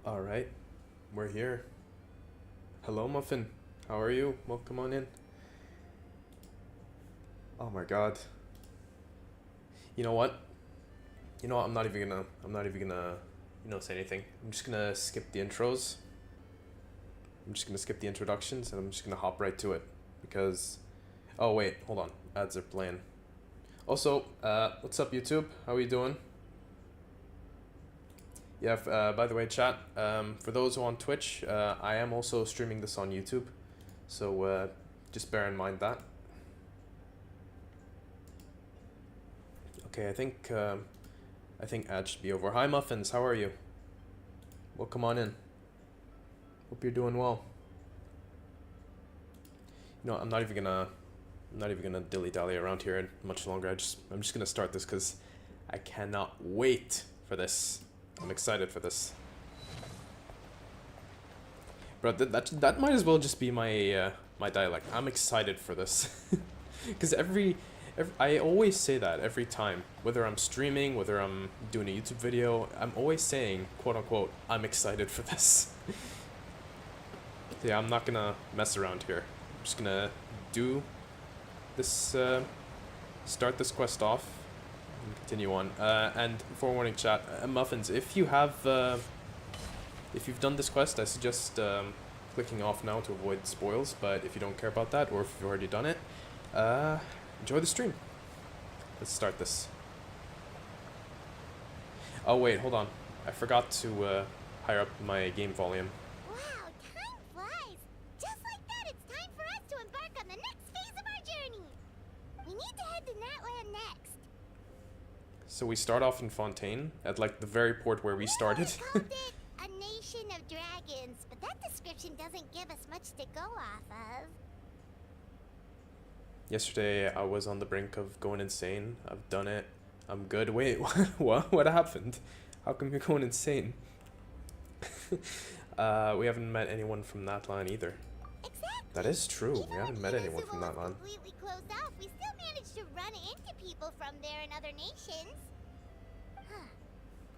Alright, we're here. Hello, Muffin. How are you? Well, come on in. Oh my god. You know what? I'm not even gonna, say anything. I'm just gonna skip the intros. I'm just gonna skip the introductions, and I'm just gonna hop right to it. Because, oh wait, hold on. Ads are playing. Also, what's up, YouTube? How are you doing? Yeah, by the way, chat, for those who are on Twitch, I am also streaming this on YouTube, so just bear in mind that. Okay, I think ads should be over. Hi, Muffins, how are you? Well, come on in. Hope you're doing well. I'm not even gonna dilly-dally around here much longer. I'm just gonna start this because I cannot wait for this. I'm excited for this. Bro, that might as well just be my my dialect. I'm excited for this. Because I always say that every time. Whether I'm streaming, whether I'm doing a YouTube video, I'm always saying, quote unquote, I'm excited for this. Yeah, I'm not gonna mess around here. I'm just gonna do this, start this quest off. Continue on, and forewarning, chat, Muffins, if you've done this quest, I suggest clicking off now to avoid spoils, but if you don't care about that, or if you've already done it, enjoy the stream. Let's start this. Oh wait, hold on, I forgot to higher up my game volume. Wow, time flies! Just like that, it's time for us to embark on the next phase of our journey! We need to head to NATLAN next. So we start off in Fontaine, at like the very port where we started. We called it a nation of dragons, but that description doesn't give us much to go off of. Yesterday I was on the brink of going insane. I've done it. I'm good. Wait, what happened? How come you're going insane? We haven't met anyone from NATLAN either. Exactly. That is true. Even We haven't met anyone from NATLAN. Completely closed off, we still managed to run into people from there and other nations. Huh.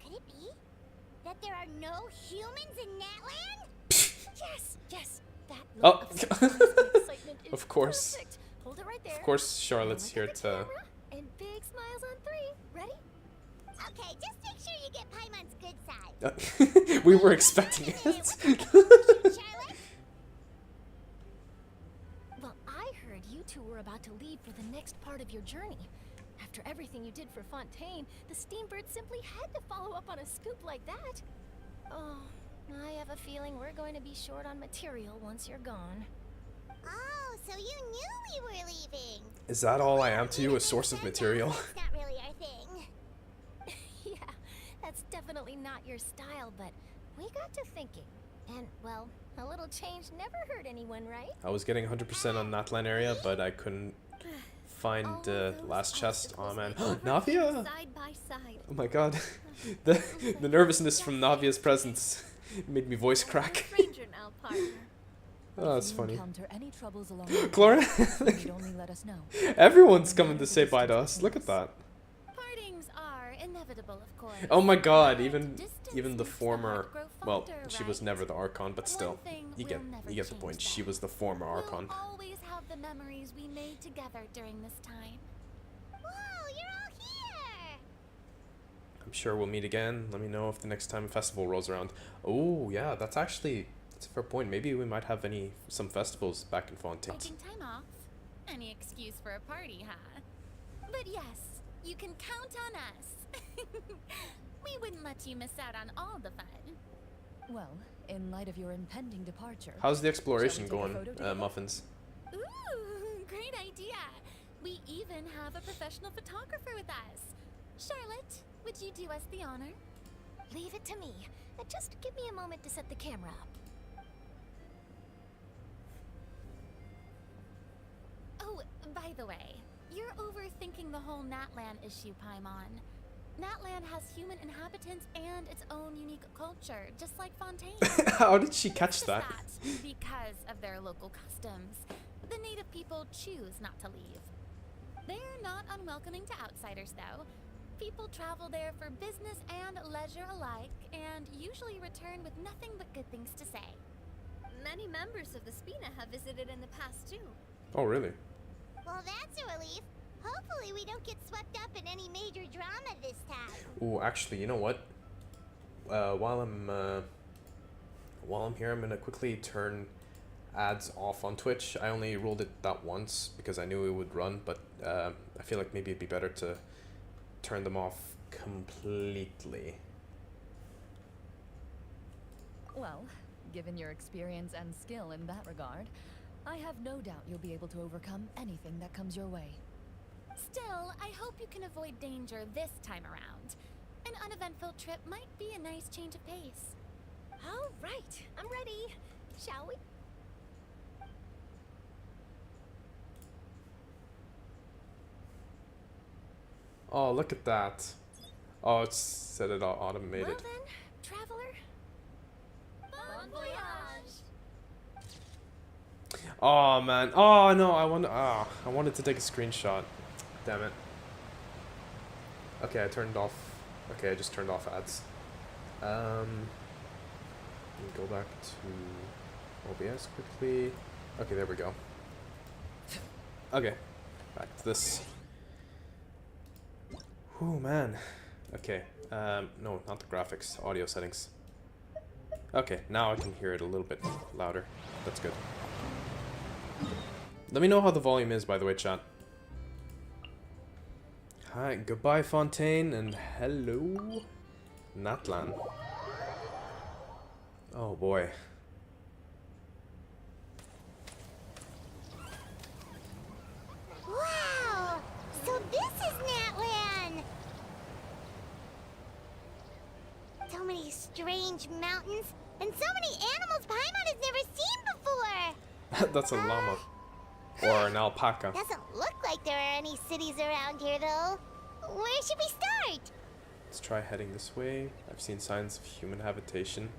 Could it be that there are no humans in NATLAN? Yes, that Oh, excitement is of course. perfect. Hold it right there. Of course, Charlotte's here to. And big smiles on 3. Ready? Okay, just make sure you get Paimon's good side. We were expecting it. Charlotte? Well, I heard you two were about to leave for the next part of your journey. After everything you did for Fontaine, the Steambird simply had to follow up on a scoop like that. Oh, I have a feeling we're going to be short on material once you're gone. Oh, so you knew we were leaving. Is that all I am to you, a source of material? It's not really our thing. Yeah, that's definitely not your style, but we got to thinking. And, well, a little change never hurt anyone, right? I was getting 100% on NATLAN area, but I couldn't find the last chest. Oh man, Navia! Side by side. Oh my god, the nervousness from Navia's presence. Made me voice I'm crack. a stranger now, partner. Oh, that's If you funny. encounter any troubles along the way, Clara, you should only let us know. everyone's coming to say bye to us. Look at that. Partings are inevitable, of course. Oh my god, But even distance the makes the former, heart grow well, fonder, she was right? never the Archon, but still, One thing you will get never the change point. that. She was the former Archon. We'll always have the memories we made together during this time. Whoa, you're all here! I'm sure we'll meet again. Let me know if the next time a festival rolls around. Oh yeah, that's a fair point. Maybe we might have some festivals back in Fontaine. Taking time off. Any excuse for a party, huh? But yes, you can count on us. We wouldn't let you miss out on all the fun. Well, in light of your impending departure, How's the exploration Shall we take a going, photo together? Muffins? Ooh, great idea. We even have a professional photographer with us. Charlotte, would you do us the honor? Leave it to me. Just give me a moment to set the camera up. Oh, by the way, you're overthinking the whole NATLAN issue, Paimon. NATLAN has human inhabitants and its own unique culture, just like Fontaine. How did she catch Just that? because of their local customs, the native people choose not to leave. They're not unwelcoming to outsiders, though. People travel there for business and leisure alike, and usually return with nothing but good things to say. Many members of the Spina have visited in the past too. Oh really? Well, that's a relief. Hopefully we don't get swept up in any major drama this time. Ooh, actually, you know what? While I'm here, I'm gonna quickly turn ads off on Twitch. I only rolled it that once because I knew it would run, but I feel like maybe it'd be better to turn them off completely. well, given your experience and skill in that regard, I have no doubt you'll be able to overcome anything that comes your way. Still, I hope you can avoid danger this time around. An uneventful trip might be a nice change of pace. All right, I'm ready. Shall we? Oh, look at that. Oh, it's set it all automated. Well then, traveler. Bon voyage! Oh man. Oh no, I wanted to take a screenshot. Damn it. Okay, I turned off. Okay, I just turned off ads. Let me go back to OBS quickly. Okay, there we go. Okay, back to this. Whew, man. Okay, no, not the graphics, audio settings. Okay, now I can hear it a little bit louder. That's good. Let me know how the volume is, by the way, chat. Hi, goodbye, Fontaine, and hello, NATLAN. Oh boy. Wow! So this is NATLAN! So many strange mountains, and so many animals Paimon has never seen before! That's a llama. Or an alpaca. Doesn't look like there are any cities around here, though. Where should we start? Let's try heading this way. I've seen signs of human habitation.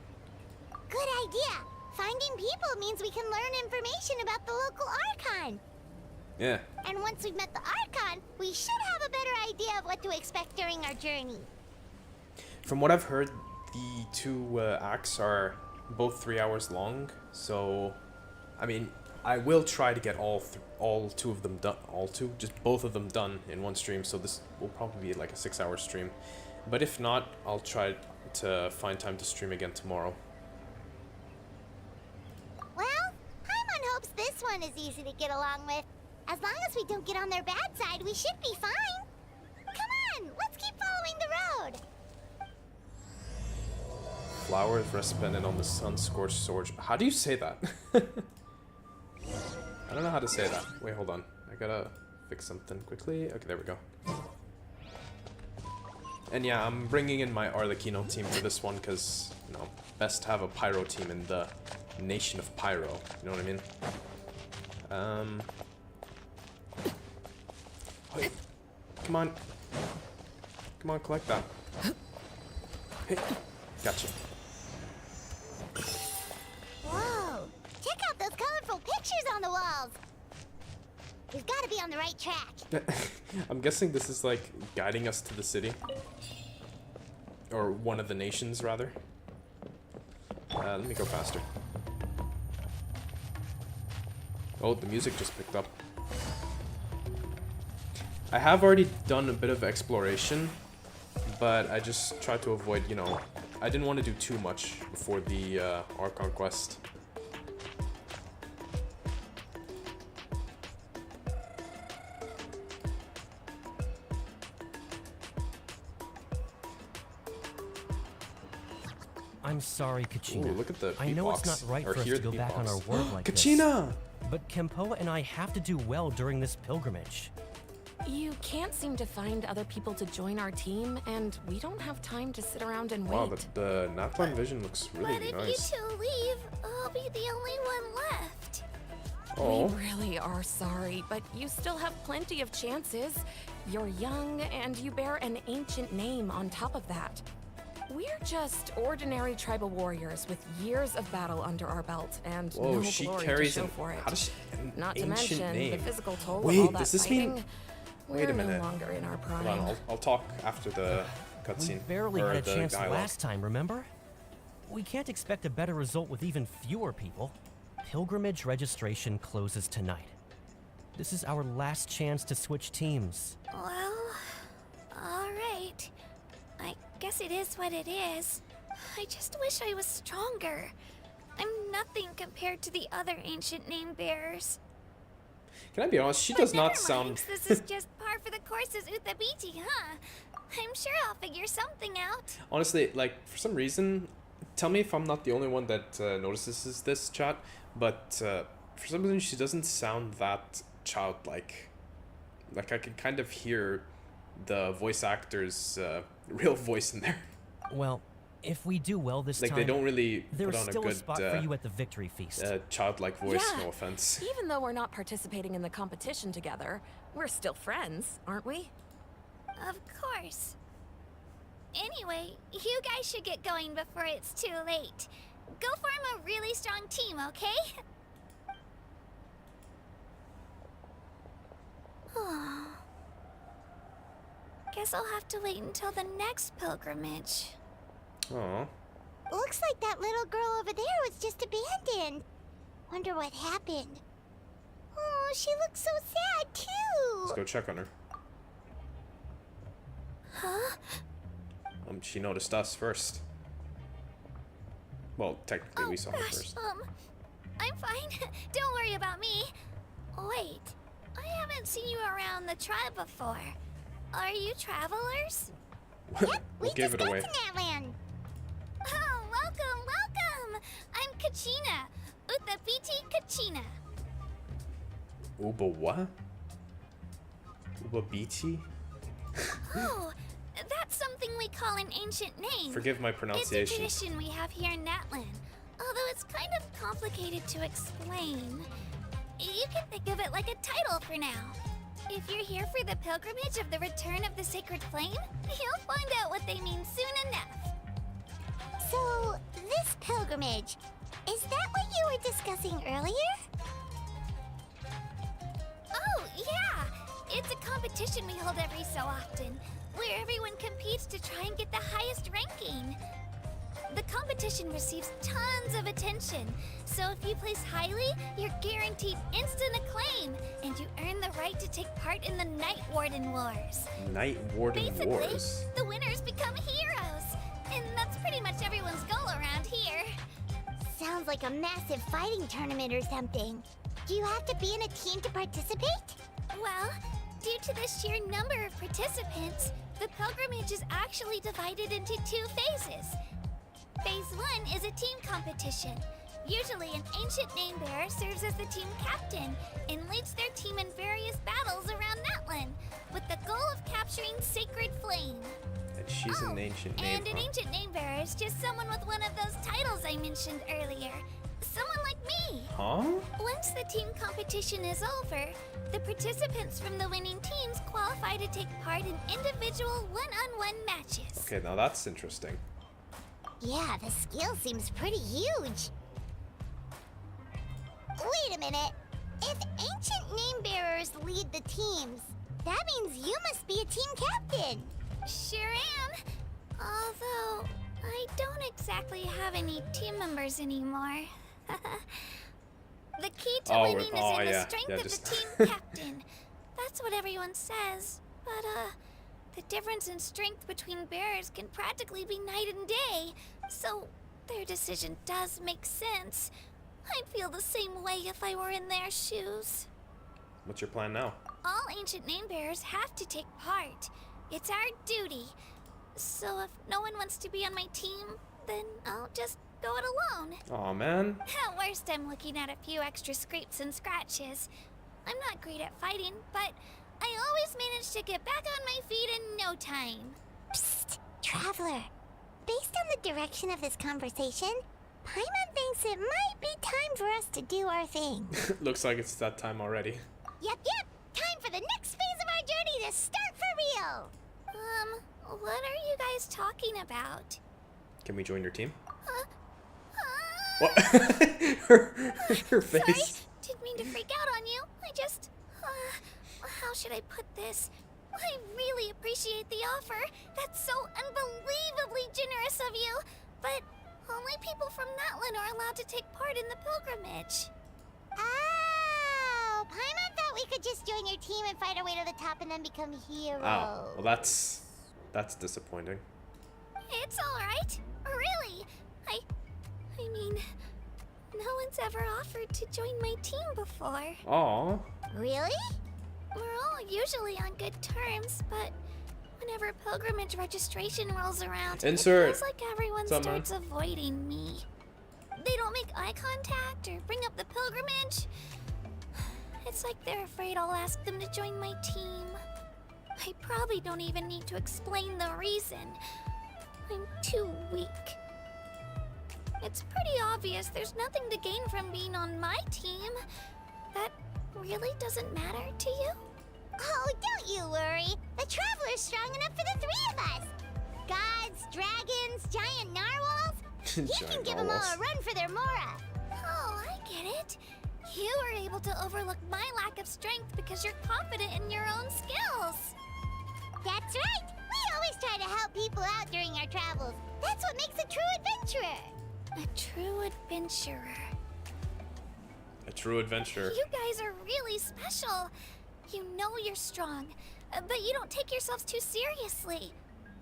Good idea! Finding people means we can learn information about the local Archon. Yeah. And once we've met the Archon, we should have a better idea of what to expect during our journey. From what I've heard, the two acts are both 3 hours long. So, I mean, I will try to get all two of them done. Just both of them done in one stream. So this will probably be like a 6-hour stream. But if not, I'll try to find time to stream again tomorrow. Well, Paimon hopes this one is easy to get along with. As long as we don't get on their bad side, we should be fine. Come on, let's keep following the road. Flowers resplendent on the Sun-Scorched sword. How do you say that? I don't know how to say that. Wait, hold on. I gotta fix something quickly. Okay, there we go. And yeah, I'm bringing in my Arlecchino team for this one because, you know, best to have a Pyro team in the nation of Pyro. You know what I mean? Wait. Come on. Come on, collect that. Hey, gotcha. on the walls. We've got to be on the right track. I'm guessing this is like guiding us to the city. Or one of the nations, rather. Let me go faster. Oh, the music just picked up. I have already done a bit of exploration, but I just tried to avoid, you know, I didn't want to do too much before the ARCHON quest. I'm sorry, Kachina. Ooh, look at the I know beatbox. it's not right Or for us hear to the go back on our beatbox. word like Kachina! this. But Kempoa and I have to do well during this pilgrimage. You can't seem to find other people to join our team, and we don't have time to sit around and Wow, wait. the NATLAN vision looks really But if nice. you two leave, I'll be the only one left. Oh, We really are sorry, but you still have plenty of chances. You're young, and you bear an ancient name on top of that. We're just ordinary tribal warriors with years of battle under our belt and whoa, no she glory carries to show an, for it. how does she, an Not to ancient mention name. the physical toll of Wait, all that does this fighting. mean- We're Wait a minute. no longer in our prime. Hold on, I'll talk after the We cutscene. barely or had a the chance dialogue. last time, remember? We can't expect a better result with even fewer people. Pilgrimage registration closes tonight. This is our last chance to switch teams. Well, alright. I guess it is what it is. I just wish I was stronger. I'm nothing compared to the other ancient name bearers. Can I be honest? She But does not never sound. mind, this is just par for the course as Uthabiti, huh? I'm sure I'll figure something out. Honestly, like, for some reason, tell me if I'm not the only one that notices this, chat, but for some reason she doesn't sound that childlike. Like, I can kind of hear the voice actor's real voice in there. Well, if we do well this Like, time, they don't really put there's on a still a good spot for you at the victory feast. childlike voice, Yeah. no offense. Even though we're not participating in the competition together, we're still friends, aren't we? Of course. Anyway, you guys should get going before it's too late. Go form a really strong team, okay? Guess I'll have to wait until the next pilgrimage. Aw. Looks like that little girl over there was just abandoned. Wonder what happened. Oh, she looks so sad Let's too. go check on her. Huh? She noticed us first. Well, technically we saw her gosh, first. I'm fine. Don't worry about me. Wait, I haven't seen you around the tribe before. Are you travelers? Yep, we What gave just it got away? to Natlan. Oh, welcome, welcome! I'm Kachina, Uthabiti Kachina. Uba what? Uba BT? Oh, that's something we call an ancient name. Forgive my It's a pronunciation. tradition we have here in Natlan, although it's kind of complicated to explain. You can think of it like a title for now. If you're here for the pilgrimage of the return of the sacred flame, you'll find out what they mean soon enough. So, this pilgrimage, is that what you were discussing earlier? Oh, yeah! It's a competition we hold every so often, where everyone competes to try and get the highest ranking. The competition receives tons of attention, so if you place highly, you're guaranteed instant acclaim, and you earn the right to take part in the Night Warden Wars. Night Warden Basically, Wars. the winners become heroes, and that's pretty much everyone's goal around here. Sounds like a massive fighting tournament or something. Do you have to be in a team to participate? Well, due to the sheer number of participants, the pilgrimage is actually divided into 2 phases. Phase 1 is a team competition. Usually, an ancient name bearer serves as the team captain and leads their team in various battles around Natlan, with the goal of capturing Sacred Flame. And she's an ancient name, And an huh? ancient name bearer is just someone with one of those titles I mentioned earlier. Someone like me. Huh? Once the team competition is over, the participants from the winning teams qualify to take part in individual one-on-one matches. Okay, now that's interesting. Yeah, the skill seems pretty huge. Wait a minute. If ancient name bearers lead the teams, that means you must be a team captain. Sure am. Although, I don't exactly have any team members anymore. The key to winning is in the strength of the team captain. That's what everyone says. But, the difference in strength between bearers can practically be night and day. So, their decision does make sense. I'd feel the same way if I were in their shoes. What's your plan now? All ancient name bearers have to take part. It's our duty. So if no one wants to be on my team, then I'll just go it alone. Aw, man. At worst, I'm looking at a few extra scrapes and scratches. I'm not great at fighting, but I always manage to get back on my feet in no time. Psst, Traveler. Based on the direction of this conversation, Paimon thinks it might be time for us to do our thing. Looks like it's that time already. Yep. Time for the next phase of our journey to start for real. What are you guys talking about? Can we join your team? Huh? What? her face. Sorry, didn't mean to freak out on you. I just... how should I put this? I really appreciate the offer. That's so unbelievably generous of you. But only people from NATLAN are allowed to take part in the pilgrimage. Oh, Paimon thought we could just join your team and fight our way to the top and then become heroes. Oh, well that's disappointing. It's alright. Really. I mean, no one's ever offered to join my team before. Aw. Really? We're all usually on good terms, but whenever pilgrimage registration rolls around, Insert. it feels like everyone What's up, man? starts avoiding me. They don't make eye contact or bring up the pilgrimage. It's like they're afraid I'll ask them to join my team. I probably don't even need to explain the reason. I'm too weak. It's pretty obvious there's nothing to gain from being on my team. That really doesn't matter to you? Oh, don't you worry. The Traveler's strong enough for the three of us. Gods, dragons, giant narwhals. He can give them all a run for their Mora. Oh, I get it. You were able to overlook my lack of strength because you're confident in your own skills. That's right. We always try to help people out during our travels. That's what makes a true adventurer. A true adventurer. A true adventure. You guys are really special. You know you're strong, but you don't take yourselves too seriously.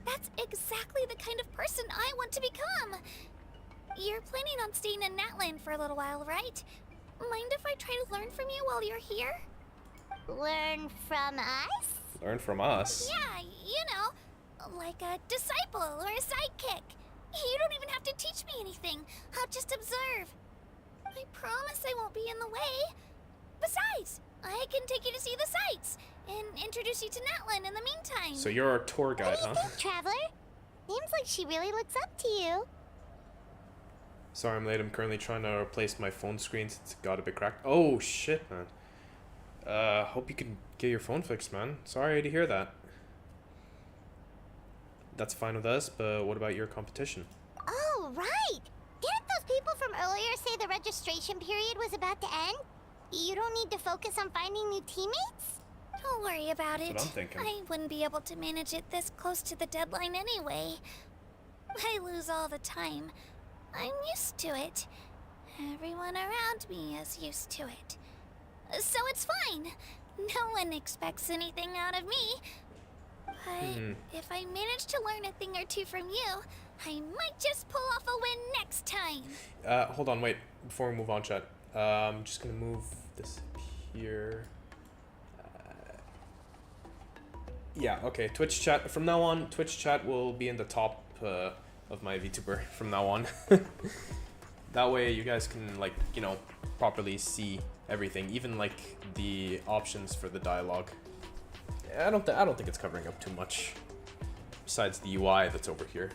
That's exactly the kind of person I want to become. You're planning on staying in NATLAN for a little while, right? Mind if I try to learn from you while you're here? Learn from us? Learn from us. Yeah, you know, like a disciple or a sidekick. You don't even have to teach me anything. I'll just observe. I promise I won't be in the way. Besides, I can take you to see the sights and introduce you to NATLAN in the meantime. So you're our tour guide, What do you huh? think, Traveler? Seems like she really looks up to you. Sorry I'm late. I'm currently trying to replace my phone screen. It's got a bit cracked. Oh shit, man. Hope you can get your phone fixed, man. Sorry to hear that. That's fine with us, but what about your competition? Oh, right. Didn't those people from earlier say the registration period was about to end? You don't need to focus on finding new teammates? Don't worry about it. That's what I'm thinking. I wouldn't be able to manage it this close to the deadline anyway. I lose all the time. I'm used to it. Everyone around me is used to it. So it's fine. No one expects anything out of me. But if I manage to learn a thing or two from you, I might just pull off a win next time. Hold on, wait. Before we move on, chat. I'm just gonna move this here. Yeah, okay. Twitch chat. From now on, Twitch chat will be in the top of my VTuber from now on. That way you guys can, like, you know, properly see everything, even like the options for the dialogue. I don't think it's covering up too much besides the UI that's over here.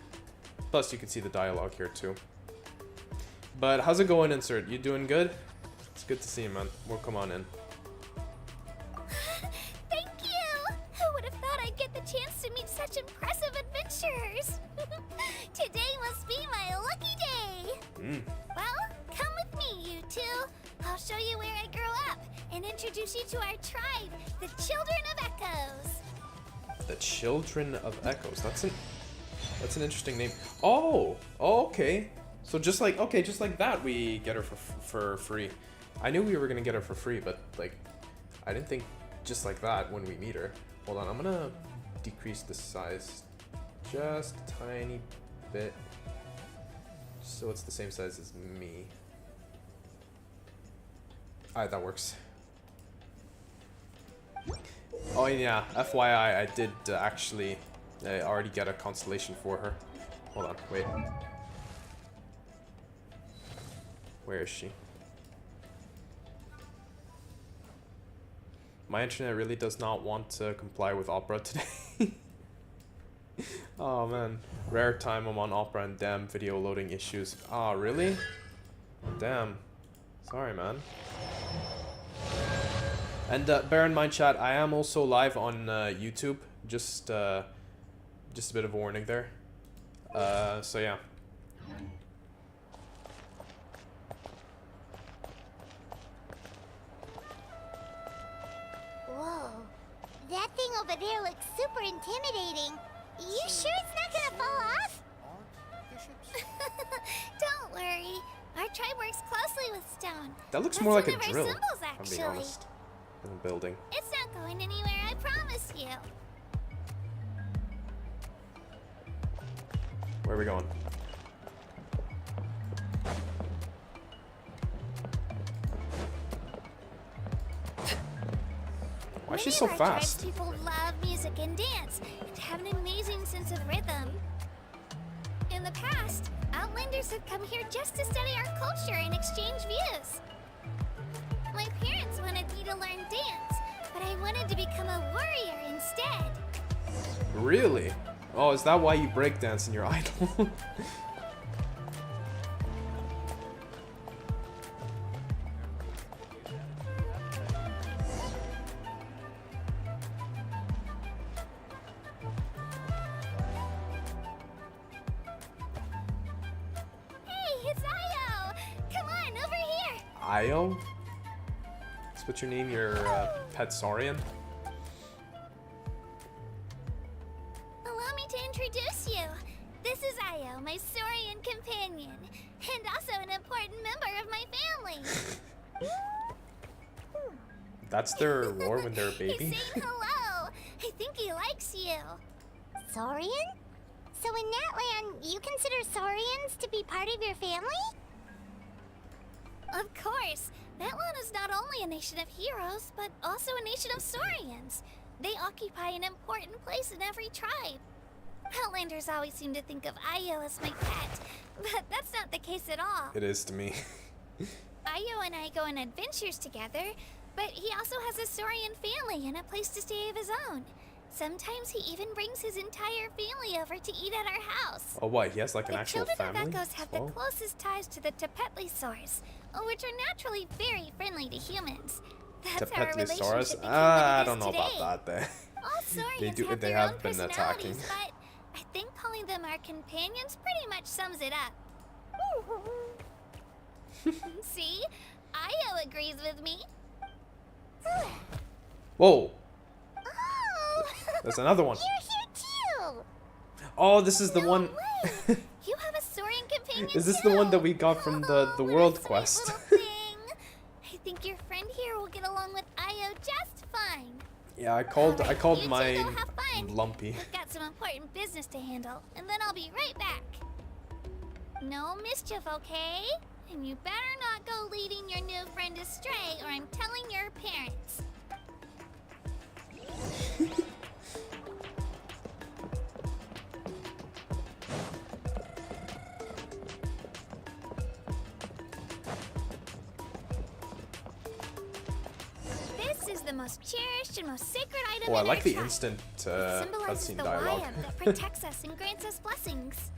Plus you can see the dialogue here too. But how's it going, Insert? You doing good? It's good to see you, man. Well, come on in. Thank you! Who would have thought I'd get the chance to meet such impressive adventurers? Today must be my lucky day! Well, come with me, you two. I'll show you where I grew up and introduce you to our tribe, the Children of Echoes. The Children of Echoes. That's an interesting name. Oh, okay. So just like that, we get her for free. I knew we were gonna get her for free, but like, I didn't think just like that when we meet her. Hold on, I'm gonna decrease the size just a tiny bit, so it's the same size as me. Alright, that works. Oh yeah, FYI, I did actually already get a constellation for her. Hold on, wait. Where is she? My internet really does not want to comply with Opera today. Oh man, rare time I'm on Opera and damn video loading issues. Ah, really? Damn. Sorry, man. And bear in mind, chat, I am also live on YouTube. Just a bit of a warning there. So yeah. Whoa. That thing over there looks super intimidating. You sure it's not gonna fall off? Don't worry. Our tribe works closely with stone. That looks That's more like one a of our drill, symbols, if I'm being actually. honest. In the building. It's not going anywhere, I promise you. Where are we going? Why is she so Many of our fast? tribes people love music and dance and have an amazing sense of rhythm. In the past, Outlanders have come here just to study our culture and exchange views. My parents wanted me to learn dance, but I wanted to become a warrior instead. Really? Oh, is that why you breakdance in your idol? Hey, it's Io! Come on, over here! Io? Is what your name, your pet Saurian? Allow me to introduce you. This is Io, my Saurian companion, and also an important member of my family. That's their lore when they're a He's baby? saying hello. I think he likes you. Saurian? So in NATLAN, you consider Saurians to be part of your family? Of course. NATLAN is not only a nation of heroes, but also a nation of Saurians. They occupy an important place in every tribe. Outlanders always seem to think of Io as my pet, but that's not the case at all. It is to me. Io and I go on adventures together, but he also has a Saurian family and a place to stay of his own. Sometimes he even brings his entire family over to eat at our house. Oh, what? He has like an The actual Children family? of Echoes have Oh. the closest ties to the Tepetlisaurs, which are naturally very friendly to humans. That's how our relationship Tepetlisaurus? became I what it don't is know today. about that there. All Saurians have they their have own been attacking. personalities, but I think calling them our companions pretty much sums it up. See? Io agrees with me. Whoa! Oh! There's another one. You're here too! Oh, this is the No one. way. You have a Saurian companion Is this too? the one that we got from the Oh, what a world sweet quest? little thing. I think your friend here will get along with Io just fine. Yeah, I called Alright, you two mine go have fun. Lumpy. I've got some important business to handle, and then I'll be right back. No mischief, okay? And you better not go leading your new friend astray, or I'm telling your parents. This is the most cherished and most sacred item Oh, I in like our the tribe. instant It symbolizes cutscene the dialogue. Wyab that protects us and grants us blessings.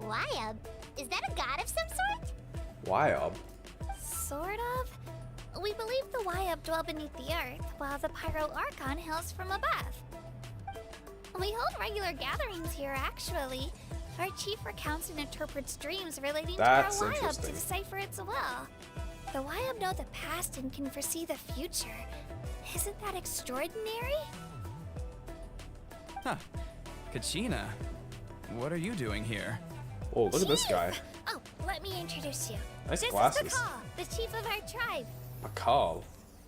Wyab? Is that a god of some sort? Wyab. Sort of. We believe the Wyab dwell beneath the earth, while the Pyro Archon hails from above. We hold regular gatherings here, actually. Our chief recounts and interprets dreams relating That's to our Wyab to interesting. decipher its will. The Wyab know the past and can foresee the future. Isn't that extraordinary? Huh. Kachina, what are you doing here? Oh, look at this guy. Oh, let me introduce you. Nice This glasses. is Pakal, the chief of our tribe. Pakal.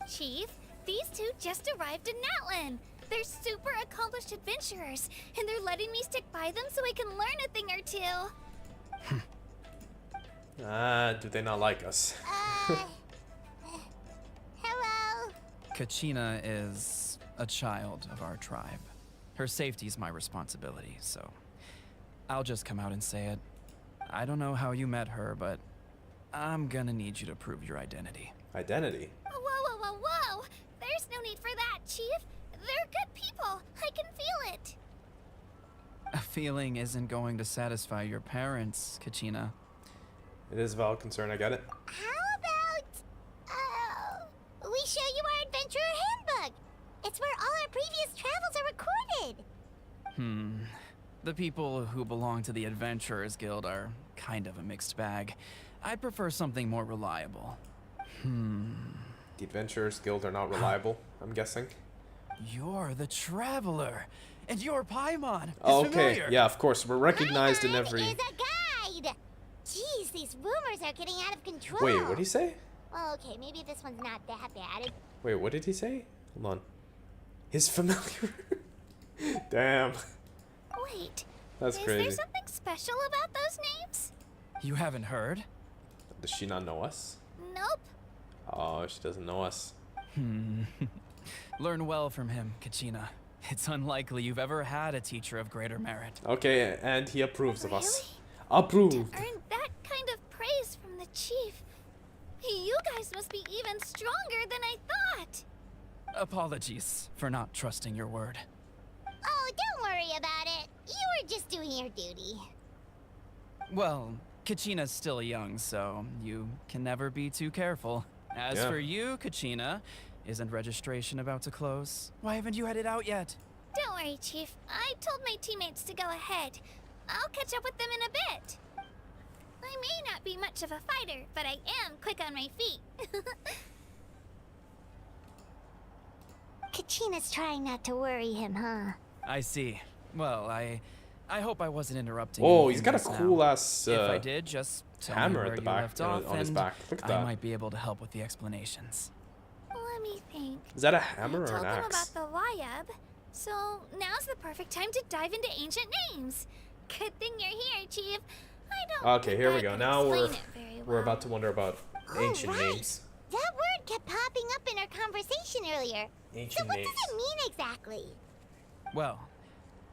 Chief, these two just arrived in NATLAN. They're super accomplished adventurers, and they're letting me stick by them so I can learn a thing or two. Do they not like us? Hello. Kachina is a child of our tribe. Her safety's my responsibility, so I'll just come out and say it. I don't know how you met her, but I'm gonna need you to prove your identity. Identity. Whoa, whoa, whoa, whoa! There's no need for that, Chief. They're good people. I can feel it. A feeling isn't going to satisfy your parents, Kachina. It is a valid concern, I get it. How about we show you our adventurer handbook? It's where all our previous travels are recorded. The people who belong to the Adventurers Guild are kind of a mixed bag. I'd prefer something more reliable. The Adventurers Guild are not reliable, I'm guessing. You're the Traveler, and you're Paimon. It's Oh, okay, familiar. yeah, of course. We're recognized in Paimon every... is a guide. Jeez, these rumors are getting out of control. Wait, what did he say? Well, okay, maybe this one's not that bad. Wait, what did he say? Hold on. His familiar. Damn. Wait, That's is crazy. there something special about those names? You haven't heard? Does she not know us? Nope. Oh, she doesn't know us. Learn well from him, Kachina. It's unlikely you've ever had a teacher of greater merit. Okay, and he approves of us. Really? Approved. Earn that kind of praise from the chief. You guys must be even stronger than I thought. Apologies for not trusting your word. Oh, don't worry about it. You were just doing your duty. Well, Kachina's still young, so you can never be too careful. As Yeah. for you, Kachina, isn't registration about to close? Why haven't you headed out yet? Don't worry, Chief. I told my teammates to go ahead. I'll catch up with them in a bit. I may not be much of a fighter, but I am quick on my feet. Kachina's trying not to worry him, huh? I see. Well, I hope I wasn't interrupting. Oh, anything he's got a just cool now. ass If I did, just tell hammer me at where the you back, left you know, off, on his and back. Look at I that. might be able to help with the explanations. Let me think. Is that a hammer I or told an them axe? about the Wyab, so now's the perfect time to dive into ancient names. Good thing you're here, Chief. I don't. Okay, think here we I go. can Now explain we're it very we're well. about to wonder about ancient right. names. That word kept popping up in our conversation earlier. So Ancient what names. does it mean exactly? Well,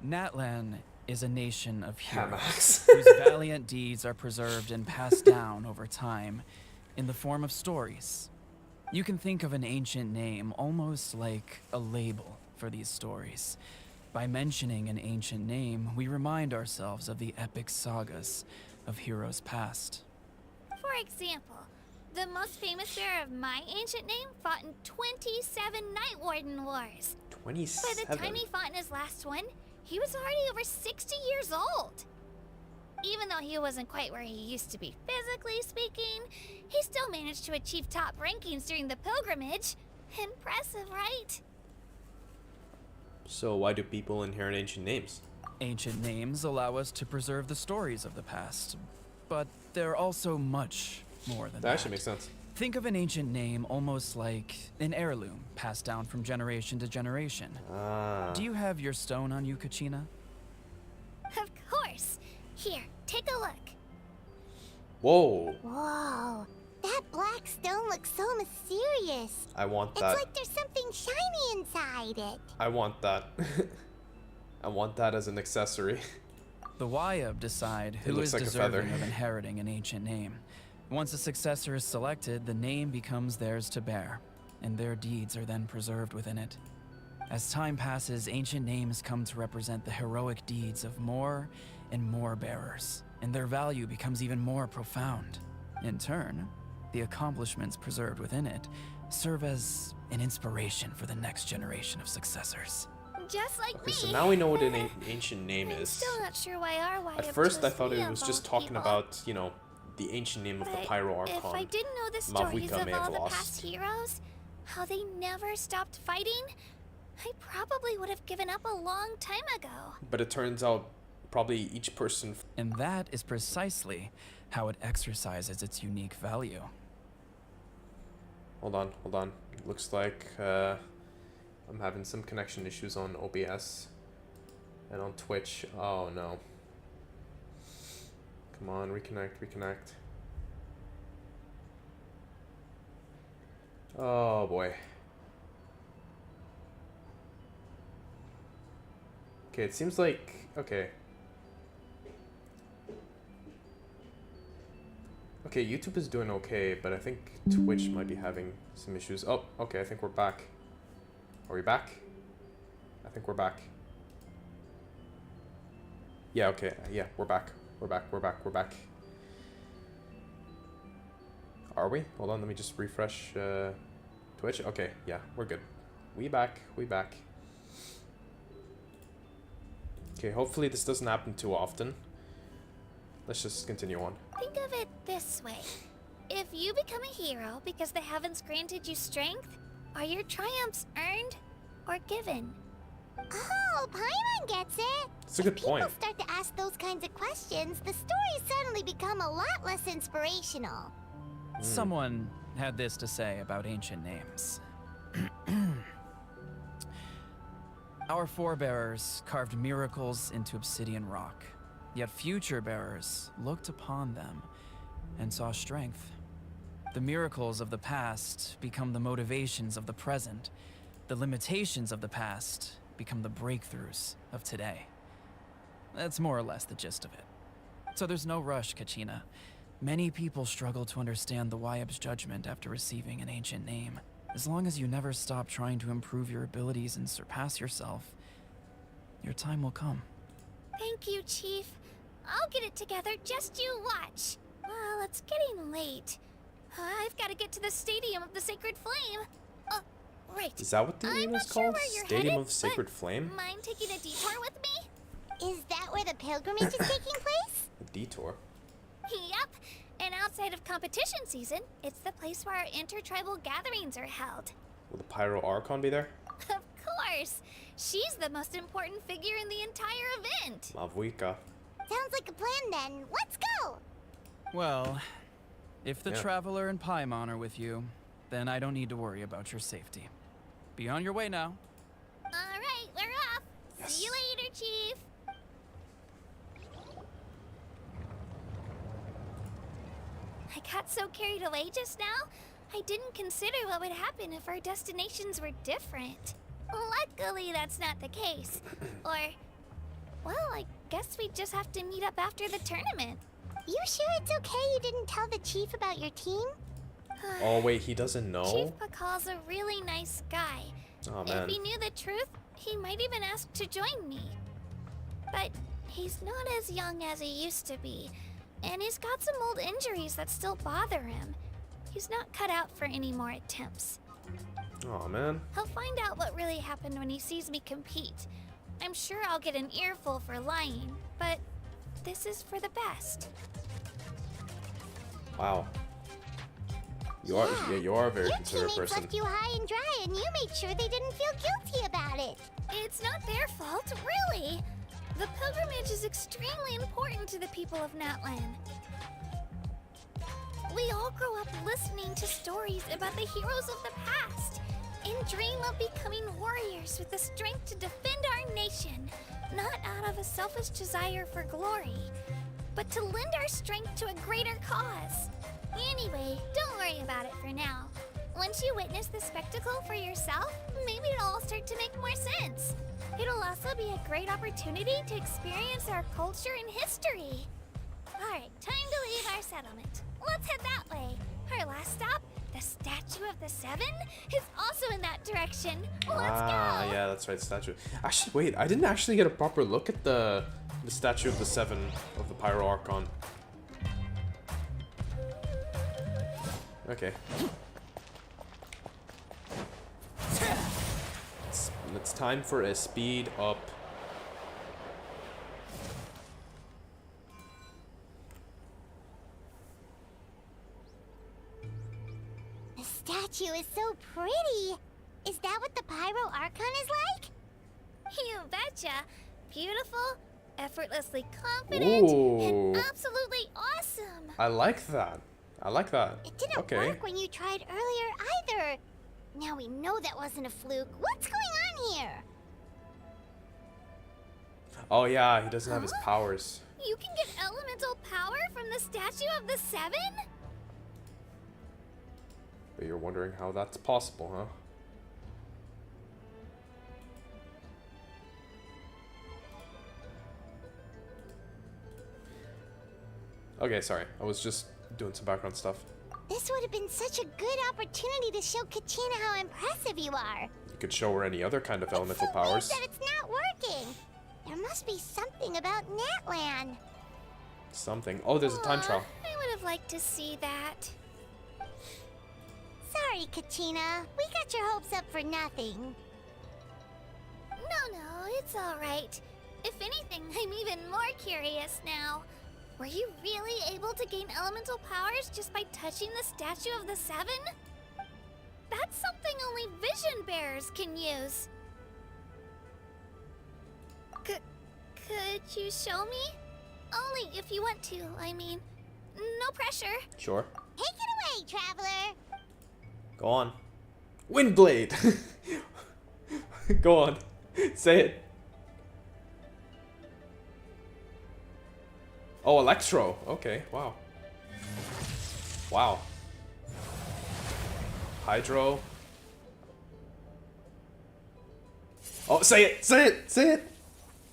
NATLAN is a nation of heroes Hamax. whose valiant deeds are preserved and passed down over time in the form of stories. You can think of an ancient name almost like a label for these stories. By mentioning an ancient name, we remind ourselves of the epic sagas of heroes past. For example, the most famous bearer of my ancient name fought in 27 Night Warden Wars. 27. By the time he fought in his last one, he was already over 60 years old. Even though he wasn't quite where he used to be physically speaking, he still managed to achieve top rankings during the pilgrimage. Impressive, right? So why do people inherit ancient names? Ancient names allow us to preserve the stories of the past, but they're also much more than That that. actually makes sense. Think of an ancient name almost like an heirloom passed down from generation to generation. Ah. Do you have your stone on you, Kachina? Of course. Here, take a look. Whoa. Whoa, that black stone looks so mysterious. I want It's that. like there's something shiny inside it. I want that. I want that as an accessory. The Wyab decide who looks is like a deserving feather. of inheriting an ancient name. Once a successor is selected, the name becomes theirs to bear, and their deeds are then preserved within it. As time passes, ancient names come to represent the heroic deeds of more and more bearers, and their value becomes even more profound. In turn, the accomplishments preserved within it serve as an inspiration for the next generation of successors. Just like Okay, me. so now we know what an ancient name I'm is. still not sure why our Wyab At first, I chose thought me it of was all just talking people. about, you know, the ancient name of the But Pyro Archon. if I didn't know the stories Mavuika of may have all the lost. past heroes, how they never stopped fighting, I probably would have given up a long time ago. But it turns out probably each person. And that is precisely how it exercises its unique value. Hold on, hold on. It looks like I'm having some connection issues on OBS and on Twitch. Oh no. Come on, reconnect, reconnect. Oh boy. Okay, it seems like, okay. Okay, YouTube is doing okay, but I think Twitch might be having some issues. Oh, okay, I think we're back. Are we back? I think we're back. Yeah, okay, yeah, we're back. We're back, we're back, we're back. Are we? Hold on, let me just refresh Twitch. Okay, yeah, we're good. We back, we back. Okay, hopefully this doesn't happen too often. Let's just continue on. Think of it this way. If you become a hero because the heavens granted you strength, are your triumphs earned or given? Oh, Paimon gets it. That's a good point. People start to ask those kinds of questions, the stories suddenly become a lot less inspirational. Someone had this to say about ancient names. Our forebears carved miracles into obsidian rock, yet future bearers looked upon them and saw strength. The miracles of the past become the motivations of the present. The limitations of the past become the breakthroughs of today. That's more or less the gist of it. So there's no rush, Kachina. Many people struggle to understand the Wyeb's judgment after receiving an ancient name. As long as you never stop trying to improve your abilities and surpass yourself, your time will come. Thank you, Chief. I'll get it together, just you watch. Well, it's getting late. I've got to get to the Stadium of the Sacred Flame. Right. Is that what the I'm name not is sure called? where you're Stadium headed, of Sacred but Flame? Mind taking a detour with me? Is that where the pilgrimage is taking place? A detour. Yep. And outside of competition season, it's the place where our intertribal gatherings are held. Will the Pyro Archon be there? Of course. She's the most important figure in the entire event. Mavuika. Sounds like a plan then. Let's go! Well, if the Yeah. Traveler and Paimon are with you, then I don't need to worry about your safety. Be on your way now. All right, we're off. Yes. See you later, Chief. I got so carried away just now, I didn't consider what would happen if our destinations were different. Luckily, that's not the case. Or, well, I guess we just have to meet up after the tournament. You sure it's okay you didn't tell the chief about your team? Oh wait, he doesn't know? Chief Pakal's a really nice guy. Oh man. If he knew the truth, he might even ask to join me. But he's not as young as he used to be, and he's got some old injuries that still bother him. He's not cut out for any more attempts. Oh man. He'll find out what really happened when he sees me compete. I'm sure I'll get an earful for lying, but this is for the best. Wow. You are a very Your considerate teammates person. left you high and dry and you made sure they didn't feel guilty about it. It's not their fault, really. The pilgrimage is extremely important to the people of NATLAN. We all grow up listening to stories about the heroes of the past and dream of becoming warriors with the strength to defend our nation, not out of a selfish desire for glory, but to lend our strength to a greater cause. Anyway, don't worry about it for now. Once you witness the spectacle for yourself, maybe it'll all start to make more sense. It'll also be a great opportunity to experience our culture and history. Alright, time to leave our settlement. Let's head that way. Our last stop, the Statue of the Seven, is also in that direction. Let's go! Yeah, that's right, statue. Actually, wait, I didn't actually get a proper look at the Statue of the Seven of the Pyro Archon. Okay. It's time for a speed up. statue is so pretty. Is that what the Pyro Archon is like? You betcha. Beautiful, effortlessly confident, and absolutely awesome. I like that. I like that. It didn't work when you tried earlier either. Now we know that wasn't a fluke. What's going on here? Oh yeah, he doesn't have his powers. You can get elemental power from the Statue of the Seven? But you're wondering how that's possible, huh? Okay, sorry. I was just doing some background stuff. This would have been such a good opportunity to show Kachina how impressive you are. You could show her any other kind of elemental It's so powers. weird that it's not working. There must be something about NATLAN. Something. Oh, there's a time trial. I would have liked to see that. Sorry, Kachina. We got your hopes up for nothing. No, it's alright. If anything, I'm even more curious now. Were you really able to gain elemental powers just by touching the Statue of the Seven? That's something only vision bearers can use. Could you show me? Only if you want to, I mean. No pressure. Sure. Take it away, traveler. Go on. Windblade! Go on. Say it. Oh, Electro. Okay, wow. Wow. Hydro. Oh, say it! Say it! Say it!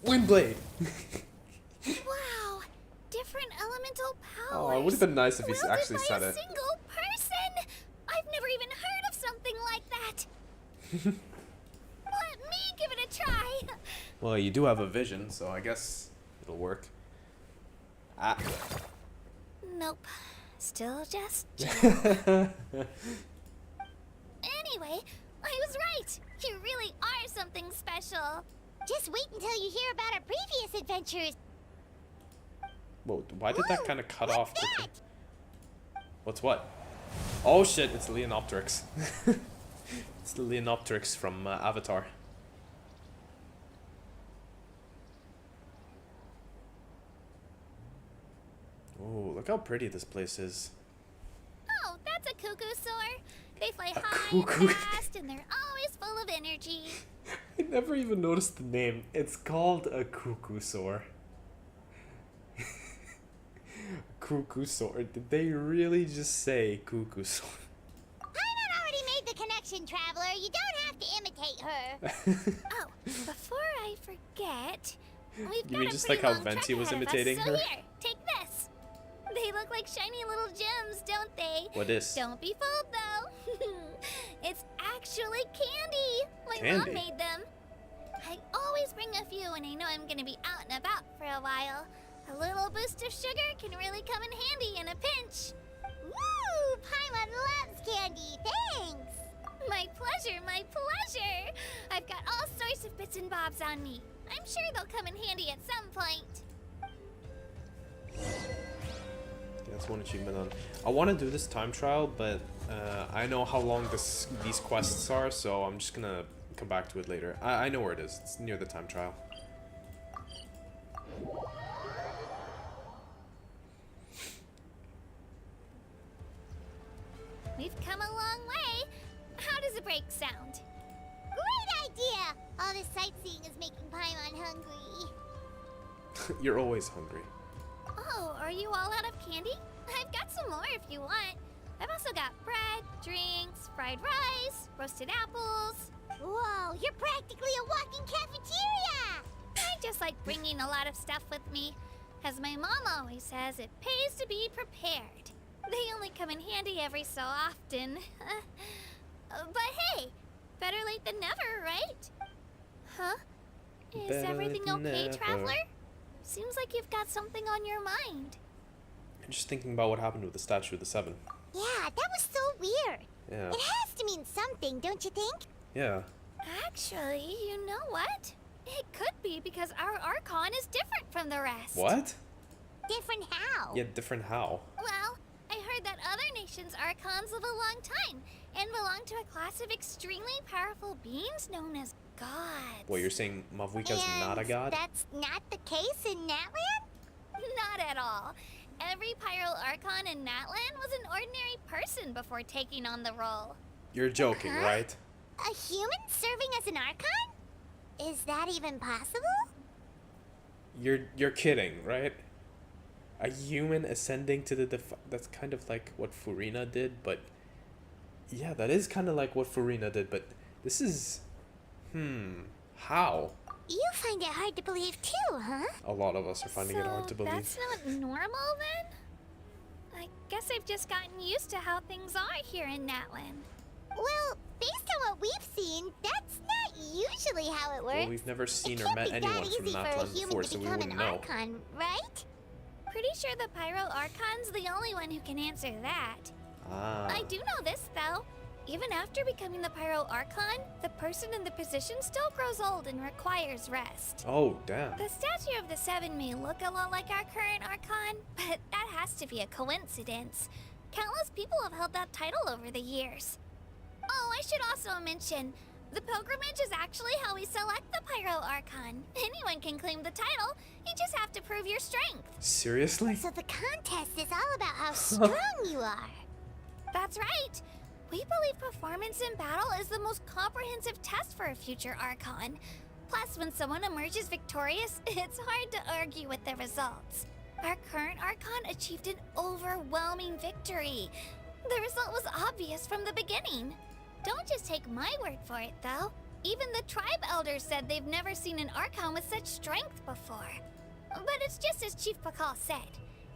Windblade! Wow, different elemental powers. Oh, it would have been nice if he wielded actually by said a it. single person. I've never even heard of something like that. Let me give it a try. Well, you do have a vision, so I guess it'll work. Ah. Nope. Still just. Anyway, I was right. You really are something special. Just wait until you hear about our previous adventures. Whoa, why did that Ooh, kind of cut what's off quickly? that? What's what? Oh shit, it's the Leonopteryx. It's the Leonopteryx from Avatar. Oh, look how pretty this place is. Oh, that's a cuckoo soar. They fly high cuckoo. and fast, and they're always full of energy. I never even noticed the name. It's called a cuckoosaur. Cuckoosaur. Did they really just say cuckoosaur? Paimon already made the connection, traveler. You don't have to imitate her. Oh, before I forget, we've You got mean a just pretty like how long Venti trek was ahead of us, imitating so her? Here, take this. They look like shiny little gems, don't they? What is? Don't be fooled, though. It's actually candy. My Candy? mom made them. I always bring a few when I know I'm gonna be out and about for a while. A little boost of sugar can really come in handy in a pinch. Woo! Paimon loves candy. Thanks. My pleasure, my pleasure. I've got all sorts of bits and bobs on me. I'm sure they'll come in handy at some point. That's one achievement on. I want to do this time trial, but I know how long these quests are, so I'm just gonna come back to it later. I know where it is. It's near the time trial. We've come a long way. How does a break sound? Great idea. All this sightseeing is making Paimon hungry. You're always hungry. Oh, are you all out of candy? I've got some more if you want. I've also got bread, drinks, fried rice, roasted apples. Whoa, you're practically a walking cafeteria. I just like bringing a lot of stuff with me. As my mom always says, it pays to be prepared. They only come in handy every so often. But hey, better late than never, right? Huh? Is Better everything late than okay, never. traveler? Seems like you've got something on your mind. I'm just thinking about what happened with the Statue of the Seven. Yeah, that was so weird. Yeah. It has to mean something, don't you think? Yeah. Actually, you know what? It could be because our Archon is different from the rest. What? Different how? Yeah, different how? Well, I heard heard that other nations' archons live a long time and belong to a class of extremely powerful beings known as gods. What, you're saying Mavuika's not a god? That's not the case in NATLAN? Not at all. Every Pyro Archon in NATLAN was an ordinary person before taking on the role. You're joking, right? A human serving as an Archon? Is that even possible? You're kidding, right? A human ascending to the that's kind of like what Furina did, but yeah, that is kind of like what Furina did, but this is how? You find it hard to believe too, huh? A lot of us are finding it hard to believe. That's not normal then? I guess I've just gotten used to how things are here in NATLAN. Well, based on what we've seen, that's not usually how it works. Well, we've never seen it or can't met be anyone that from easy for a NATLAN human before, to so we become wouldn't an know. Archon, right? Pretty sure the Pyro Archon's the only one who can answer that. Ah. I do know this, though. Even after becoming the Pyro Archon, the person in the position still grows old and requires rest. Oh, damn. The statue of the Seven may look a lot like our current Archon, but that has to be a coincidence. Countless people have held that title over the years. Oh, I should also mention, the pilgrimage is actually how we select the Pyro Archon. Anyone can claim the title, you just have to prove your strength. Seriously? So the contest is all about how strong you are. That's right. We believe performance in battle is the most comprehensive test for a future Archon. Plus, when someone emerges victorious, it's hard to argue with the results. Our current Archon achieved an overwhelming victory. The result was obvious from the beginning. Don't just take my word for it, though. Even the tribe elders said they've never seen an Archon with such strength before. But it's just as Chief Pakal said.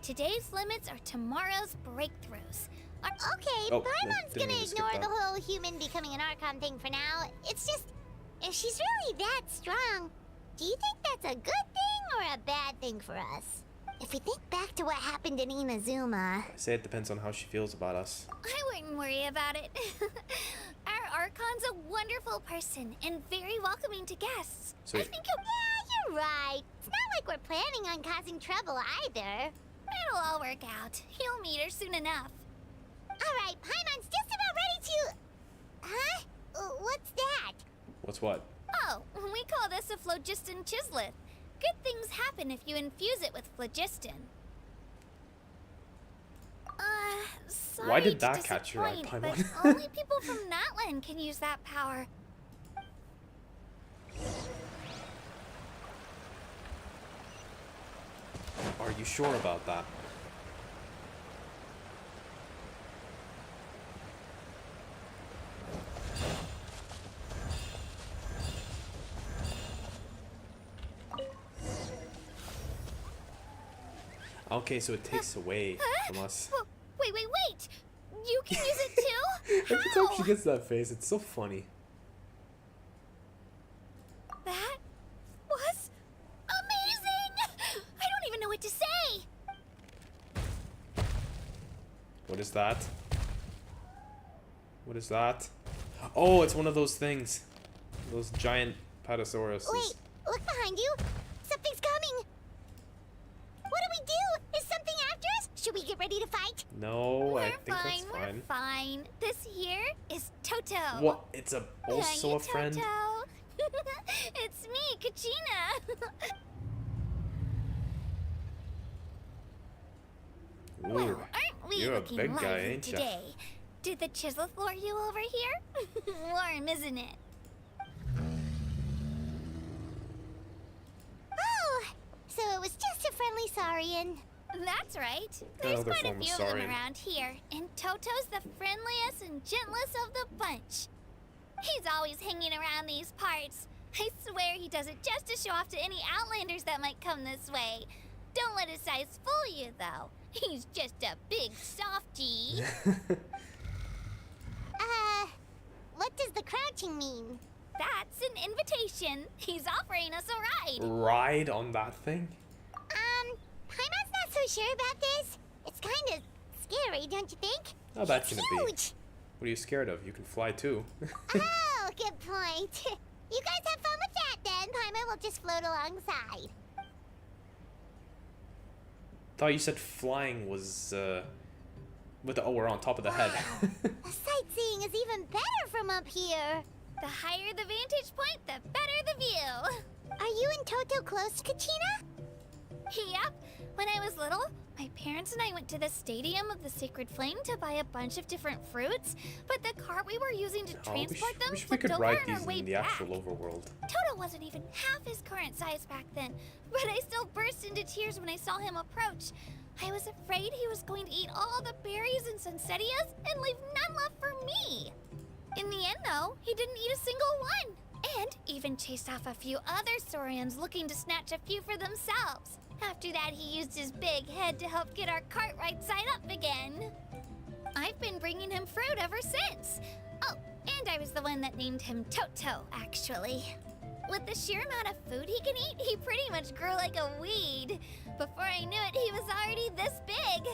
Today's limits are tomorrow's breakthroughs. Okay, Oh, Paimon's didn't gonna mean to skip ignore that. the whole human becoming an Archon thing for now. It's just, if she's really that strong, do you think that's a good thing or a bad thing for us? If we think back to what happened in Inazuma, I say it depends on how she feels about us. I wouldn't worry about it. Our Archon's a wonderful person and very welcoming to guests. So- I think he'll... yeah, you're right. It's not like we're planning on causing trouble either. It'll all work out. He'll meet her soon enough. All right, Paimon's just about ready to... Huh? What's that? What's what? Oh, we call this a phlogiston chisleth. Good things happen if you infuse it with phlogiston. Sorry Why did to that catch your eye, disappoint, but Paimon? only people from NATLAN can use that power. Are you sure about that? Okay, so it takes away from us. Wait! You can use it too? Every time she How? gets that face, it's so funny. That was amazing! I don't even know what to say! What is that? What is that? Oh, it's one of those things. Those giant Patasaurus. Wait, look behind you. Something's coming. What do we do? Is something after us? Should we get ready to fight? No, I We're think that's we're fine. fine. This here is Toto. What? It's a also Hey, a friend? Toto. It's me, Kachina. Ooh, Well, aren't we you're a looking big guy, lively ain't ya? today? Did the chisel lure you over here? Warm, isn't it? Oh, so it was just a friendly saurian. That's right. There's Another quite a form of few of them saurian. around here, and Toto's the friendliest and gentlest of the bunch. He's always hanging around these parts. I swear he does it just to show off to any Outlanders that might come this way. Don't let his size fool you, though. He's just a big softie. What does the crouching mean? That's an invitation. He's offering us a ride. Ride on that thing? Paimon's not so sure about this. It's kind of scary, don't you think? How bad It's can it be? huge. What are you scared of? You can fly too. Oh, good point. You guys have fun with that then. Paimon will just float alongside. Thought you said flying was With the, oh, we're on top of the head. Sightseeing is even better from up here. The higher the vantage point, the better the view. Are you and Toto close, Kachina? Yep. When I was little, my parents and I went to the Stadium of the Sacred Flame to buy a bunch of different fruits, but the cart we were using to transport them we flipped could over ride on our these way in the back. actual overworld. Toto wasn't even half his current size back then, but I still burst into tears when I saw him approach. I was afraid he was going to eat all the berries and sunsettias and leave none left for me. In the end, though, he didn't eat a single one, and even chased off a few other Saurians looking to snatch a few for themselves. After that, he used his big head to help get our cart right side up again. I've been bringing him fruit ever since. Oh, and I was the one that named him Toto, actually. With the sheer amount of food he can eat, he pretty much grew like a weed. Before I knew it, he was already this big.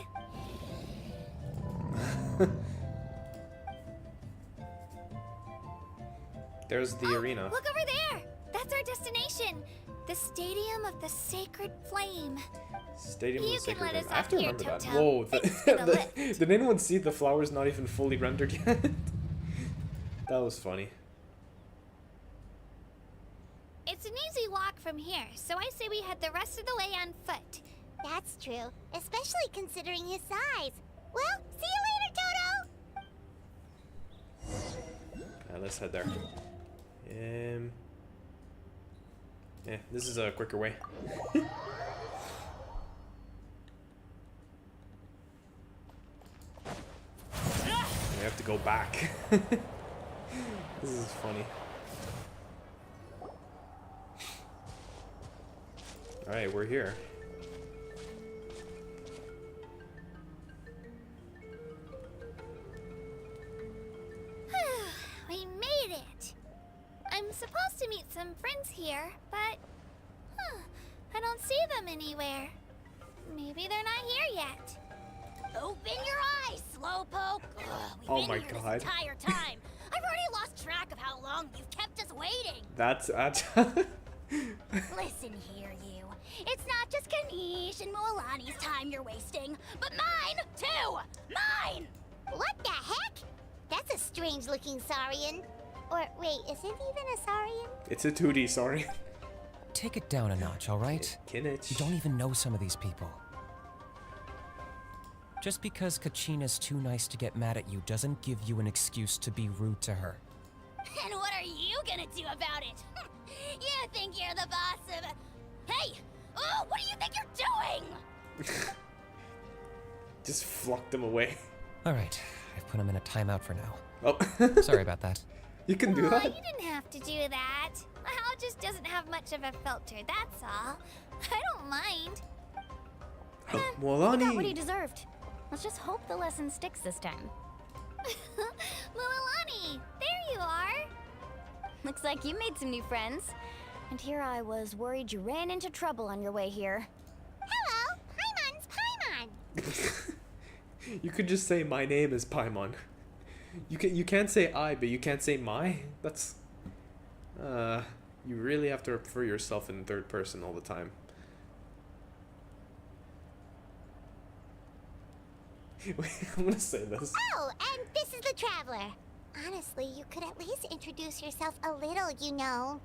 There's the arena. Look over there! That's our destination. The Stadium of the Sacred Flame. Stadium of You the can Sacred let us Flame. I have off to here, remember that. Toto. Whoa, Thanks for the lift. did anyone see the flowers not even fully rendered yet? That was funny. It's an easy walk from here, so I say we head the rest of the way on foot. That's true, especially considering his size. Well, see you later, Toto! Let's head there. Yeah, this is a quicker way. We have to go back. This is funny. Alright, we're here. We made it. I'm supposed to meet some friends here, but I don't see them anywhere. Maybe they're not here yet. Open your eyes, Slowpoke! We've Oh been my here God. this entire time. I've already lost track of how long you've kept us waiting. That's Listen here, you. It's not just Kanish and Moalani's time you're wasting, but mine, too! Mine! What the heck? That's a strange-looking Saurian. Or, wait, is it even a Saurian? It's a 2D, sorry. Take it down a notch, alright? Kinich. You don't even know some of these people. Just because Kachina's too nice to get mad at you doesn't give you an excuse to be rude to her. And what are you gonna do about it? You think you're the boss of... Hey! Oh, what do you think you're doing? Just flocked him away. Alright, I've put him in a timeout for now. Oh. Sorry about that. You can do Aw, that? you didn't have to do that. Hal just doesn't have much of a filter, that's all. I don't mind. He got what he Moalani! deserved. Let's just hope the lesson sticks this time. Moalani, there you are. Looks like you made some new friends. And here I was worried you ran into trouble on your way here. Hello, Paimon's Paimon. You could just say my name is Paimon. You can't say I, but you can't say my. That's you really have to refer yourself in third person all the time. Wait, I'm gonna say this. Oh, and this is the Traveler. Honestly, you could at least introduce yourself a little, you know.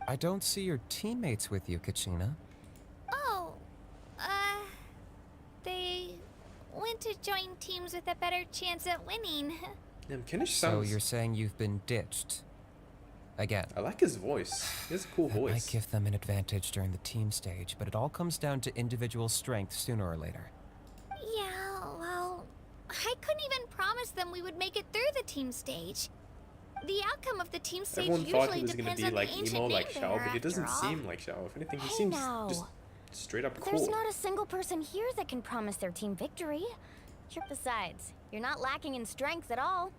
I don't see your teammates with you, Kachina. Oh, they went to join teams with a better chance at winning. Damn, Kinich So sounds... you're saying you've been ditched? Again. I like his voice. He has a cool That might voice. give them an advantage during the team stage, but it all comes down to individual strength sooner or later. Yeah, well, I couldn't even promise them we would make it through the team stage. The outcome of the team stage Everyone usually thought he was gonna depends be on like the ancient emo name like Xiao, bearer, but he doesn't after all. seem like Xiao. If anything, he Hey seems now. just straight up There's cool. not a single person here that can promise their team victory. Besides, you're not lacking in strength at all.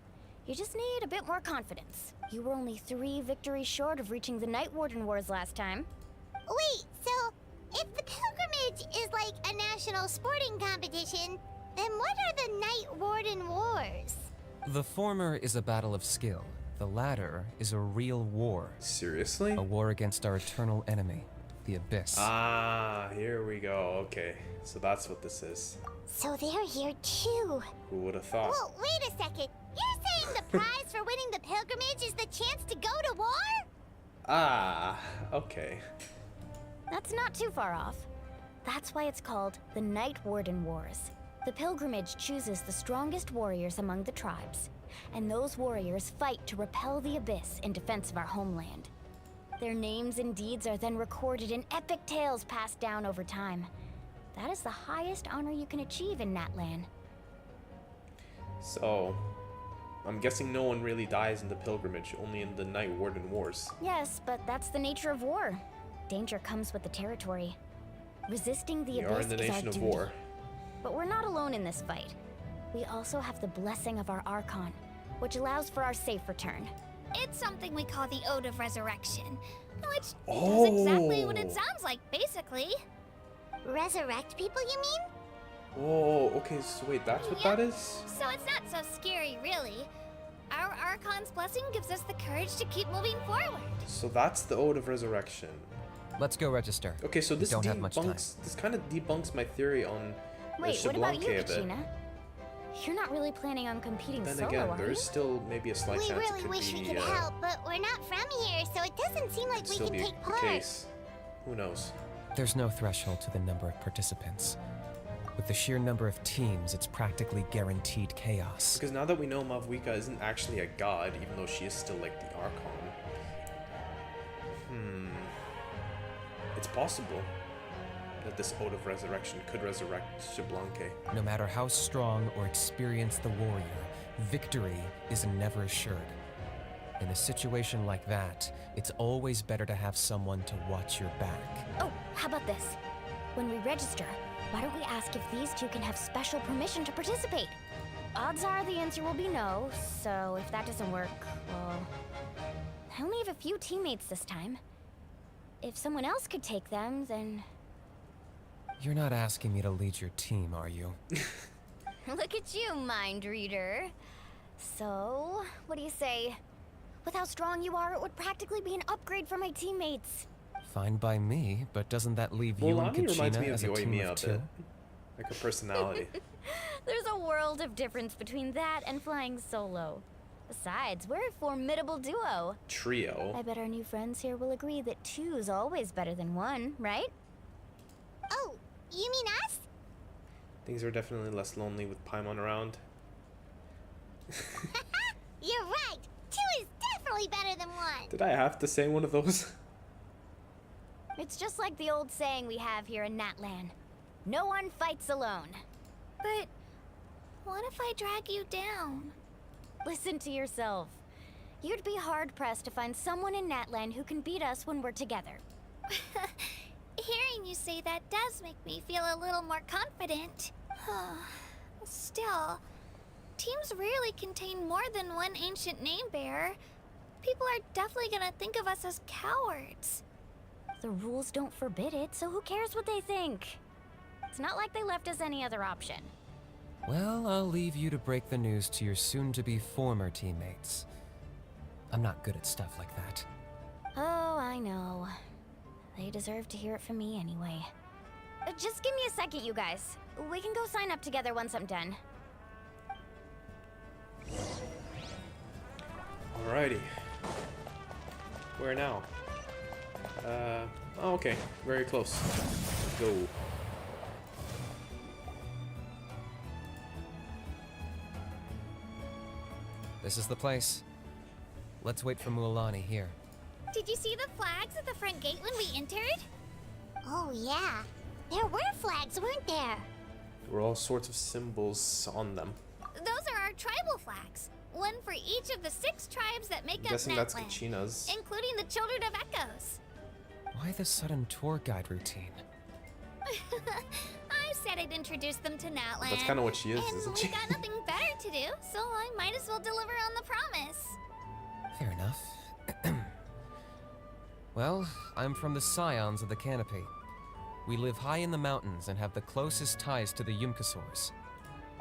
You just need a bit more confidence. You were only 3 victories short of reaching the Night Warden Wars last time. Wait, so if the pilgrimage is like a national sporting competition, then what are the Night Warden Wars? The former is a battle of skill. The latter is a real war. Seriously? A war against our eternal enemy, the Abyss. Ah, here we go. Okay, so that's what this is. So they're here too. Who would have thought? Whoa, wait a second. You're saying the prize for winning the pilgrimage is the chance to go to war? Ah, okay. That's not too far off. That's why it's called the Night Warden Wars. The pilgrimage chooses the strongest warriors among the tribes, and those warriors fight to repel the Abyss in defense of our homeland. Their names and deeds are then recorded in epic tales passed down over time. That is the highest honor you can achieve in NATLAN. So, I'm guessing no one really dies in the pilgrimage, only in the Night Warden Wars. Yes, but that's the nature of war. Danger comes with the territory. Resisting the We are Abyss in the is our nation of duty. war. But we're not alone in this fight. We also have the blessing of our ARCHON, which allows for our safe return. It's something we call the Ode of Resurrection, which does exactly what it sounds like, basically. Resurrect people, you mean? Oh, okay, so wait, that's what that is? So it's not so scary, really. Our Archon's blessing gives us the courage to keep moving forward. So that's the Ode of Resurrection. Let's go register. Okay, so We this don't have much time. this kind of debunks my theory on Wait, what about you, Xbalanque a bit. Kachina? You're not really planning on competing Then solo, again, are you? there's still maybe a slight We chance it really could wish be we could help, but we're not from here, so it doesn't seem like we still can be take the part. case. Who knows? There's no threshold to the number of participants. With the sheer number of teams, it's practically guaranteed chaos. Because now that we know Mavwika isn't actually a god, even though she is still like the Archon. It's possible that this Ode of Resurrection could resurrect Xbalanque. No matter how strong or experienced the warrior, victory is never assured. In a situation like that, it's always better to have someone to watch your back. Oh, how about this? When we register, why don't we ask if these two can have special permission to participate? Odds are the answer will be no, so if that doesn't work, well... I only have a few teammates this time. If someone else could take them, then... You're not asking me to lead your team, are you? Look at you, mind reader. So, what do you say? With how strong you are, it would practically be an upgrade for my teammates. Fine by me, but doesn't that leave you and Molani reminds me Kachina of as a team Yoimiya of a two? bit. Like her personality. There's a world of difference between that and flying solo. Besides, we're a formidable duo. Trio. I bet our new friends here will agree that two's always better than one, right? Oh, you mean us? Things are definitely less lonely with Paimon around. You're right. Two is definitely better than one. Did I have to say one of those? It's just like the old saying we have here in NATLAN. No one fights alone. But what if I drag you down? Listen to yourself. You'd be hard-pressed to find someone in NATLAN who can beat us when we're together. Hearing you say that does make me feel a little more confident. Still, teams rarely contain more than one ancient name bearer. People are definitely gonna think of us as cowards. The rules don't forbid it, so who cares what they think? It's not like they left us any other option. Well, I'll leave you to break the news to your soon-to-be former teammates. I'm not good at stuff like that. Oh, I know. They deserve to hear it from me anyway. Just give me a second, you guys. We can go sign up together once I'm done. Alrighty. Where now? Oh, okay. Very close. Let's go. This is the place. Let's wait for Mualani here. Did you see the flags at the front gate when we entered? Oh, yeah. There were flags, weren't there? There were all sorts of symbols on them. Those are our tribal flags. One for each of the 6 tribes that make I'm up guessing that's NATLAN, Kachina's. including the Children of Echoes. Why the sudden tour guide routine? I said I'd introduce them to NATLAN. That's kind of what she is, and isn't we she? got nothing better to do, so I might as well deliver on the promise. Fair enough. Well, I'm from the Scions of the Canopy. We live high in the mountains and have the closest ties to the Yumkasaurs.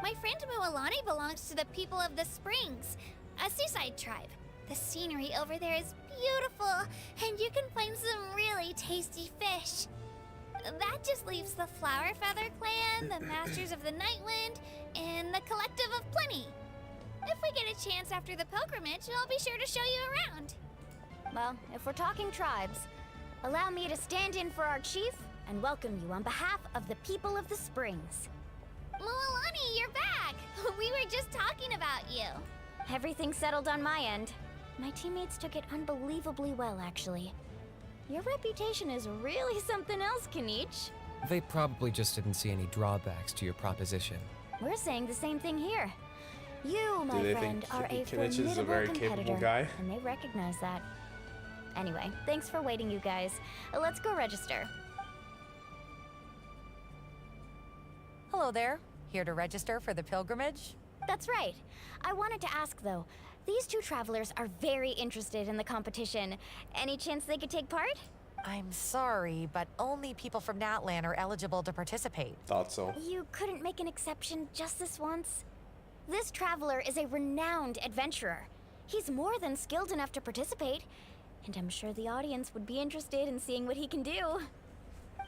My friend Mualani belongs to the people of the Springs, a seaside tribe. The scenery over there is beautiful, and you can find some really tasty fish. That just leaves the Flower Feather Clan, the Masters of the Nightwind, and the Collective of Plenty. If we get a chance after the pilgrimage, I'll be sure to show you around. Well, if we're talking tribes, allow me to stand in for our chief and welcome you on behalf of the people of the Springs. Mualani, you're back! We were just talking about you. Everything settled on my end. My teammates took it unbelievably well, actually. Your reputation is really something else, Kanich. They probably just didn't see any drawbacks to your proposition. We're saying the same thing here. You, my they friend, think are a Kinich is a formidable very capable competitor, guy? and they recognize that. Anyway, thanks for waiting, you guys. Let's go register. Hello there. Here to register for the pilgrimage? That's right. I wanted to ask, though. These two travelers are very interested in the competition. Any chance they could take part? I'm sorry, but only people from NATLAN are eligible to participate. Thought so. You couldn't make an exception just this once? This traveler is a renowned adventurer. He's more than skilled enough to participate, and I'm sure the audience would be interested in seeing what he can do.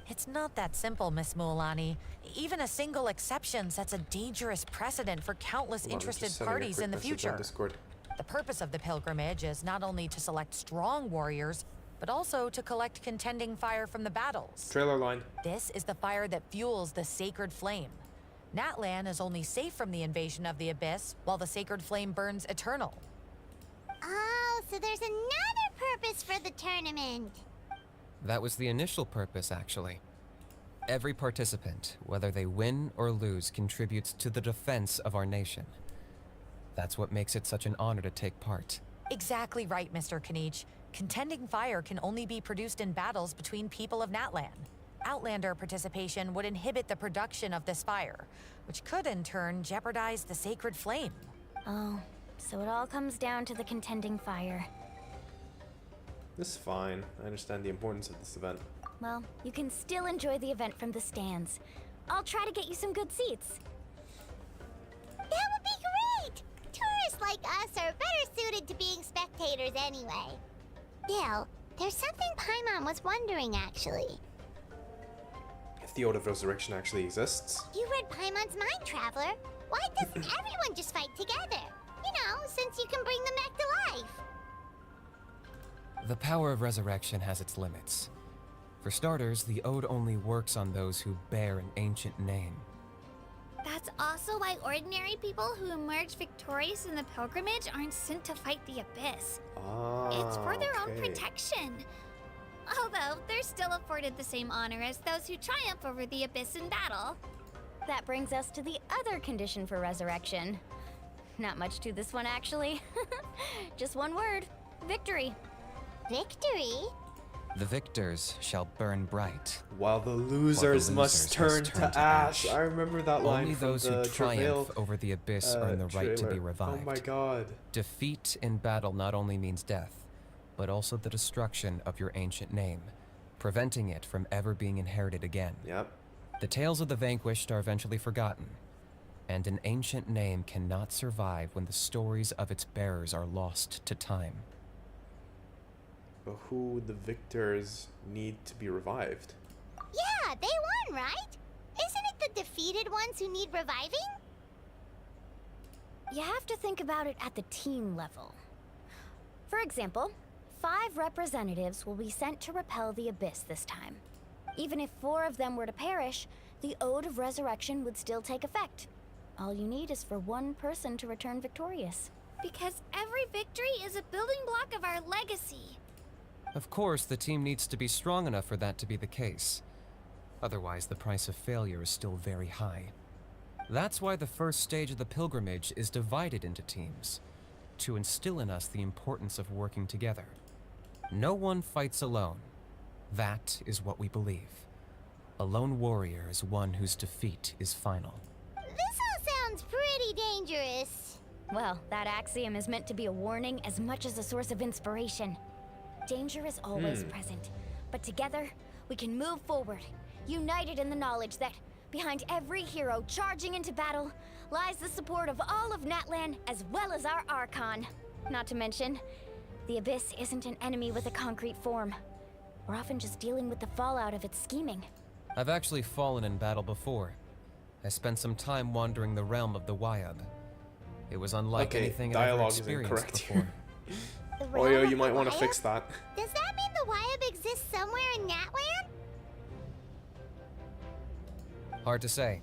It's not that simple, Miss Mualani. Even a single exception sets a dangerous precedent for countless Hold on, interested just sending a parties quick in the message on future. Discord. The purpose of the pilgrimage is not only to select strong warriors, but also to collect contending fire from the battles. Trailer line. This is the fire that fuels the sacred flame. NATLAN is only safe from the invasion of the Abyss, while the sacred flame burns eternal. Oh, so there's another purpose for the tournament. That was the initial purpose, actually. Every participant, whether they win or lose, contributes to the defense of our nation. That's what makes it such an honor to take part. Exactly right, Mr. Kanich. Contending fire can only be produced in battles between people of NATLAN. Outlander participation would inhibit the production of this fire, which could in turn jeopardize the sacred flame. Oh, so it all comes down to the contending fire. This is fine. I understand the importance of this event. Well, you can still enjoy the event from the stands. I'll try to get you some good seats. That would be great! Tourists like us are better suited to being spectators anyway. Bill, there's something Paimon was wondering, actually. If the Ode of Resurrection actually exists. You read Paimon's mind, Traveler. Why doesn't everyone just fight together? You know, since you can bring them back to life. The power of resurrection has its limits. For starters, the Ode only works on those who bear an ancient name. That's also why ordinary people who emerge victorious in the pilgrimage aren't sent to fight the Abyss. It's for their own protection. Although, they're still afforded the same honor as those who triumph over the Abyss in battle. That brings us to the other condition for resurrection. Not much to this one, actually. Just one word: victory. Victory? The victors shall burn bright. While the losers must turn to ash. I remember that line Only from those who the triumph Travail, over the abyss earn the right to be trailer. revived. Oh my god. Defeat in battle not only means death, but also the destruction of your ancient name, preventing it from ever being inherited again. Yep. The tales of the vanquished are eventually forgotten, and an ancient name cannot survive when the stories of its bearers are lost to time. But who the victors need to be revived? Yeah, they won, right? Isn't it the defeated ones who need reviving? You have to think about it at the team level. For example, 5 representatives will be sent to repel the Abyss this time. Even if 4 of them were to perish, the Ode of Resurrection would still take effect. All you need is for 1 person to return victorious. Because every victory is a building block of our legacy. Of course, the team needs to be strong enough for that to be the case. Otherwise, the price of failure is still very high. That's why the first stage of the pilgrimage is divided into teams, to instill in us the importance of working together. No one fights alone. That is what we believe. A lone warrior is one whose defeat is final. This all sounds pretty dangerous. Well, that axiom is meant to be a warning as much as a source of inspiration. Danger is always present, but together, we can move forward, united in the knowledge that behind every hero charging into battle lies the support of all of NATLAN as well as our ARCHON. Not to mention, The Abyss isn't an enemy with a concrete form. We're often just dealing with the fallout of its scheming. I've actually fallen in battle before. I spent some time wandering the realm of the Wyab. It was unlike anything I've ever dialogue is experienced incorrect before. here. The Oh, realm yo, of you the might want to Wyab? fix that. Does that mean the Wyab exists somewhere in Natlan? Hard to say.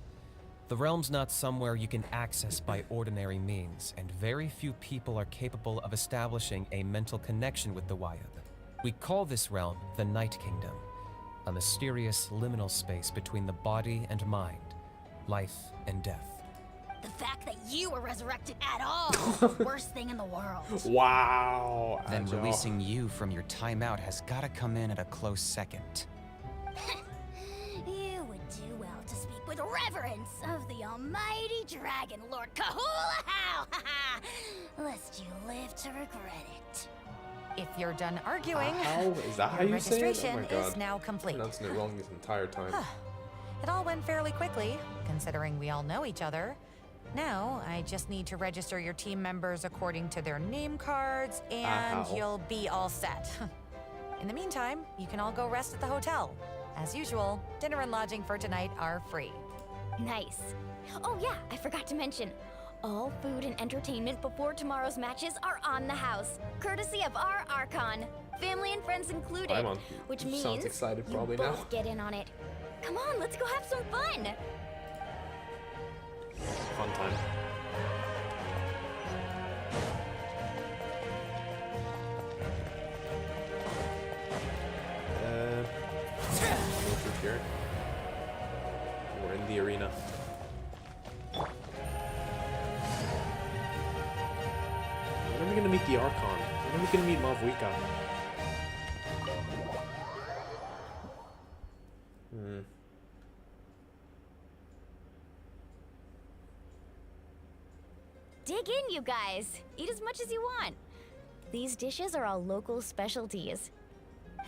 The realm's not somewhere you can access by ordinary means, and very few people are capable of establishing a mental connection with the Wyab. We call this realm the Night Kingdom, a mysterious liminal space between the body and mind, life and death. The fact that you were resurrected at all is the worst thing in the world. Wow. Then Agile. releasing you from your timeout has gotta come in at a close second. You would do well to speak with reverence of the almighty Dragon Lord Kahula How, lest you live to regret it. If you're done arguing, How? Is that how your you say it? Oh registration my god. is now complete. Pronouncing it wrong this entire time. It all went fairly quickly, considering we all know each other. Now, I just need to register your team members according to their name cards, and Ow. you'll be all set. In the meantime, you can all go rest at the hotel. As usual, dinner and lodging for tonight are free. Nice. Oh yeah, I forgot to mention. All food and entertainment before tomorrow's matches are on the house, courtesy of our ARCHON, family and friends included. Paimon which sounds means excited you probably both now. get in on it. Come on, let's go have some fun. Fun time. Go through here. We're in the arena. When are we gonna meet the Archon? When are we gonna meet Mavuika? Dig in, you guys. Eat as much as you want. These dishes are all local specialties.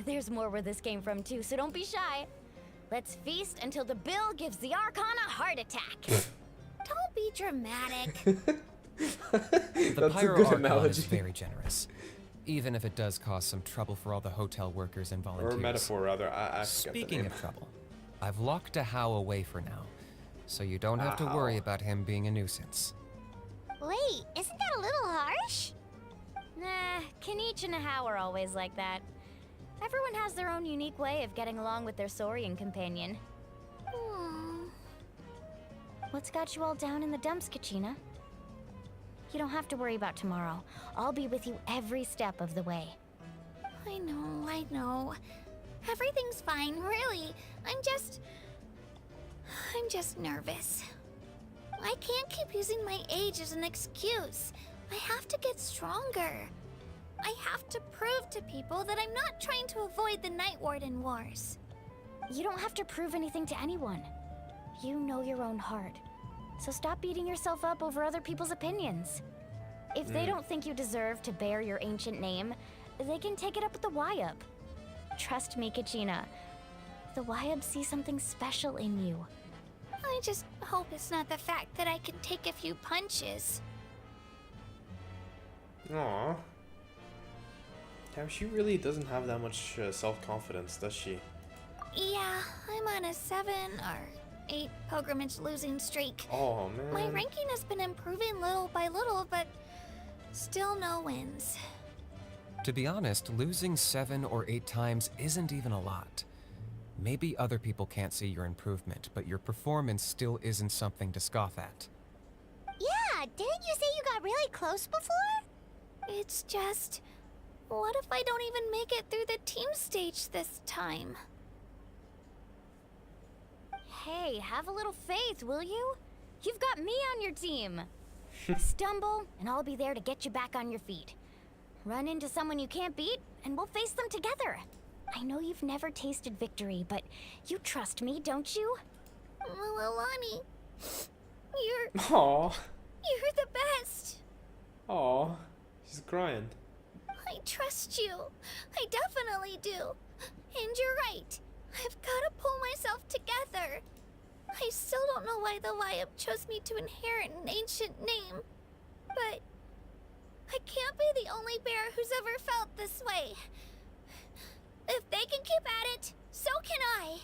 There's more where this came from too, so don't be shy. Let's feast until the bill gives the Archon a heart attack. Don't be dramatic. The That's a Pyro good Archon analogy. is very generous, even if it does cause some trouble for all the hotel workers and volunteers. Or metaphor, rather. I forgot the Speaking name. of trouble, I've locked a How away for now, so you don't have to worry about him being a nuisance. Wait, isn't that a little harsh? Nah, Kanich and Ahau are always like that. Everyone has their own unique way of getting along with their Saurian companion. What's got you all down in the dumps, Kachina? You don't have to worry about tomorrow. I'll be with you every step of the way. I know. Everything's fine, really. I'm just nervous. I can't keep using my age as an excuse. I have to get stronger. I have to prove to people that I'm not trying to avoid the Night Warden Wars. You don't have to prove anything to anyone. You know your own heart. So stop beating yourself up over other people's opinions. If they don't think you deserve to bear your ancient name, they can take it up with the Wyab. Trust me, Kachina. The Wyab see something special in you. I just hope it's not the fact that I can take a few punches. Aww. Damn, she really doesn't have that much self-confidence, does she? Yeah, I'm on a 7 or 8 pilgrimage losing streak. Oh, man. My ranking has been improving little by little, but still no wins. To be honest, losing 7 or 8 times isn't even a lot. Maybe other people can't see your improvement, but your performance still isn't something to scoff at. Yeah, didn't you say you got really close before? It's just... what if I don't even make it through the team stage this time? Hey, have a little faith, will you? You've got me on your team. Stumble, and I'll be there to get you back on your feet. Run into someone you can't beat, and we'll face them together. I know you've never tasted victory, but you trust me, don't you? Alani, Aww. you're the best. Aww. She's crying. I trust you. I definitely do. And you're right. I've got to pull myself together. I still don't know why the Wyab chose me to inherit an ancient name. But I can't be the only bear who's ever felt this way. If they can keep at it, so can I.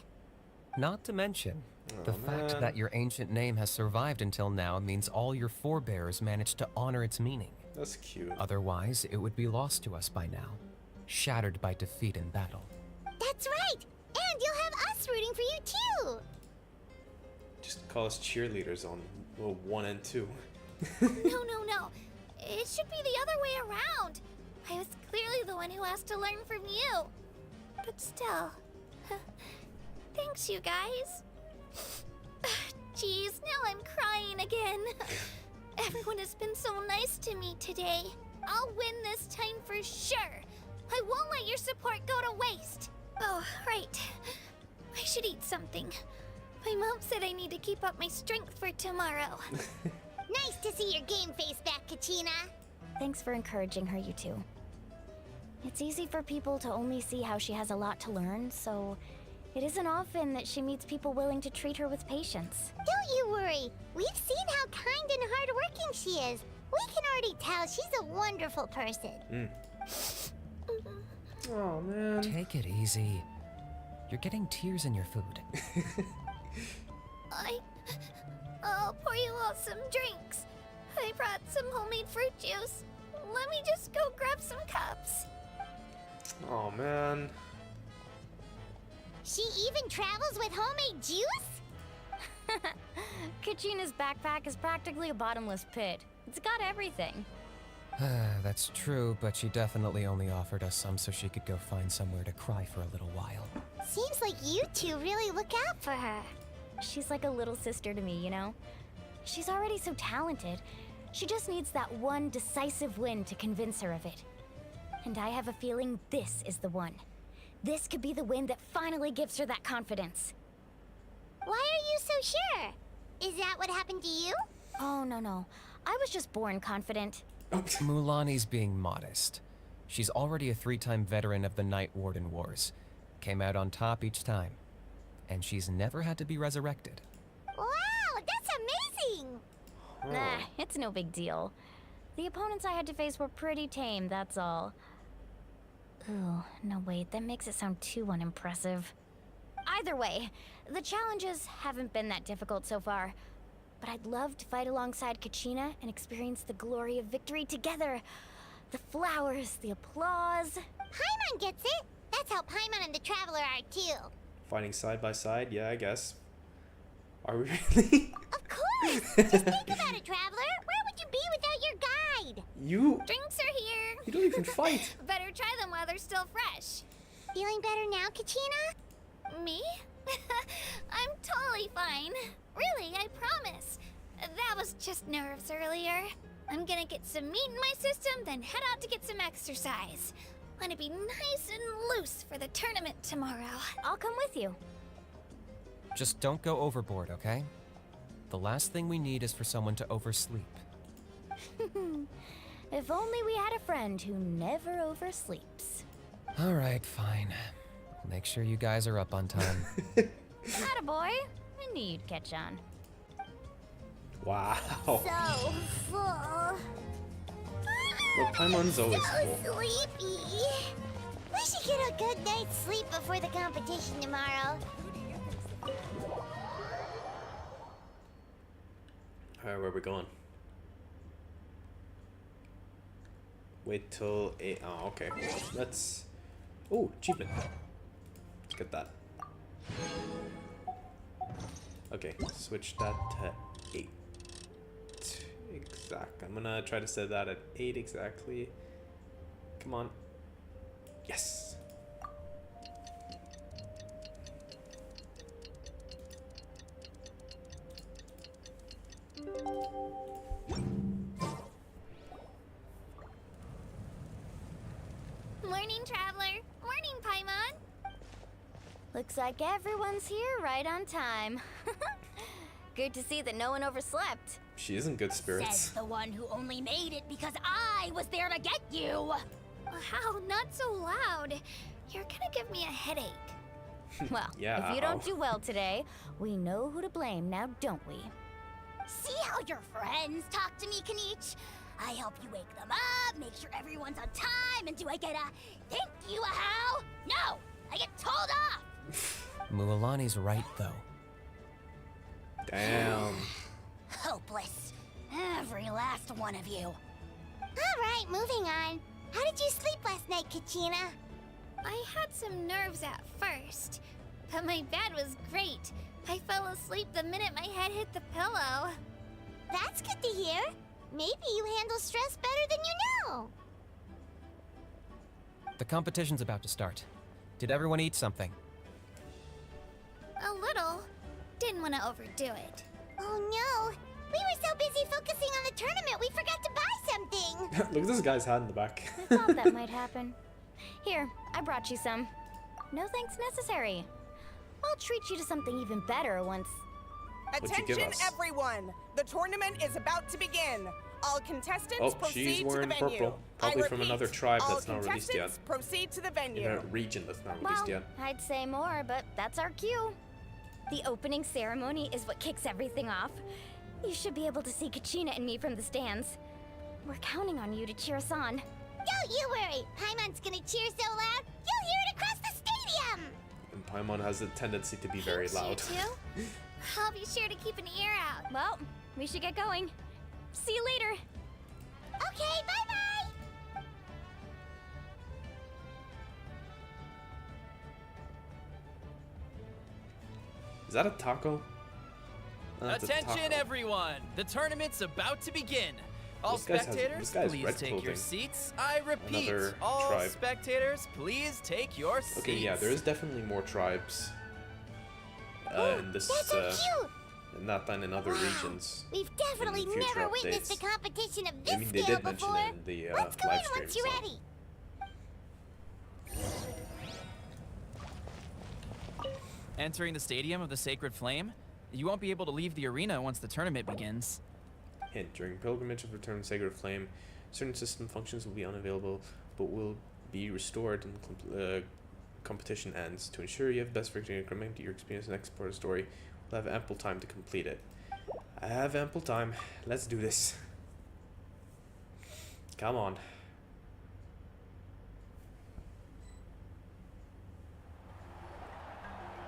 Not to mention, the fact man. that your ancient name has survived until now means all your forebears managed to honor its meaning. That's cute. Otherwise, it would be lost to us by now, shattered by defeat in battle. That's right! And you'll have us rooting for you too! Just call us cheerleaders on 1 and 2. No. It should be the other way around. I was clearly the one who asked to learn from you. But still. Thanks, you guys. Jeez, now I'm crying again. Everyone has been so nice to me today. I'll win this time for sure. I won't let your support go to waste. Oh, right. I should eat something. My mom said I need to keep up my strength for tomorrow. Nice to see your game face back, Kachina. Thanks for encouraging her, you two. It's easy for people to only see how she has a lot to learn, so it isn't often that she meets people willing to treat her with patience. Don't you worry. We've seen how kind and hardworking she is. We can already tell she's a wonderful person. Oh man. Take it easy. You're getting tears in your food. I'll pour you all some drinks. I brought some homemade fruit juice. Let me just go grab some cups. Oh man. She even travels with homemade juice? Kachina's backpack is practically a bottomless pit. It's got everything. That's true, but she definitely only offered us some so she could go find somewhere to cry for a little while. Seems like you two really look out for her. She's like a little sister to me, you know? She's already so talented. She just needs that one decisive win to convince her of it. And I have a feeling this is the one. This could be the win that finally gives her that confidence. Why are you so sure? Is that what happened to you? Oh, no. I was just born confident. Mulani's being modest. She's already a 3-time veteran of the Night Warden Wars. Came out on top each time. And she's never had to be resurrected. Wow, that's amazing! Nah, it's no big deal. The opponents I had to face were pretty tame, that's all. Ooh, no wait, that makes it sound too unimpressive. Either way, the challenges haven't been that difficult so far. But I'd love to fight alongside Kachina and experience the glory of victory together. The flowers, the applause. Paimon gets it! That's how Paimon and the Traveler are too. Fighting side by side? Yeah, I guess. Are we really? Of course! Just think about it, Traveler. Where would you be without your guide? You Drinks are here. don't even fight. Better try them while they're still fresh. Feeling better now, Kachina? Me? I'm totally fine. Really, I promise. That was just nerves earlier. I'm gonna get some meat in my system, then head out to get some exercise. Want to be nice and loose for the tournament tomorrow. I'll come with you. Just don't go overboard, okay? The last thing we need is for someone to oversleep. If only we had a friend who never oversleeps. Alright, fine. Make sure you guys are up on time. Attaboy. I knew you'd catch on. Wow. So full. Well, Paimon's always So full. sleepy. We should get a good night's sleep before the competition tomorrow. Alright, where are we going? Wait till 8. Oh, okay. Let's. Oh, achievement. Let's get that. Okay, switch that to 8. Exact. I'm gonna try to set that at 8 exactly. Come on. Yes. Morning, Traveler. Morning, Paimon. Looks like everyone's here right on time. Good to see that no one overslept. She is in good spirits. Says the one who only made it because I was there to get you. Wow, not so loud. You're gonna give me a headache. Well, Yeah, if you don't ow. do well today, we know who to blame now, don't we? See how your friends talk to me, Kanich? I help you wake them up, make sure everyone's on time, and do I get a thank you a how? No, I get told off. Mualani's right, though. Damn. Hopeless. Every last one of you. All right, moving on. How did you sleep last night, Kachina? I had some nerves at first, but my bed was great. I fell asleep the minute my head hit the pillow. That's good to hear. Maybe you handle stress better than you know. The competition's about to start. Did everyone eat something? A little. Didn't want to overdo it. Oh no. We were so busy focusing on the tournament, we forgot to buy something. Look at this guy's hat in the back. I thought that might happen. Here, I brought you some. No thanks necessary. I'll treat you to something even better once. What'd you give Attention, us? everyone! The tournament is about to begin. All contestants Oh, proceed she's to the wearing venue. purple. Probably I from repeat, another tribe all that's not released yet. contestants proceed to the In venue. a region that's not released Well, yet. I'd say more, but that's our cue. The opening ceremony is what kicks everything off. You should be able to see Kachina and me from the stands. We're counting on you to cheer us on. Don't you worry. Paimon's gonna cheer so loud, you'll hear it across the stadium. And Paimon has a tendency to be very loud. You too? I'll be sure to keep an ear out. Well, we should get going. See you later. Okay, bye-bye. Is that a taco? That's a Attention, taco. everyone! The tournament's about to begin. All This guy has- spectators, this guy has please red take your clothing. seats. I repeat, Another all tribe. spectators, please take your seats. Okay, yeah, there is definitely more tribes in this, That's so cute. in NATLAN and other Wow. regions. We've definitely in future never witnessed updates. a competition of this I mean, they scale did mention before. it in the Let's go live in stream. once you're so- ready. Entering the stadium of the Sacred Flame, you won't be able to leave the arena once the tournament begins. Hint: during pilgrimage of Return to Sacred Flame, certain system functions will be unavailable, but will be restored when competition ends. To ensure you have best victory increment, your experience and export story will have ample time to complete it. I have ample time. Let's do this. Come on.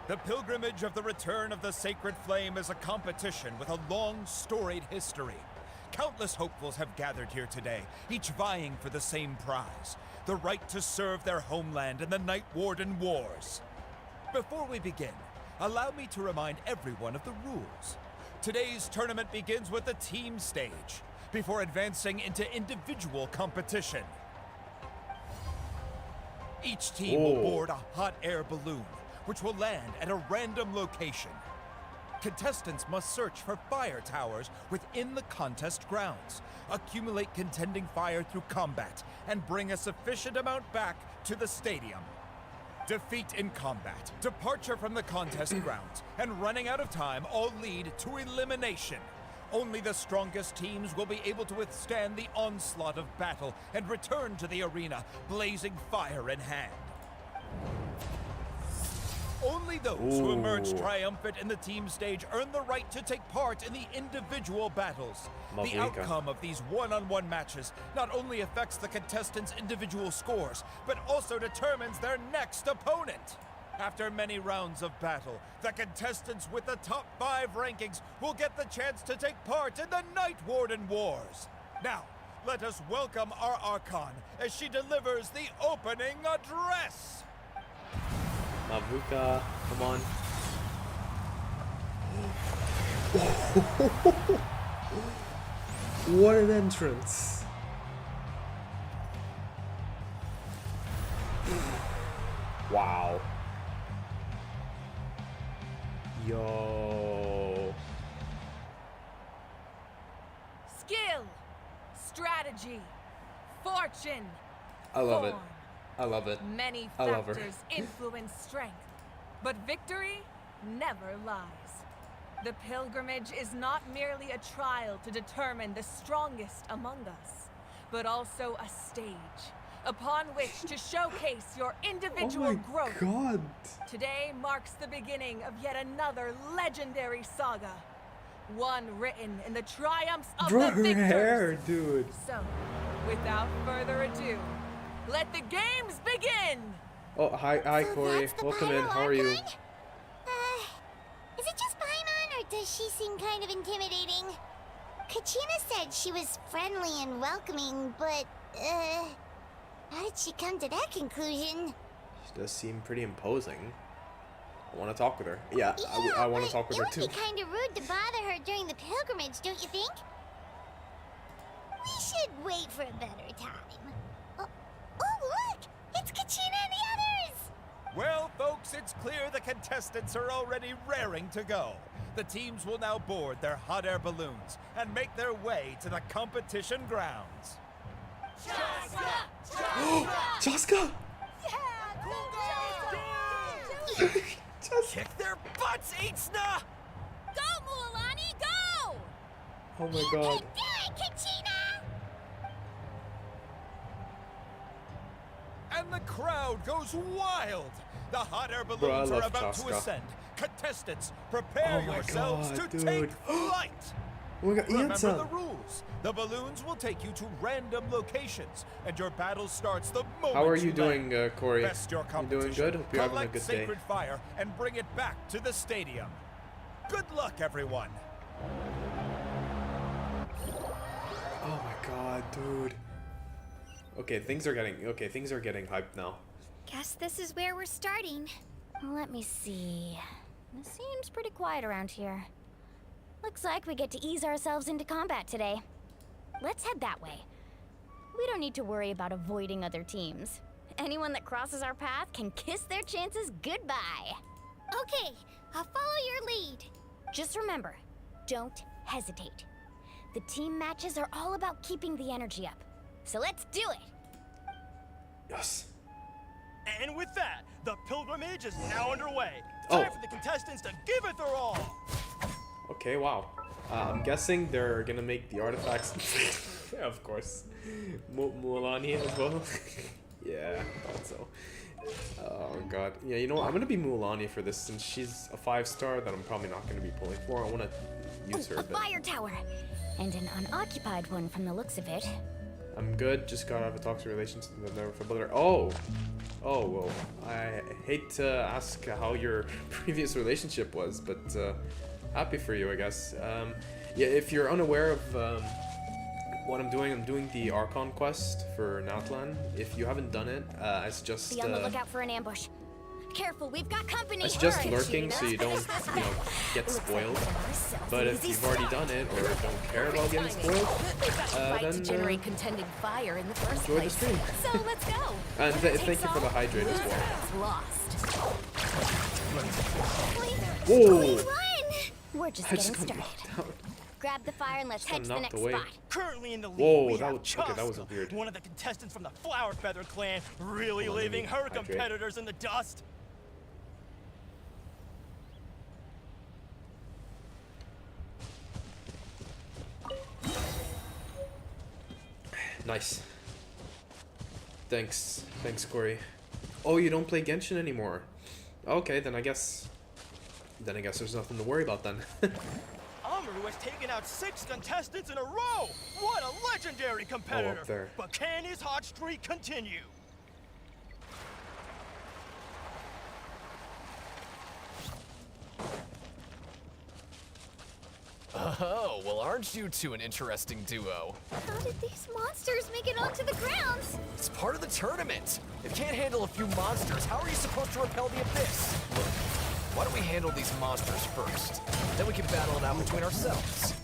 The pilgrimage of the return of the Sacred Flame is a competition with a long, storied history. Countless hopefuls have gathered here today, each vying for the same prize, the right to serve their homeland in the Night Warden Wars. Before we begin, allow me to remind everyone of the rules. Today's tournament begins with the team stage, before advancing into individual competition. Each team will board a hot air balloon, which will land at a random location. Contestants must search for fire towers within the contest grounds, accumulate contending fire through combat, and bring a sufficient amount back to the stadium. Defeat in combat, departure from the contest grounds, and running out of time all lead to elimination. Only the strongest teams will be able to withstand the onslaught of battle and return to the arena, blazing fire in hand. Only those who emerge triumphant in the team stage earn the right to take part in the individual battles. The Mavrika. outcome of these one-on-one matches not only affects the contestants' individual scores, but also determines their next opponent. After many rounds of battle, the contestants with the top 5 rankings will get the chance to take part in the Night Warden Wars. Now, let us welcome our Archon as she delivers the opening address. Mavuka, come on. What an entrance. Wow. Yo. Skill, strategy, fortune. I love it. form. I love it. Many I love her. factors influence strength, but victory never lies. The pilgrimage is not merely a trial to determine the strongest among us, but also a stage upon which to showcase your individual growth. God. Today marks the beginning of yet another legendary saga. one written in the triumphs of Bro, the her victors. hair, dude. So, without further ado, let the games begin! Oh, hi, So Corey. that's the Welcome in. pyro How are you? Archon? Is it just Paimon, or does she seem kind of intimidating? Kachina said she was friendly and welcoming, but, how did she come to that conclusion? She does seem pretty imposing. I want to talk with her. Yeah, I want to talk with her too. It would be kind of rude to bother her during the pilgrimage, don't you think? We should wait for a better time. Oh, look! It's Kachina and the others! Well, folks, it's clear the contestants are already raring to go. The teams will now board their hot air balloons and make their way to the competition grounds. Chaska! Kick their butts, Itzna! Go, Mualani, go! Oh my You god. can do it, Kachina! And the crowd goes wild. The hot air Bro, I balloons are love about to Chaska. ascend. Contestants, prepare Oh my yourselves God, to dude. take flight. Oh my god, Remember the Ian-san. rules. The balloons will take you to random locations, and your battle starts the moment. How are you land. doing, Corey? Best your You competition. doing good? Hope you're having a Collect good day. sacred fire and bring it back to the stadium. Good luck, everyone. Oh my god, dude. Okay, things are getting hyped now. Guess this is where we're starting. Let me see. It seems pretty quiet around here. Looks like we get to ease ourselves into combat today. Let's head that way. We don't need to worry about avoiding other teams. Anyone that crosses our path can kiss their chances goodbye. Okay, I'll follow your lead. Just remember, don't hesitate. The team matches are all about keeping the energy up. So let's do it! Yes. And with that, the pilgrimage is now underway. Oh. Time for the contestants to give it their all. Okay, wow. I'm guessing they're gonna make the artifacts. Yeah, of course. Mualani as well. Yeah, I thought so. Oh god. Yeah, you know what? I'm gonna be Mualani for this since she's a 5-star that I'm probably not gonna be pulling for. I wanna use her. A But fire tower! And an unoccupied one from the looks of it. I'm good. Just got out of a toxic relationship with another brother. Oh, well. I hate to ask how your previous relationship was, but happy for you, I guess. Yeah, if you're unaware of what I'm doing the ARCHON quest for NATLAN. If you haven't done it, it's just Be on the lookout for an ambush. Careful, we've got company. it's just Alright, lurking, Gina. so you don't, get spoiled. But if you've already done it or don't care about getting spoiled, Fight to generate then contending fire in the first enjoy the place. stream. So let's go. And thank you for the hydrate as well. Lost. Whoa! We're just I getting just got started. knocked out. Grab the fire and let's Just head got to the knocked next away. spot. Currently in the lead, Whoa, we that have was okay. That was Chaska, weird. one of the contestants from the Flower Feather clan, really Come on, leaving let me her hydrate. competitors in the dust. Nice. Thanks, Corey. Oh, you don't play Genshin anymore. Okay, then I guess there's nothing to worry about then. Amaru has taken out 6 contestants in a row. What a legendary competitor! there. But can his hot streak continue? Oh, well, aren't you two an interesting duo? How did these monsters make it onto the grounds? It's part of the tournament. If you can't handle a few monsters, how are you supposed to repel the abyss? Look, why don't we handle these monsters first? Then we can battle it out between ourselves.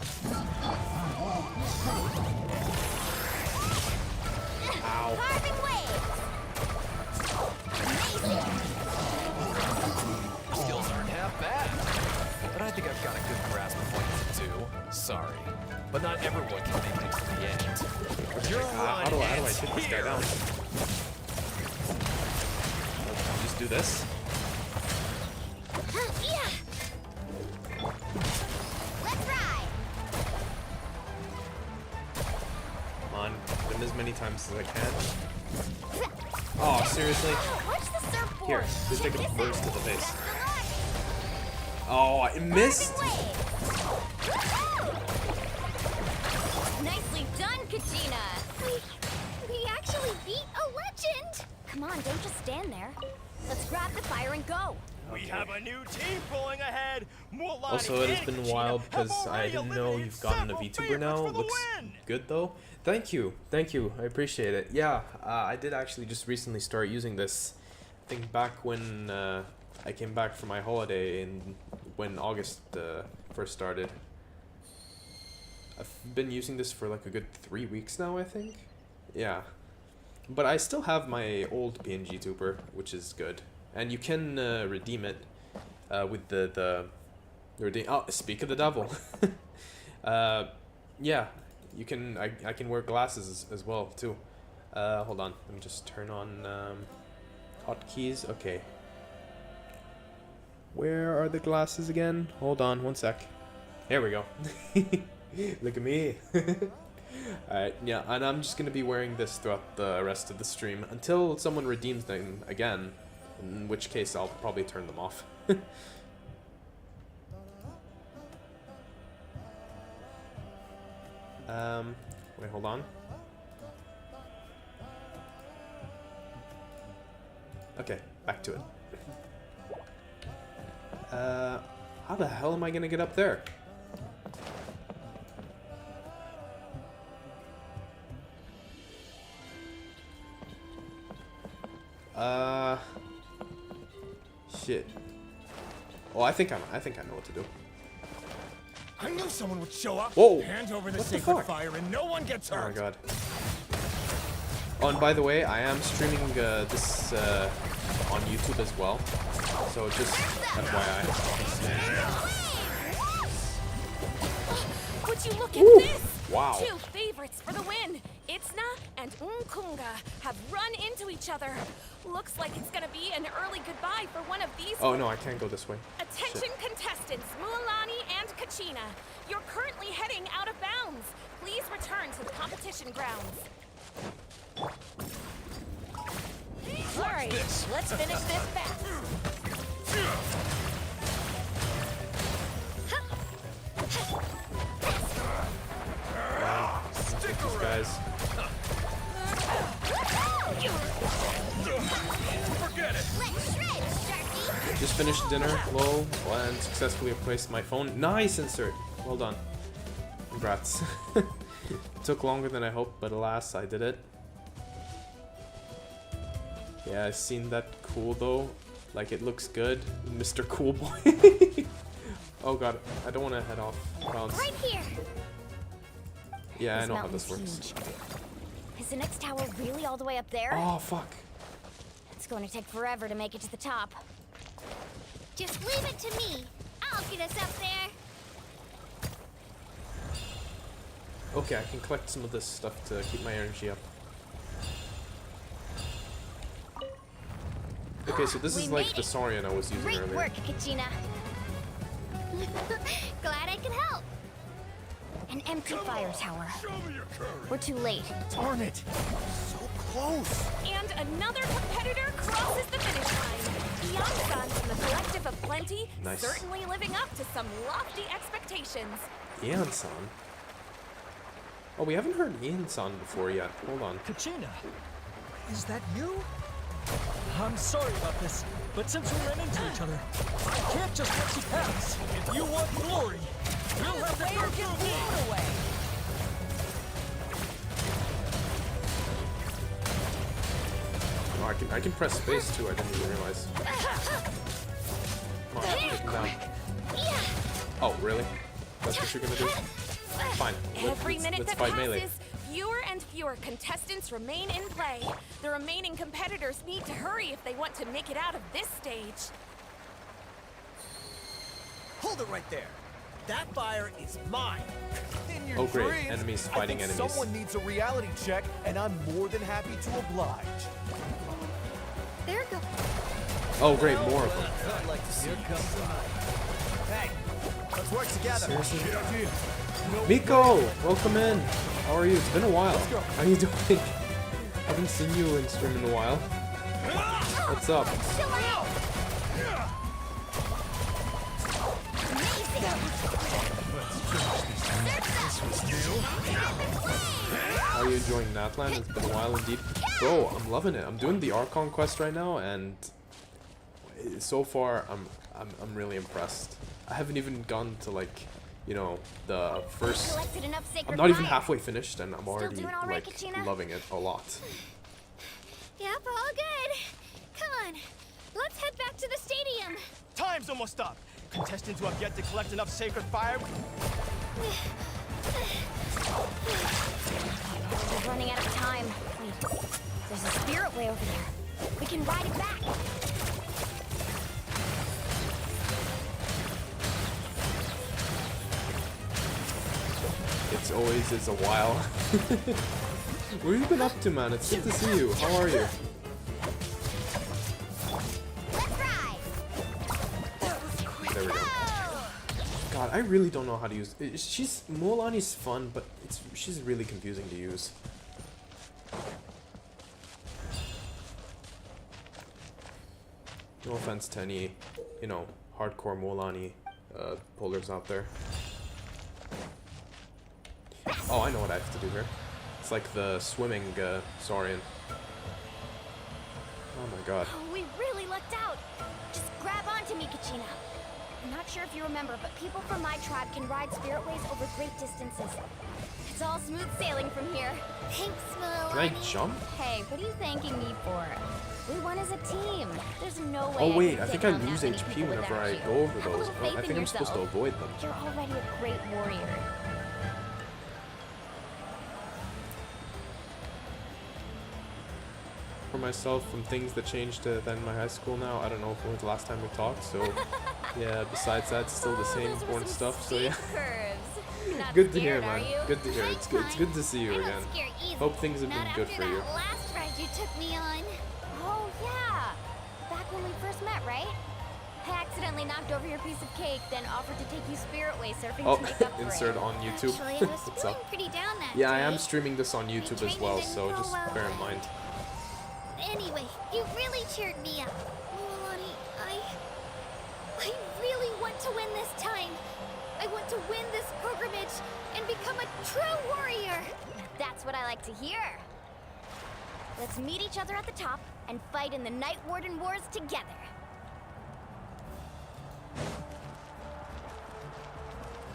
Ow. Carving waves! Your skills aren't half bad. But I think I've got a good grasp of what you do. Sorry. But not everyone can make it to the end. Your run How do I ends take this guy here. down? Just do this. Yeah! Let's ride! Come on, win as many times as I can. Oh, seriously? Watch the surfboard! Here, just take a Check this burst out. to the face. Best of luck. Oh, I missed! Carving waves! stand there. Let's grab the fire and go. We have a new team pulling ahead. Mulani Also, it has and been a Kachina while have because I already didn't know eliminated you've gotten a several VTuber now. favorites for the Looks win. good though. Thank you, I appreciate it. Yeah, I did actually just recently start using this. I think back when I came back from my holiday in when August first started. I've been using this for like a good 3 weeks now, I think. Yeah, but I still have my old PNG tuber, which is good, and you can redeem it with the redeem. Oh, speak of the devil. Yeah, you can. I can wear glasses as well too. Hold on, let me just turn on hotkeys. Okay. Where are the glasses again? Hold on, one sec. There we go. Look at me. Alright, yeah, and I'm just gonna be wearing this throughout the rest of the stream until someone redeems them again, in which case I'll probably turn them off. Wait, hold on. Okay, back to it. How the hell am I gonna get up there? Shit. Oh, I think I know what to do. I knew someone would show up. Whoa! Hand over the What the sacred fuck? fire and no one gets Oh my hurt. god. Oh, and by the way, I am streaming this on YouTube as well. So just FYI. Would you look at this? Wow. Two favorites for the win. Itzna and Unkunga have run into each other. Looks like it's gonna be an early goodbye for one of these. Oh no, I can't go this way. Attention Shit. contestants, Mualani and Kachina. You're currently heading out of bounds. Please return to the competition grounds. Alright, let's finish this fast. Stick these guys. Forget it. Let's shred, Sharky. Just finished dinner, lol, and successfully replaced my phone. Nice insert. Well done. Congrats. Took longer than I hoped, but alas, I did it. Yeah, I've seen that cool though. Like, it looks good. Mr. Cool Boy. Oh god, I don't want to head off. Bounce. Right here. Yeah, I This know how this mountain's works. Is the next tower really all the way up there? Oh, fuck. It's going to take forever to make it to the top. Just leave it to me. I'll get us up there. Okay, I can collect some of this stuff to keep my energy up. Okay, so this is like the Saurian I was using Great earlier. work, Kachina. Glad I could help. An empty fire tower. We're too late. Darn it. So close. And another competitor crosses the finish line. Young from the Collective of Plenty, Nice. certainly living up to some lofty expectations. Ian-san. Oh, we haven't heard Ian-san before yet. Hold on. Kachina, is that you? I'm sorry about this, but since we ran into each other, I can't just let you pass. If you want glory, you'll have to go through me. Away. Oh, I can press space too. I didn't even realize. Come on, take him down. Oh, really? That's what you're gonna do? Fine. Every minute let's that fight passes, melee. fewer and fewer contestants remain in play. The remaining competitors need to hurry if they want to make it out of this stage. Hold it right there. That fire is mine. In your Oh, great. dreams, Enemies I fighting think enemies. Someone needs a reality check, and I'm more than happy to oblige. There go. Oh, great, more of them. I'd like to see you Hey, let's work together. Seriously? Miko, welcome in. How are you? It's been a while. How are you doing? Haven't seen you in stream in a while. What's up? How are you enjoying NATLAN? It's been a while indeed. Bro, I'm loving it. I'm doing the ARCHON quest right now, and so far I'm really impressed. I haven't even gone to like, you know, the first. I'm not even halfway finished, and I'm already like loving it a lot. Yep, all good. Come on, let's head back to the stadium. Time's almost up. Contestants who have yet to collect enough sacred fire. We're running out of time. Wait, there's a spirit way over there. We can ride it back. It's always is a while. What have you been up to, man? It's good to see you. How are you? There we go. God, I really don't know how to use. Mualani's fun, but she's really confusing to use. No offense to any, you know, hardcore Mualani pullers out there. Oh, I know what I have to do here. It's like the swimming Saurian. Oh my god. Oh, we really lucked out. Just grab onto me, Kachina. I'm not sure if you remember, but people from my tribe can ride spiritways over great distances. It's all smooth sailing from here. Thanks, Mualani. Can I jump? Hey, what are you thanking me for? We won as a team. There's no way. Oh wait, I think I lose HP whenever I go over those. Oh, I think I'm supposed to avoid them. You're already a great warrior. For myself, from things that changed then my high school now, I don't know when was the last time we talked, so yeah, besides that, still the same important stuff, so yeah. Good to hear, man. Good to hear. It's good to see you again. Hope things have been good for you. Last ride you took me on. Oh yeah, back when we first met, right? I accidentally knocked over your piece of cake, then offered to take you spiritway surfing to make up for insert it. on YouTube. Actually, I was What's feeling up? pretty down that Yeah, day. I am streaming this on YouTube as well, so just bear in mind. Anyway, you really cheered me up. Mualani, I really want to win this time. I want to win this pilgrimage and become a true warrior. That's what I like to hear. Let's meet each other at the top and fight in the Night Warden Wars together.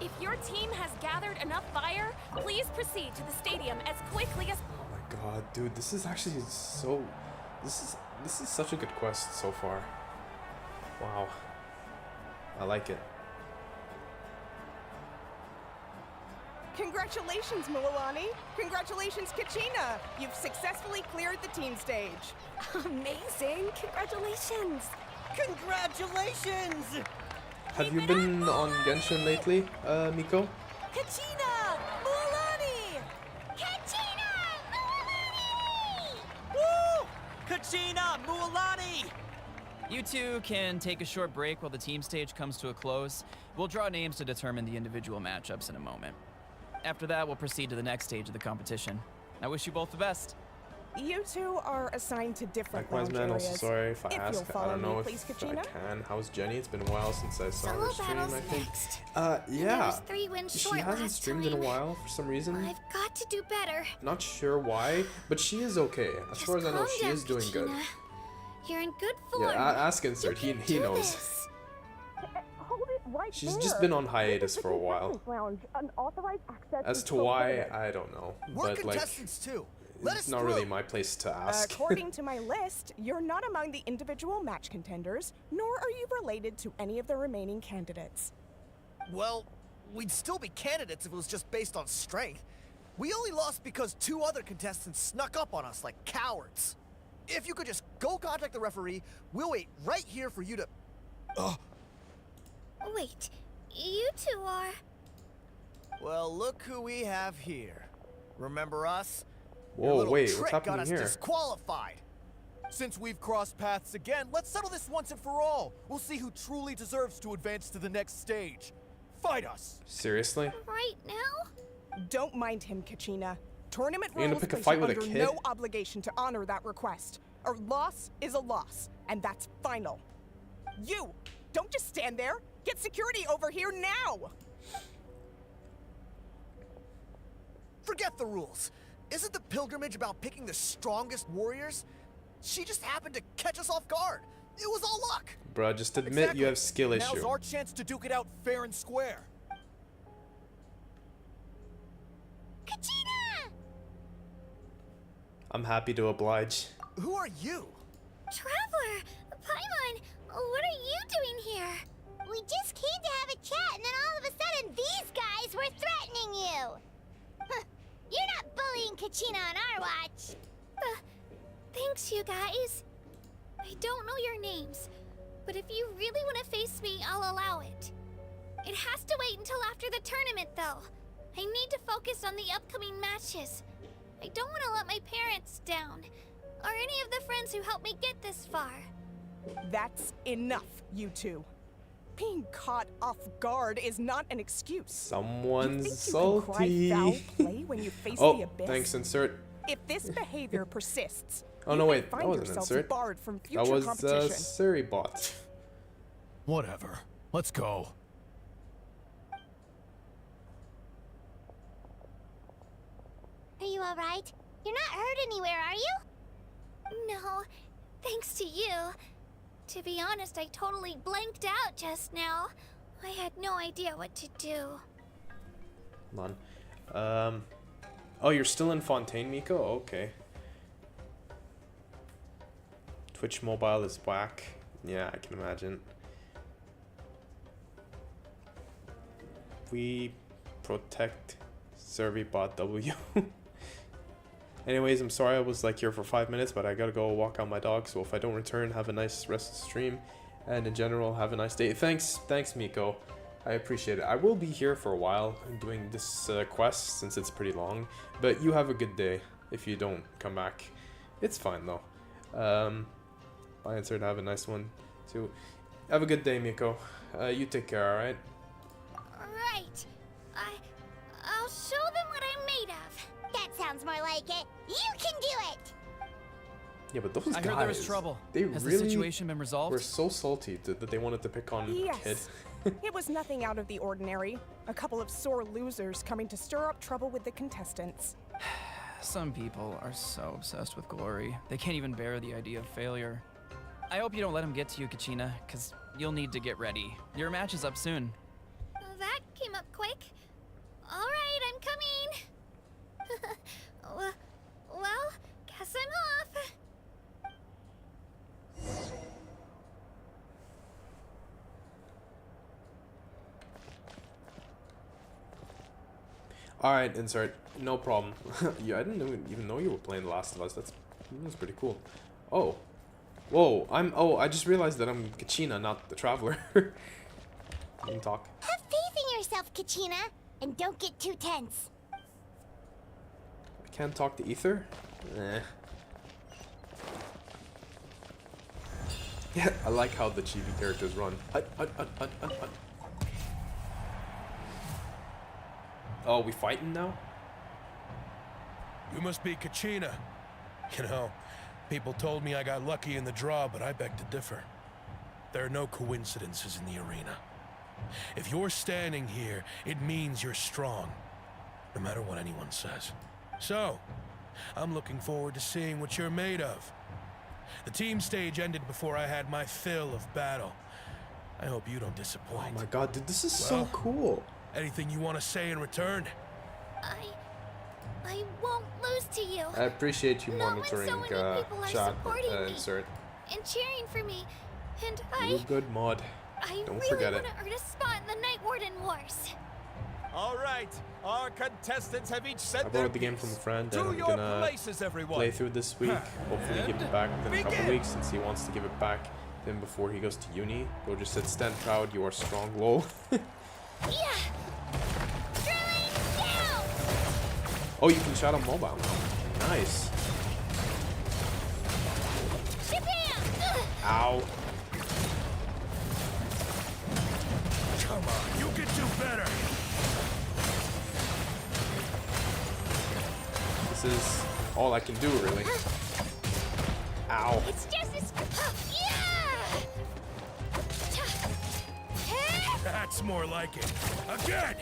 If your team has gathered enough fire, please proceed to the stadium as quickly as... Oh my god, dude, this is actually so... This is such a good quest so far. Wow. I like it. Congratulations, Mualani. Congratulations, Kachina. You've successfully cleared the team stage. Amazing. Congratulations. Congratulations! Have you been on Genshin lately, Miko? Kachina! Mualani! Kachina! Mualani! Woo! Kachina! Mualani! You two can take a short break while the team stage comes to a close. We'll draw names to determine the individual matchups in a moment. After that, we'll proceed to the next stage of the competition. I wish you both the best. You two are assigned to different Likewise, lounge man. Also, areas. sorry if I If ask. you'll I follow don't know me, if please, I Kachina. can. How's Jenny? It's been a while since I saw her Solo stream, battles I think. next. Yeah. I was 3 wins She short hasn't last streamed in a time. while for some reason. I've got to do better. Not sure why, but she is okay. As far as I know, she is doing good. You're in good form. Yeah, ask Insert. He knows. This. Hold it right She's there. just been on hiatus for a while. Lounge, unauthorized access As is to why, prohibited. I don't know. We're But like, contestants too. Let it's us not through. really my place to ask. According to my list, you're not among the individual match contenders, nor are you related to any of the remaining candidates. Well, we'd still be candidates if it was just based on strength. We only lost because 2 other contestants snuck up on us like cowards. If you could just go contact the referee, we'll wait right here for you to... Wait, you two are... Well, look who we have here. Remember us? Whoa, Your little wait, what's trick happening got us here? disqualified. Since we've crossed paths again, let's settle this once and for all. We'll see who truly deserves to advance to the next stage. Fight us! Seriously? Right now? Don't mind him, Kachina. Tournament You're gonna rules pick a place fight you with a under kid? no obligation to honor that request. A loss is a loss, and that's final. You! Don't just stand there! Get security over here now! Forget the rules. Isn't the pilgrimage about picking the strongest warriors? She just happened to catch us off guard. It was all luck. Bruh, just admit you have skill Now's issue. our chance to duke it out fair and square. Kachina! I'm happy to oblige. Who are you? Traveler! Paimon! What are you doing here? We just came to have a chat, and then all of a sudden these guys were threatening you. Huh. You're not bullying Kachina on our watch. Thanks, you guys. I don't know your names, but if you really want to face me, I'll allow it. It has to wait until after the tournament, though. I need to focus on the upcoming matches. I don't want to let my parents down, or any of the friends who helped me get this far. That's enough, you two. Being caught off guard is not an excuse. Someone's you think salty. You can cry foul play when you face Oh, the abyss? thanks, insert. If this behavior persists, Oh you no, may wait, that find wasn't yourselves insert. barred from future That was competition. Suribot. Whatever. Let's go. Are you alright? You're not hurt anywhere, are you? No, thanks to you. To be honest, I totally blanked out just now. I had no idea what to do. Hold on. Oh, you're still in Fontaine, Miko? Okay. Twitch mobile is whack. Yeah, I can imagine. We protect Survey-bot W. Anyways, I'm sorry I was like here for 5 minutes, but I gotta go walk out my dog. So if I don't return, have a nice rest of the stream, and in general, have a nice day. Thanks, Miko. I appreciate it. I will be here for a while doing this quest since it's pretty long, but you have a good day if you don't come back. It's fine though. Bye, insert. Have a nice one too. Have a good day, Miko. You take care, alright? Right. I'll show them what I'm made of. That sounds more like it. You can do it! Yeah, but those I guys, heard there was trouble. they Has really the situation been resolved? were so salty that they wanted to pick on Yes. Kid. It was nothing out of the ordinary. A couple of sore losers coming to stir up trouble with the contestants. Some people are so obsessed with glory, they can't even bear the idea of failure. I hope you don't let him get to you, Kachina, because you'll need to get ready. Your match is up soon. That came up quick. All right, I'm coming. Well, guess I'm off. Alright, insert. No problem. Yeah, I didn't even know you were playing The Last of Us. That's pretty cool. Oh. Whoa, I just realized that I'm Kachina, not the Traveler. You can talk. Have faith in yourself, Kachina, and don't get too tense. I can't talk to Ether? Eh. Yeah, I like how the chibi characters run. Oh, we fighting now? You must be Kachina. You know, people told me I got lucky in the draw, but I beg to differ. There are no coincidences in the arena. If you're standing here, it means you're strong, no matter what anyone says. So, I'm looking forward to seeing what you're made of. The team stage ended before I had my fill of battle. I hope you don't disappoint. Oh my god, dude, this is so cool. Anything you want to say in return? I won't lose to you. I appreciate you Not when monitoring so many people are chat supporting me insert. and cheering for me. And You're good, mod. I Don't really forget want it. to earn a spot in the Night Warden Wars. All right, our contestants have each I said their borrowed the game from a friend, To and I'm your gonna places, everyone. play through this week. Hopefully give it back within a couple begin. weeks, since he wants to give it back then before he goes to uni. Bro just said, stand proud, you are strong, lol. Yeah. Drilling down. Oh, you can shout on mobile now. Nice. Shabam. Ow. Come on, you can do better. This is all I can do, really. Ow. It's just as That's more like it. Again!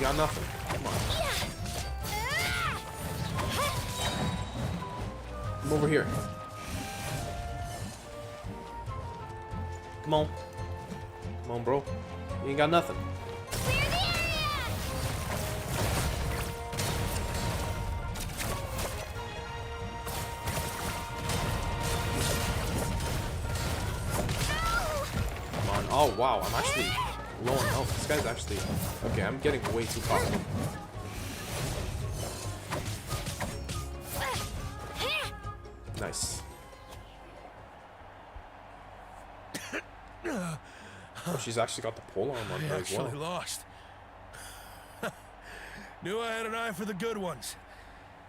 got nothing. Come on. Come over here. Come on. Come on, bro. You ain't got nothing. Come on. Oh, wow. I'm actually low on health. This guy's actually... Okay, I'm getting way too cocky. Nice. Oh, she's actually got the polearm on her as well. I lost. Knew I had an eye for the good ones.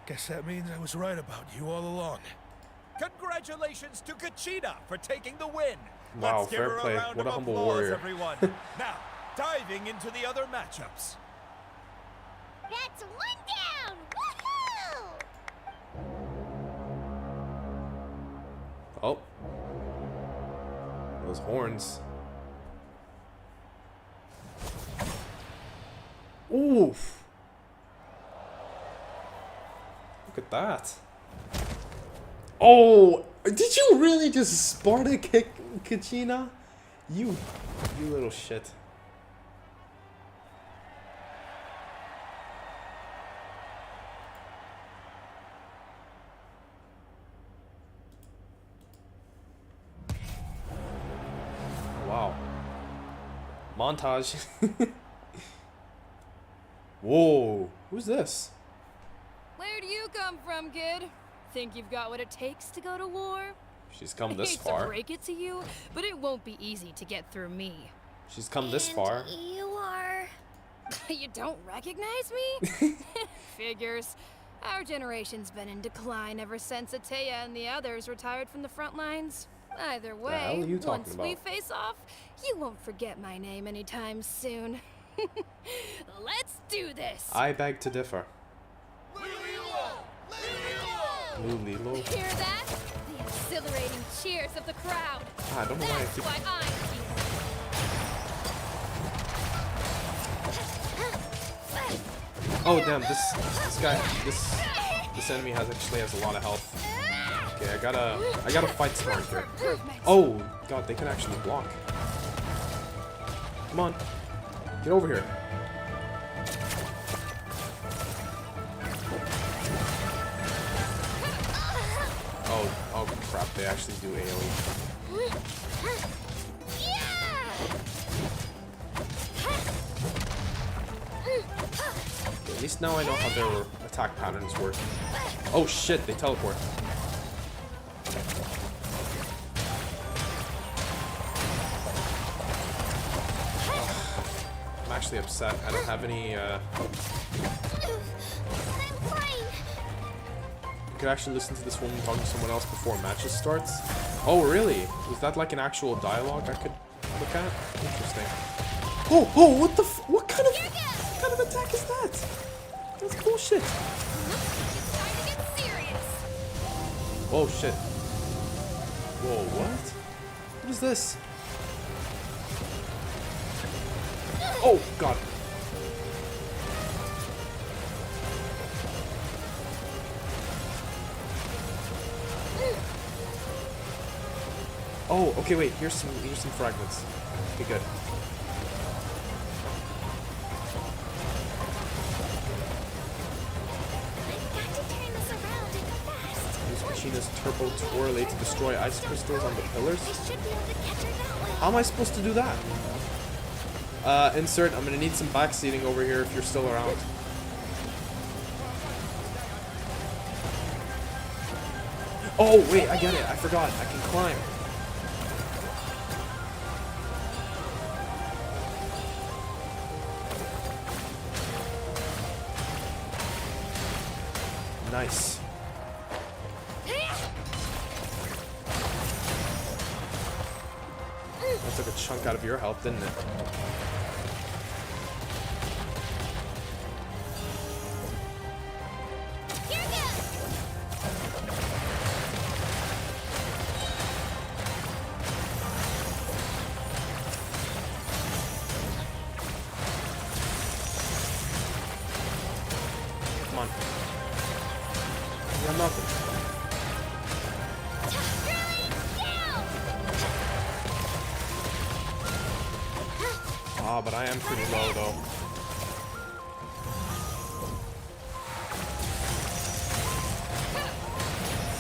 Guess that means I was right about you all along. Congratulations to Kachina for taking the win. Wow, Let's give fair her play. a round What a of humble applause, warrior. everyone. Now, diving into the other matchups. That's one down! Woohoo! Oh. Those horns. Oof. Look at that. Oh, did you really just Sparta kick Kachina? You little shit. Wow. Montage. Whoa, who's this? Where do you come from, kid? Think you've got what it takes to go to war? She's come this I hate far. to break it to you, but it won't be easy to get through me. She's come this far. You are... You don't recognize me? Figures. Our generation's been in decline ever since Ateya and the others retired from the front lines. Either hell way, are you talking once we about? face off, you won't forget my name anytime soon. Let's do this! I beg to differ. Lulu. Hear that? The exhilarating cheers of the crowd. I don't know why I That's keep... why I'm here. Oh damn, this guy, this enemy actually has a lot of health. Okay, I gotta fight smart here. Oh god, they can actually block. Come on, get over here. Oh crap, they actually do AoE. Okay, at least now I know how their attack patterns work. Oh shit, they teleport. I'm actually upset. I don't have any, You could actually listen to this woman talking to someone else before matches starts. Oh, really? Is that like an actual dialogue I could look at? Interesting. Oh, what the what kind of attack is that? That's bullshit. Oh, shit. Whoa, what? What is this? Oh, God. Oh, okay, wait. Here's some fragments. Okay, good. Use Kachina's turbo twirly to destroy ice crystals on the pillars. How am I supposed to do that? Insert. I'm gonna need some backseating over here if you're still around. Oh, wait, I get it. I forgot. I can climb. Nice. That took a chunk out of your health, didn't it? Come on. You got nothing. Ah, but I am pretty low though.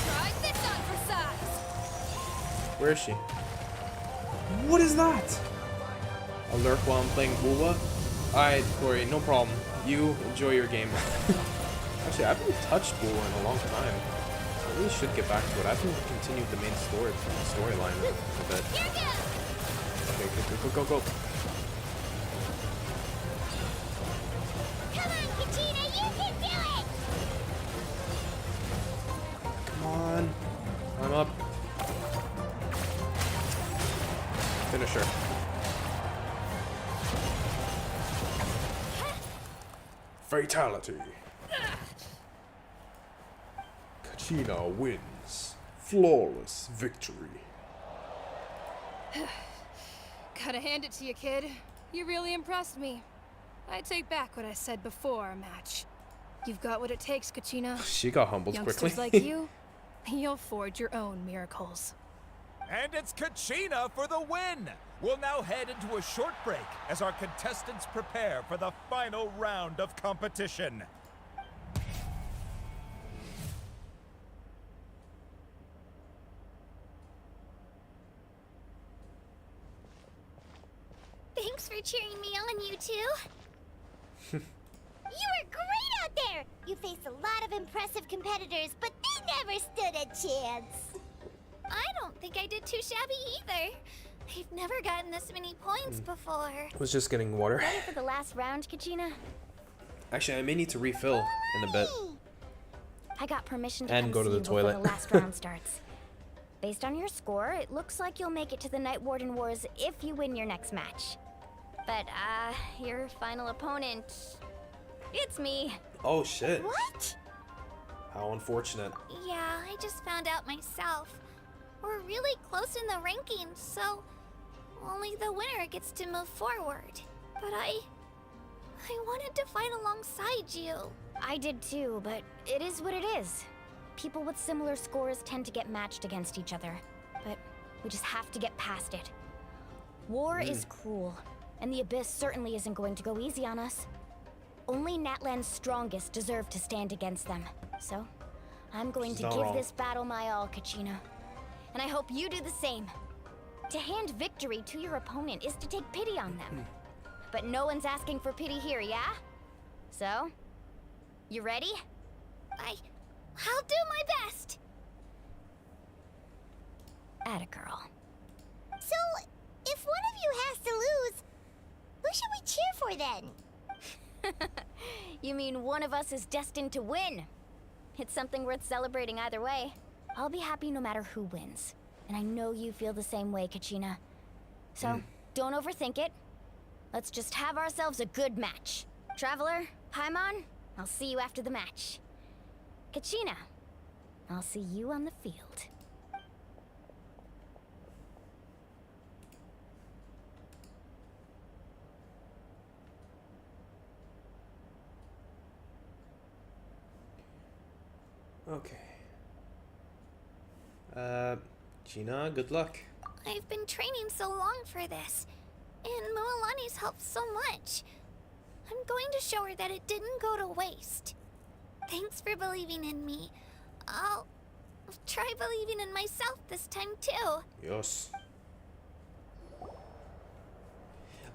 Try this on for size. Where is she? What is that? I'll lurk while I'm playing Bula. Alright, Corey, no problem. You enjoy your game. Actually, I haven't touched Bula in a long time. I really should get back to it. I haven't continued the main storyline a bit. Okay, go. Come on, Kachina, you can do it! Come on. I'm up. Finish her. Fatality. Kachina wins. Flawless victory. Gotta hand it to you, kid. You really impressed me. I take back what I said before our match. You've got what it takes, Kachina. She got humbled Youngsters quickly. like you, you'll forge your own miracles. And it's Kachina for the win! We'll now head into a short break as our contestants prepare for the final round of competition. Thanks for cheering me on, you two. You were great out there! You faced a lot of impressive competitors, but they never stood a chance. I don't think I did too shabby either. I've never gotten this many points before. I was just getting water. Ready for the last round, Kachina? Actually, I may need to refill in a bit. I got permission to And come go to see the you before toilet. the last round starts. Based on your score, it looks like you'll make it to the Night Warden Wars if you win your next match. But, your final opponent... It's me. Oh shit. What? How unfortunate. Yeah, I just found out myself. We're really close in the rankings, so only the winner gets to move forward. But I wanted to fight alongside you. I did too, but it is what it is. People with similar scores tend to get matched against each other. But we just have to get past it. War is cruel, and the Abyss certainly isn't going to go easy on us. Only Natlan's strongest deserve to stand against them. So, I'm going She's to not give wrong. this battle my all, Kachina. And I hope you do the same. To hand victory to your opponent is to take pity on them. But no one's asking for pity here, yeah? So, you ready? I'll do my best. Atta girl. So, if one of you has to lose, who should we cheer for then? You mean one of us is destined to win? It's something worth celebrating either way. I'll be happy no matter who wins. And I know you feel the same way, Kachina. So, don't overthink it. Let's just have ourselves a good match. Traveler, Paimon, I'll see you after the match. Kachina, I'll see you on the field. Okay. Gina, good luck. I've been training so long for this, and Mualani's helped so much. I'm going to show her that it didn't go to waste. Thanks for believing in me. I'll try believing in myself this time too. Yes.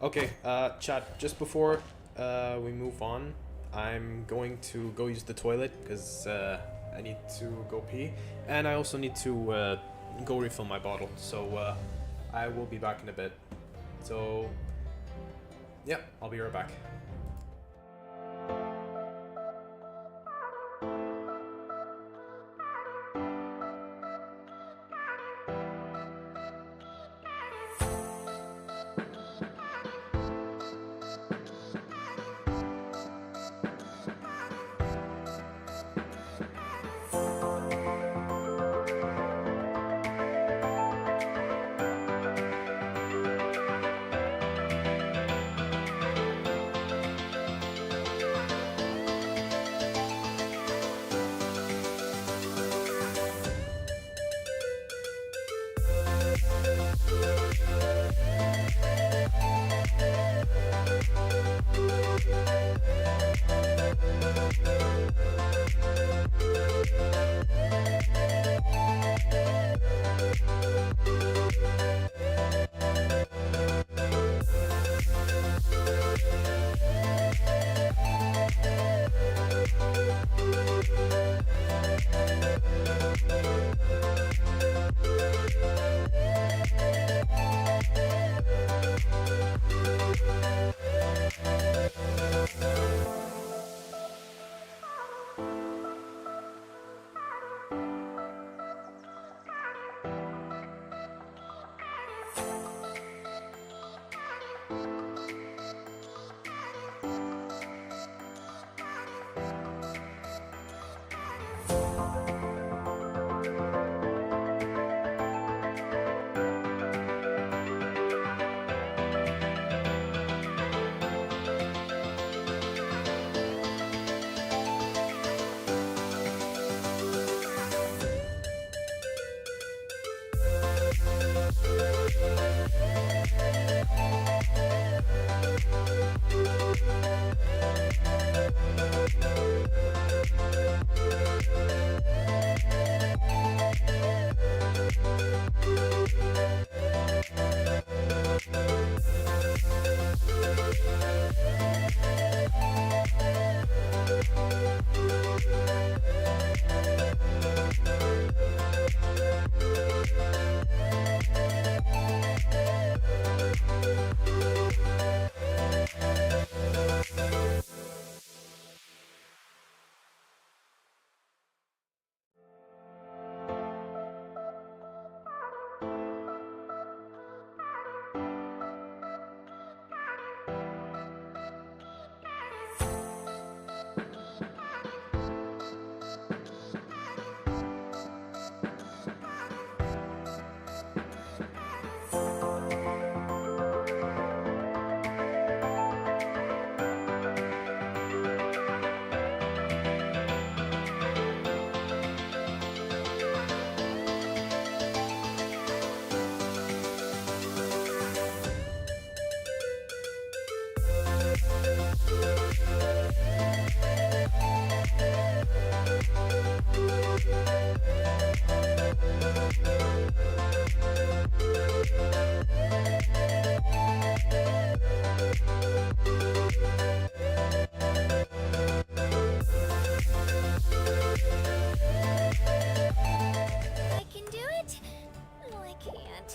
Okay, chat, just before we move on, I'm going to go use the toilet because I need to go pee, and I also need to go refill my bottle, so I will be back in a bit. So, yeah, I'll be right back.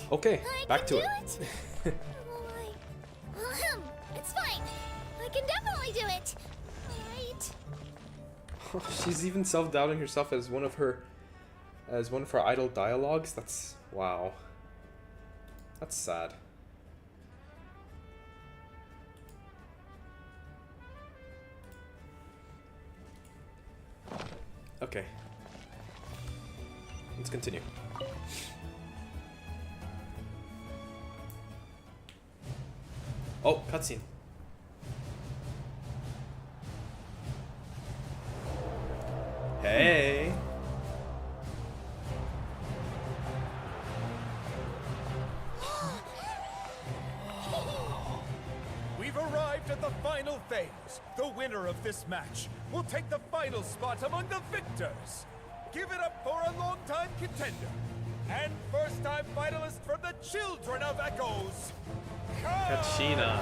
Okay, back to it. It's fine. I can definitely do it. Right. She's even self-doubting herself as one of her idle dialogues. That's wow. That's sad. Okay. Let's continue. Oh, cutscene. Hey. We've arrived at the final phase. The winner of this match will take the final spot among the victors. Give it up for a long-time contender and first-time finalist from the Children of Echoes, Kachina.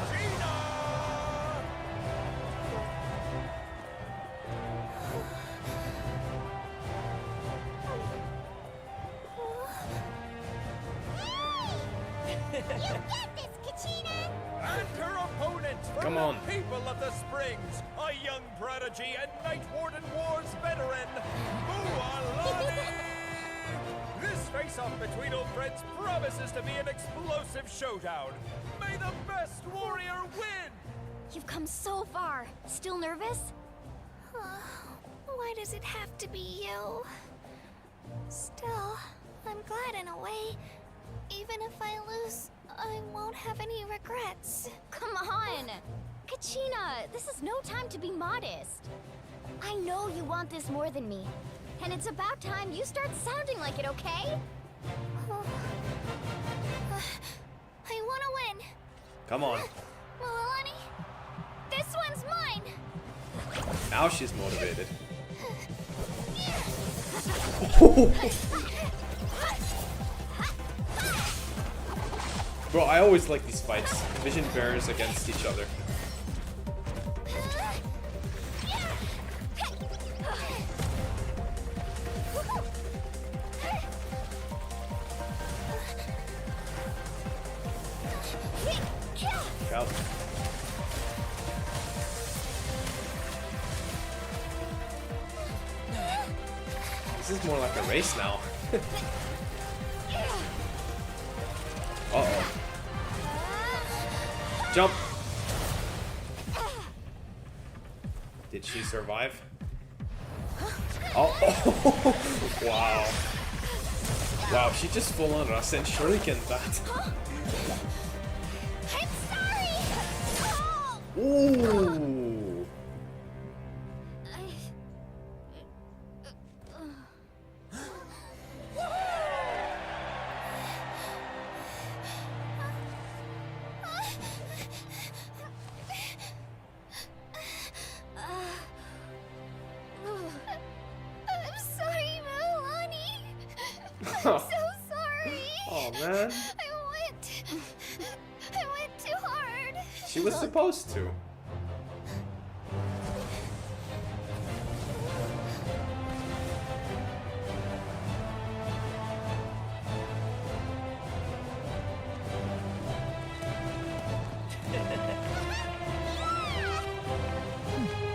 You get this, Kachina! And her opponent from Come on. the people of the Springs, a young prodigy and Night Warden Wars veteran, Mualani! This face-off between old friends promises to be an explosive showdown. May the best warrior win! You've come so far. Still nervous? Why does it have to be you? Still, I'm glad in a way. Even if I lose, I won't have any regrets. Come on! Kachina, this is no time to be modest. I know you want this more than me. And it's about time you start sounding like it, okay? I want to win. Come on. Mualani, this one's mine. Now she's motivated. Bro, I always like these fights. Vision bearers against each other. Out. This is more like a race now. Uh-oh. Jump! Did she survive? Oh! Wow. Wow, she just full on Rasen Shuriken that. Ooh! I'm sorry, Mualani. I'm so sorry. Oh man. I went too hard. She was supposed to.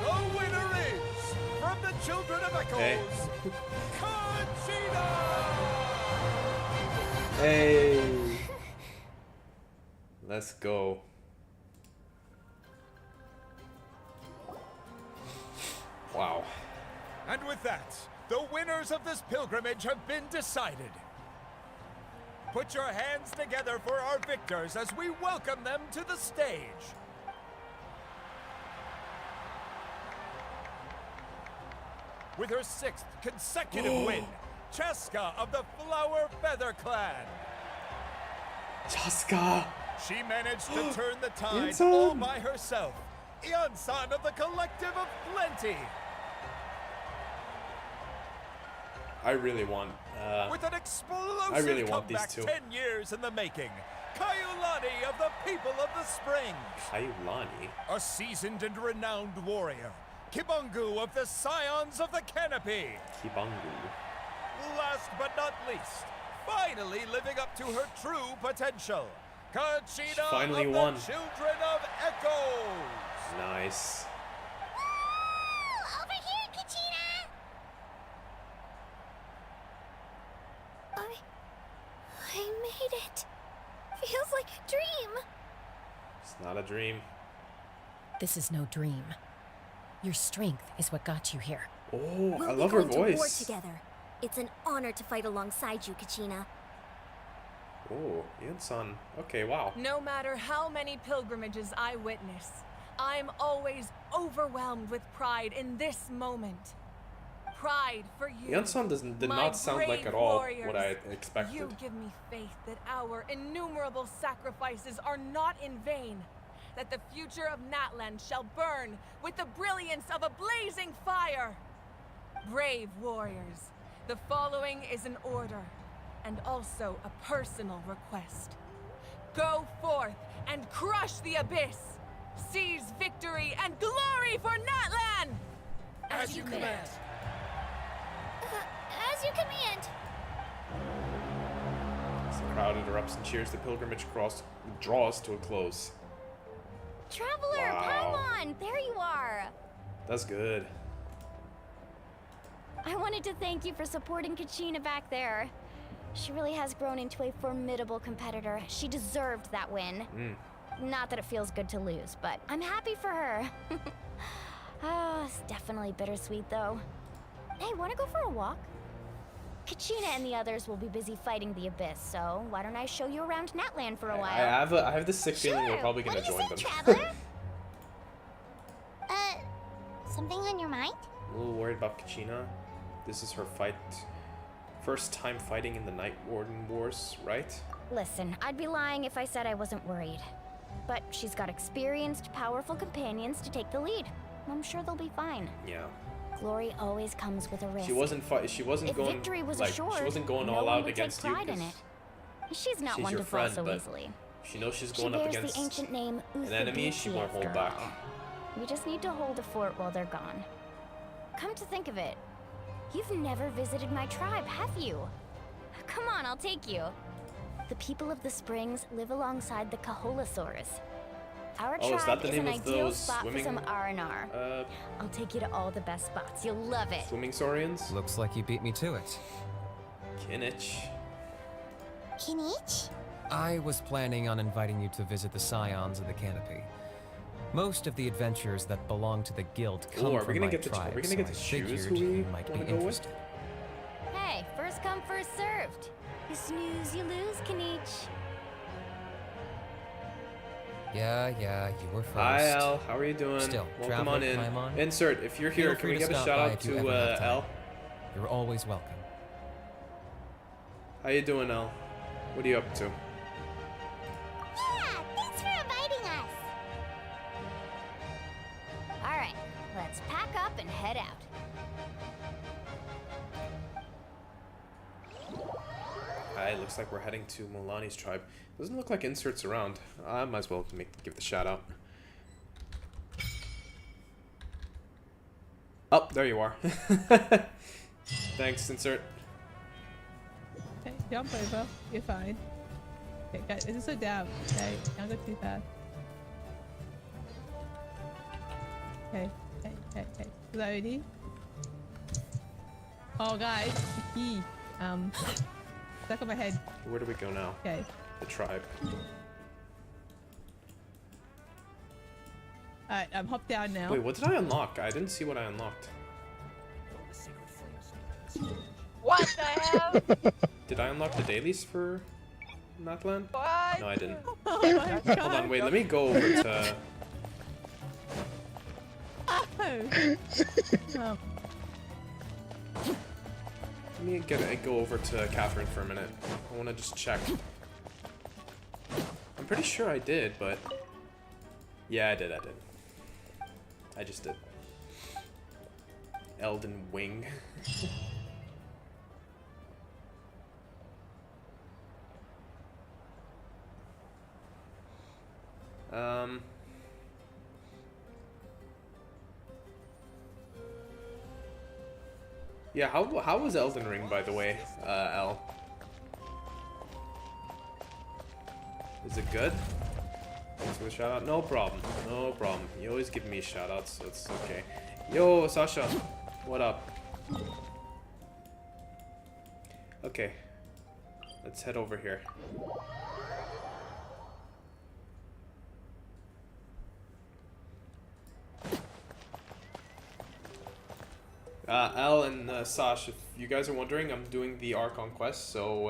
The winner is, from the Children of Echoes, Hey. Kachina! Hey. Let's go. Wow. And with that, the winners of this pilgrimage have been decided. Put your hands together for our victors as we welcome them to the stage. With her 6th consecutive win, Cheska of the Flower Feather Clan. Cheska! She managed to turn the tide Ian-san. all by herself. Ian-san of the Collective of Plenty. I really want. With an explosive I really want these comeback two. 10 years in the making. Kaiulani of the People of the Spring. Kaiulani. A seasoned and renowned warrior. Kibungu of the Scions of the Canopy. Kibangu. Last but not least, finally living up to her true potential. Kachina finally of won. the Children of Echoes. Nice. Woo! Over here, Kachina! I made it. Feels like a dream. It's not a dream. This is no dream. Your strength is what got you here. Oh, I We'll love be her going to war voice. together. It's an honor to fight alongside you, Kachina. Oh, Ian-san. Okay, wow. No matter how many pilgrimages I witness, I'm always overwhelmed with pride in this moment. Pride for you. Ian-san did my not sound like brave at all warriors. what I expected. You give me faith that our innumerable sacrifices are not in vain, that the future of Natlan shall burn with the brilliance of a blazing fire. Brave warriors, the following is an order, and also a personal request. Go forth and crush the abyss. Seize victory and glory for Natlan! As you command. As you command. As the crowd erupts and cheers, the pilgrimage draws to a close. Traveler, Wow. Paimon, there you are. That's good. I wanted to thank you for supporting Kachina back there. She really has grown into a formidable competitor. She deserved that win. Not that it feels good to lose, but I'm happy for her. It's definitely bittersweet though. Hey, wanna go for a walk? Kachina and the others will be busy fighting the abyss, so why don't I show you around Natlan for a while? I have this sick feeling we're probably gonna What did you join say, them. traveler? Something on your mind? I'm a little worried about Kachina. This is her first time fighting in the Night Warden Wars, right? Listen, I'd be lying if I said I wasn't worried. But she's got experienced, powerful companions to take the lead. I'm sure they'll be fine. Yeah. Glory always comes with a risk. She wasn't If going victory was like assured, she wasn't going no all one out would against take you pride in 'cause it. She's not she's one your to fall friend, so but easily. she knows she's She going up bears against the ancient name an enemy she won't hold girl. back. We just need to hold the fort while they're gone. Come to think of it, you've never visited my tribe, have you? Come on, I'll take you. The people of the springs live alongside the Kaholasaurus. Our Oh, is tribe that the is name an of ideal those spot swimming, for some R&R. I'll take you to all the best spots. You'll love it. Swimming saurians? Looks like you beat me to it. Kinich. Kinich? I was planning on inviting you to visit the Scions of the Canopy. Most of the adventures that belong to the guild come Ooh, are we from gonna my get to tribe, are we gonna so get I to choose figured who we you might be wanna go with? interested. Hey, first come, first served. You snooze, you lose, Kinich. Yeah, you were first. Hi Al, how are you doing? Still, Welcome on in. Paimon, Insert, if you're here, feel can free we to give a stop shout by out if you to ever have time. Al? You're always welcome. How you doing, Al? What are you up to? Yeah, thanks for inviting us. All right, let's pack up and head out. Alright, looks like we're heading to Mulani's tribe. Doesn't look like Insert's around. I might as well give the shout out. Oh, there you are. Thanks, Insert. Okay, jump over. You're fine. Okay, guys, just slow down. Okay, don't go too fast. Okay. Slowly. Oh, guys, the key. Stuck on my head. Where do we go now? Okay. The tribe. Alright, hop down now. Wait, what did I unlock? I didn't see what I unlocked. What the hell? Did I unlock the dailies for Natlan? What? No, I didn't. Oh my god. Hold on, wait, let me go over to... Oh. Let me go over to Catherine for a minute. I want to just check. I'm pretty sure I did, but... Yeah, I did. I just did. Elden Wing. Yeah, how was Elden Ring, by the way, Al? Is it good? Thanks for the shout out. No problem. No problem. You always give me shout outs, so it's okay. Yo, Sasha. What up? Okay. Let's head over here. Al and Sash, if you guys are wondering, I'm doing the ARCHON quest, so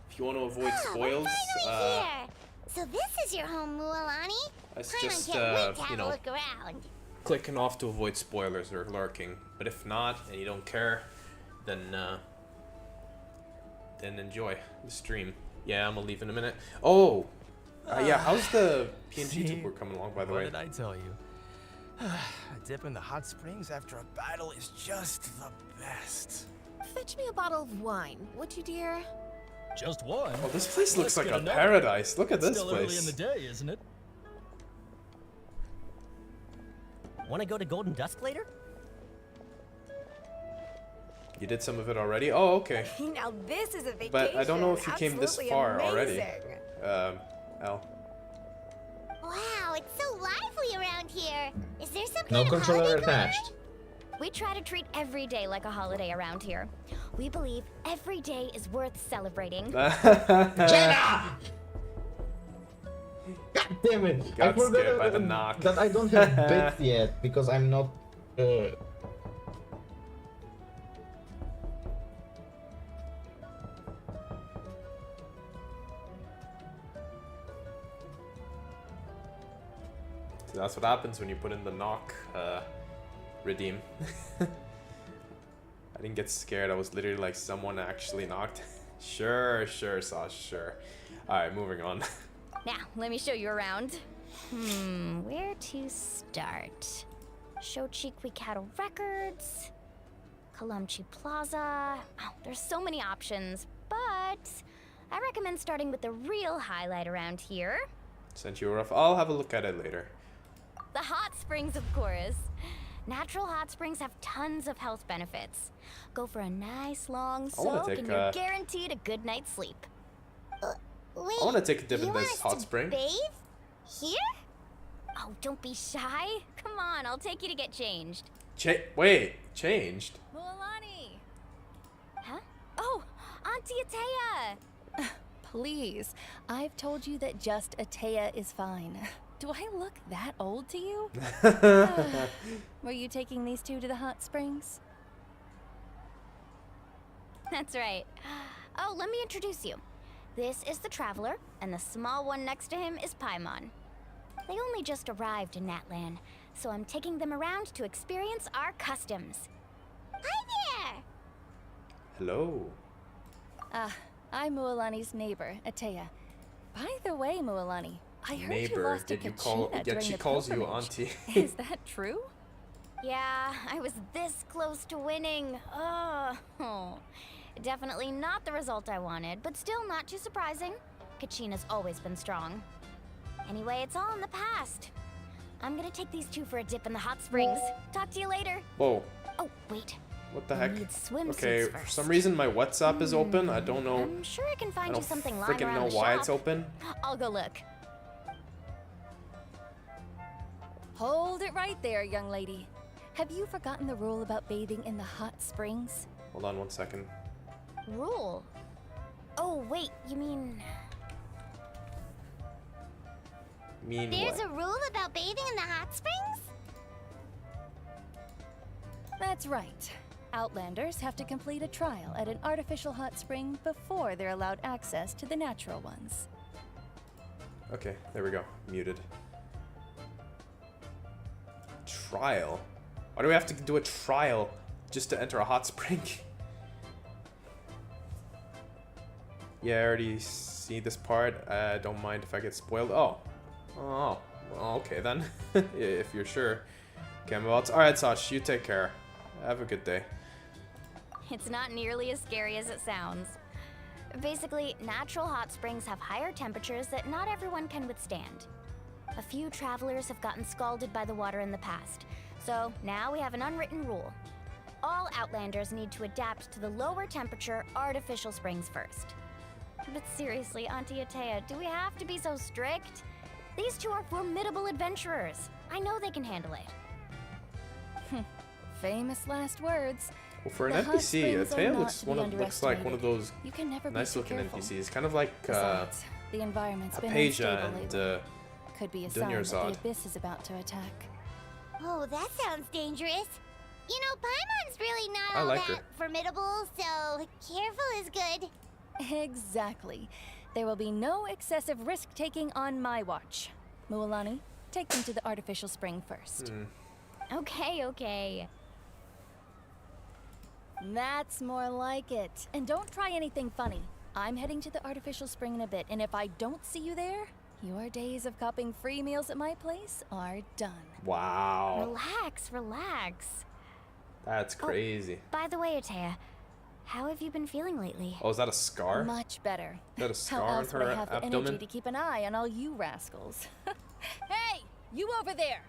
if you want to avoid spoils, Finally here. So this is your home, Mualani? it's I just, can't wait to you have know, a look around. clicking off to avoid spoilers or lurking. But if not, and you don't care, then enjoy the stream. Yeah, I'm gonna leave in a minute. Oh! Yeah, how's the PNG tour coming along, by the way? What did I tell you? A dip in the hot springs after a battle is just the best. Fetch me a bottle of wine, would you, dear? Just one. Oh, this place looks Let's like a get another. paradise. Look at this Still early place. in the day, isn't it? Want to go to Golden Dusk later? You did some of it already? Oh, okay. Now this is a vacation. But I don't know if you came this Absolutely far already. amazing. Al. Wow, it's so lively around here. Is there some No kind of controller holiday going on? attached. We try to treat every day like a holiday around here. We believe every day is worth celebrating. Jenna! God damn it! I Got forgot scared by the knock. that I don't have bits yet because I'm not. So that's what happens when you put in the knock, redeem. I didn't get scared. I was literally like, someone actually knocked. Sure, Sash, sure. Alright, moving on. Now, let me show you around. Where to start? Shochiku Cattle Records, Kalamchi Plaza. Oh, there's so many options, but I recommend starting with the real highlight around here. Sent you rough. I'll have a look at it later. The hot springs, of course. Natural hot springs have tons of health benefits. Go for a nice long soak and you're guaranteed a good night's sleep. Wait, I want to take a dip you in want this us hot to spring. bathe? Here? Oh, don't be shy. Come on, I'll take you to get changed. Wait, changed? Mualani! Huh? Oh, Auntie Atea! Please, I've told you that just Atea is fine. Do I look that old to you? Were you taking these two to the hot springs? That's right. Oh, let me introduce you. This is the Traveler, and the small one next to him is Paimon. They only just arrived in NATLAN, so I'm taking them around to experience our customs. Hi there! Hello. I'm Mualani's neighbor, Atea. By the way, Mualani, I heard you Neighbor, lost to did you call? Kachina Yeah, during she the calls you pilgrimage. auntie. Is that true? Yeah, I was this close to winning. Oh, definitely not the result I wanted, but still not too surprising. Kachina's always been strong. Anyway, it's all in the past. I'm gonna take these two for a dip in the hot springs. Talk to you later. Whoa. Oh, wait. What the We heck? need swimsuits Okay, for first. some reason my WhatsApp is open. I don't know. I'm sure I can I find don't you something lying freaking around know the why shop. it's open. I'll go look. Hold it right there, young lady. Have you forgotten the rule about bathing in the hot springs? Hold on 1 second. Rule? Oh, wait, you mean... There's a rule about bathing in the hot springs? That's right. Outlanders have to complete a trial at an artificial hot spring before they're allowed access to the natural ones. Okay, there we go. Muted. Trial? Why do we have to do a trial just to enter a hot spring? Yeah, I already see this part. I don't mind if I get spoiled. Oh, well, okay then. If you're sure. Camelbots. Alright, Sash, you take care. Have a good day. It's not nearly as scary as it sounds. Basically, natural hot springs have higher temperatures that not everyone can withstand. A few travelers have gotten scalded by the water in the past, so now we have an unwritten rule. All Outlanders need to adapt to the lower temperature artificial springs first. But seriously, Auntie Atea, do we have to be so strict? These two are formidable adventurers. I know they can handle it. Famous last words. Well, for an The hot NPC, springs are Atea not looks to be looks like one of those You can never be nice too looking careful. NPCs, kind of like Besides, the environment's been Apeja unstable and lately. Could be a sign that Dunyarzad. the abyss is about to attack. Oh, that sounds dangerous. You know, Paimon's really not I all like that her. formidable, so careful is good. Exactly. There will be no excessive risk-taking on my watch. Mualani, take them to the artificial spring first. Okay. That's more like it. And don't try anything funny. I'm heading to the artificial spring in a bit, and if I don't see you there, your days of copping free meals at my place are done. Wow. Relax. That's crazy. By the way, Atea, how have you been feeling lately? Oh, is that a scar? Much better. Is that a How scar on else would her I have the abdomen? energy to keep an eye on all you rascals? Hey, you over there!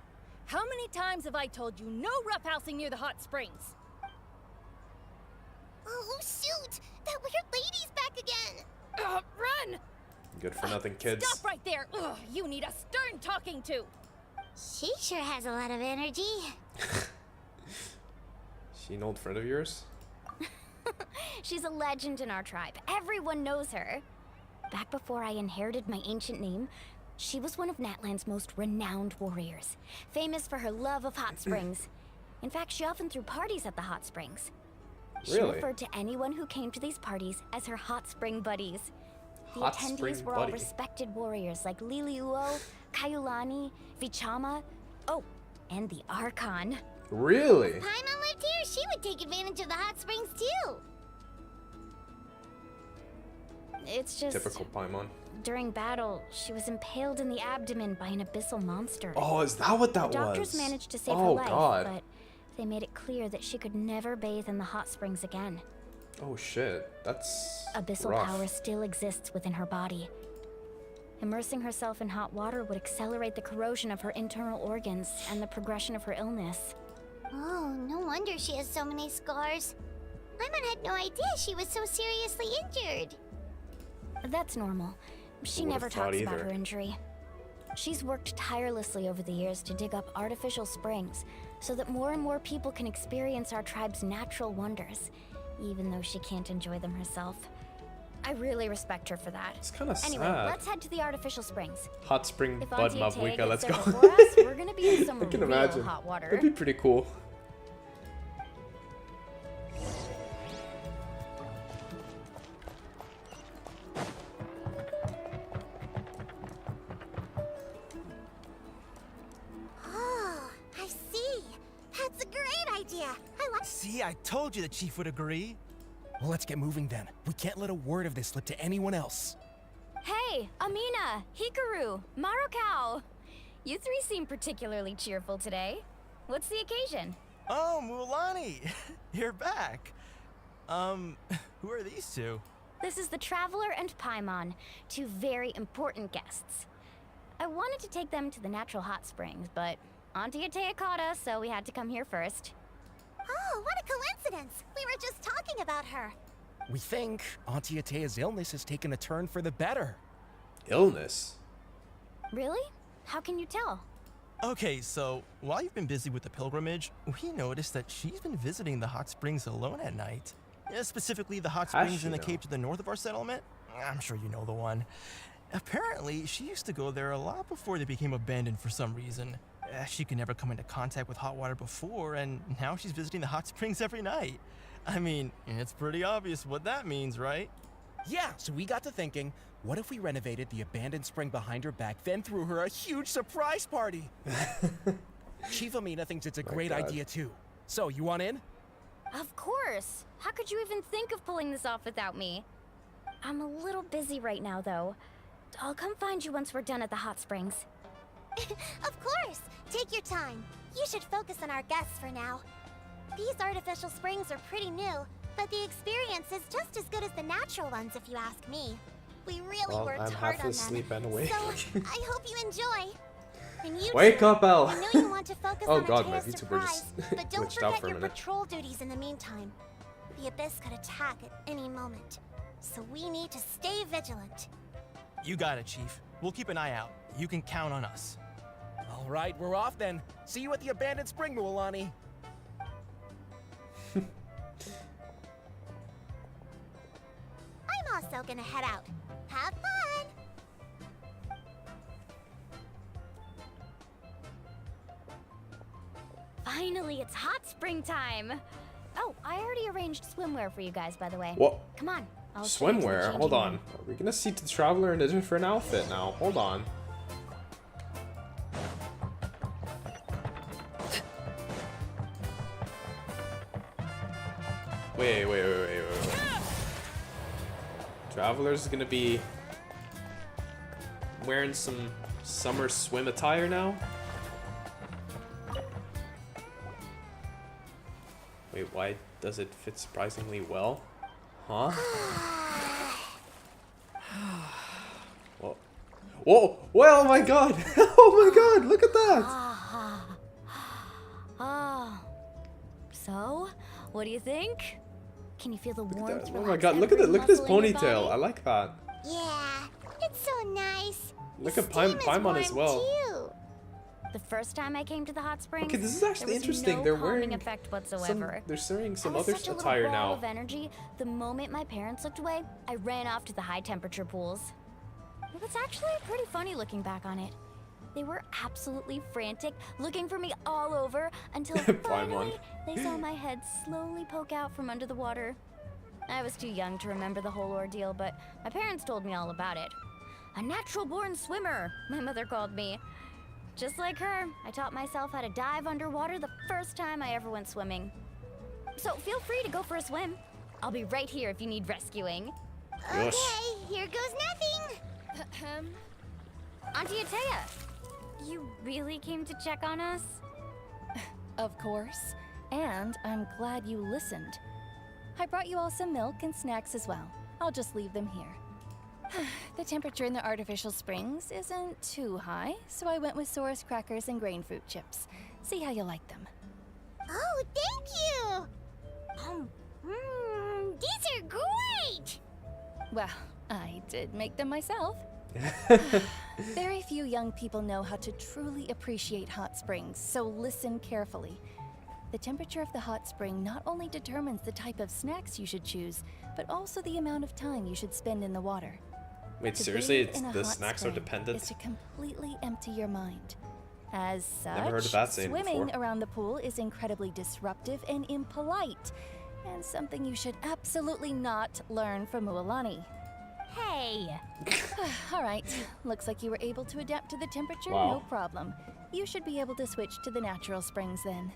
How many times have I told you no roughhousing near the hot springs? Oh, shoot! That weird lady's back again! Run! Good for nothing, kids. Stop right there! Ugh, you need a stern talking to! She sure has a lot of energy. She an old friend of yours? She's a legend in our tribe. Everyone knows her. Back before I inherited my ancient name, she was one of NATLAN's most renowned warriors, famous for her love of hot springs. In fact, she often threw parties at the hot springs. She Really? referred to anyone who came to these parties as her hot spring buddies. The Hot attendees spring were all buddy. respected warriors like Liliuo, Kaiulani, Vichama, oh, and the Archon. Really? If Paimon lived here, she would take advantage of the hot springs too. It's just... Typical Paimon. During battle, she was impaled in the abdomen by an abyssal monster. Oh, is that what that the doctors was? managed to save her Oh, life, God. but they made it clear that she could never bathe in the hot springs again. Oh shit, that's Abyssal rough. power still exists within her body. Immersing herself in hot water would accelerate the corrosion of her internal organs and the progression of her illness. Oh, no wonder she has so many scars. Paimon had no idea she was so seriously injured. That's normal. She Would've never thought talks about either. her injury. She's worked tirelessly over the years to dig up artificial springs so that more and more people can experience our tribe's natural wonders, even though she can't enjoy them herself. I really respect her for that. It's kind of Anyway, sad. let's head to the artificial springs. Hot spring If bud Auntie Mavwika, Atea let's gets go. there before us, we're gonna be in some I can real imagine. hot water. That'd be pretty cool. Oh, I see. That's a great idea. I like. See, I told you the chief would agree. Well, let's get moving then. We can't let a word of this slip to anyone else. Hey, Amina, Hikaru, Marukao. You three seem particularly cheerful today. What's the occasion? Oh, Mualani, you're back. Who are these two? This is the Traveler and Paimon, two very important guests. I wanted to take them to the natural hot springs, but Auntie Atea caught us, so we had to come here first. Oh, what a coincidence. We were just talking about her. We think Auntie Atea's illness has taken a turn for the better. Illness? Really? How can you tell? Okay, so while you've been busy with the pilgrimage, we noticed that she's been visiting the hot springs alone at night. Specifically the hot Has springs she in the now? cave to the north of our settlement. I'm sure you know the one. Apparently, she used to go there a lot before they became abandoned for some reason. She could never come into contact with hot water before, and now she's visiting the hot springs every night. I mean, it's pretty obvious what that means, right? Yeah, so we got to thinking, what if we renovated the abandoned spring behind her back, then threw her a huge surprise party? Chief Amina thinks it's a great God. idea too. So, you want in? Of course! How could you even think of pulling this off without me? I'm a little busy right now, though. I'll come find you once we're done at the hot springs. Of course. Take your time. You should focus on our guests for now. These artificial springs are pretty new, but the experience is just as good as the natural ones if you ask me. We really Well, worked I'm hard half on asleep them. anyway. So, I hope you enjoy. And you Wake two, up, Elle. I know you want to focus Oh on God, my Atea's VTuber surprise, just but don't glitched out forget for a your minute. patrol duties in the meantime. The Abyss could attack at any moment. so we need to stay vigilant. You got it, Chief. We'll keep an eye out. You can count on us. All right, we're off then. See you at the abandoned spring, Mualani. I'm also gonna head out. Have fun! Finally, it's hot spring time. Oh, I already arranged swimwear for you guys, by the way. What? Come on. I'll show you to the Swimwear? changing Hold on. room. Are we gonna see the Traveler in a different outfit now? Hold on. Wait. Traveler's gonna be wearing some summer swim attire now? Wait, why does it fit surprisingly well? Huh? Whoa. Whoa! Whoa, oh my god! Oh my god, look at that! Oh. So, what do you think? Can you feel the warmth? Oh my god, look at it! Look at this ponytail. I like that. Yeah, it's so nice. Look at Paimon as well. Too. The first time I came to the hot springs, Okay, this is actually there was interesting. No They're calming wearing effect whatsoever. They're wearing some I was other such a attire little ball now. of energy. The moment my parents looked away, I ran off to the high temperature pools. It was actually pretty funny looking back on it. They were absolutely frantic, looking for me all over until finally they saw my head slowly poke out from under the water. I was too young to remember the whole ordeal, but my parents told me all about it. A natural-born swimmer, my mother called me. Just like her, I taught myself how to dive underwater the first time I ever went swimming. So feel free to go for a swim. I'll be right here if you need rescuing. Okay, here goes nothing. Auntie Atea, you really came to check on us? Of course. And I'm glad you listened. I brought you all some milk and snacks as well. I'll just leave them here. The temperature in the artificial springs isn't too high, so I went with Source crackers and grain fruit chips. See how you like them. Oh, thank you. These are great. Well, I did make them myself. Very few young people know how to truly appreciate hot springs, so listen carefully. The temperature of the hot spring not only determines the type of snacks you should choose, but also the amount of time you should spend in the water. Wait, To seriously? bathe It's in a the hot snacks are spring dependent? is to completely empty your mind. As such, Never heard of that saying swimming before. around the pool is incredibly disruptive and impolite, and something you should absolutely not learn from Mualani. Hey! All right, looks like you were able to adapt to the temperature, Wow. no problem. You should be able to switch to the natural springs then.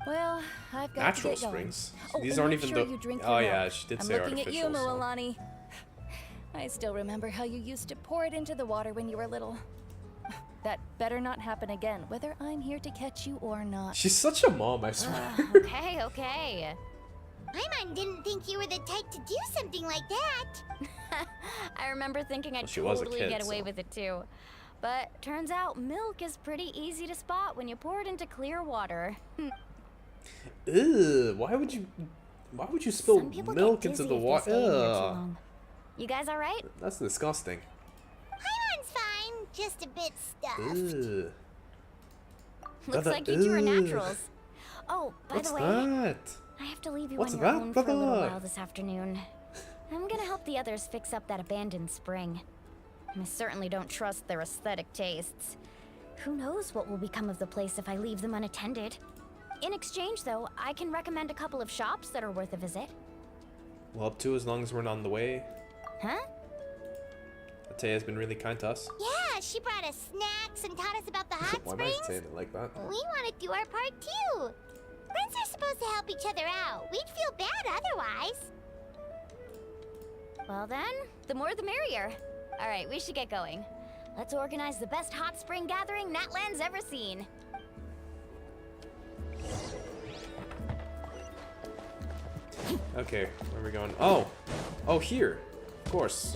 Well, I've got Natural to get going. springs? Oh, These and aren't make even sure the- you drink oh, your yeah, milk. she did I'm say looking at you, artificial, so- Mualani. I still remember how you used to pour it into the water when you were little. That better not happen again, whether I'm here to catch you or not. She's such a mom, I swear. Okay. Paimon didn't think you were the type to do something like that. I remember thinking I'd Well, she was a totally kid, get away so- with it too. But turns out milk is pretty easy to spot when you pour it into clear water. Ew, why would you spill Some people milk get into dizzy the if they water? stay in there too long. You guys all right? That's disgusting. Paimon's fine, just a bit stuffed. Ew. Looks Brother, like you two are ew. naturals. Oh, by What's the way, that? I have to leave you What's on your that, own for a little brother? while this afternoon. I'm gonna help the others fix up that abandoned spring. I certainly don't trust their aesthetic tastes. Who knows what will become of the place if I leave them unattended. In exchange, though, I can recommend a couple of shops that are worth a visit. Well, up to as long as we're not on the way. Huh? Atea's been really kind to us. Yeah, she brought us snacks and taught us about the hot Why am I springs. saying it like that? We want to do our part too. Friends are supposed to help each other out. We'd feel bad otherwise. Well then, the more the merrier. All right, we should get going. Let's organize the best hot spring gathering NATLAN's ever seen. Okay, where are we going? Oh! Oh, here! Of course.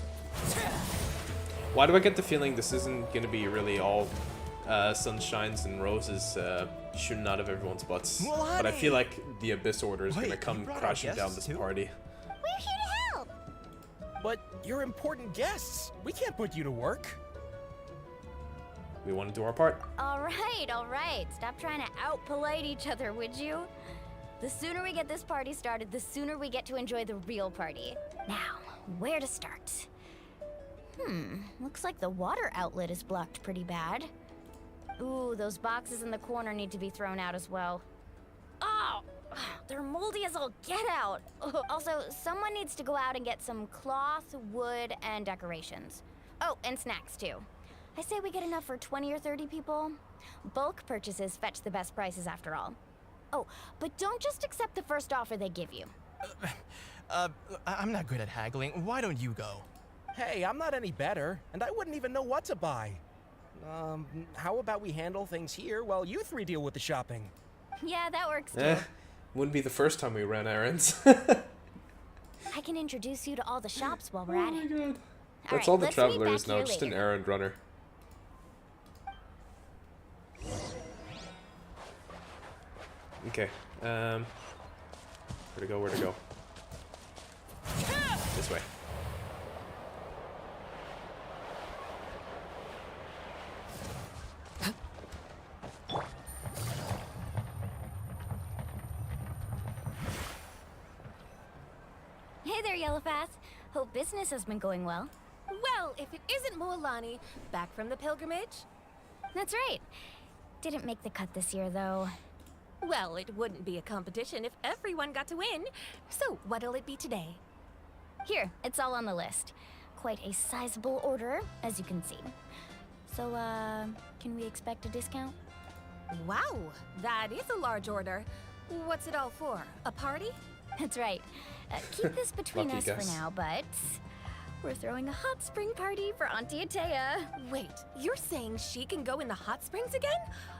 Why do I get the feeling this isn't gonna be really all sunshines and roses shooting out of everyone's butts? But I feel like the Abyss Order is gonna come crashing down this party. We're here to help. But you're important guests. We can't put you to work. We want to do our part. All right. Stop trying to out-polite each other, would you? The sooner we get this party started, the sooner we get to enjoy the real party. Now, where to start? Looks like the water outlet is blocked pretty bad. Ooh, those boxes in the corner need to be thrown out as well. Oh, they're moldy as all get out. Also, someone needs to go out and get some cloth, wood, and decorations. Oh, and snacks too. I say we get enough for 20 or 30 people. Bulk purchases fetch the best prices after all. Oh, but don't just accept the first offer they give you. I'm not good at haggling. Why don't you go? Hey, I'm not any better, and I wouldn't even know what to buy. How about we handle things here while you three deal with the shopping? Yeah, that works too. Wouldn't be the first time we ran errands. I can introduce you to all the shops while we're at it. God. All That's right, all the let's traveler meet is back now, here just an later. errand runner. Okay. Where to go? This way. Hey there, Yellowfast. Hope business has been going well. Well, if it isn't Moalani, back from the pilgrimage? That's right. Didn't make the cut this year, though. Well, it wouldn't be a competition if everyone got to win. So, what'll it be today? Here, it's all on the list. Quite a sizable order, as you can see. So, can we expect a discount? Wow, that is a large order. What's it all for? A party? That's right. Keep this between Lucky us guess. for now, but we're throwing a hot spring party for Auntie Atea. Wait, you're saying she can go in the hot springs again?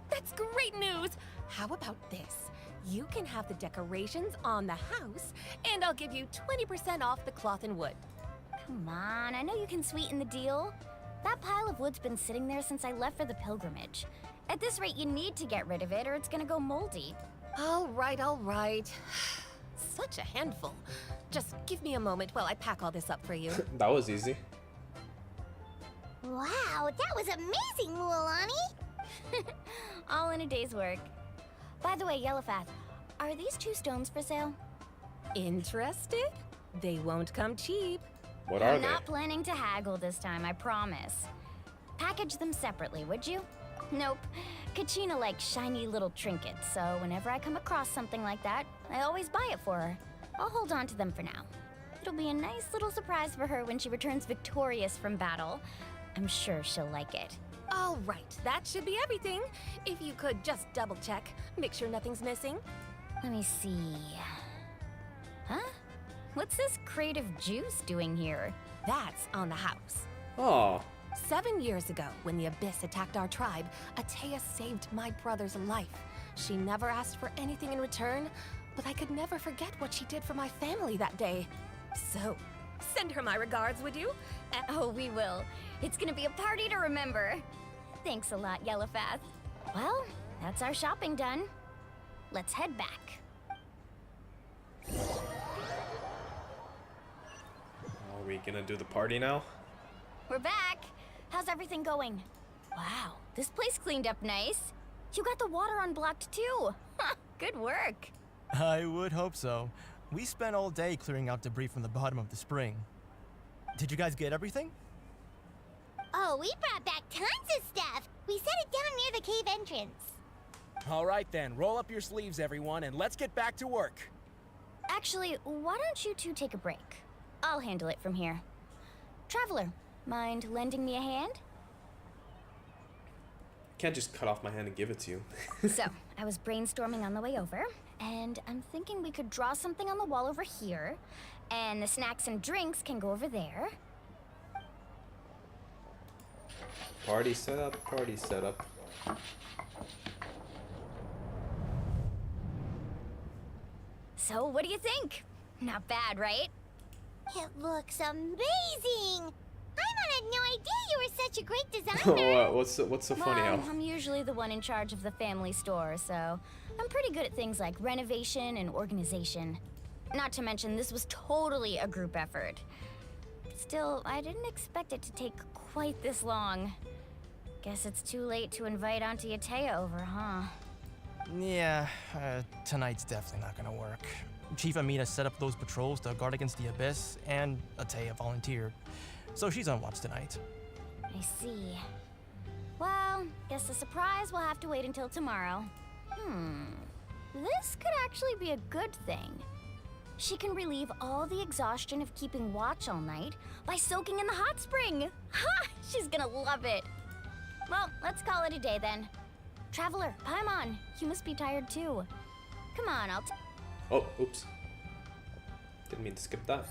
That's great news! How about this? You can have the decorations on the house, and I'll give you 20% off the cloth and wood. Come on, I know you can sweeten the deal. That pile of wood's been sitting there since I left for the pilgrimage. At this rate, you need to get rid of it or it's gonna go moldy. All right. Such a handful. Just give me a moment while I pack all this up for you. That was easy. Wow, that was amazing, Mualani! All in a day's work. By the way, Yellowfast, are these 2 stones for sale? Interested? They won't come cheap. What are I'm they? not planning to haggle this time, I promise. Package them separately, would you? Nope. Kachina likes shiny little trinkets, so whenever I come across something like that, I always buy it for her. I'll hold on to them for now. It'll be a nice little surprise for her when she returns victorious from battle. I'm sure she'll like it. All right, that should be everything. If you could just double check, make sure nothing's missing. Let me see. Huh? What's this creative juice doing here? That's on the house. Oh. 7 years ago, when the Abyss attacked our tribe, Atea saved my brother's life. She never asked for anything in return, but I could never forget what she did for my family that day. So, send her my regards, would you? Oh, we will. It's gonna be a party to remember. Thanks a lot, Yellowfast. Well, that's our shopping done. Let's head back. Are we gonna do the party now? We're back. How's everything going? Wow, this place cleaned up nice. You got the water unblocked too. Good work. I would hope so. We spent all day clearing out debris from the bottom of the spring. Did you guys get everything? Oh, we brought back tons of stuff! We set it down near the cave entrance. All right then, roll up your sleeves, everyone, and let's get back to work. Actually, why don't you 2 take a break? I'll handle it from here. Traveler, mind lending me a hand? Can't just cut off my hand and give it to you. So, I was brainstorming on the way over, and I'm thinking we could draw something on the wall over here, and the snacks and drinks can go over there. Party set up, party set up. So, what do you think? Not bad, right? It looks amazing! Paimon had no idea you were such a great designer! Oh, what's so funny Well, how? I'm usually the one in charge of the family store, so I'm pretty good at things like renovation and organization. Not to mention, this was totally a group effort. Still, I didn't expect it to take quite this long. Guess it's too late to invite Auntie Atea over, huh? Yeah, tonight's definitely not gonna work. Chief Amina set up those patrols to guard against the Abyss, and Atea volunteered. So she's on watch tonight. I see. Well, guess the surprise will have to wait until tomorrow. This could actually be a good thing. She can relieve all the exhaustion of keeping watch all night by soaking in the hot spring. Ha! She's gonna love it. Well, let's call it a day then. Traveler, Paimon, you must be tired too. Come on, Oh, oops. Didn't mean to skip that.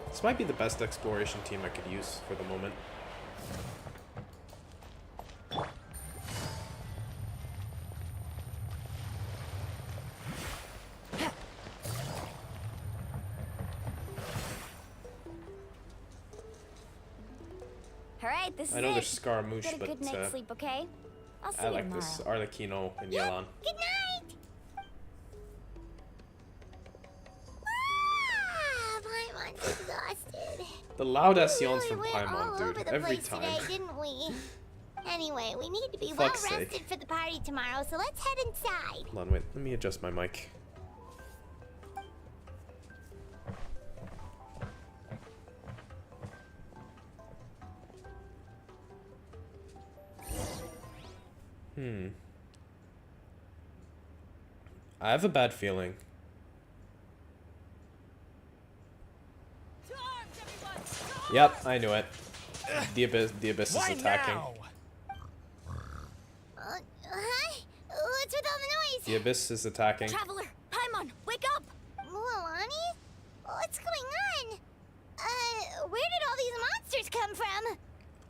This might be the best exploration team I could use for the moment. Alright, this is I know it. there's Scaramouche, Get a but good night's sleep, okay? I'll see I you like tomorrow. this Arlecchino and Yelan. Good night! Paimon's exhausted. The loud-ass yawns We from went all Paimon, over dude. the Every place time. today, didn't we? Anyway, we need to be well Fuck's rested sake. for the party tomorrow, so let's head inside. Hold on, wait. Let me adjust my mic. I have a bad feeling. Yep, I knew it. The abyss is attacking. Hi? What's with all the noise? The abyss is attacking. Traveler, Paimon, wake up! Mualani? What's going on? Where did all these monsters come from?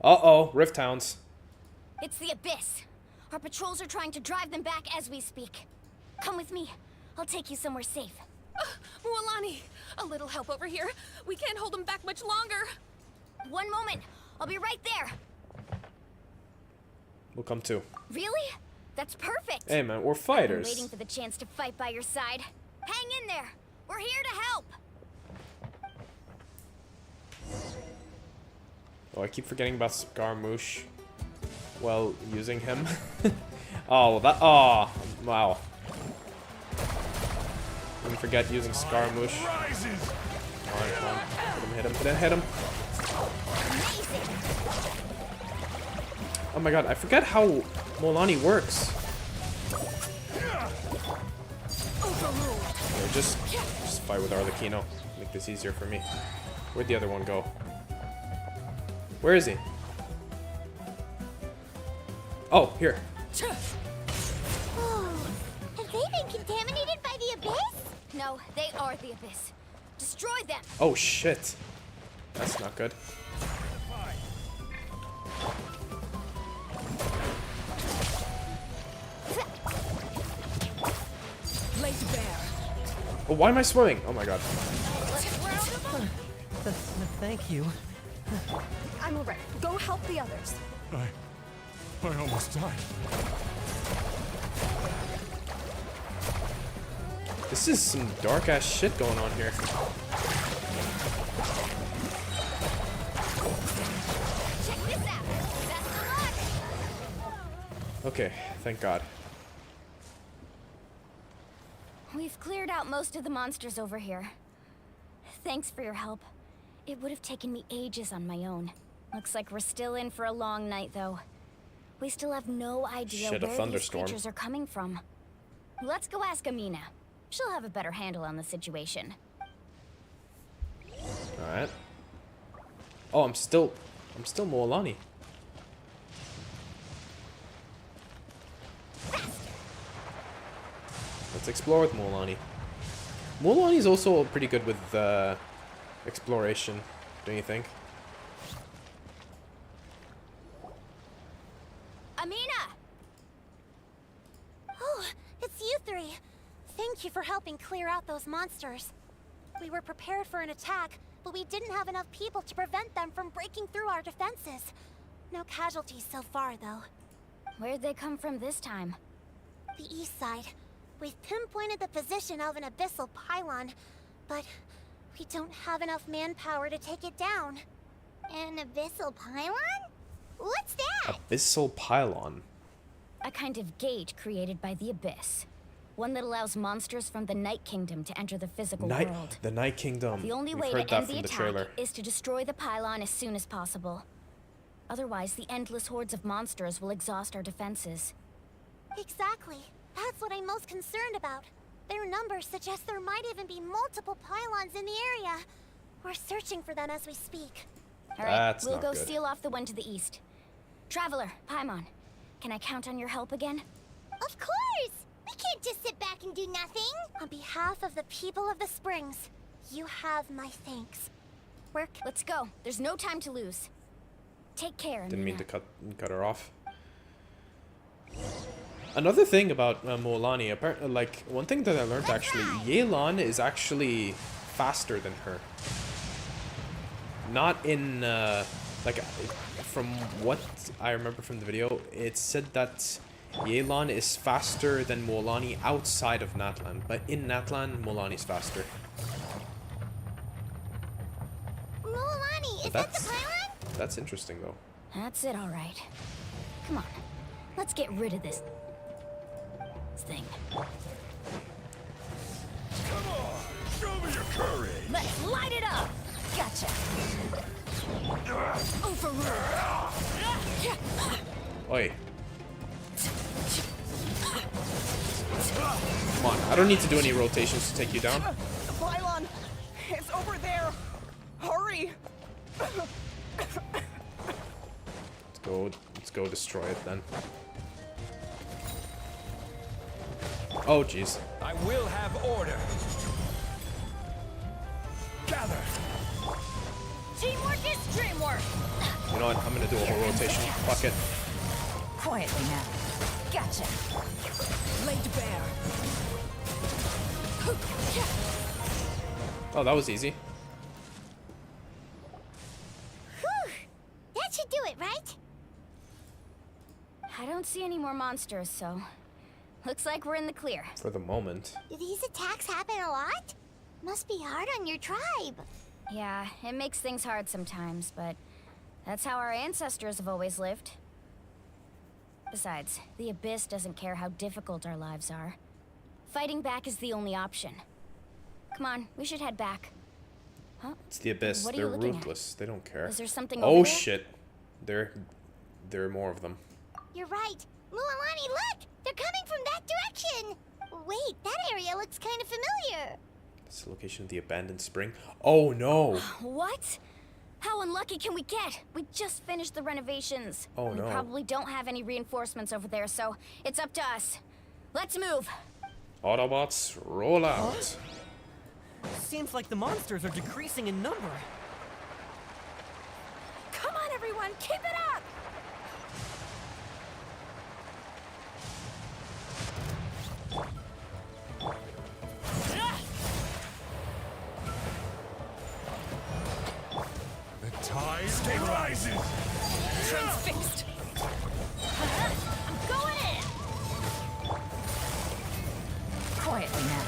Uh-oh, Rift Hounds. It's the Abyss. Our patrols are trying to drive them back as we speak. Come with me. I'll take you somewhere safe. Mualani, a little help over here. We can't hold them back much longer. One moment. I'll be right there. We'll come too. Really? That's perfect. Hey man, we're I've been fighters. waiting for the chance to fight by your side. Hang in there. We're here to help. Oh, I keep forgetting about Scaramouche while using him. Oh, that. Oh, wow. Didn't forget using Scaramouche. Alright, come on. Hit him, hit him. Oh my god, I forget how Mualani works. Here, just fight with Arlecchino. Make this easier for me. Where'd the other one go? Where is he? Oh, here. Oh, have they been contaminated by the Abyss? No, they are the Abyss. Destroy them. Oh shit. That's not good. Lay to bear. Oh, why am I swimming? Oh my god. Thank you. I'm alright. Go help the others. I almost died. This is some dark ass shit going on here. Check this out. Best of luck. Okay, thank god. We've cleared out most of the monsters over here. Thanks for your help. It would have taken me ages on my own. Looks like we're still in for a long night, though. We still have no idea Shit, a where these thunderstorm. creatures are coming from. Let's go ask Amina. She'll have a better handle on the situation. Alright. Oh, I'm still Mualani. Let's explore with Mualani. Mualani's also pretty good with exploration, don't you think? Amina! Oh, it's you three. Thank you for helping clear out those monsters. We were prepared for an attack, but we didn't have enough people to prevent them from breaking through our defenses. No casualties so far, though. Where'd they come from this time? The east side. We've pinpointed the position of an abyssal pylon, but we don't have enough manpower to take it down. An abyssal pylon? What's that? Abyssal pylon. A kind of gate created by the Abyss. One that allows monsters from the Night Kingdom to enter the physical world. The Night Kingdom. The only We've way heard to that end from the the attack trailer. is to destroy the pylon as soon as possible. Otherwise, the endless hordes of monsters will exhaust our defenses. Exactly. That's what I'm most concerned about. Their numbers suggest there might even be multiple pylons in the area. We're searching for them as we speak. Alright, we'll go seal off the one to the east. Traveler, Paimon, can I count on your help again? Of course! We can't just sit back and do nothing! On behalf of the people of the Springs, you have my thanks. Let's go. There's no time to lose. Take care, Didn't mean Amina. to cut her off. Another thing about Mualani, apparently, like, one thing that I learned actually, Yelan is actually faster than her. Not in, like, from what I remember from the video, it said that Yelan is faster than Mualani outside of NATLAN, but in NATLAN, Mualani's faster. Mualani, is that the pylon? That's interesting, though. That's it, all right. Come on, let's get rid of this thing. Come on, show me your courage. Let's light it up. Gotcha. Overruled. Oi. Come on, I don't need to do any rotations to take you down. The pylon! It's over there! Hurry! Let's go destroy it then. Oh jeez. I will have order. Gather. Teamwork is dreamwork. You know what? I'm gonna do a whole rotation. Fuck it. Quietly now. Gotcha. Laid bare. Oh, that was easy. Whew! That should do it, right? I don't see any more monsters, so looks like we're in the clear. For the moment. Do these attacks happen a lot? Must be hard on your tribe. Yeah, it makes things hard sometimes, but that's how our ancestors have always lived. Besides, the Abyss doesn't care how difficult our lives are. Fighting back is the only option. Come on, we should head back. Huh? It's the Abyss. What are They're you looking ruthless. They don't care. Is there something Oh over there? shit. There are more of them. You're right. Mualani, look! They're coming from that direction! Wait, that area looks kind of familiar. It's the location of the abandoned spring. Oh no! What? How unlucky can we get? We just finished the renovations. Oh, we no. probably don't have any reinforcements over there, so it's up to us. Let's move. Autobots, roll out. Seems like the monsters are decreasing in number. Come on, everyone, keep it up! The tide rises. Transfixed. I'm going in. Quietly now.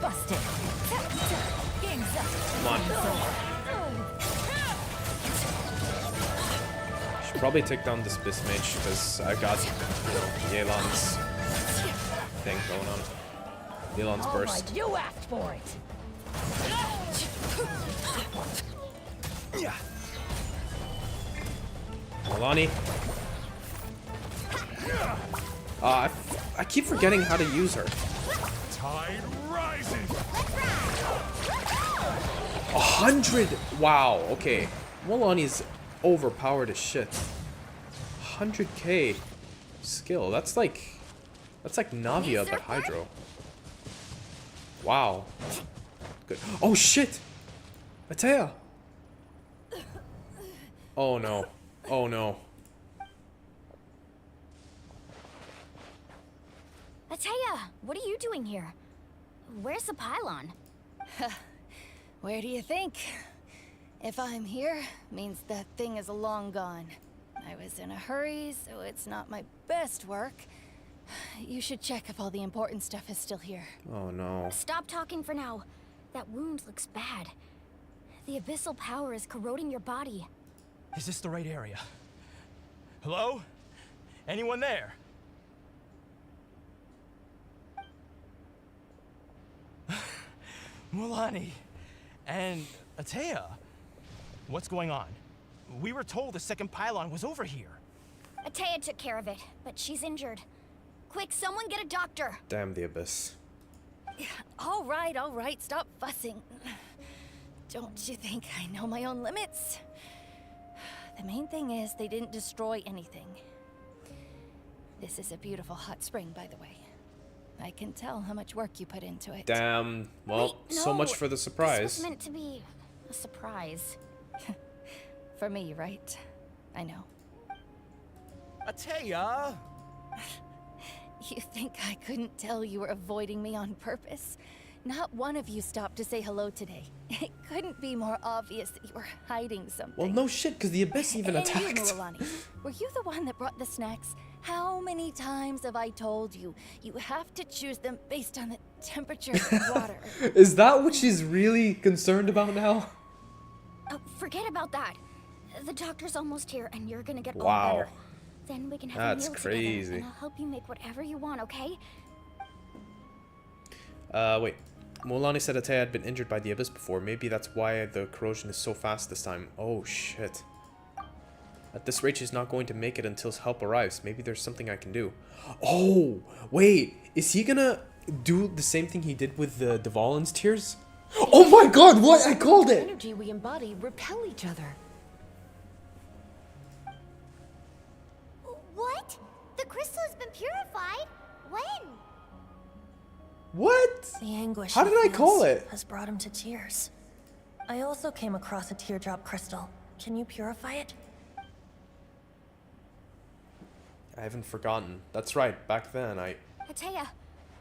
Busted. Game's up. Come on. Should probably take down this Abyss Mage because I got, Yelan's thing going on. Yelan's burst. Right, you asked for it. Mualani. I keep forgetting how to use her. Tide rises. 100! Wow, okay. Mualani's overpowered as shit. 100k skill. That's like Navia but Hydro. Wow. Good. Oh shit! Atea! Oh no. Oh no. Atea, what are you doing here? Where's the pylon? Where do you think? If I'm here, means that thing is long gone. I was in a hurry, so it's not my best work. You should check if all the important stuff is still here. Oh no. Stop talking for now. That wound looks bad. The abyssal power is corroding your body. Is this the right area? Hello? Anyone there? Mulani and Atea, what's going on? We were told the second pylon was over here. Atea took care of it, but she's injured. Quick, someone get a doctor. Damn the abyss. All right, stop fussing. Don't you think I know my own limits? The main thing is they didn't destroy anything. This is a beautiful hot spring, by the way. I can tell how much work you put into it. Damn. Well, Wait, so no, much for the surprise. This was meant to be a surprise. For me, right? I know. Atea! You think I couldn't tell you were avoiding me on purpose? Not one of you stopped to say hello today. It couldn't be more obvious that you were hiding something. Well, no shit, because the abyss even And you, attacked. Mualani, were you the one that brought the snacks? How many times have I told you? You have to choose them based on the temperature of the water. Is that what she's really concerned about now? Oh, forget about that. The doctor's almost here, and you're gonna get all Wow. better. Then we can have That's a meal crazy. together, and I'll help you make whatever you want, okay? Wait. Mulani said Atea had been injured by the abyss before. Maybe that's why the corrosion is so fast this time. Oh, shit. At this rate, she's not going to make it until help arrives. Maybe there's something I can do. Oh, wait. Is he gonna do the same thing he did with the Dvalin's tears? Oh my god, what? I called The it! energy we embody repel each other. What? The crystal has been purified? When? What? The anguish How he did I call feels it? has brought him to tears. I also came across a teardrop crystal. Can you purify it? I haven't forgotten. That's right. Back then, Atea!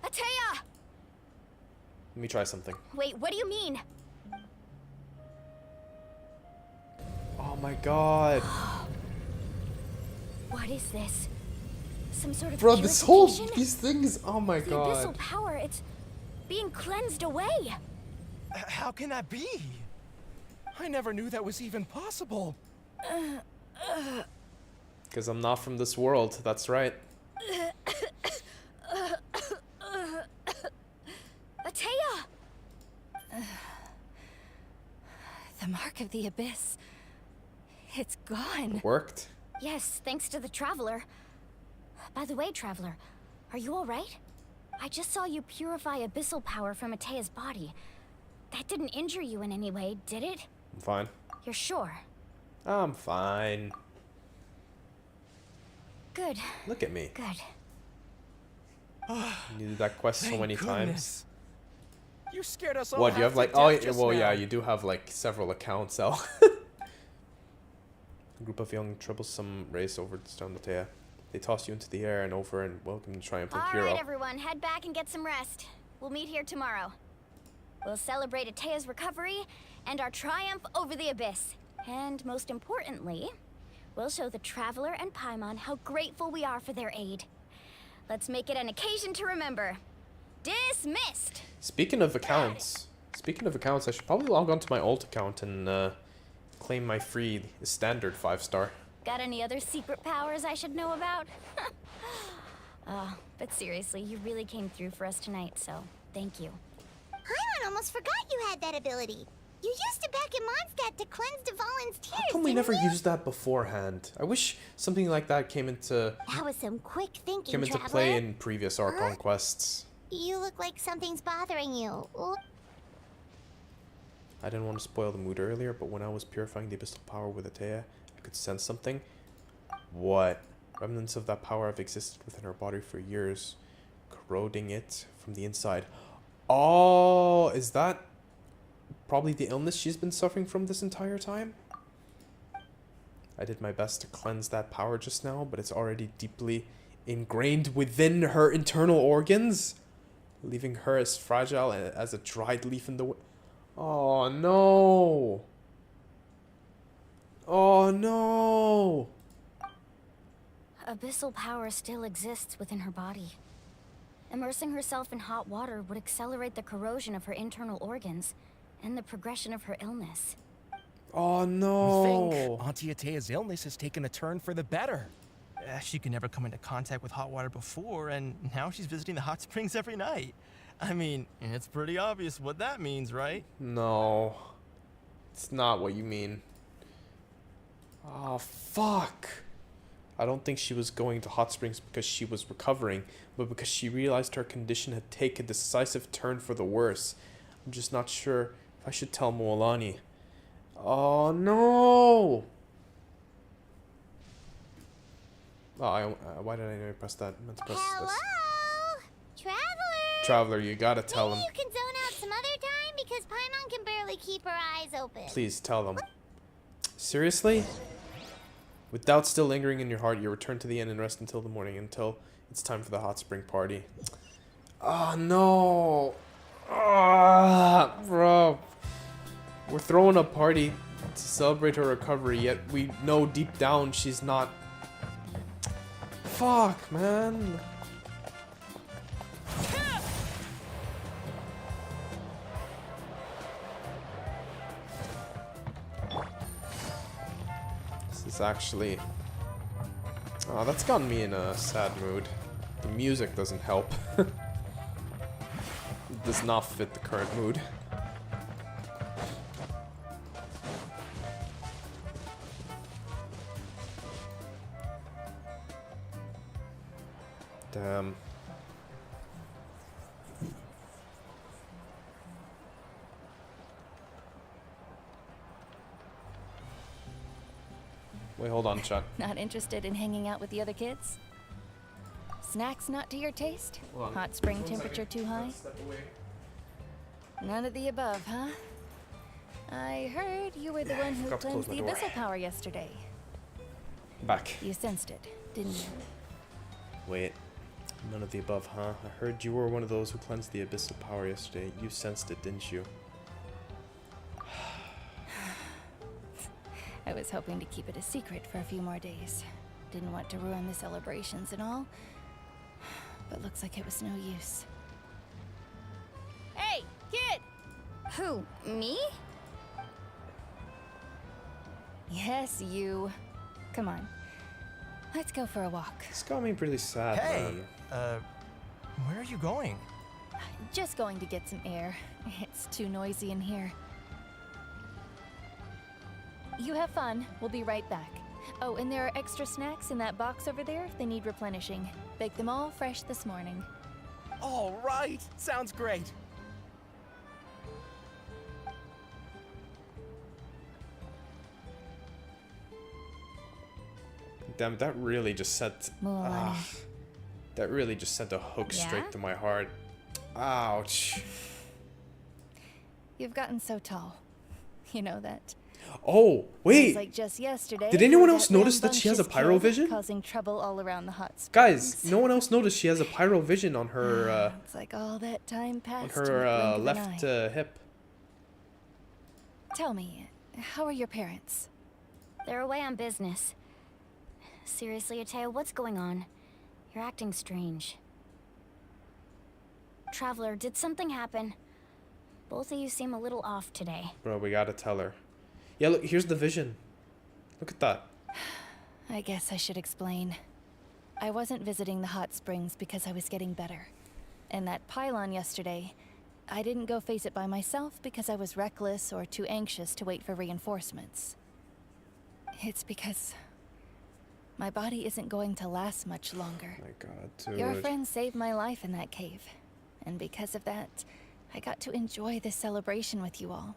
Atea! Let me try something. Wait, what do you mean? Oh my god. What is this? Some sort of Bro, this whole... purification? These things... Oh my The god. abyssal power, it's being cleansed away. How can that be? I never knew that was even possible. Because I'm not from this world. That's right. Atea! The mark of the abyss. It's gone. Worked? Yes, thanks to the Traveler. By the way, Traveler, are you alright? I just saw you purify abyssal power from Atea's body. That didn't injure you in any way, did it? I'm fine. You're sure? I'm fine. Good. Look at me. Good. You did that quest so Thank many times. goodness. You scared us all. What, you half have like... to Oh, death yeah, just well, now. yeah, you do have like several accounts, El. A group of young, troublesome race over down the Atea. They toss you into the air and over and welcome the triumphant hero. Alright, everyone, head back and get some rest. We'll meet here tomorrow. We'll celebrate Atea's recovery and our triumph over the abyss. And most importantly, we'll show the Traveler and Paimon how grateful we are for their aid. Let's make it an occasion to remember. Dismissed! Speaking of accounts, I should probably log on to my old account and claim my free standard 5-star. Got any other secret powers I should know about? But seriously, you really came through for us tonight, so thank you. Paimon almost forgot you had that ability. You used it back in Mondstadt to cleanse Dvalin's tears, How come we didn't never you? used that beforehand? I wish something like that came into That was some quick thinking, play Traveler. in previous ARCHON quests. You look like something's bothering you. Ooh. I didn't want to spoil the mood earlier, but when I was purifying the abyssal power with Atea, I could sense something. What? Remnants of that power have existed within her body for years, corroding it from the inside. Oh, is that probably the illness she's been suffering from this entire time? I did my best to cleanse that power just now, but it's already deeply ingrained within her internal organs, leaving her as fragile as a dried leaf in the wind. Oh no. Oh no. Abyssal power still exists within her body. Immersing herself in hot water would accelerate the corrosion of her internal organs and the progression of her illness. Oh We no. think Auntie Atea's illness has taken a turn for the better. She could never come into contact with hot water before, and now she's visiting the hot springs every night. I mean, it's pretty obvious what that means, right? No. It's not what you mean. Oh, fuck. I don't think she was going to hot springs because she was recovering, but because she realized her condition had taken a decisive turn for the worse. I'm just not sure if I should tell Moalani. Oh, no! Oh, why did I press that? I meant to press Hello? this. Traveler? Traveler, you gotta tell Maybe him. you can zone out some other time because Paimon can barely keep her eyes open. Please tell them. Seriously? With doubt still lingering in your heart, you return to the inn and rest until the morning, until it's time for the hot spring party. Oh, no. Ah, bro. We're throwing a party to celebrate her recovery, yet we know deep down she's not. Fuck, man. This is actually... Oh, that's gotten me in a sad mood. The music doesn't help. It does not fit the current mood. Damn. Wait, hold on, Chuck. Not interested in hanging out with the other kids? Snacks not to your taste? Hold on. Hot spring 1 second. temperature too high? Step away. None of the above, huh? I heard you were the one who Forgot to close cleansed my the door. abyssal power yesterday. Back. You sensed it, didn't you? Wait. None of the above, huh? I heard you were one of those who cleansed the abyssal power yesterday. You sensed it, didn't you? I was hoping to keep it a secret for a few more days. Didn't want to ruin the celebrations and all. But looks like it was no use. Hey, kid! Who, me? Yes, you. Come on. Let's go for a walk. This got me pretty sad, Hey, man. where are you going? Just going to get some air. It's too noisy in here. You have fun. We'll be right back. Oh, and there are extra snacks in that box over there if they need replenishing. Baked them all fresh this morning. All right, sounds great. Damn, that really just sent... Moalani. That really just sent a hook Yeah? straight to my heart. Ouch. You've gotten so tall. You know that. Oh, wait! It's like just yesterday. Did anyone you were else that notice that she has a rambunctious kid pyrovision? Causing trouble all around the hot springs. Guys, no one else noticed she has a pyrovision on her, It's like all that time on passed. her, in the blink of an left eye. hip. Tell me, how are your parents? They're away on business. Seriously, Atea, what's going on? You're acting strange. Traveler, did something happen? Both of you seem a little off today. Bro, we gotta tell her. Yeah, look, here's the vision. Look at that. I guess I should explain. I wasn't visiting the hot springs because I was getting better. And that pylon yesterday, I didn't go face it by myself because I was reckless or too anxious to wait for reinforcements. It's because my body isn't going to last much longer. Oh my god, dude. Your friend saved my life in that cave. And because of that, I got to enjoy this celebration with you all.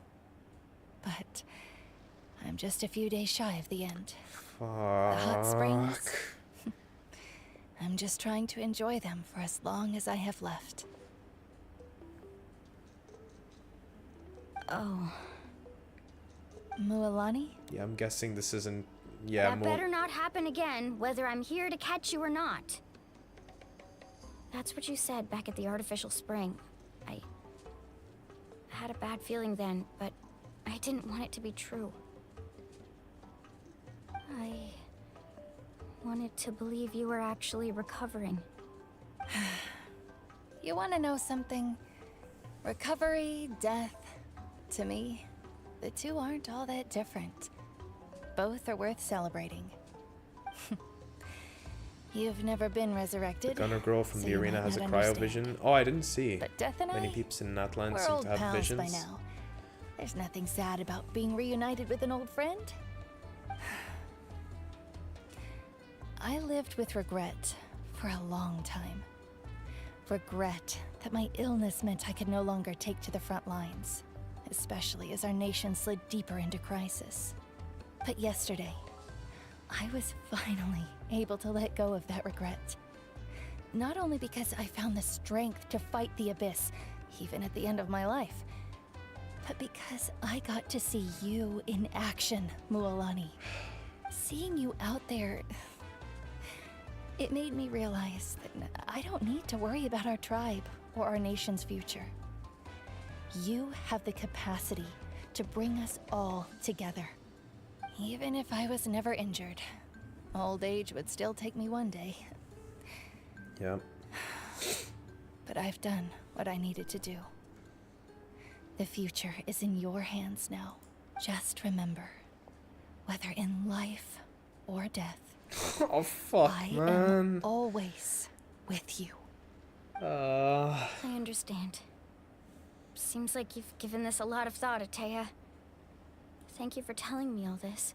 But I'm just a few days shy of the end. Fuck. The hot springs. I'm just trying to enjoy them for as long as I have left. Oh. Moalani? Yeah, I'm guessing this isn't... Yeah, That better not happen again, whether I'm here to catch you or not. That's what you said back at the artificial spring. had a bad feeling then, but I didn't want it to be true. I wanted to believe you were actually recovering. You want to know something? Recovery, death, to me, the two aren't all that different. Both are worth celebrating. You've never been resurrected. The gunner girl from so the you arena might has a not cryovision. Oh, I didn't see. But Death and Many I, peeps in NATLAN we're seem old to have pals visions. by now. There's nothing sad about being reunited with an old friend. I lived with regret for a long time. Regret that my illness meant I could no longer take to the front lines, especially as our nation slid deeper into crisis. But yesterday, I was finally able to let go of that regret. Not only because I found the strength to fight the abyss, even at the end of my life, but because I got to see you in action, Mualani. Seeing you out there, it made me realize that I don't need to worry about our tribe or our nation's future. You have the capacity to bring us all together. Even if I was never injured, old age would still take me one day. Yeah. But I've done what I needed to do. The future is in your hands now. Just remember, whether in life or death, oh fuck, I man. am always with you. I understand. Seems like you've given this a lot of thought, Atea. Thank you for telling me all this.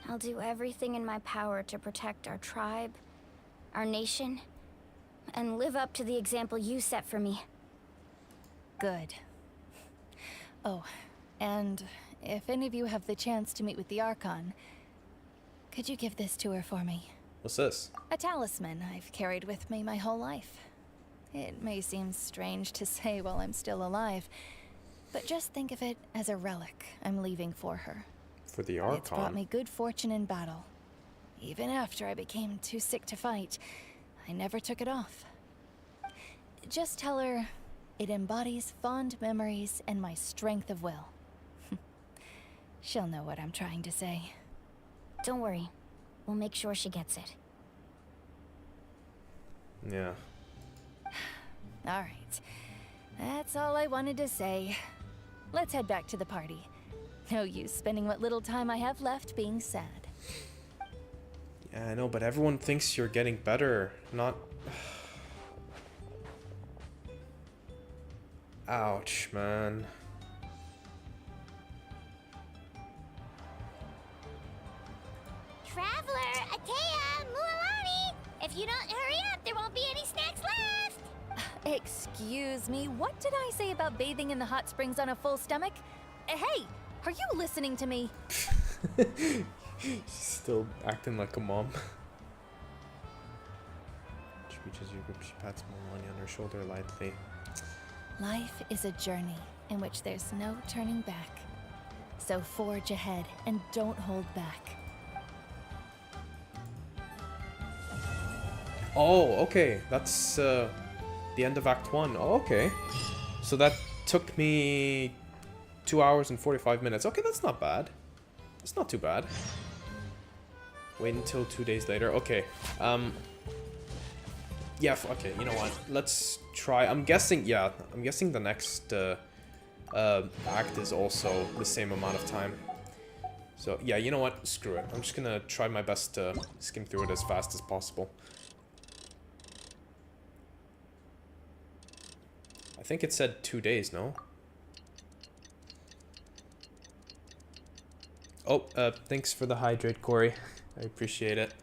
I'll do everything in my power to protect our tribe, our nation, and live up to the example you set for me. Good. Oh, and if any of you have the chance to meet with the Archon, could you give this to her for me? What's this? A talisman I've carried with me my whole life. It may seem strange to say while I'm still alive, but just think of it as a relic I'm leaving for her. For the Archon? It's brought me good fortune in battle. Even after I became too sick to fight, I never took it off. Just tell her it embodies fond memories and my strength of will. She'll know what I'm trying to say. Don't worry. We'll make sure she gets it. Yeah. All right. That's all I wanted to say. Let's head back to the party. No use spending what little time I have left being sad. Yeah, I know, but everyone thinks you're getting better, not... Ouch, man. Traveler, Atea, Mualani! If you don't hurry up, there won't be any snacks left! Excuse me, what did I say about bathing in the hot springs on a full stomach? Hey, are you listening to me? She's still acting like a mom. She reaches your group, she pats Milani on her shoulder lightly. Life is a journey in which there's no turning back. So forge ahead and don't hold back. Oh, okay. That's the end of Act 1. Oh, okay. So that took me 2 hours and 45 minutes. Okay, that's not bad. It's not too bad. Wait until 2 days later. Okay. Yeah, okay, you know what? Let's try. I'm guessing the next act is also the same amount of time. So, yeah, you know what? Screw it. I'm just gonna try my best to skim through it as fast as possible. I think it said 2 days, no? Oh, thanks for the hydrate, Corey. I appreciate it.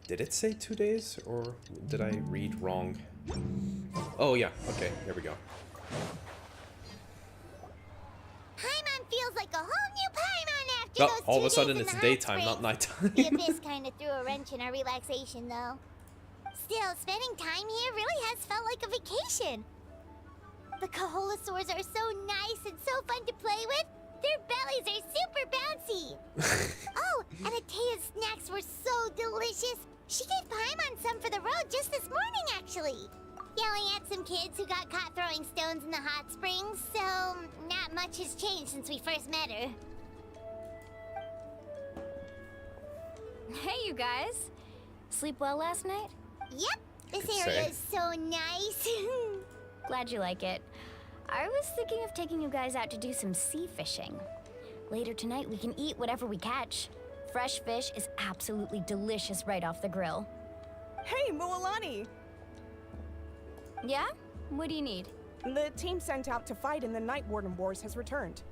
Did it say 2 days, or did I read wrong? Oh yeah, okay, here we go. Paimon feels like a whole new Paimon after those all of 2 a sudden days in it's the hot daytime, not springs. nighttime. The abyss kind of threw a wrench in our relaxation, though. Still, spending time here really has felt like a vacation. The Kaholosaurs are so nice and so fun to play with. Their bellies are super bouncy. Oh, and Atea's snacks were so delicious. She gave Paimon some for the road just this morning, actually. Yelling at some kids who got caught throwing stones in the hot springs, so not much has changed since we first met her. Hey, you guys. Sleep well last night? Yep, this area is so nice. Glad you like it. I was thinking of taking you guys out to do some sea fishing. Later tonight, we can eat whatever we catch. Fresh fish is absolutely delicious right off the grill. Hey, Mualani! Yeah? What do you need? The team sent out to fight in the Night Warden Wars has returned.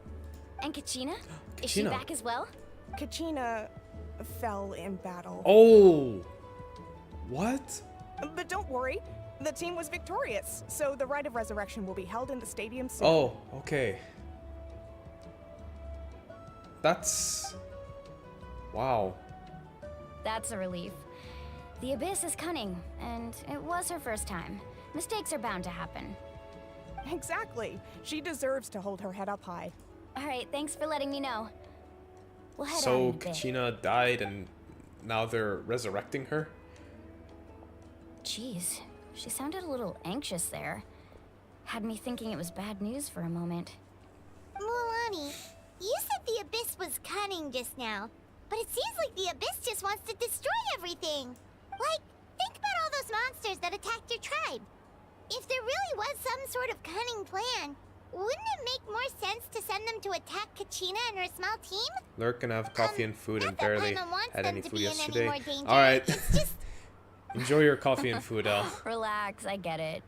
And Kachina? Is she back as well? Kachina fell in battle. Oh! What? But don't worry, the team was victorious, so the rite of resurrection will be held in the stadium soon. Oh, okay. That's... Wow. That's a relief. The Abyss is cunning, and it was her first time. Mistakes are bound to happen. Exactly. She deserves to hold her head up high. All right, thanks for letting me know. We'll head out So in a bit. Kachina died and now they're resurrecting her? Jeez, she sounded a little anxious there. Had me thinking it was bad news for a moment. Mualani, you said the Abyss was cunning just now, but it seems like the Abyss just wants to destroy everything. Like, think about all those monsters that attacked your tribe. If there really was some sort of cunning plan, wouldn't it make more sense to send them to attack Kachina and her small team? Lurk can have coffee and food and barely had any food yesterday. Danger. Alright. It's just... Enjoy your coffee and food, Elle. Relax, I get it.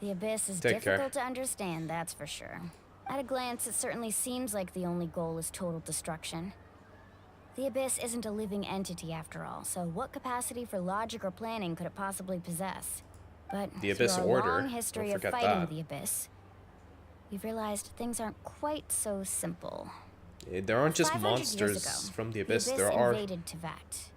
The Abyss is Take care. difficult to understand, that's for sure. At a glance, it certainly seems like the only goal is total destruction. The Abyss isn't a living entity after all, so what capacity for logic or planning could it possibly possess? But The Abyss through our Order. long history Don't of forget fighting that. the Abyss, we've realized things aren't quite so simple. There aren't just 500 years monsters ago, from the Abyss. The Abyss There are... invaded Tevat.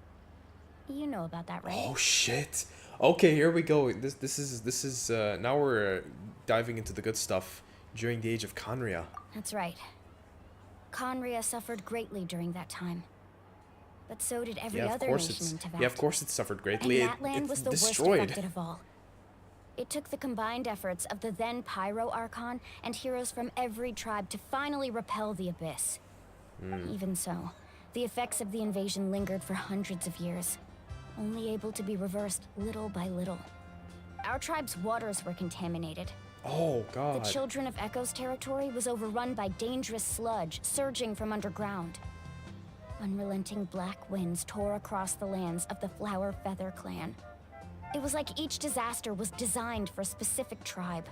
You know about that, right? Oh shit. Okay, here we go. This is now we're diving into the good stuff during the age of Khaenri'ah. That's right. Khaenri'ah suffered greatly during that time. But so did every other nation in Tevat. Yeah, of course it suffered greatly. And NATLAN It's was the destroyed. worst affected of all. It took the combined efforts of the then Pyro Archon and heroes from every tribe to finally repel the Abyss. Even so, the effects of the invasion lingered for hundreds of years, only able to be reversed little by little. Our tribe's waters were contaminated. Oh god. The Children of Echo's territory was overrun by dangerous sludge surging from underground. Unrelenting black winds tore across the lands of the Flower Feather clan. It was like each disaster was designed for a specific tribe.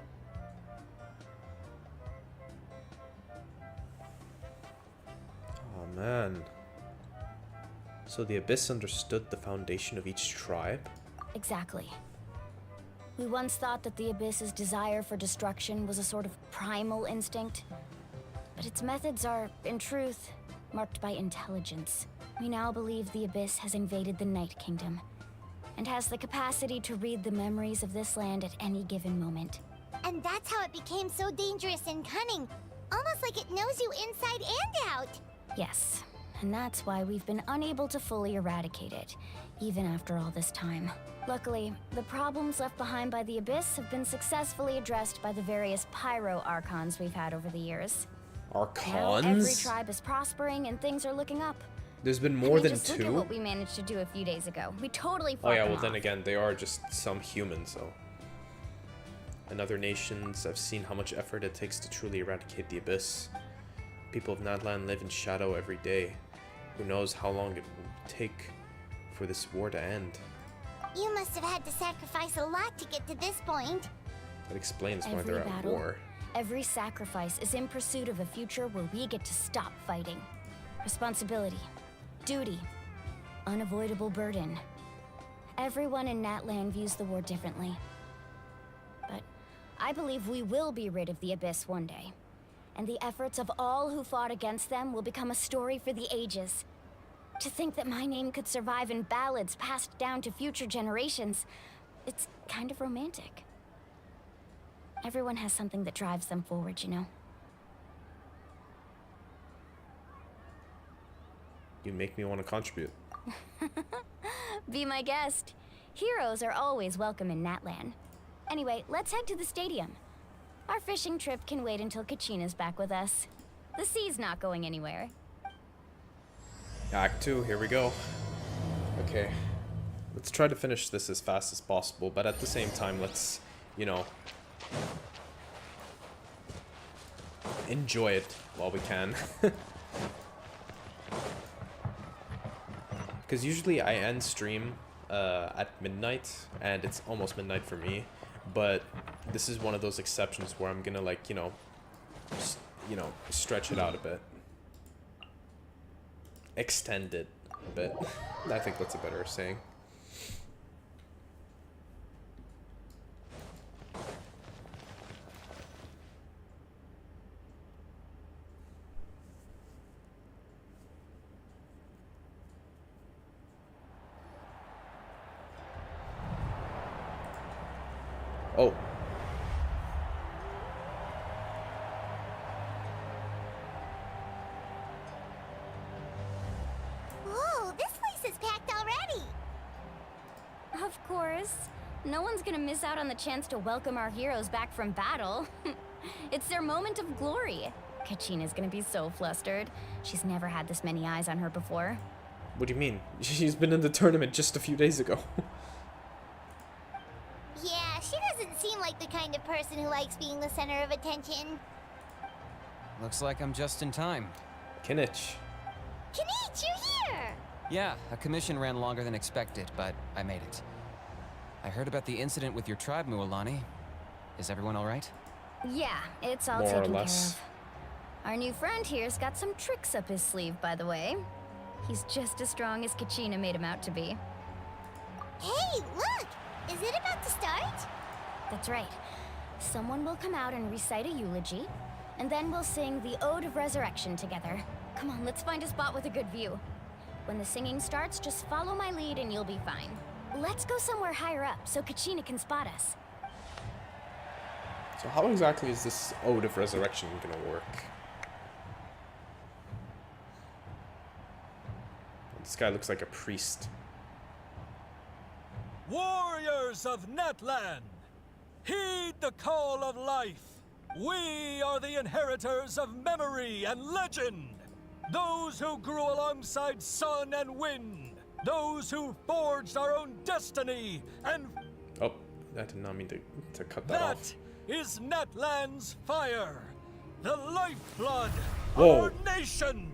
Oh man. So the Abyss understood the foundation of each tribe? Exactly. We once thought that the Abyss's desire for destruction was a sort of primal instinct, but its methods are, in truth, marked by intelligence. We now believe the Abyss has invaded the Night Kingdom, and has the capacity to read the memories of this land at any given moment. And that's how it became so dangerous and cunning. Almost like it knows you inside and out. Yes, and that's why we've been unable to fully eradicate it, even after all this time. Luckily, the problems left behind by the Abyss have been successfully addressed by the various Pyro Archons we've had over the years. Now every Archons? tribe is prospering and things are looking up. There's been I more mean, than just two? Look at what we managed to do a few days ago. We totally fought Oh yeah, them well then off. again, they are just some humans, so. In other nations, I've seen how much effort it takes to truly eradicate the Abyss. People of NATLAN live in shadow every day. Who knows how long it will take for this war to end. You must have had to sacrifice a lot to get to this point. That explains why Every they're at battle, war. every sacrifice is in pursuit of a future where we get to stop fighting. Responsibility, duty, unavoidable burden. Everyone in NATLAN views the war differently. But I believe we will be rid of the Abyss one day. And the efforts of all who fought against them will become a story for the ages. To think that my name could survive in ballads passed down to future generations, it's kind of romantic. Everyone has something that drives them forward, you know? You make me want to contribute. Be my guest. Heroes are always welcome in NATLAN. Anyway, let's head to the stadium. Our fishing trip can wait until Kachina's back with us. The sea's not going anywhere. Act 2, here we go. Okay. Let's try to finish this as fast as possible, but at the same time, let's, you know, enjoy it while we can. Because usually I end stream at midnight, and it's almost midnight for me, but this is one of those exceptions where I'm gonna, like, you know, stretch it out a bit. Extend it a bit. I think that's a better saying. Oh. Whoa, this place is packed already. Of course. No one's gonna miss out on the chance to welcome our heroes back from battle. It's their moment of glory. Kachina's gonna be so flustered. She's never had this many eyes on her before. What do you mean? She's been in the tournament just a few days ago. Yeah, she doesn't seem like the kind of person who likes being the center of attention. Looks like I'm just in time. Kinich. Kinich, you're here! Yeah, a commission ran longer than expected, but I made it. I heard about the incident with your tribe, Mualani. Is everyone all right? Yeah, it's all More or taken care less. of. Our new friend here's got some tricks up his sleeve, by the way. He's just as strong as Kachina made him out to be. Hey, look! Is it about to start? That's right. Someone will come out and recite a eulogy, and then we'll sing the Ode of Resurrection together. Come on, let's find a spot with a good view. When the singing starts, just follow my lead and you'll be fine. Let's go somewhere higher up so Kachina can spot us. So how exactly is this Ode of Resurrection gonna work? This guy looks like a priest. Warriors of NATLAN, heed the call of life. We are the inheritors of memory and legend. Those who grew alongside sun and wind. Those who forged our own destiny and... Oh, I did not mean to cut that off. That is NATLAN's fire. The lifeblood Whoa. of our nation.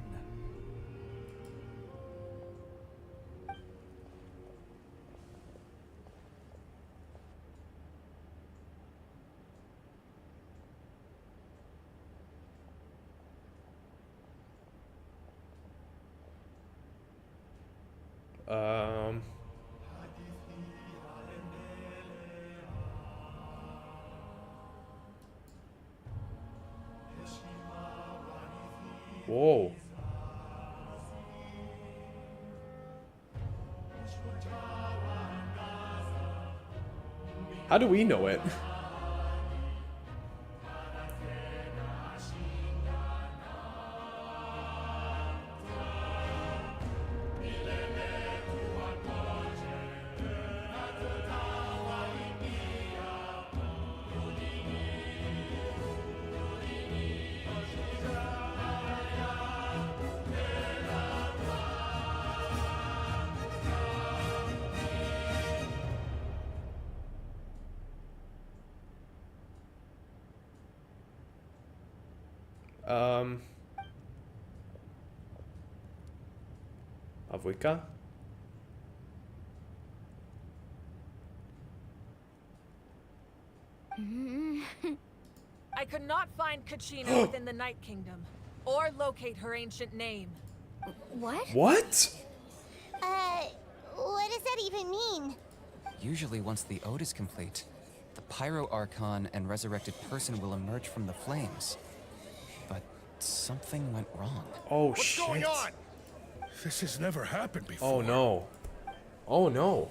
Whoa. How do we know it? Avwika? I could not find Kachina within the Night Kingdom, or locate her ancient name. What? What? What does that even mean? Usually once the ode is complete, the Pyro Archon and resurrected person will emerge from the flames. But something went wrong. Oh, What's shit. going on? This has never happened before. Oh, no. Oh, no.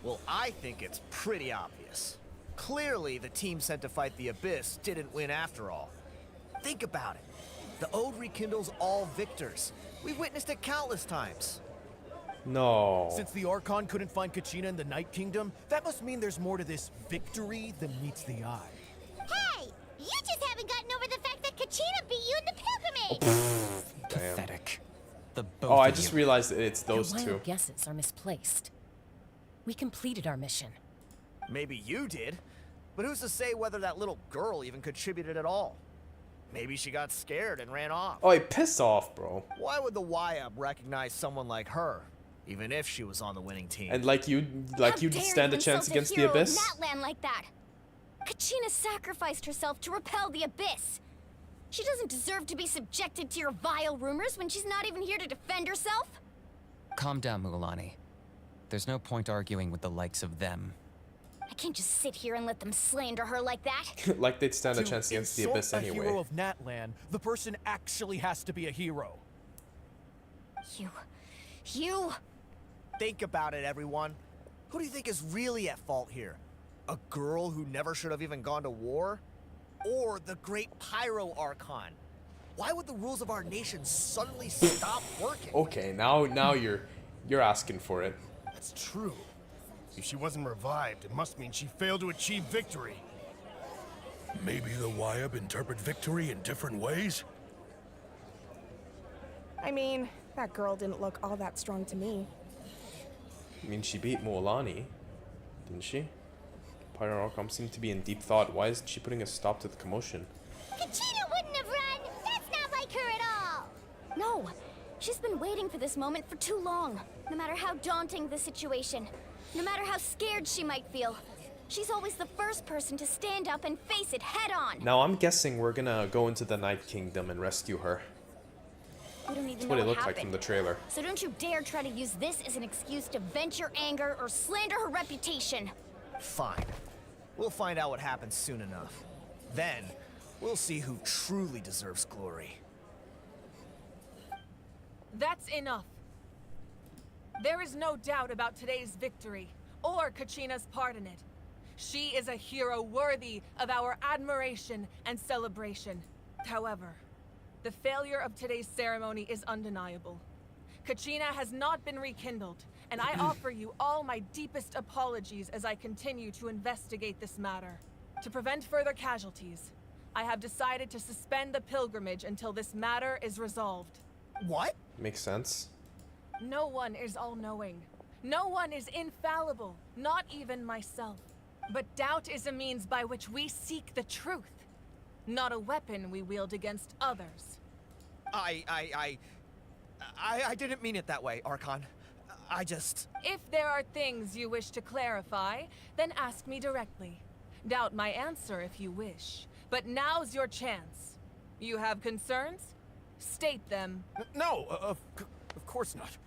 Well, I think it's pretty obvious. Clearly, the team sent to fight the Abyss didn't win after all. Think about it. The Ode rekindles all victors. We've witnessed it countless times. No. Since the Archon couldn't find Kachina in the Night Kingdom, that must mean there's more to this victory than meets the eye. Hey! You just haven't gotten over the fact that Kachina beat you in the pilgrimage! Damn. Pathetic. The both Oh, I of just you. realized it's those Your two. wild guesses are misplaced. We completed our mission. Maybe you did, but who's to say whether that little girl even contributed at all? Maybe she got scared and ran off. Oh, piss off, bro. Why would the YUB recognize someone like her, even if she was on the winning team? And like you'd stand a chance against the Abyss? NATLAN like that. Kachina sacrificed herself to repel the Abyss. She doesn't deserve to be subjected to your vile rumors when she's not even here to defend herself. Calm down, Mulan. There's no point arguing with the likes of them. I can't just sit here and let them slander her like that. Like they'd stand a chance against the Abyss a hero anyway. of NATLAN, the person actually has to be a hero. You... Think about it, everyone. Who do you think is really at fault here? A girl who never should have even gone to war? Or the great Pyro Archon? Why would the rules of our nation suddenly stop working? Okay, now you're asking for it. That's true. If she wasn't revived, it must mean she failed to achieve victory. Maybe the YUB interpret victory in different ways? I mean, that girl didn't look all that strong to me. I mean, she beat Mulan, didn't she? Pyro Archon seemed to be in deep thought. Why isn't she putting a stop to the commotion? Kachina wouldn't have run! That's not like her at all! No, she's been waiting for this moment for too long. No matter how daunting the situation, no matter how scared she might feel, she's always the first person to stand up and face it head on. Now I'm guessing we're gonna go into the Night Kingdom and rescue her. We don't That's even what know it what looked happened. like from the trailer. So don't you dare try to use this as an excuse to vent your anger or slander her reputation. Fine. We'll find out what happens soon enough. Then, we'll see who truly deserves glory. That's enough. There is no doubt about today's victory, or Kachina's part in it. She is a hero worthy of our admiration and celebration. However, the failure of today's ceremony is undeniable. Kachina has not been rekindled, and I offer you all my deepest apologies as I continue to investigate this matter. To prevent further casualties, I have decided to suspend the pilgrimage until this matter is resolved. What? Makes sense. No one is all-knowing. No one is infallible, not even myself. But doubt is a means by which we seek the truth, not a weapon we wield against others. I didn't mean it that way, Archon. I just... If there are things you wish to clarify, then ask me directly. Doubt my answer if you wish. But now's your chance. You have concerns? State them. No, of course not.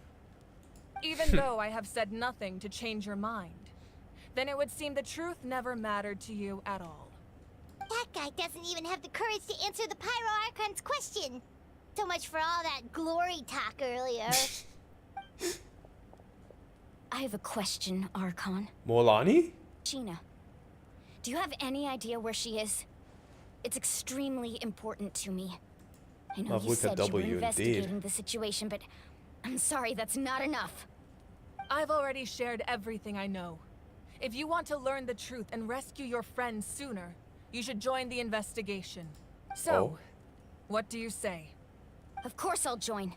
Even though I have said nothing to change your mind, then it would seem the truth never mattered to you at all. That guy doesn't even have the courage to answer the Pyro Archon's question. So much for all that glory talk earlier. I have a question, Archon. Mulan? Gina, do you have any idea where she is? It's extremely important to me. I know Love you with a said you were W, investigating indeed. the situation, but I'm sorry, that's not enough. I've already shared everything I know. If you want to learn the truth and rescue your friends sooner, you should join the investigation. So, Oh. what do you say? Of course I'll join.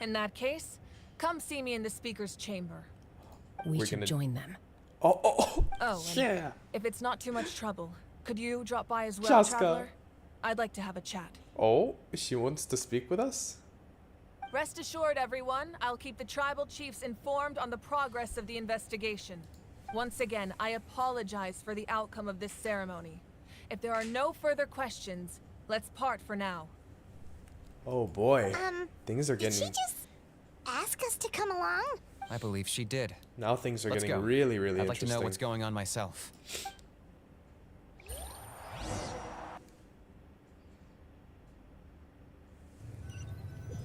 In that case, come see me in the speaker's chamber. We We're should gonna- join them. Oh, and yeah. if it's not too much trouble, could you drop by as well, Chaska. traveler? I'd like to have a chat. Oh, she wants to speak with us? Rest assured, everyone, I'll keep the tribal chiefs informed on the progress of the investigation. Once again, I apologize for the outcome of this ceremony. If there are no further questions, let's part for now. Oh boy. Things are Did she getting... just ask us to come along? I believe she did. Now things are Let's getting go. really, really I'd like to interesting. know what's going on myself.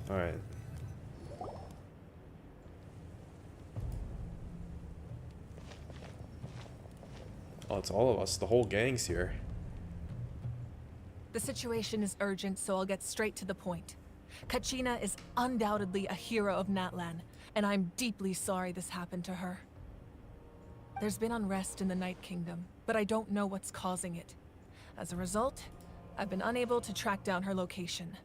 Alright. Oh, it's all of us. The whole gang's here. The situation is urgent, so I'll get straight to the point. Kachina is undoubtedly a hero of NATLAN, and I'm deeply sorry this happened to her. There's been unrest in the Night Kingdom, but I don't know what's causing it. As a result, I've been unable to track down her location.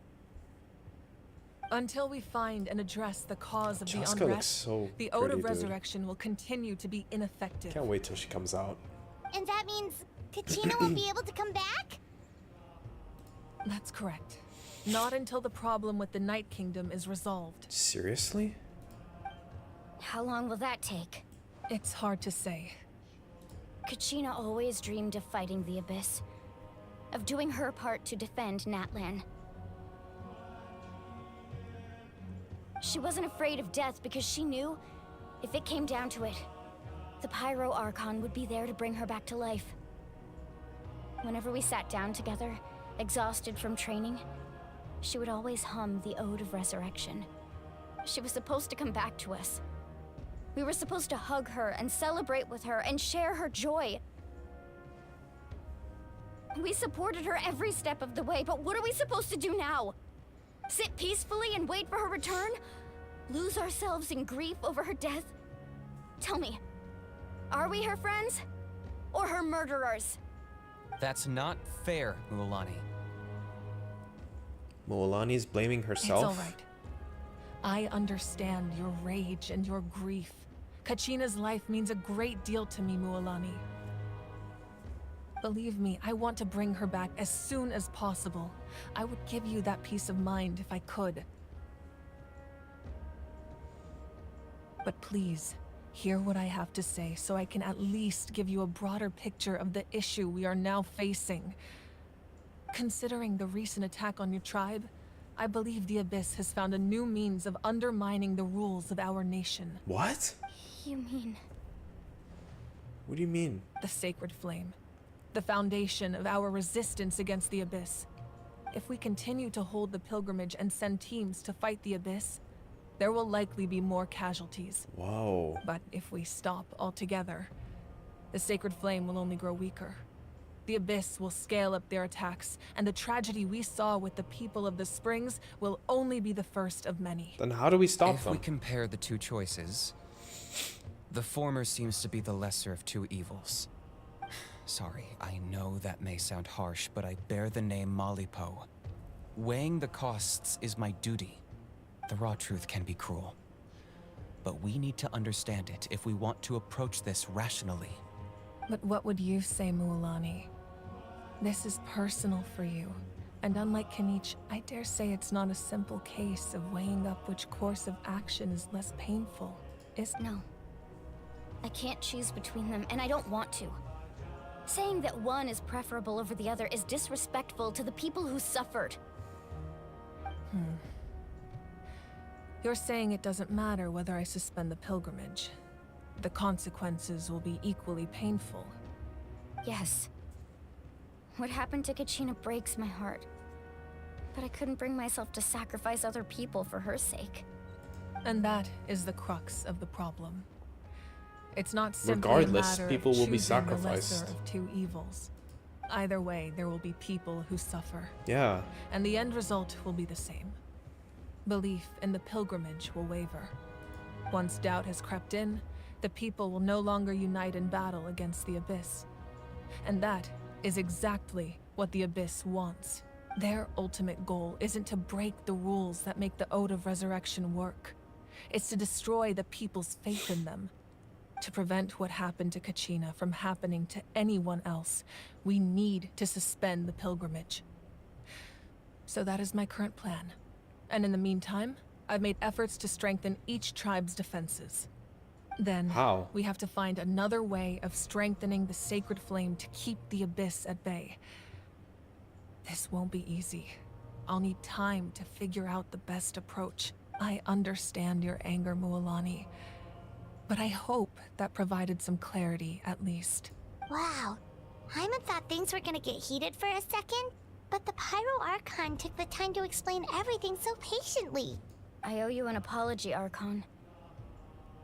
Until we find and address the cause of the Jessica looks unrest, so the Ode pretty, of dude. Resurrection will continue to be ineffective. Can't wait till she comes out. And that means Kachina won't be able to come back? That's correct. Not until the problem with the Night Kingdom is resolved. Seriously? How long will that take? It's hard to say. Kachina always dreamed of fighting the Abyss. Of doing her part to defend NATLAN. She wasn't afraid of death because she knew, if it came down to it, the Pyro Archon would be there to bring her back to life. Whenever we sat down together, exhausted from training, she would always hum the Ode of Resurrection. She was supposed to come back to us. We were supposed to hug her and celebrate with her and share her joy. We supported her every step of the way, but what are we supposed to do now? Sit peacefully and wait for her return? Lose ourselves in grief over her death? Tell me, are we her friends? Or her murderers? That's not fair, Mualani. Mualani's blaming herself? It's all right. I understand your rage and your grief. Kachina's life means a great deal to me, Mualani. Believe me, I want to bring her back as soon as possible. I would give you that peace of mind if I could. But please, hear what I have to say so I can at least give you a broader picture of the issue we are now facing. Considering the recent attack on your tribe, I believe the Abyss has found a new means of undermining the rules of our nation. What? You mean? What do you mean? The Sacred Flame. The foundation of our resistance against the Abyss. If we continue to hold the pilgrimage and send teams to fight the Abyss, there will likely be more casualties. Whoa. But if we stop altogether, the Sacred Flame will only grow weaker. The Abyss will scale up their attacks, and the tragedy we saw with the people of the Springs will only be the first of many. Then how do we stop If them? we compare the two choices, the former seems to be the lesser of two evils. Sorry, I know that may sound harsh, but I bear the name Malipo. Weighing the costs is my duty. The raw truth can be cruel. But we need to understand it if we want to approach this rationally. But what would you say, Mualani? This is personal for you. And unlike Kanich, I dare say it's not a simple case of weighing up which course of action is less painful, is it? No. I can't choose between them, and I don't want to. Saying that one is preferable over the other is disrespectful to the people who suffered. You're saying it doesn't matter whether I suspend the pilgrimage. The consequences will be equally painful. Yes. What happened to Kachina breaks my heart. But I couldn't bring myself to sacrifice other people for her sake. And that is the crux of the problem. It's not simply Regardless, a matter people of will be choosing the sacrificed. lesser of two evils. Either way, there will be people who suffer. Yeah. And the end result will be the same. Belief in the pilgrimage will waver. Once doubt has crept in, the people will no longer unite in battle against the Abyss. And that is exactly what the Abyss wants. Their ultimate goal isn't to break the rules that make the Ode of Resurrection work. It's to destroy the people's faith in them. To prevent what happened to Kachina from happening to anyone else, we need to suspend the pilgrimage. So that is my current plan. And in the meantime, I've made efforts to strengthen each tribe's defenses. Then, How? we have to find another way of strengthening the Sacred Flame to keep the Abyss at bay. This won't be easy. I'll need time to figure out the best approach. I understand your anger, Mualani. But I hope that provided some clarity, at least. Wow. Hyman thought things were gonna get heated for a second, but the Pyro Archon took the time to explain everything so patiently. I owe you an apology, Archon.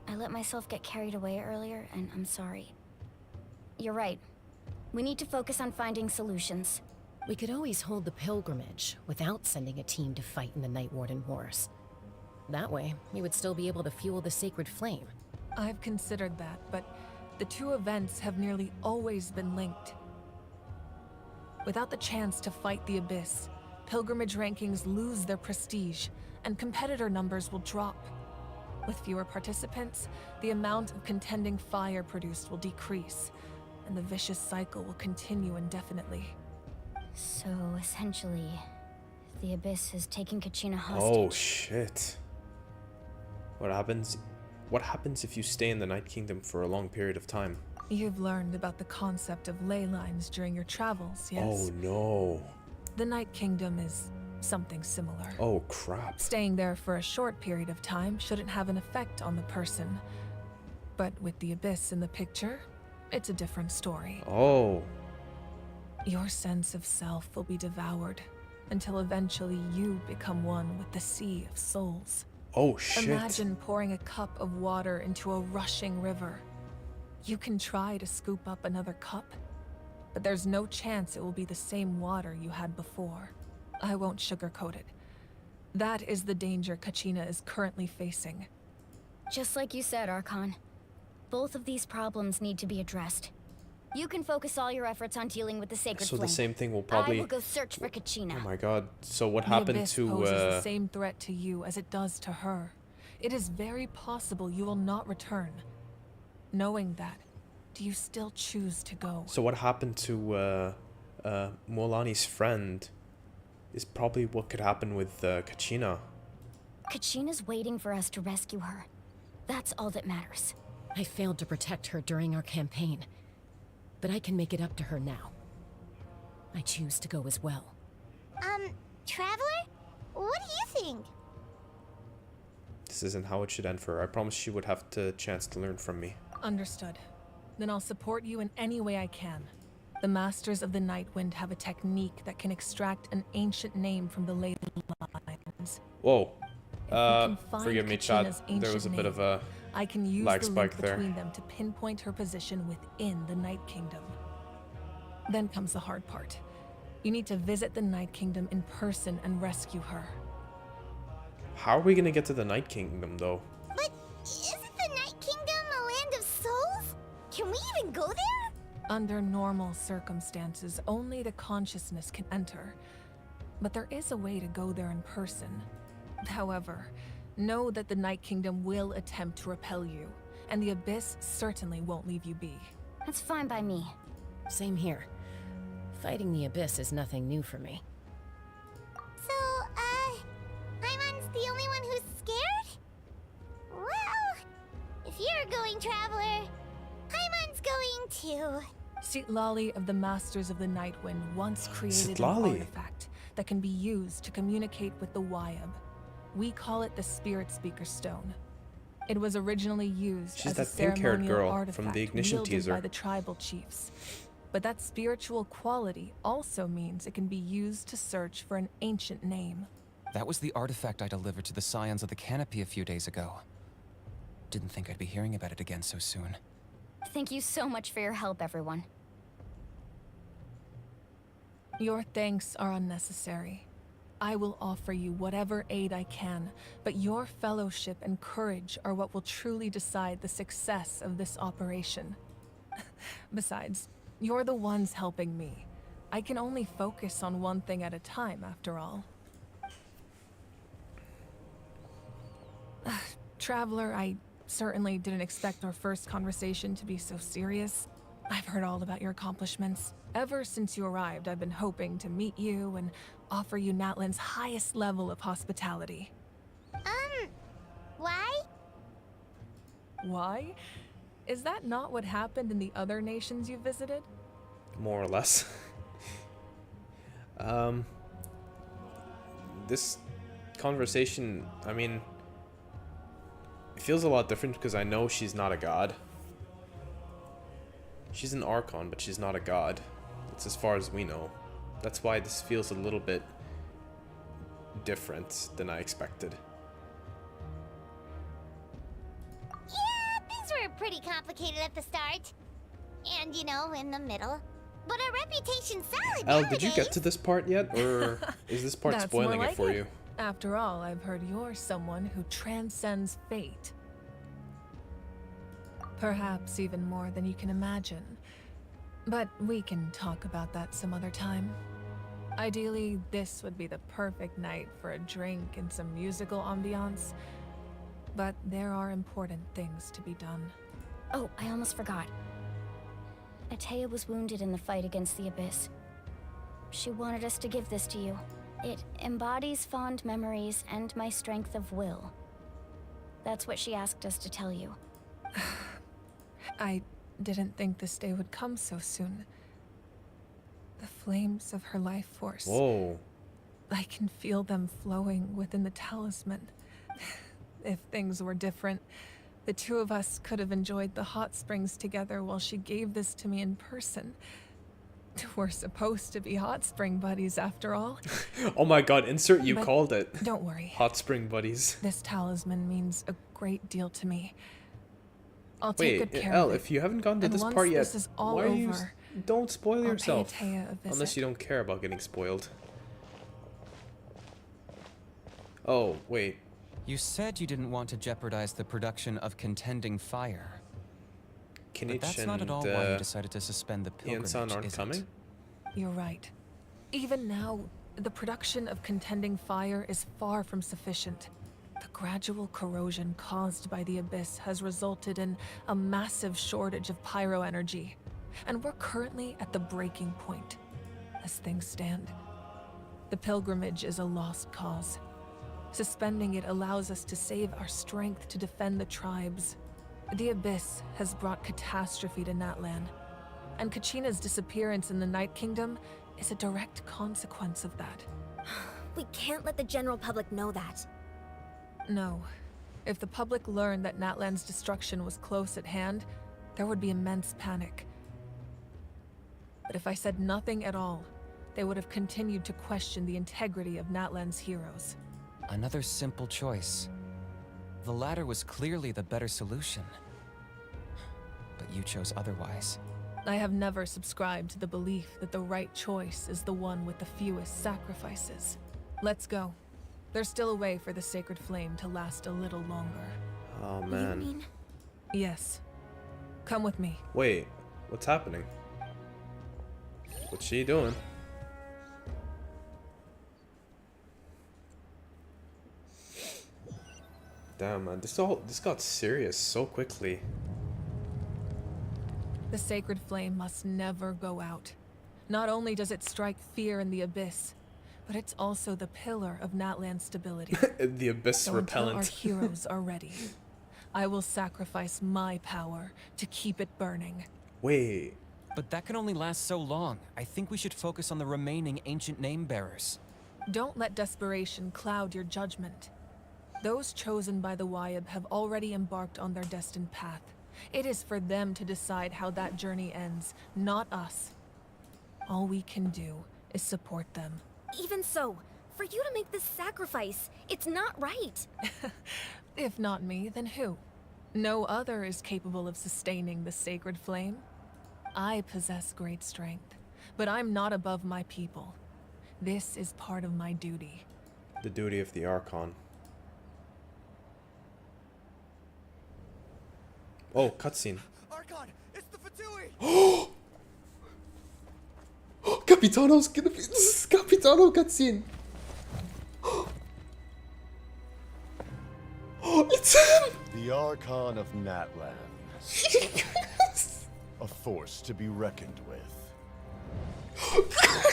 I let myself get carried away earlier, and I'm sorry. You're right. We need to focus on finding solutions. We could always hold the pilgrimage without sending a team to fight in the Night Warden Wars. That way, we would still be able to fuel the sacred flame. I've considered that, but the two events have nearly always been linked. Without the chance to fight the Abyss, pilgrimage rankings lose their prestige, and competitor numbers will drop. With fewer participants, the amount of contending fire produced will decrease, and the vicious cycle will continue indefinitely. So, essentially, the Abyss is taking Kachina hostage. Oh shit. What happens if you stay in the Night Kingdom for a long period of time? You've learned about the concept of ley lines during your travels, yes? Oh no. The Night Kingdom is something similar. Oh crap. Staying there for a short period of time shouldn't have an effect on the person. But with the Abyss in the picture, it's a different story. Oh. Your sense of self will be devoured until eventually you become one with the Sea of Souls. Oh shit. Imagine pouring a cup of water into a rushing river. You can try to scoop up another cup, but there's no chance it will be the same water you had before. I won't sugarcoat it. That is the danger Kachina is currently facing. Just like you said, Archon. Both of these problems need to be addressed. You can focus all your efforts on dealing with the sacred So flame. the same thing will probably... I will go search for Kachina. Oh my god. So what The happened Abyss to poses the same threat to you as it does to her. It is very possible you will not return. Knowing that, do you still choose to go? So what happened to Molani's friend is probably what could happen with Kachina. Kachina's waiting for us to rescue her. That's all that matters. I failed to protect her during our campaign, but I can make it up to her now. I choose to go as well. Traveler? What do you think? This isn't how it should end for her. I promise she would have the chance to learn from me. Understood. Then I'll support you in any way I can. The Masters of the Nightwind have a technique that can extract an ancient name from the ley lines. Whoa. If we can find Forgive me, Kachina's Chad. There was a ancient bit of a I can use lag the spike link there. between them to pinpoint her position within the Night Kingdom. Then comes the hard part. You need to visit the Night Kingdom in person and rescue her. How are we gonna get to the Night Kingdom, though? But isn't the Night Kingdom a land of souls? Can we even go there? Under normal circumstances, only the consciousness can enter. But there is a way to go there in person. However, know that the Night Kingdom will attempt to repel you, and the Abyss certainly won't leave you be. That's fine by me. Same here. Fighting the Abyss is nothing new for me. So, Paimon's the only one who's scared? Well, if you're going, Traveler, Paimon's going too. Sitlali of the Masters of the Nightwind once created Sitlali. an artifact that can be used to communicate with the Wyab. We call it the Spirit Speaker Stone. It was originally used She's as a that pink-haired ceremonial girl artifact from the Ignition wielded teaser. by the tribal chiefs. But that spiritual quality also means it can be used to search for an ancient name. That was the artifact I delivered to the Scions of the Canopy a few days ago. Didn't think I'd be hearing about it again so soon. Thank you so much for your help, everyone. Your thanks are unnecessary. I will offer you whatever aid I can, but your fellowship and courage are what will truly decide the success of this operation. Besides, you're the ones helping me. I can only focus on one thing at a time, after all. Traveler, I certainly didn't expect our first conversation to be so serious. I've heard all about your accomplishments. Ever since you arrived, I've been hoping to meet you and offer you NATLAN's highest level of hospitality. Why? Why? Is that not what happened in the other nations you visited? More or less. This conversation, I mean, it feels a lot different because I know she's not a god. She's an Archon, but she's not a god. It's as far as we know. That's why this feels a little bit different than I expected. Yeah, things were pretty complicated at the start. And, you know, in the middle. but our reputation's solid Elle, nowadays. did you get to this part yet, or is this part That's spoiling more it like for you? After all, I've heard you're someone who transcends fate. Perhaps even more than you can imagine. But we can talk about that some other time. Ideally, this would be the perfect night for a drink and some musical ambiance. But there are important things to be done. Oh, I almost forgot. Atea was wounded in the fight against the Abyss. She wanted us to give this to you. It embodies fond memories and my strength of will. That's what she asked us to tell you. I didn't think this day would come so soon. The flames of her life force. Whoa. I can feel them flowing within the talisman. If things were different, the two of us could have enjoyed the hot springs together while she gave this to me in person. We're supposed to be hot spring buddies after all. Oh my god, insert you But called it. don't worry. Hot spring buddies. This talisman means a great deal to me. I'll Wait, take good care Elle, of it. if you haven't gotten to And this once part yet, this is all why are you... over, Don't spoil I'll pay yourself. Atea a Unless visit. you don't care about getting spoiled. Oh, wait. You said you didn't want to jeopardize the production of contending fire. But that's not at all why you decided to suspend the pilgrimage, Sun aren't is it? coming? You're right. Even now, the production of contending fire is far from sufficient. The gradual corrosion caused by the Abyss has resulted in a massive shortage of pyro energy, and we're currently at the breaking point. As things stand, the pilgrimage is a lost cause. Suspending it allows us to save our strength to defend the tribes. The Abyss has brought catastrophe to NATLAN, and Kachina's disappearance in the Night Kingdom is a direct consequence of that. We can't let the general public know that. No. If the public learned that NATLAN's destruction was close at hand, there would be immense panic. But if I said nothing at all, they would have continued to question the integrity of NATLAN's heroes. Another simple choice. The latter was clearly the better solution. But you chose otherwise. I have never subscribed to the belief that the right choice is the one with the fewest sacrifices. Let's go. There's still a way for the sacred flame to last a little longer. Oh man. You mean? Yes. Come with me. Wait, what's happening? What's she doing? Damn man, this got serious so quickly. The sacred flame must never go out. Not only does it strike fear in the Abyss, but it's also the pillar of NATLAN's stability. The Abyss So repellent. until our heroes are ready, I will sacrifice my power to keep it burning. Wait. But that can only last so long. I think we should focus on the remaining ancient name bearers. Don't let desperation cloud your judgment. Those chosen by the Wayab have already embarked on their destined path. It is for them to decide how that journey ends, not us. All we can do is support them. Even so, for you to make this sacrifice, it's not right. If not me, then who? No other is capable of sustaining the sacred flame. I possess great strength, but I'm not above my people. This is part of my duty. The duty of the Archon. Oh, cutscene. Archon, it's the Fatui! Oh! Capitano's gonna be. This is Capitano cutscene. Oh, it's him! The Archon of NATLAN. A force to be reckoned with.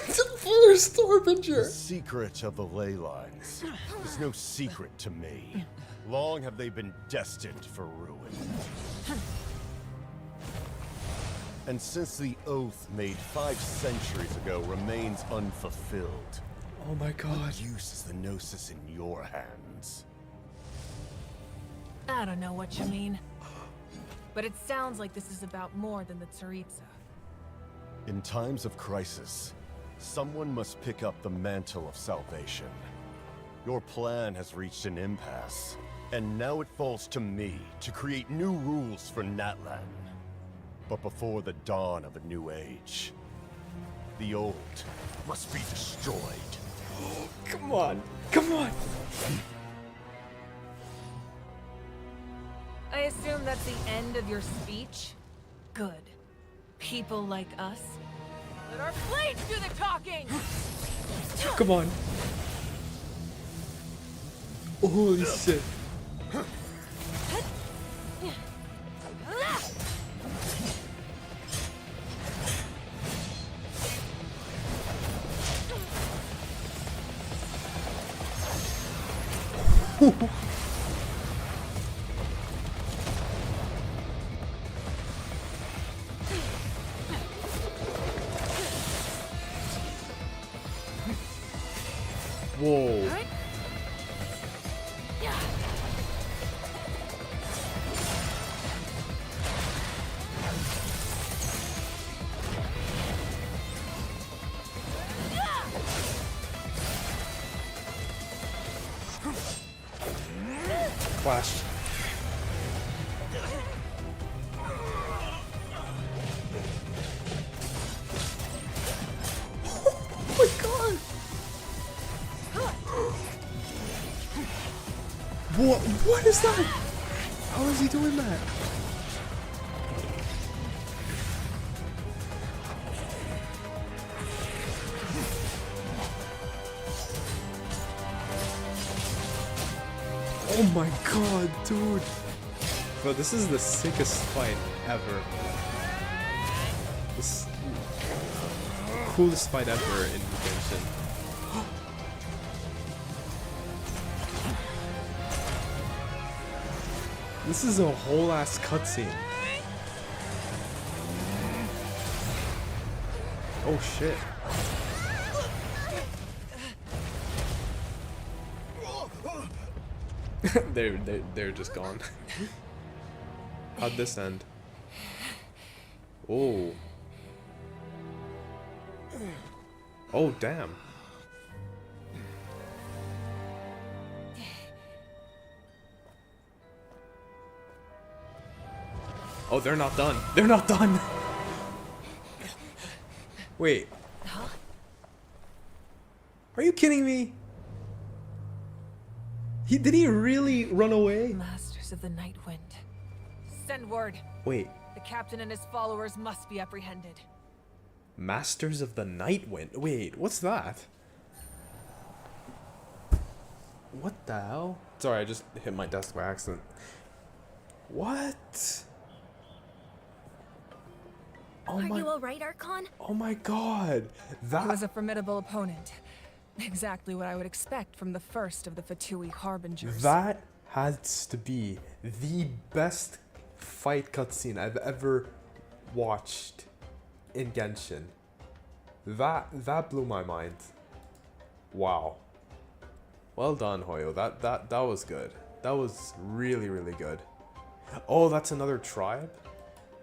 The first Harbinger. The secret of the ley lines is no secret to me. Long have they been destined for ruin. And since the oath made 5 centuries ago remains unfulfilled, oh my god, what use is the Gnosis in your hands? I don't know what you mean. But it sounds like this is about more than the Tsaritsa. In times of crisis, someone must pick up the mantle of salvation. Your plan has reached an impasse, and now it falls to me to create new rules for NATLAN. But before the dawn of a new age, The old must be destroyed. Come on. Come on. I assume that's the end of your speech? Good. People like us. Let our blades do the talking! Come on. Holy shit. Whoa. Flash. Oh my god! What is that? How is he doing that? Oh my god, dude. Bro, this is the sickest fight ever. This coolest fight ever in Genshin. This is a whole ass cutscene. Oh shit. they're just gone. How'd this end? Oh. Oh damn. Oh, they're not done. They're not done. Wait. Are you kidding me? Did he really run away? Masters of the Night Wind. Send word. Wait. The captain and his followers must be apprehended. Masters of the Night Wind. Wait, what's that? What the hell? Sorry, I just hit my desk by accident. What? Oh Are you alright, Archon? Oh my god. He was a formidable opponent. Exactly what I would expect from the first of the Fatui Harbingers. That has to be the best fight cutscene I've ever watched in Genshin. That blew my mind. Wow. Well done, Hoyo. That was good. That was really, really good. Oh, that's another tribe?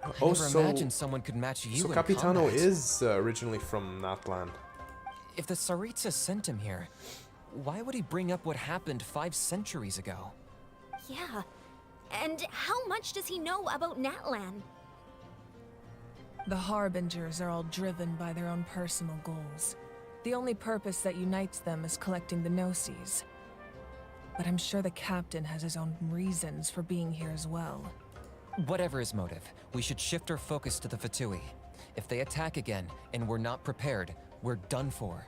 I never imagined someone could match you So in Capitano combat. is originally from NATLAN. If the Tsaritsa sent him here, why would he bring up what happened 5 centuries ago? Yeah. And how much does he know about NATLAN? The Harbingers are all driven by their own personal goals. The only purpose that unites them is collecting the Gnosis. But I'm sure the captain has his own reasons for being here as well. Whatever his motive, we should shift our focus to the Fatui. If they attack again, and we're not prepared, we're done for.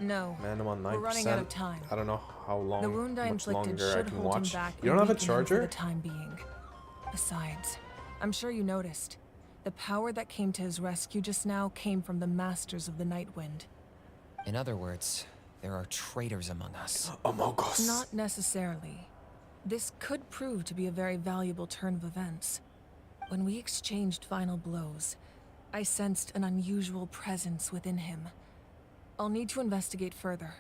No, Man, I'm on 9%. we're running out of time. I don't know how long, The wound I much inflicted longer I should can hold watch. him back. You don't have a and weaken him charger? for the time being. Besides, I'm sure you noticed, the power that came to his rescue just now came from the Masters of the Night Wind. In other words, there are traitors among us. Among us. Not necessarily. This could prove to be a very valuable turn of events. When we exchanged final blows, I sensed an unusual presence within him. I'll need to investigate further.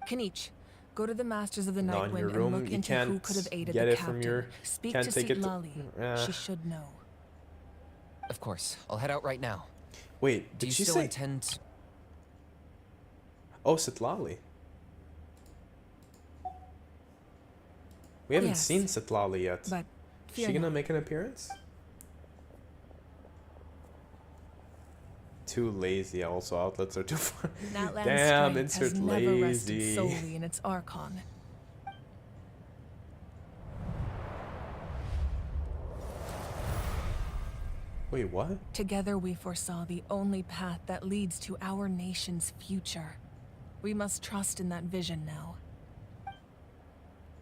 Kanich, go to the Masters of the Not Night in your Wind room. and look You into who can't could have aided get the it captain. from your. Speak Can't to take it. Sitlali. She should know. Of course, I'll head out right now. Wait, Do did you she still say? intend? Oh, Sitlali. We haven't Yes, seen Sitlali yet. but Is she fear gonna not. make an appearance? too lazy. Also, outlets are too far. NATLAN's Damn, strength insert has never rested lazy. solely in its Archon. Wait, what? Together we foresaw the only path that leads to our nation's future. We must trust in that vision now.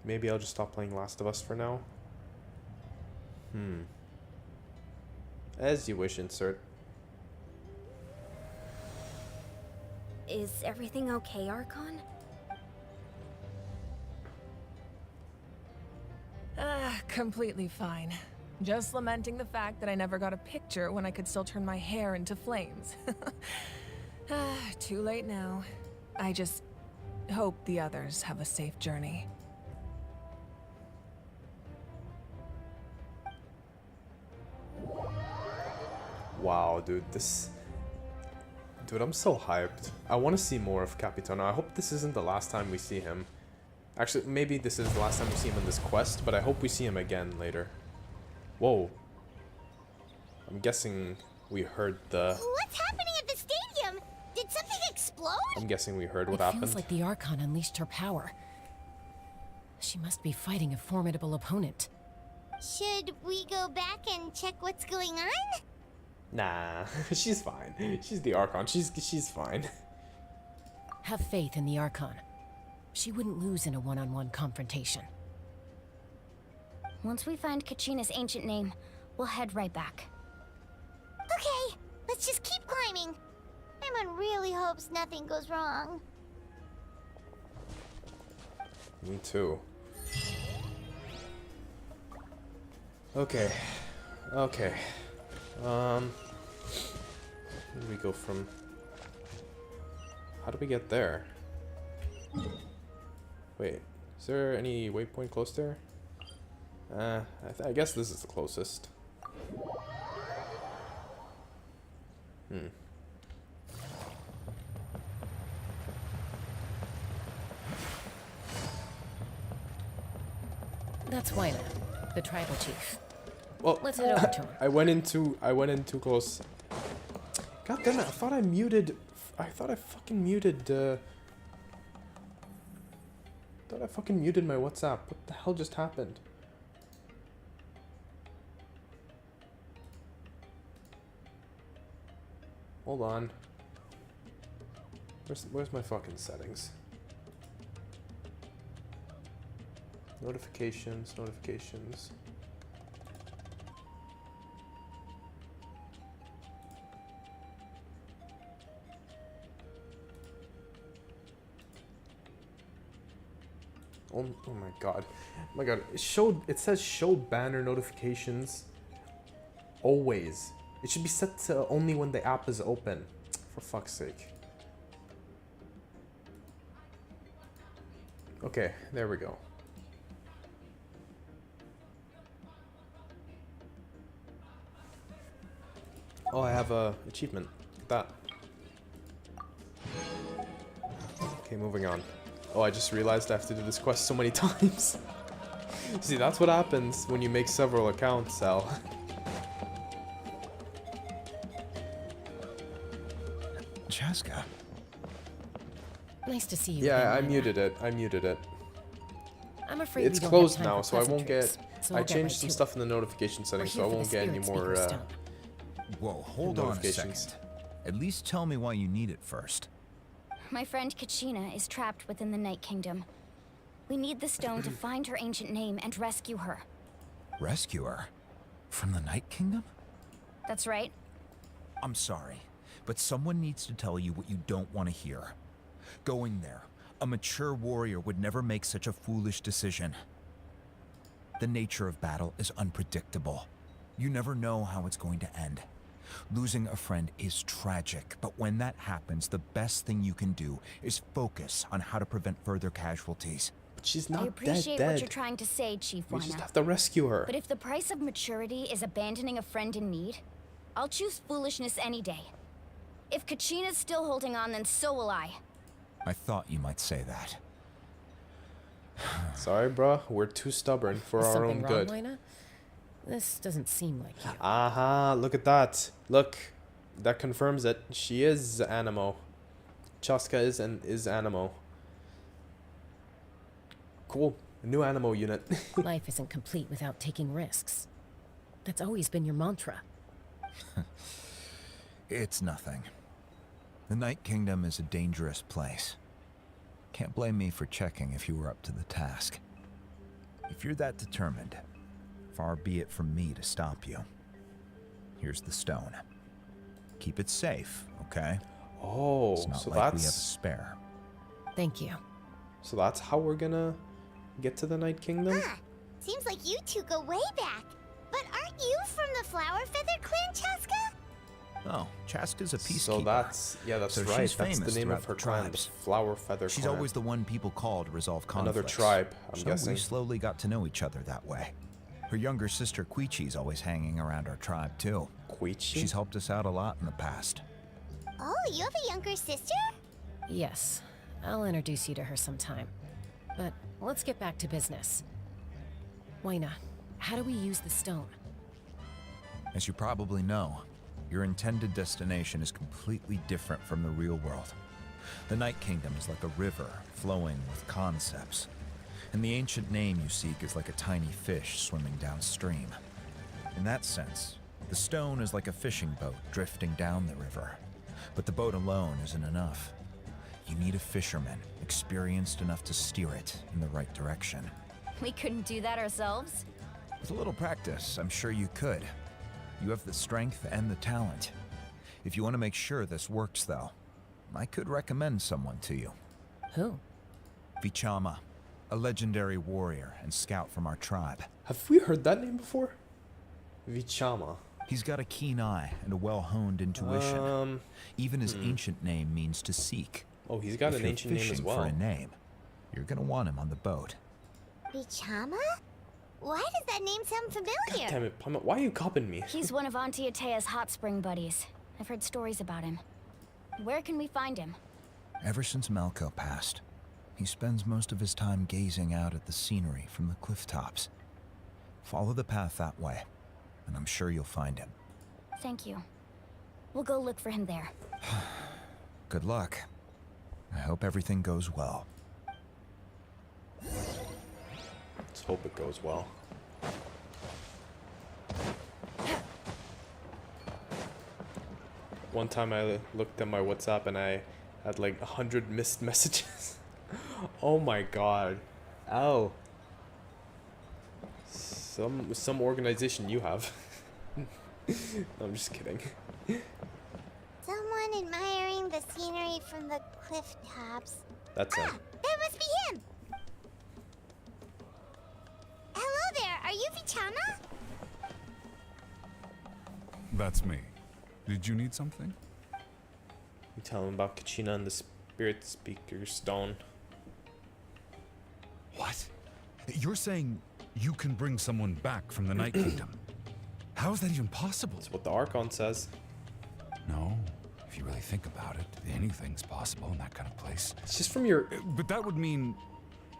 Maybe I'll just stop playing Last of Us for now. As you wish, insert. Is everything okay, Archon? Completely fine. Just lamenting the fact that I never got a picture when I could still turn my hair into flames. Too late now. I just hope the others have a safe journey. Wow, dude, Dude, I'm so hyped. I want to see more of Capitano. I hope this isn't the last time we see him. Actually, maybe this is the last time we see him in this quest, but I hope we see him again later. Whoa. I'm guessing we heard the... What's happening at the stadium? Did something explode? I'm guessing we heard what It happened. feels like the Archon unleashed her power. She must be fighting a formidable opponent. Should we go back and check what's going on? Nah, she's fine. She's the Archon. She's fine. Have faith in the Archon. She wouldn't lose in a one-on-one confrontation. Once we find Kachina's ancient name, we'll head right back. Okay, let's just keep climbing. Emma really hopes nothing goes wrong. Me too. Okay. Okay. Where do we go from? How do we get there? Wait, is there any waypoint close there? I guess this is the closest. That's Wyna, the tribal chief. Well, let's head over to him. I went in too close. God damn it! I thought I muted. I thought I fucking muted. Thought I fucking muted my WhatsApp. What the hell just happened? Hold on. Where's my fucking settings? Notifications. Oh my god. Oh my god. It says show banner notifications always. It should be set to only when the app is open. For fuck's sake. Okay, there we go. Oh, I have a achievement. Look at that. Okay, moving on. Oh, I just realized I have to do this quest so many times. See, that's what happens when you make several accounts, Sal. Chaska. Nice to see you. Yeah, again, I muted it. I'm afraid It's we don't closed have time now, for so I won't get... pleasantries, so I I'll get changed right some to stuff it. in the notification settings, so We're I here for won't the get any Spirit more Speaker's Stone. Whoa, hold on a notifications. second. At least tell me why you need it first. My friend Kachina is trapped within the Night Kingdom. We need the stone to find her ancient name and rescue her. Rescue her? From the Night Kingdom? That's right. I'm sorry, but someone needs to tell you what you don't want to hear. Going there, a mature warrior would never make such a foolish decision. The nature of battle is unpredictable. You never know how it's going to end. Losing a friend is tragic, but when that happens, the best thing you can do is focus on how to prevent further casualties. But she's I not appreciate dead. what you're trying to say, Chief We just Wyna. have to rescue her. But if the price of maturity is abandoning a friend in need, I'll choose foolishness any day. If Kachina's still holding on, then so will I. I thought you might say that. Sorry, bruh. We're too stubborn for our own good. Wyna? This doesn't seem like you. Aha, look at that. Look. that confirms that she is Animo. Chaska is Animo. Cool. A new Animo unit. Life isn't complete without taking risks. That's always been your mantra. It's nothing. The Night Kingdom is a dangerous place. Can't blame me for checking if you were up to the task. If you're that determined, far be it from me to stop you. Here's the stone. Keep it safe, okay? Oh, it's not so like we have a that's spare. Thank you. So that's how we're gonna get to the Night Kingdom? Ah, seems like you two go way back. But aren't you from the Flower Feather clan, Chaska? Oh, Chaska's a peacekeeper. So that's that's So right. she's That's famous the name of throughout her the clan, the tribes. Flower Feather She's clan. always the one people call to resolve conflicts. Another tribe, I'm so guessing. we slowly got to know each other that way. Her younger sister Quichi's always hanging around our tribe too. Quichi? She's helped us out a lot in the past. Oh, you have a younger sister? Yes, I'll introduce you to her sometime. But let's get back to business. Waina, how do we use the stone? As you probably know, your intended destination is completely different from the real world. The Night Kingdom is like a river flowing with concepts, and the ancient name you seek is like a tiny fish swimming downstream. In that sense, the stone is like a fishing boat drifting down the river, but the boat alone isn't enough. You need a fisherman experienced enough to steer it in the right direction. We couldn't do that ourselves? With a little practice, I'm sure you could. You have the strength and the talent. If you want to make sure this works, though, I could recommend someone to you. Who? Vichama, a legendary warrior and scout from our tribe. Have we heard that name before? Vichama. He's got a keen eye and a well-honed intuition. Even his ancient name means to seek. Oh, he's got If an you're ancient name as fishing well. for a name, you're gonna want him on the boat. Bichama? Why does that name sound familiar? Damn it, Plummet, why are you copying me? He's one of Auntie Atea's hot spring buddies. I've heard stories about him. Where can we find him? Ever since Malco passed, he spends most of his time gazing out at the scenery from the cliff tops. Follow the path that way, and I'm sure you'll find him. Thank you. We'll go look for him there. Good luck. I hope everything goes well. Let's hope it goes well. One time I looked at my WhatsApp and I had like 100 missed messages. Oh my god. Ow. Some organization you have. No, I'm just kidding. Someone admiring the scenery from the cliff tops. That's him. That must be him! Hello there, are you Vichama? That's me. Did you need something? You tell him about Kachina and the Spirit Speaker Stone. What? You're saying you can bring someone back from the Night Kingdom? How is that even possible? That's what the Archon says. No, if you really think about it, anything's possible in that kind of place. It's just from your... But that would mean...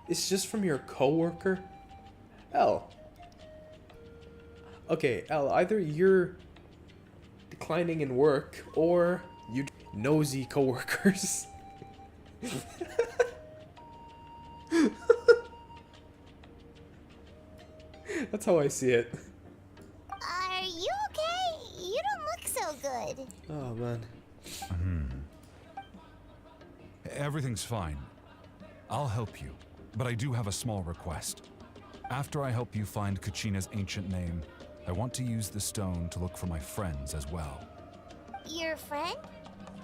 It's just from your co-worker? L. Okay, L, either you're declining in work, or you nosy co-workers. That's how I see it. Are you okay? You don't look so good. Oh, man. Everything's fine. I'll help you, but I do have a small request. After I help you find Kachina's ancient name, I want to use the stone to look for my friends as well. Your friend?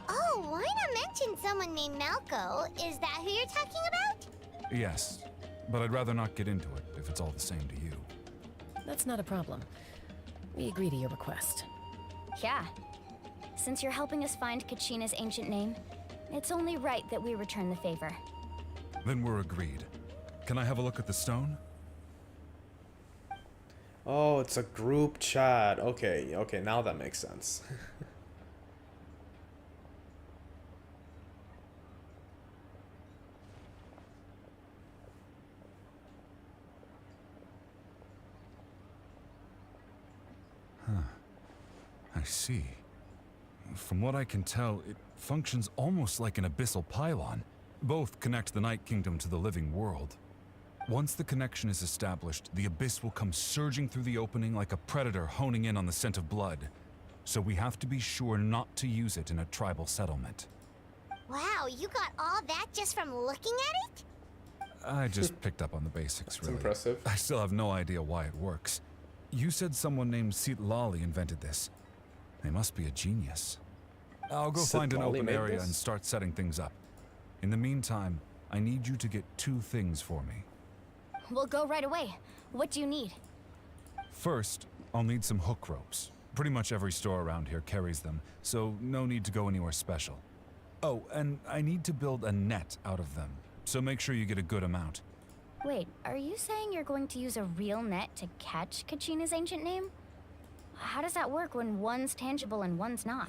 Oh, why not mention someone named Malco? Is that who you're talking about? Yes, but I'd rather not get into it if it's all the same to you. That's not a problem. We agree to your request. Yeah. Since you're helping us find Kachina's ancient name, it's only right that we return the favor. Then we're agreed. Can I have a look at the stone? Oh, it's a group chat. Okay, okay, now that makes sense. Huh. I see. From what I can tell, it functions almost like an abyssal pylon. Both connect the Night Kingdom to the living world. Once the connection is established, the abyss will come surging through the opening like a predator honing in on the scent of blood. So we have to be sure not to use it in a tribal settlement. Wow, you got all that just from looking at it? I just picked up on the basics, really. Impressive. I still have no idea why it works. You said someone named Sitlali invented this. They must be a genius. I'll go find an open area and start setting things up. In the meantime, I need you to get 2 things for me. We'll go right away. What do you need? First, I'll need some hook ropes. Pretty much every store around here carries them, so no need to go anywhere special. Oh, and I need to build a net out of them, so make sure you get a good amount. Wait, are you saying you're going to use a real net to catch Kachina's ancient name? How does that work when one's tangible and one's not?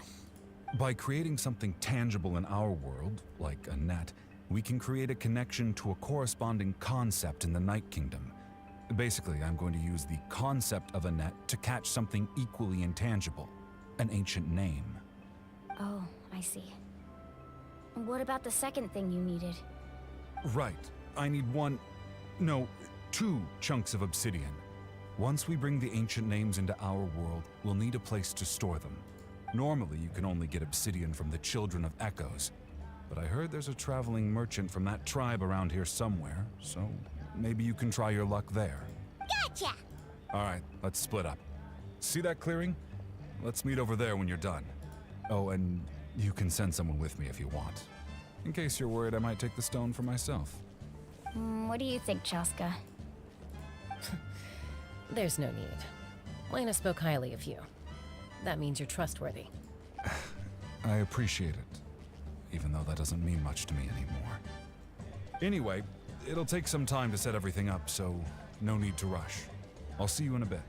By creating something tangible in our world, like a net, we can create a connection to a corresponding concept in the Night Kingdom. Basically, I'm going to use the concept of a net to catch something equally intangible, an ancient name. Oh, I see. What about the second thing you needed? Right. I need 2 chunks of obsidian. Once we bring the ancient names into our world, we'll need a place to store them. Normally, you can only get obsidian from the Children of Echoes, but I heard there's a traveling merchant from that tribe around here somewhere, so maybe you can try your luck there. Gotcha! Alright, let's split up. See that clearing? Let's meet over there when you're done. Oh, and you can send someone with me if you want. In case you're worried I might take the stone for myself. What do you think, Chaska? There's no need. Lena spoke highly of you. That means you're trustworthy. I appreciate it, even though that doesn't mean much to me anymore. Anyway, it'll take some time to set everything up, so no need to rush. I'll see you in a bit.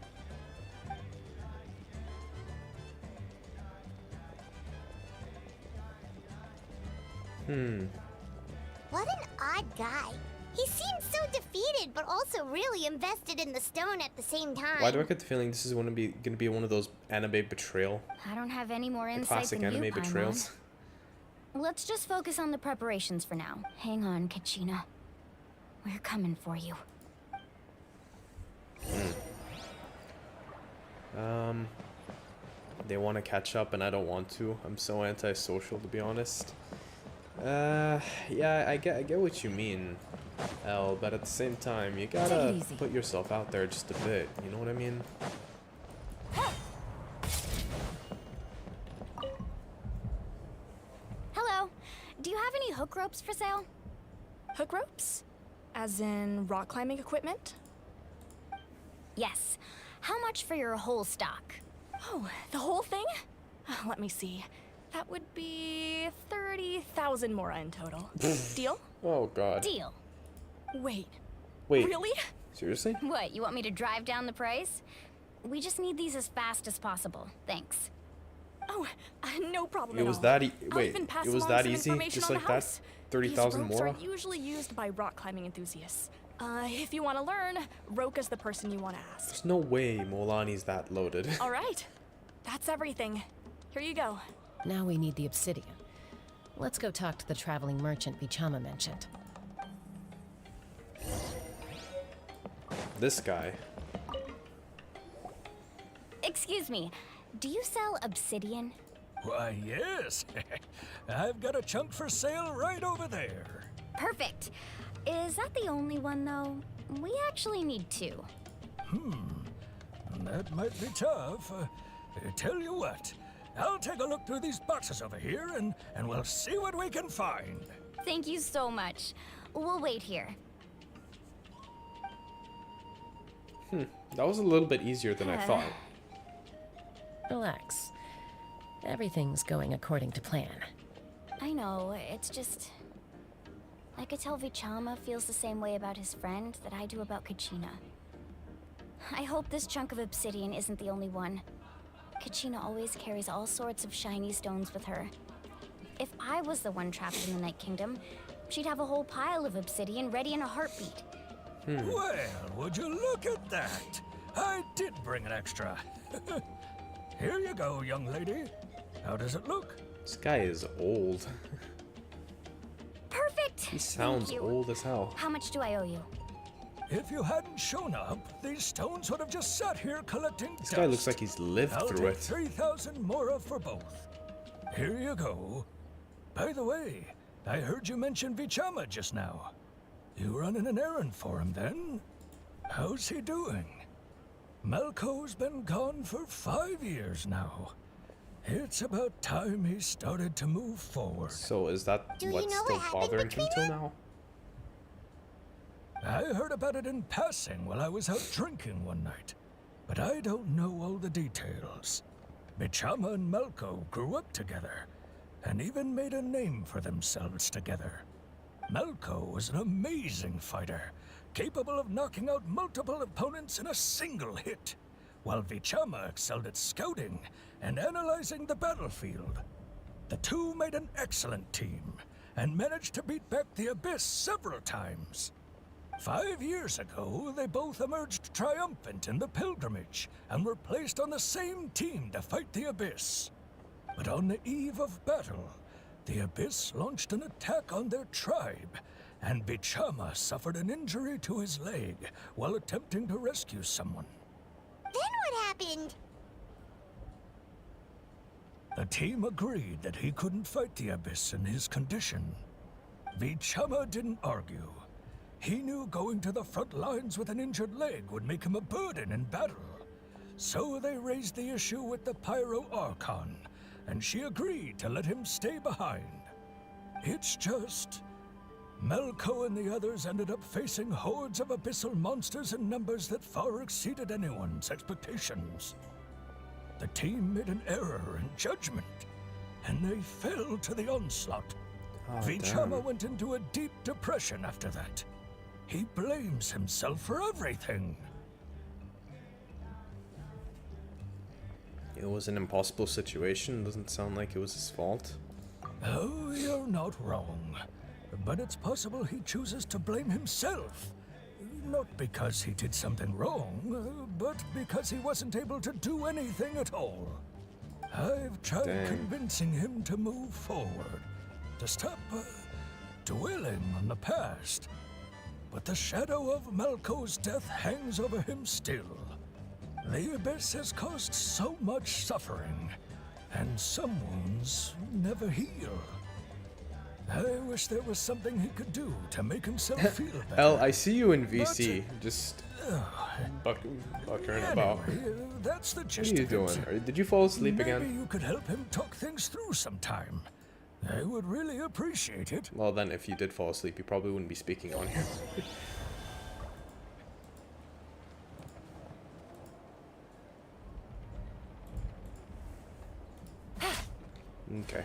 What an odd guy. He seems so defeated, but also really invested in the stone at the same time. Why do I get the feeling this is gonna be one of those anime betrayal? I don't have any more insight Classic than anime you, betrayals. Paimon. Let's just focus on the preparations for now. Hang on, Kachina. We're coming for you. They want to catch up and I don't want to. I'm so antisocial, to be honest. Yeah, I get what you mean, Elle, but at the same time, you gotta put yourself out there just a bit. You know what I mean? Hello. Do you have any hook ropes for sale? Hook ropes? As in rock climbing equipment? Yes. How much for your whole stock? Oh, the whole thing? Let me see. That would be 30,000 mora in total. Deal? Oh god. Deal. Wait. Wait. Really? Seriously? What, you want me to drive down the price? We just need these as fast as possible. Thanks. Oh, no problem. It was that wait. It was that easy, just like that. 30,000 These ropes more. are usually used by rock climbing enthusiasts. If you want to learn, Roka's the person you want to ask. There's no way Molani's that loaded. All right, that's everything. Here you go. Now we need the obsidian. Let's go talk to the traveling merchant Bichama mentioned. This guy. Excuse me, do you sell obsidian? Why, yes. I've got a chunk for sale right over there. Perfect. Is that the only one, though? We actually need 2. That might be tough. Tell you what, I'll take a look through these boxes over here and we'll see what we can find. Thank you so much. We'll wait here. That was a little bit easier than I thought. Relax. Everything's going according to plan. I know, it's just... I could tell Vichama feels the same way about his friend that I do about Kachina. I hope this chunk of obsidian isn't the only one. Kachina always carries all sorts of shiny stones with her. If I was the one trapped in the Night Kingdom, she'd have a whole pile of obsidian ready in a heartbeat. Well, would you look at that? I did bring an extra. Here you go, young lady. How does it look? This guy is old. Perfect! He sounds Thank you. old as hell. How much do I owe you? If you hadn't shown up, these stones would have just sat here collecting This dust. guy looks like he's lived I'll through take it. 3,000 mora for both. Here you go. By the way, I heard you mention Vichama just now. You running an errand for him then? How's he doing? Malco's been gone for 5 years now. It's about time he started to move forward. So is that Do you what's know still what happened bothering him between till them? now? I heard about it in passing while I was out drinking one night, but I don't know all the details. Bichama and Malco grew up together, and even made a name for themselves together. Malco was an amazing fighter, capable of knocking out multiple opponents in a single hit, while Vichama excelled at scouting and analyzing the battlefield. The two made an excellent team, and managed to beat back the Abyss several times. 5 years ago, they both emerged triumphant in the pilgrimage and were placed on the same team to fight the Abyss. But on the eve of battle, the Abyss launched an attack on their tribe, and Bichama suffered an injury to his leg while attempting to rescue someone. Then what happened? The team agreed that he couldn't fight the Abyss in his condition. Vichama didn't argue. He knew going to the front lines with an injured leg would make him a burden in battle. So they raised the issue with the Pyro Archon, and she agreed to let him stay behind. It's just... Malco and the others ended up facing hordes of abyssal monsters in numbers that far exceeded anyone's expectations. The team made an error in judgment, and they fell to the onslaught. Vichama went into a deep depression after that. He blames himself for everything. It was an impossible situation. Doesn't sound like it was his fault. Oh, you're not wrong. But it's possible he chooses to blame himself. Not because he did something wrong, but because he wasn't able to do anything at all. I've tried convincing him to move forward, to stop dwelling on the past. But the shadow of Malco's death hangs over him still. The Abyss has caused so much suffering, and some wounds never heal. I wish there was something he could do to make himself feel better. El, I see you in VC. Just buckering about. That's the What gist are you of doing? it. Did you fall asleep Maybe again? you could help him talk things through sometime. I would really appreciate it. Well, then, if you did fall asleep, you probably wouldn't be speaking on here. Okay.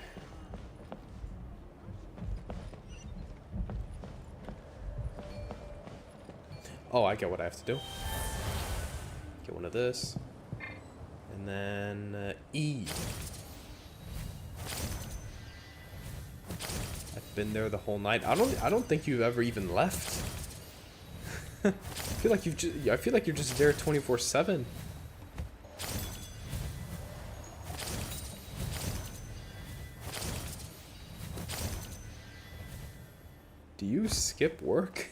Oh, I get what I have to do. Get one of this. And then E. I've been there the whole night. I don't think you've ever even left. I feel like I feel like you're just there 24/7. Do you skip work?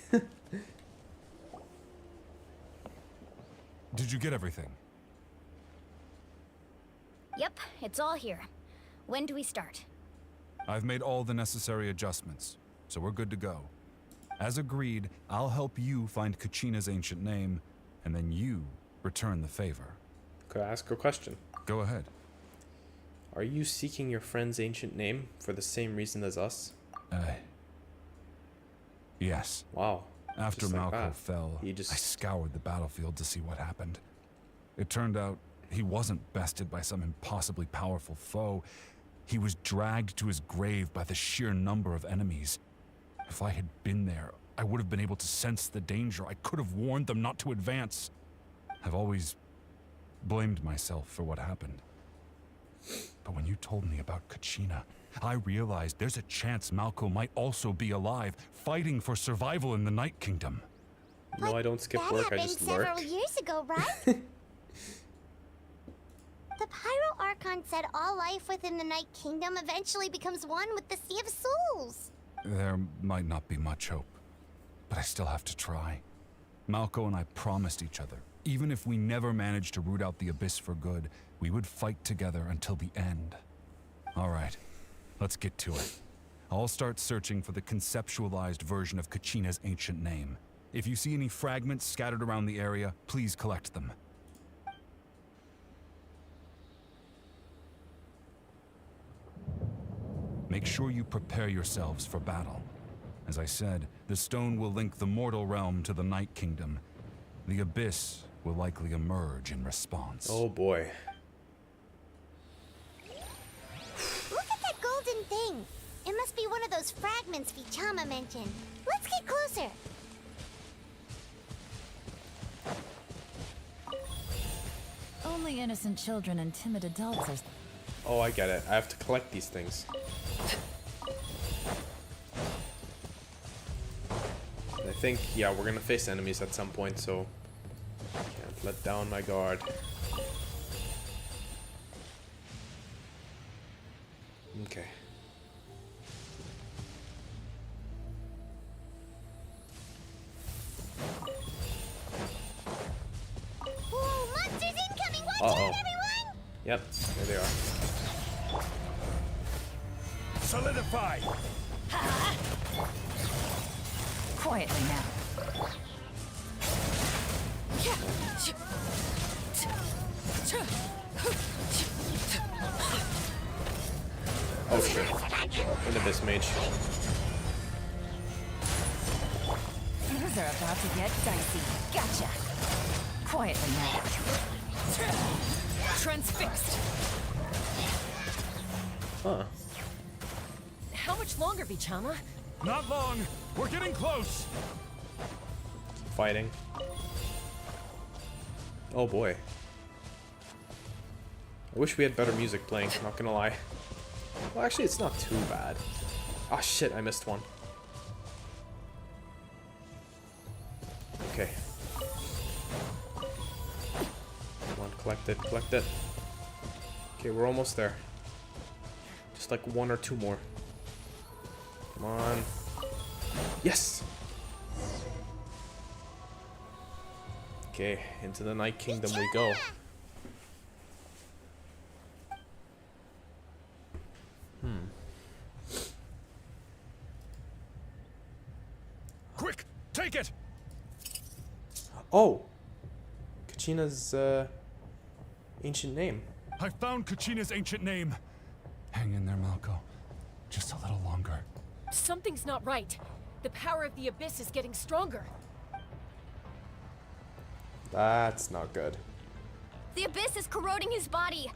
Did you get everything? Yep, it's all here. When do we start? I've made all the necessary adjustments, so we're good to go. As agreed, I'll help you find Kachina's ancient name, and then you return the favor. Could I ask a question? Go ahead. Are you seeking your friend's ancient name for the same reason as us? Yes. Wow. After Just like Malco that. fell, I scoured the battlefield to see what happened. It turned out he wasn't bested by some impossibly powerful foe. He was dragged to his grave by the sheer number of enemies. If I had been there, I would have been able to sense the danger. I could have warned them not to advance. I've always blamed myself for what happened. But when you told me about Kachina, I realized there's a chance Malco might also be alive, fighting for survival in the Night Kingdom. No, I don't skip That work, I happened just lurk. several years ago, right? The Pyro Archon said all life within the Night Kingdom eventually becomes one with the Sea of Souls. There might not be much hope, but I still have to try. Malco and I promised each other, even if we never managed to root out the Abyss for good, we would fight together until the end. All right, let's get to it. I'll start searching for the conceptualized version of Kachina's ancient name. If you see any fragments scattered around the area, please collect them. Make sure you prepare yourselves for battle. As I said, the stone will link the mortal realm to the Night Kingdom. The Abyss will likely emerge in response. Oh boy. Look at that golden thing. It must be one of those fragments Vichama mentioned. Let's get closer. Only innocent children and timid adults are... Oh, I get it. I have to collect these things. I think, yeah, we're gonna face enemies at some point, so can't let down my guard. Okay. Whoa, monsters incoming! Watch out, everyone! Yep, there they are. Solidify! Quietly now. Oh shit. An Abyss Mage. Things are about to get dicey. Gotcha. Quietly now. Transfixed. Huh. How much longer, Vichama? Not long. We're getting close. Fighting. Oh boy. I wish we had better music playing, not gonna lie. Well, actually, it's not too bad. Ah, shit, I missed one. Okay. Come on, collect it, collect it. Okay, we're almost there. Just like one or two more. Come on. Yes! Okay, into the Night Kingdom we go. Quick, take it! Oh! Kachina's, ancient name. I found Kachina's ancient name. Hang in there, Malco. Just a little longer. Something's not right. The power of the Abyss is getting stronger. That's not good. The Abyss is corroding his body.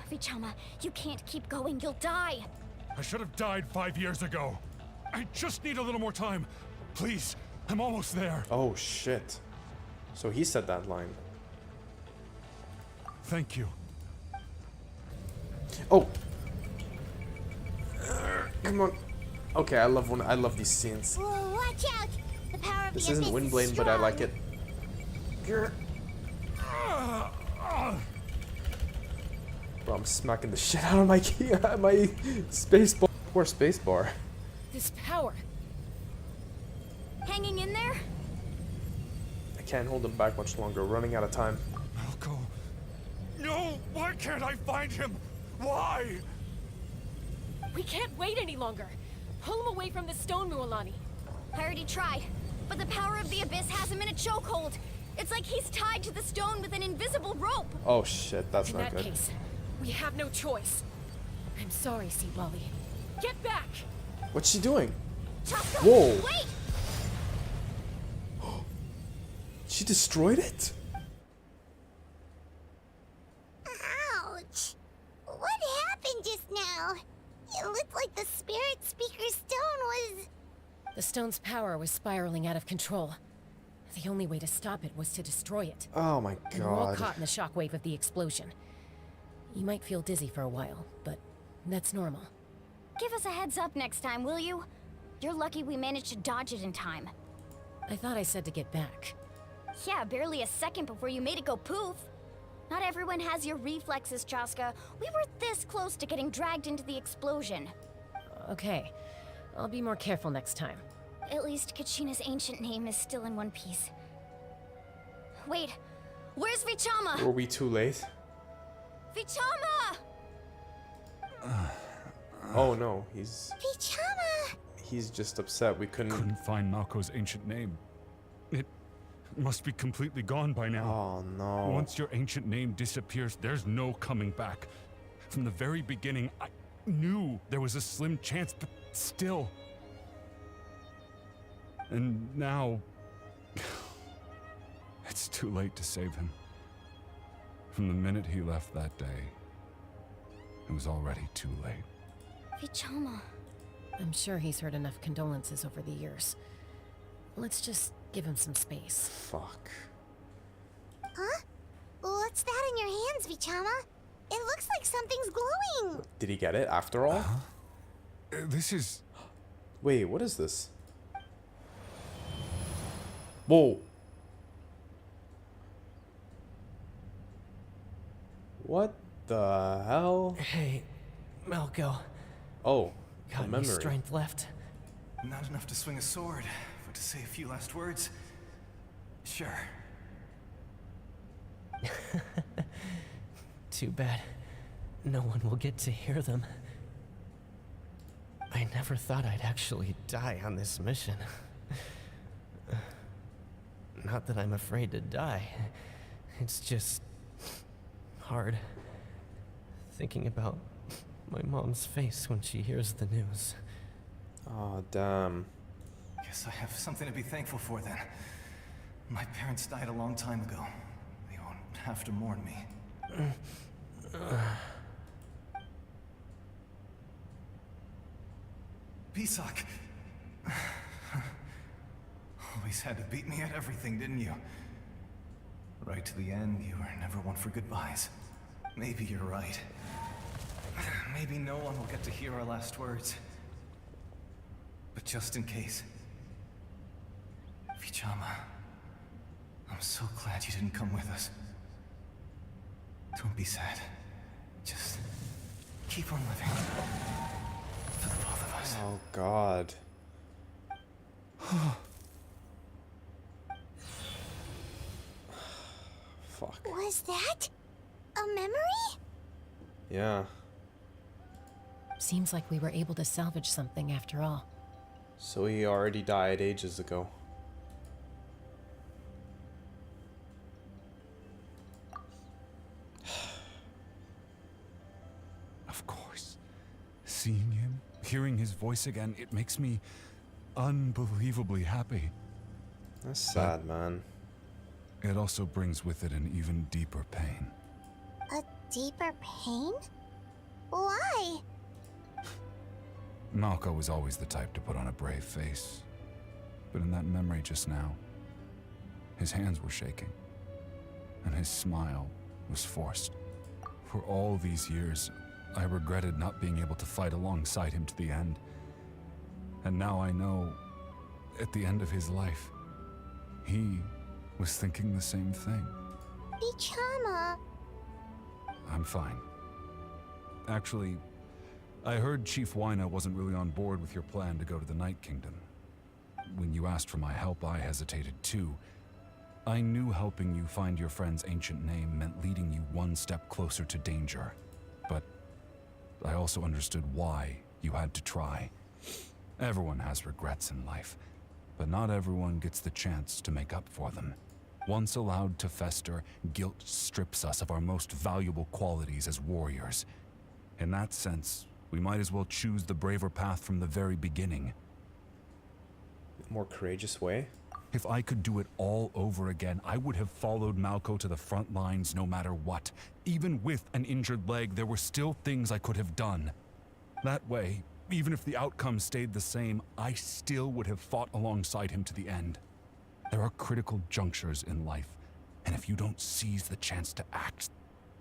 Vichama, you can't keep going. You'll die. I should have died 5 years ago. I just need a little more time. Please, I'm almost there. Oh, shit. So he said that line. Thank you. Oh! Come on. Okay, I love these scenes. Whoa, watch out! The power of This the isn't Abyss is Windblade, but I like strong. it. Bro, I'm smacking the shit out of my key, my space bar. Poor space bar. This power. Hanging in there? I can't hold him back much longer. We're running out of time. Malco. No! Why can't I find him? Why? We can't wait any longer. Pull him away from the stone, Mualani. I already tried, but the power of the Abyss has him in a chokehold. It's like he's tied to the stone with an invisible rope. Oh shit, that's In not that good. case, we have no choice. I'm sorry, Sea Wally. Get back! What's she doing? Chaka, Whoa! wait! She destroyed it? Ouch! What happened just now? It looked like the spirit speaker's stone was... The stone's power was spiraling out of control. The only way to stop it was to destroy it. Oh my And we're all god. caught in the shockwave of the explosion. You might feel dizzy for a while, but that's normal. Give us a heads up next time, will you? You're lucky we managed to dodge it in time. I thought I said to get back. Yeah, barely a second before you made it go poof. Not everyone has your reflexes, Chaska. We were this close to getting dragged into the explosion. Okay, I'll be more careful next time. At least Kachina's ancient name is still in one piece. Wait, where's Vichama? Were we too late? Vichama! Oh no, he's Vichama! he's just upset we couldn't find Malko's ancient name. It must be completely gone by now. Oh no. Once your ancient name disappears, there's no coming back. From the very beginning, I knew there was a slim chance, but still. And now, it's too late to save him. From the minute he left that day, it was already too late. Vichama. I'm sure he's heard enough condolences over the years. Let's just give him some space. Fuck. Huh? What's that in your hands, Vichama? It looks like something's glowing. Did he get it after all? This is... Wait, what is this? Whoa. What the hell? Hey, Malko. Oh, Got a any memory. strength left? Not enough to swing a sword, but to say a few last words? Sure. Too bad. No one will get to hear them. I never thought I'd actually die on this mission. Not that I'm afraid to die. It's just hard thinking about my mom's face when she hears the news. Oh, damn. Guess I have something to be thankful for then. My parents died a long time ago. They won't have to mourn me. Pisak! Always had to beat me at everything, didn't you? Right to the end, you were never one for goodbyes. Maybe you're right. Maybe no one will get to hear our last words. But just in case... Vichama, I'm so glad you didn't come with us. Don't be sad. Just keep on living. For the both of us. Oh, God. Fuck. Was that a memory? Yeah. Seems like we were able to salvage something after all. So he already died ages ago. Of course. Seeing him, hearing his voice again, it makes me unbelievably happy. That's sad, man. It also brings with it an even deeper pain. A deeper pain? Why? Malko was always the type to put on a brave face. But in that memory just now, his hands were shaking, and his smile was forced. For all these years, I regretted not being able to fight alongside him to the end. And now I know, at the end of his life, he was thinking the same thing. Vichama. I'm fine. Actually, I heard Chief Wyna wasn't really on board with your plan to go to the Night Kingdom. When you asked for my help, I hesitated too. I knew helping you find your friend's ancient name meant leading you one step closer to danger. But I also understood why you had to try. Everyone has regrets in life, but not everyone gets the chance to make up for them. Once allowed to fester, guilt strips us of our most valuable qualities as warriors. In that sense, we might as well choose the braver path from the very beginning. More courageous way? If I could do it all over again, I would have followed Malko to the front lines no matter what. Even with an injured leg, there were still things I could have done. That way, even if the outcome stayed the same, I still would have fought alongside him to the end. There are critical junctures in life, and if you don't seize the chance to act,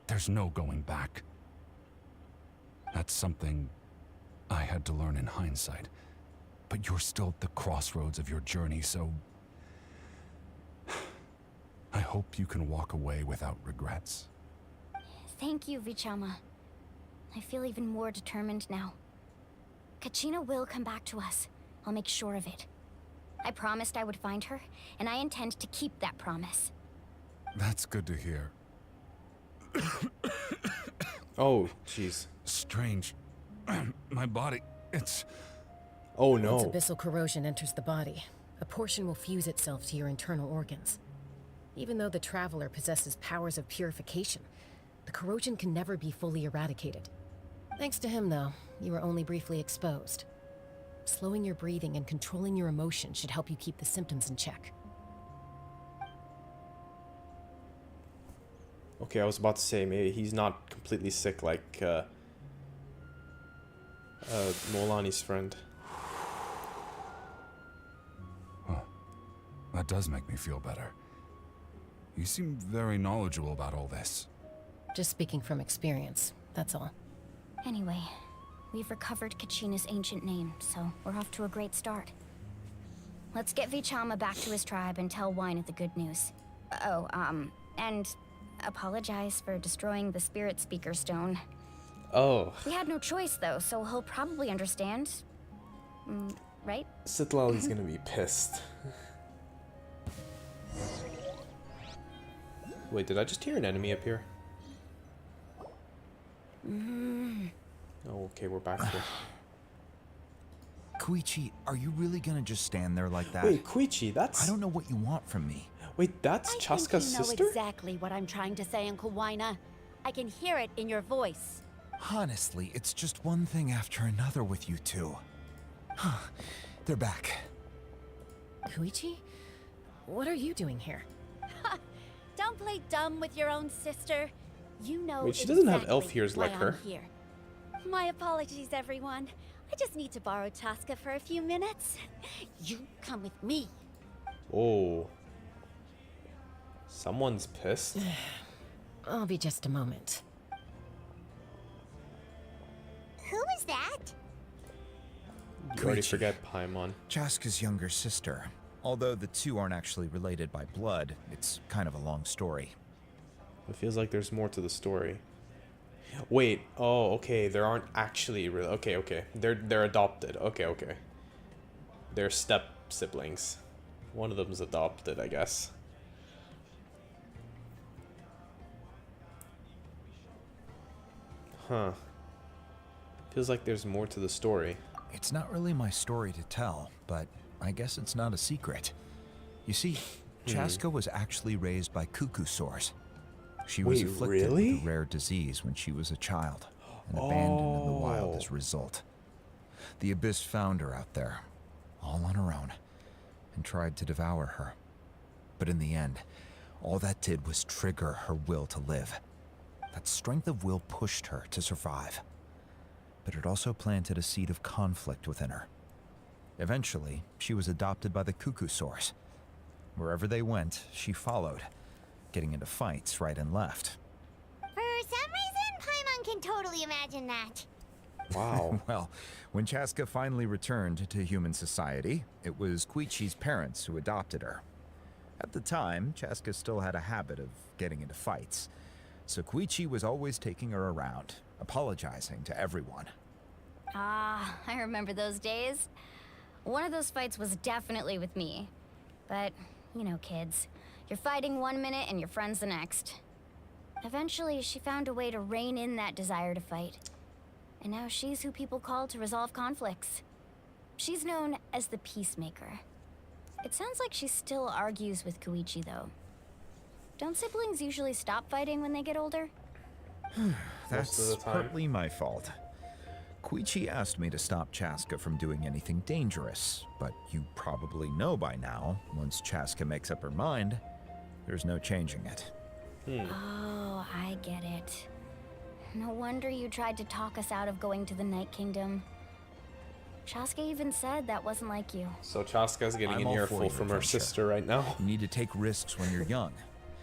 there's no going back. That's something I had to learn in hindsight. But you're still at the crossroads of your journey, so I hope you can walk away without regrets. Thank you, Vichama. I feel even more determined now. Kachina will come back to us. I'll make sure of it. I promised I would find her, and I intend to keep that promise. That's good to hear. Oh, jeez. Strange. My body, it's... Oh no. Once abyssal corrosion enters the body, a portion will fuse itself to your internal organs. Even though the Traveler possesses powers of purification, the corrosion can never be fully eradicated. Thanks to him, though, you were only briefly exposed. Slowing your breathing and controlling your emotions should help you keep the symptoms in check. Okay, I was about to say, maybe he's not completely sick like Molani's friend. Huh. That does make me feel better. You seem very knowledgeable about all this. Just speaking from experience, that's all. Anyway, we've recovered Kachina's ancient name, so we're off to a great start. Let's get Vichama back to his tribe and tell Wyneth the good news. Oh, and apologize for destroying the Spirit Speaker Stone. Oh. We had no choice, though, so he'll probably understand. Right? Citlali's gonna be pissed. Wait, did I just hear an enemy up here? Oh, okay, we're back here. Koichi, are you really gonna just stand there like that? Wait, Koichi, that's... I don't know what you want from me. Wait, that's Chaska's sister? I think you know exactly what I'm trying to say, Uncle Wyna. I can hear it in your voice. Honestly, it's just one thing after another with you two. They're back. Koichi? What are you doing here? Don't play dumb with your own sister. You know Wait, she doesn't have exactly elf ears why like her. I'm here. My apologies, everyone. I just need to borrow Chaska for a few minutes. You come with me. Oh. Someone's pissed. I'll be just a moment. Who was that? You already forget Paimon. Chaska's younger sister. Although the two aren't actually related by blood, it's kind of a long story. It feels like there's more to the story. Wait, oh, okay, there aren't actually real. Okay. They're adopted. Okay. They're step siblings. One of them's adopted, I guess. Huh. Feels like there's more to the story. It's not really my story to tell, but I guess it's not a secret. You see, Chaska was actually raised by cuckoo sores. She was afflicted with a rare disease when she was a child and abandoned in the wild as a result. The Abyss found her out there, all on her own, and tried to devour her. But in the end, all that did was trigger her will to live. That strength of will pushed her to survive. But it also planted a seed of conflict within her. Eventually, she was adopted by the cuckoo sores. Wherever they went, she followed, getting into fights right and left. For some reason, Paimon can totally imagine that. Wow. Well, when Chaska finally returned to human society, it was Koichi's parents who adopted her. At the time, Chaska still had a habit of getting into fights, so Koichi was always taking her around, apologizing to everyone. Ah, I remember those days. One of those fights was definitely with me. But, you know, kids. You're fighting one minute and your friend's the next. Eventually, she found a way to rein in that desire to fight. And now she's who people call to resolve conflicts. She's known as the Peacemaker. It sounds like she still argues with Koichi, though. Don't siblings usually stop fighting when they get older? That's partly my fault. Koichi asked me to stop Chaska from doing anything dangerous, but you probably know by now, once Chaska makes up her mind, there's no changing it. Oh, I get it. No wonder you tried to talk us out of going to the Night Kingdom. Chaska even said that wasn't like you. So Chaska's getting I'm an all for earful your from her adventure. sister right now. You need to take risks when you're young,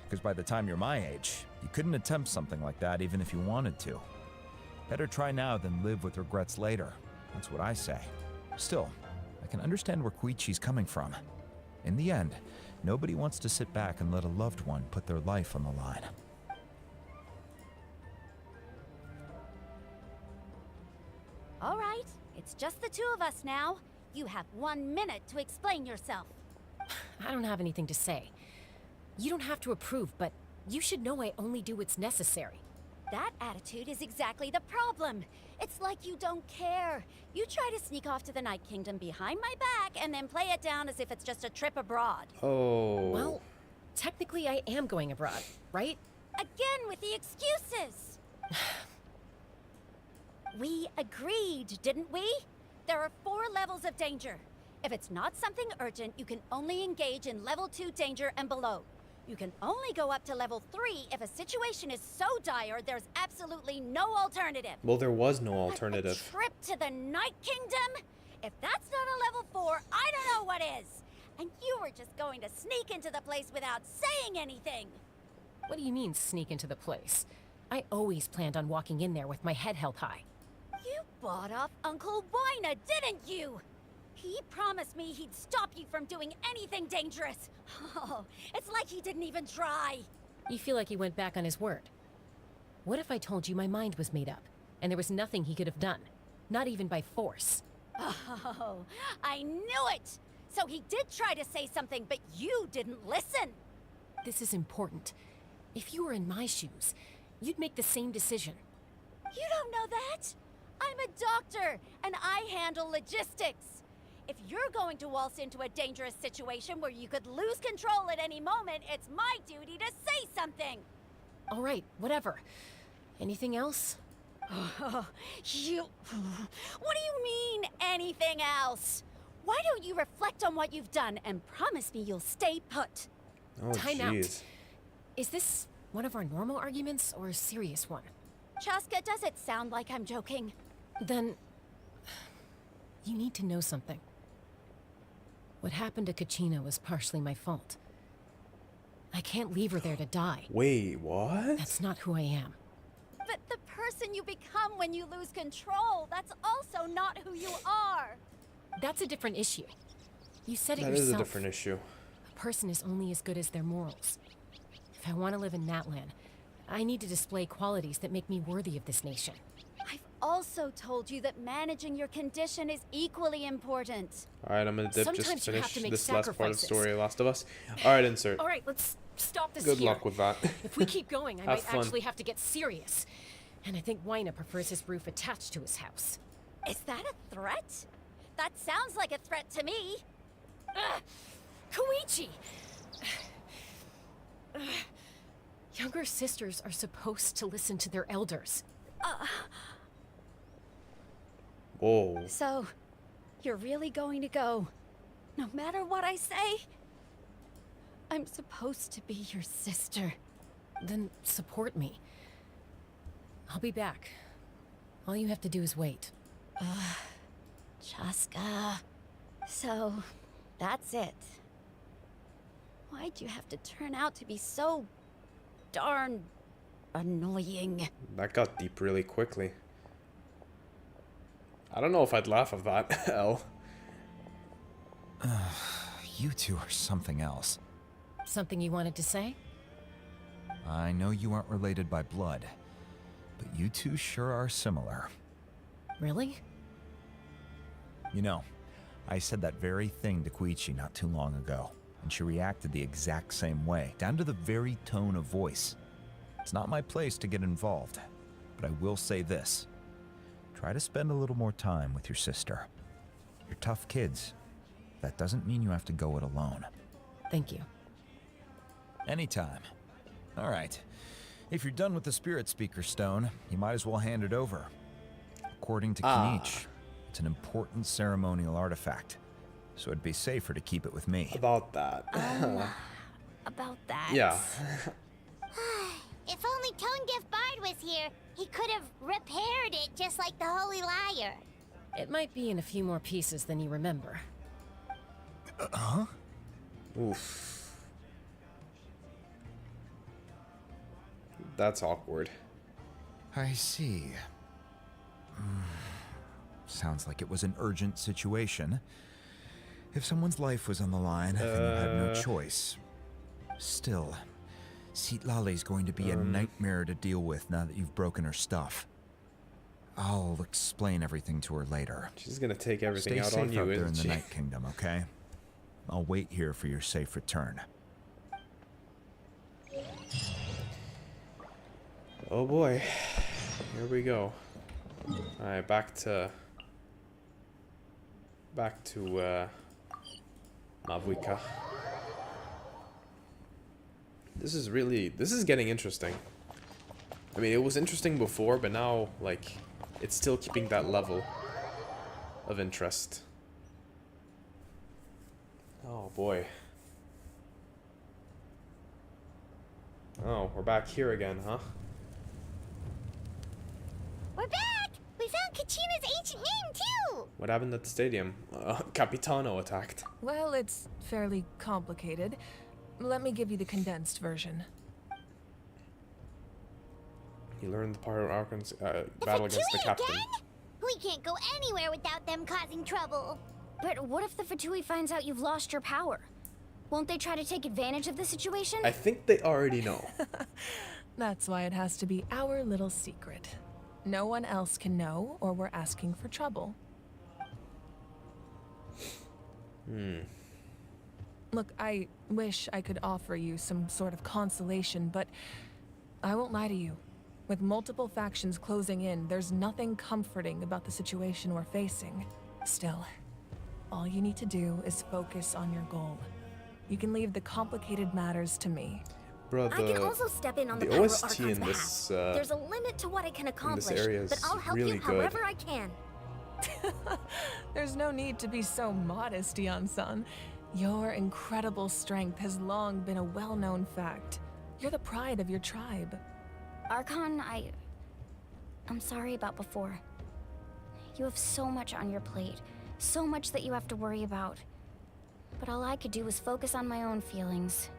because by the time you're my age, you couldn't attempt something like that even if you wanted to. Better try now than live with regrets later. That's what I say. Still, I can understand where Koichi's coming from. In the end, nobody wants to sit back and let a loved one put their life on the line. It's just the two of us now. You have 1 minute to explain yourself. I don't have anything to say. You don't have to approve, but you should know I only do what's necessary. That attitude is exactly the problem. It's like you don't care. You try to sneak off to the Night Kingdom behind my back and then play it down as if it's just a trip abroad. Oh. Well, technically I am going abroad, right? Again with the excuses. We agreed, didn't we? There are 4 levels of danger. If it's not something urgent, you can only engage in level 2 danger and below. You can only go up to level 3 if a situation is so dire there's absolutely no alternative. Well, there was no alternative. A trip to the Night Kingdom? If that's not a level 4, I don't know what is. And you were just going to sneak into the place without saying anything. What do you mean, sneak into the place? I always planned on walking in there with my head held high. You bought off Uncle Wina, didn't you? He promised me he'd stop you from doing anything dangerous. Oh, it's like he didn't even try. You feel like he went back on his word. What if I told you my mind was made up, and there was nothing he could have done? Not even by force. Oh, I knew it! So he did try to say something, but you didn't listen. This is important. If you were in my shoes, you'd make the same decision. You don't know that? I'm a doctor, and I handle logistics. If you're going to waltz into a dangerous situation where you could lose control at any moment, it's my duty to say something. All right, whatever. Anything else? What do you mean, anything else? Why don't you reflect on what you've done and promise me you'll stay put? Oh, Time out. jeez. Is this one of our normal arguments or a serious one? Chaska, does it sound like I'm joking? Then you need to know something. What happened to Kachina was partially my fault. I can't leave her there to die. Wait, what? That's not who I am. But the person you become when you lose control, that's also not who you are. That's a different issue. You said it That yourself. is a different issue. A person is only as good as their morals. If I want to live in NATLAN, I need to display qualities that make me worthy of this nation. I've also told you that managing your condition is equally important. Alright, I'm gonna dip Sometimes just you have finish to make this last part of sacrifices. story, Last of Us. Alright, insert. All right, let's stop this Good here. luck with that. If we keep going, I Have might fun. actually have to get serious. And I think Wina prefers his roof attached to his house. Is that a threat? That sounds like a threat to me. Koichi! Younger sisters are supposed to listen to their elders. Whoa. So, you're really going to go, no matter what I say? I'm supposed to be your sister. Then support me. I'll be back. All you have to do is wait. Chaska. So, that's it. Why'd you have to turn out to be so darn annoying? That got deep really quickly. I don't know if I'd laugh at that, Elle. You two are something else. Something you wanted to say? I know you aren't related by blood, but you two sure are similar. Really? You know, I said that very thing to Koichi not too long ago, and she reacted the exact same way, down to the very tone of voice. It's not my place to get involved, but I will say this. Try to spend a little more time with your sister. You're tough kids. That doesn't mean you have to go it alone. Thank you. Anytime. All right. If you're done with the Spirit Speaker Stone, you might as well hand it over. According to Kenichi, it's an important ceremonial artifact, so it'd be safer to keep it with me. About that. About that. Yeah. If only Tonegif Bard was here, he could have repaired it just like the Holy Liar. It might be in a few more pieces than you remember. Huh? Oof. That's awkward. I see. Sounds like it was an urgent situation. If someone's life was on the line, then you had no choice. Still, Seat Lale's going to be a nightmare to deal with now that you've broken her stuff. I'll explain everything to her later. She's gonna take everything Stay out safe on you, out there in isn't the she? Night Kingdom, okay? I'll wait here for your safe return. Oh boy, here we go. All right, back to Mavuika. This is getting interesting. I mean, it was interesting before, but now, like, it's still keeping that level of interest. Oh boy. Oh, we're back here again, huh? We're back! We found Kachina's ancient name, too! What happened at the stadium? Capitano attacked. Well, it's fairly complicated. Let me give you the condensed version. He learned the part of Archon's battle against the captain. Again? We can't go anywhere without them causing trouble. But what if the Fatui finds out you've lost your power? Won't they try to take advantage of the situation? I think they already know. That's why it has to be our little secret. No one else can know, or we're asking for trouble. Look, I wish I could offer you some sort of consolation, but I won't lie to you. With multiple factions closing in, there's nothing comforting about the situation we're facing. Still, all you need to do is focus on your goal. You can leave the complicated matters to me. Bro, I can also step in on the the power OST Archon's in behalf. this There's a limit to what I can accomplish, area is but I'll help really you good. however I can. There's no need to be so modest, Yan-san. Your incredible strength has long been a well-known fact. You're the pride of your tribe. Archon, I'm sorry about before. You have so much on your plate, so much that you have to worry about. But all I could do was focus on my own feelings.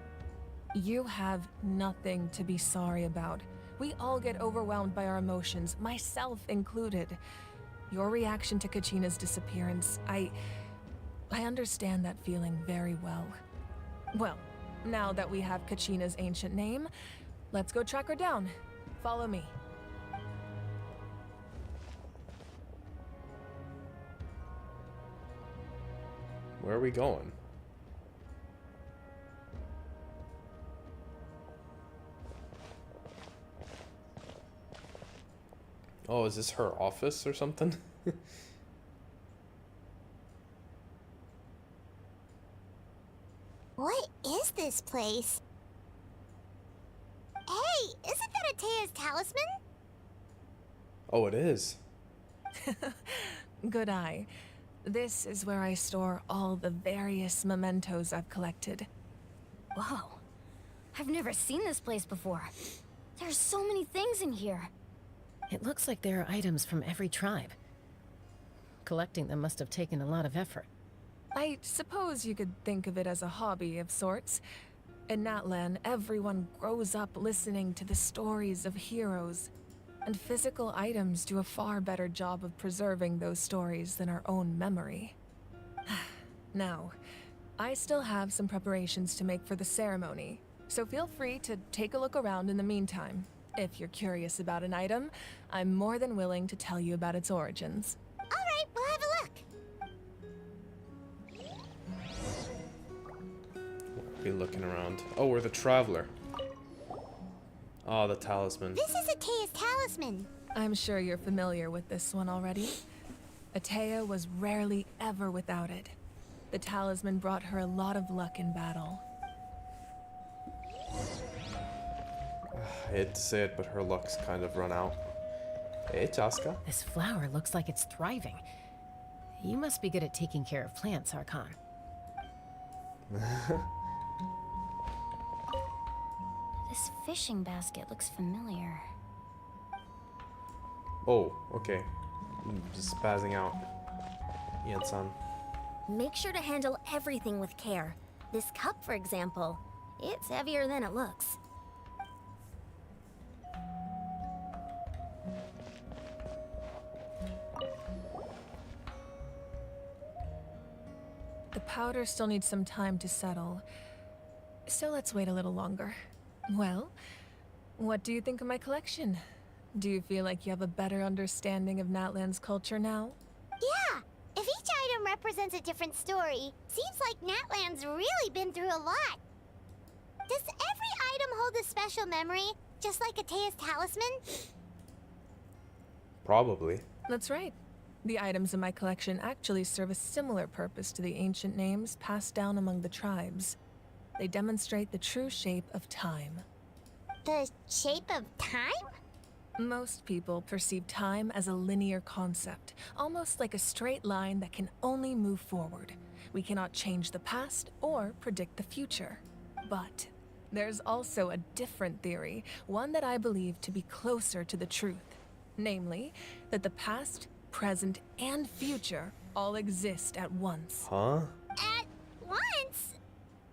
You have nothing to be sorry about. We all get overwhelmed by our emotions, myself included. Your reaction to Kachina's disappearance, I understand that feeling very well. Well, now that we have Kachina's ancient name, let's go track her down. Follow me. Where are we going? Oh, is this her office or something? What is this place? Hey, isn't that Atea's talisman? Oh, it is. Good eye. This is where I store all the various mementos I've collected. Whoa. I've never seen this place before. There's so many things in here. It looks like there are items from every tribe. Collecting them must have taken a lot of effort. I suppose you could think of it as a hobby of sorts. In NATLAN, everyone grows up listening to the stories of heroes, and physical items do a far better job of preserving those stories than our own memory. Now, I still have some preparations to make for the ceremony, so feel free to take a look around in the meantime. If you're curious about an item, I'm more than willing to tell you about its origins. All right, we'll have a look. Be looking around. Oh, we're the traveler. Oh, the talisman. This is Atea's talisman. I'm sure you're familiar with this one already. Atea was rarely ever without it. The talisman brought her a lot of luck in battle. I hate to say it, but her luck's kind of run out. Hey, Chaska. This flower looks like it's thriving. You must be good at taking care of plants, Archon. This fishing basket looks familiar. Oh, okay. I'm just spazzing out. Yan-san. Make sure to handle everything with care. This cup, for example, it's heavier than it looks. The powder still needs some time to settle, so let's wait a little longer. Well, what do you think of my collection? Do you feel like you have a better understanding of Natlan's culture now? Yeah, if each item represents a different story, seems like Natlan's really been through a lot. Does every item hold a special memory, just like Atea's talisman? Probably. That's right. The items in my collection actually serve a similar purpose to the ancient names passed down among the tribes. They demonstrate the true shape of time. The shape of time? Most people perceive time as a linear concept, almost like a straight line that can only move forward. We cannot change the past or predict the future. But there's also a different theory, one that I believe to be closer to the truth. Namely, that the past, present, and future all exist at once. Huh? At once?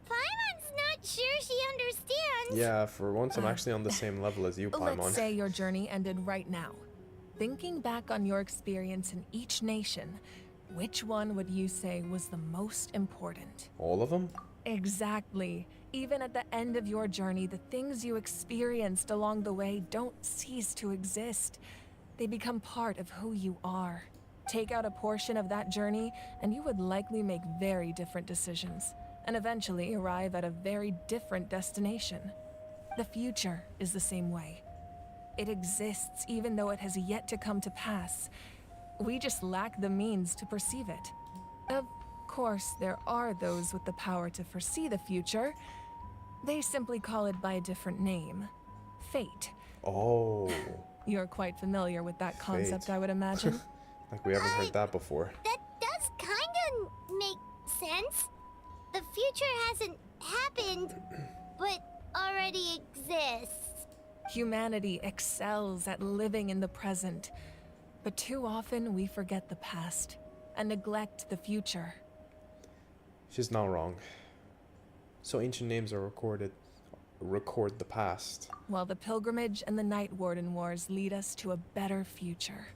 Paimon's not sure she understands. Yeah, for once I'm actually on the same level as you, Paimon. Let's say your journey ended right now. Thinking back on your experience in each nation, which one would you say was the most important? All of them? Exactly. Even at the end of your journey, the things you experienced along the way don't cease to exist. They become part of who you are. Take out a portion of that journey, and you would likely make very different decisions, and eventually arrive at a very different destination. The future is the same way. It exists even though it has yet to come to pass. We just lack the means to perceive it. Of course, there are those with the power to foresee the future. They simply call it by a different name. Fate. Oh. You're quite familiar with that concept, Fate. I would imagine. Like we haven't heard that before. That does kinda make sense. The future hasn't happened, but already exists. Humanity excels at living in the present, but too often we forget the past and neglect the future. She's not wrong. So ancient names are record the past. While the pilgrimage and the Night Warden Wars lead us to a better future.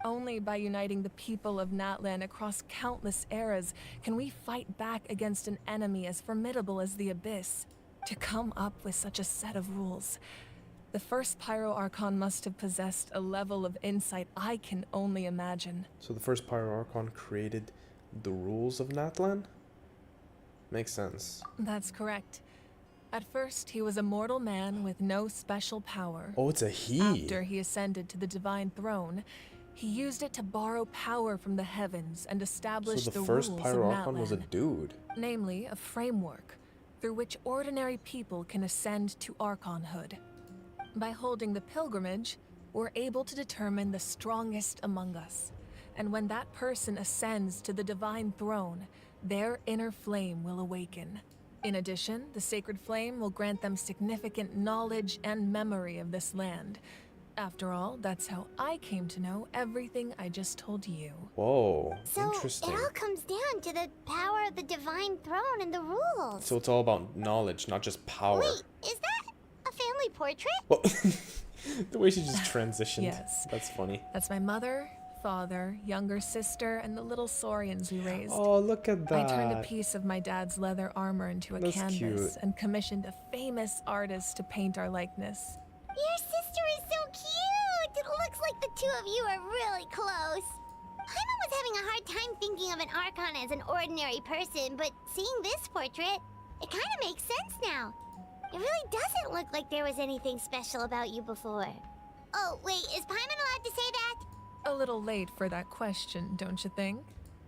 Only by uniting the people of Natlan across countless eras can we fight back against an enemy as formidable as the Abyss. To come up with such a set of rules, the first Pyro Archon must have possessed a level of insight I can only imagine. So the first Pyro Archon created the rules of Natlan? Makes sense. That's correct. At first, he was a mortal man with no special power. Oh, it's a he. After he ascended to the divine throne, he used it to borrow power from the heavens and establish So the the first rules Pyro of Archon was a Natlan. dude. Namely, a framework through which ordinary people can ascend to Archonhood. By holding the pilgrimage, we're able to determine the strongest among us. And when that person ascends to the divine throne, their inner flame will awaken. In addition, the sacred flame will grant them significant knowledge and memory of this land. After all, that's how I came to know everything I just told you. Whoa, So interesting. it all comes down to the power of the divine throne and the rules. So it's all about knowledge, not just power. Wait, is that a family portrait? Well, the way she just transitioned. Yes. That's funny. That's my mother, father, younger sister, and the little saurians we raised. Oh, look at that. I turned a piece of my dad's leather armor into a That's canvas cute. and commissioned a famous artist to paint our likeness. Your sister is so cute! It looks like the two of you are really close. Paimon was having a hard time thinking of an Archon as an ordinary person, but seeing this portrait, it kind of makes sense now. It really doesn't look like there was anything special about you before. Oh, wait, is Paimon allowed to say that? A little late for that question, don't you think?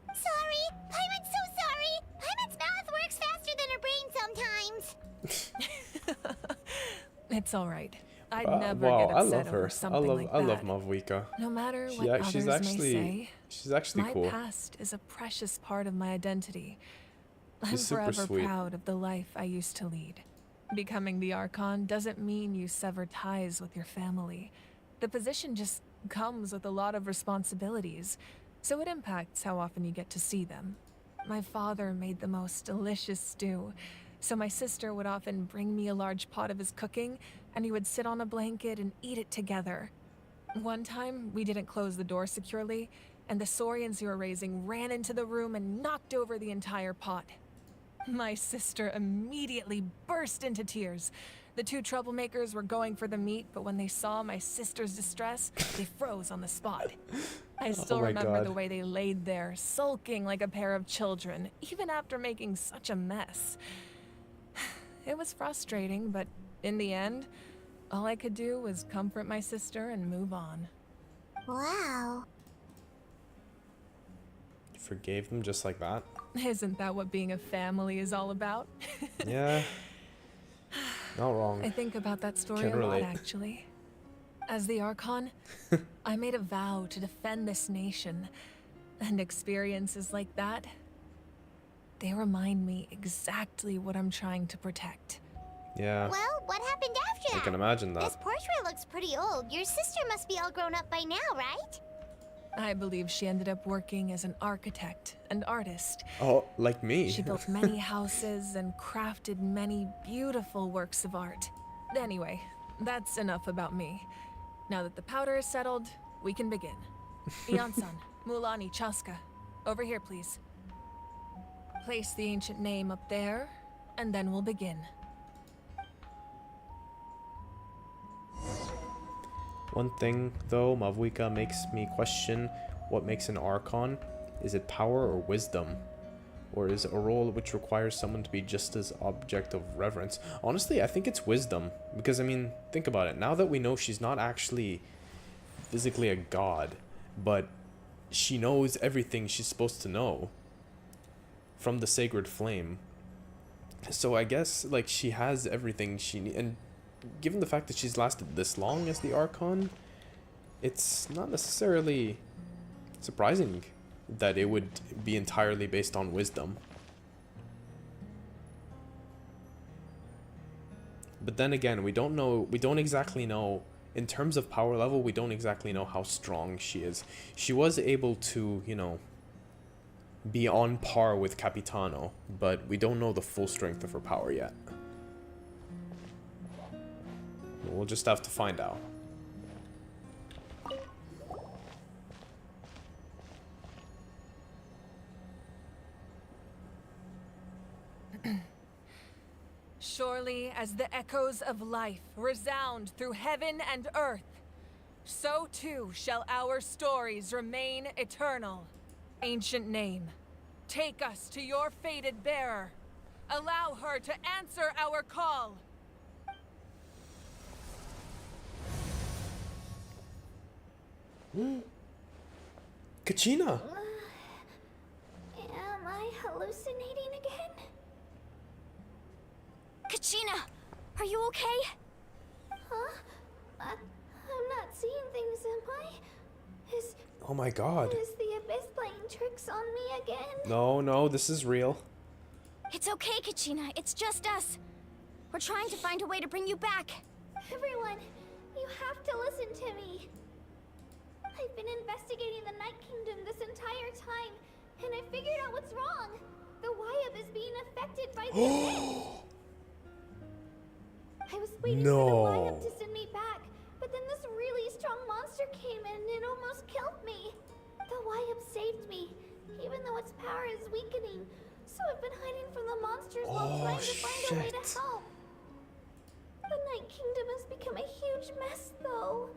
Sorry! Paimon's so sorry! Paimon's mouth works faster than her brain sometimes. It's all right. I'd Wow, never get I upset love her. over something like I that. love Mavwika. No matter what Yeah, others she's may actually say, she's actually my cool. past is a precious part of my identity. I'm She's super forever sweet. proud of the life I used to lead. Becoming the Archon doesn't mean you sever ties with your family. The position just comes with a lot of responsibilities, so it impacts how often you get to see them. My father made the most delicious stew, so my sister would often bring me a large pot of his cooking, and we would sit on a blanket and eat it together. One time, we didn't close the door securely, and the saurians you were raising ran into the room and knocked over the entire pot. My sister immediately burst into tears. The two troublemakers were going for the meat, but when they saw my sister's distress, they froze on the spot. I still remember the way they laid there, sulking like a pair of children, even after making such a mess. It was frustrating, but in the end, all I could do was comfort my sister and move on. Wow. You forgave them just like that? Isn't that what being a family is all about? Yeah. Not wrong. I think about that story Can't a lot, relate. actually. As the Archon, I made a vow to defend this nation, and experiences like that, they remind me exactly what I'm trying to protect. Yeah. Well, what happened after that? I can imagine that. This portrait looks pretty old. Your sister must be all grown up by now, right? I believe she ended up working as an architect and artist. Oh, like me. She built many houses and crafted many beautiful works of art. Anyway, that's enough about me. Now that the powder is settled, we can begin. Iansan, Mulani, Chaska, over here, please. Place the ancient name up there, and then we'll begin. One thing, though, Mavuika makes me question what makes an Archon. Is it power or wisdom? Or is it a role which requires someone to be just as object of reverence? Honestly, I think it's wisdom. Because, I mean, think about it. Now that we know she's not actually physically a god, but she knows everything she's supposed to know from the sacred flame. So I guess, like, she has everything she needs. And given the fact that she's lasted this long as the Archon, it's not necessarily surprising that it would be entirely based on wisdom. But then again, we don't exactly know, in terms of power level, we don't exactly know how strong she is. She was able to, you know, be on par with Capitano, but we don't know the full strength of her power yet. We'll just have to find out. Surely as the echoes of life resound through heaven and earth, so too shall our stories remain eternal. Ancient name, take us to your fated bearer. Allow her to answer our call. Kachina! Am I hallucinating again? Kachina, are you okay? Huh? I'm not seeing things, am I? Is Oh my god. Is the Abyss playing tricks on me again? No, this is real. It's okay, Kachina. It's just us. We're trying to find a way to bring you back. Everyone, you have to listen to me. I've been investigating the Night Kingdom this entire time, and I figured out what's wrong. The Wyab is being affected by the Abyss. I was waiting for the Wyab to send me back, but then this really strong monster came in and it almost killed me. The Wyab saved me, even though its power is weakening. So I've been hiding from the monsters while trying to find a way to help. The Night Kingdom has become a huge mess, though.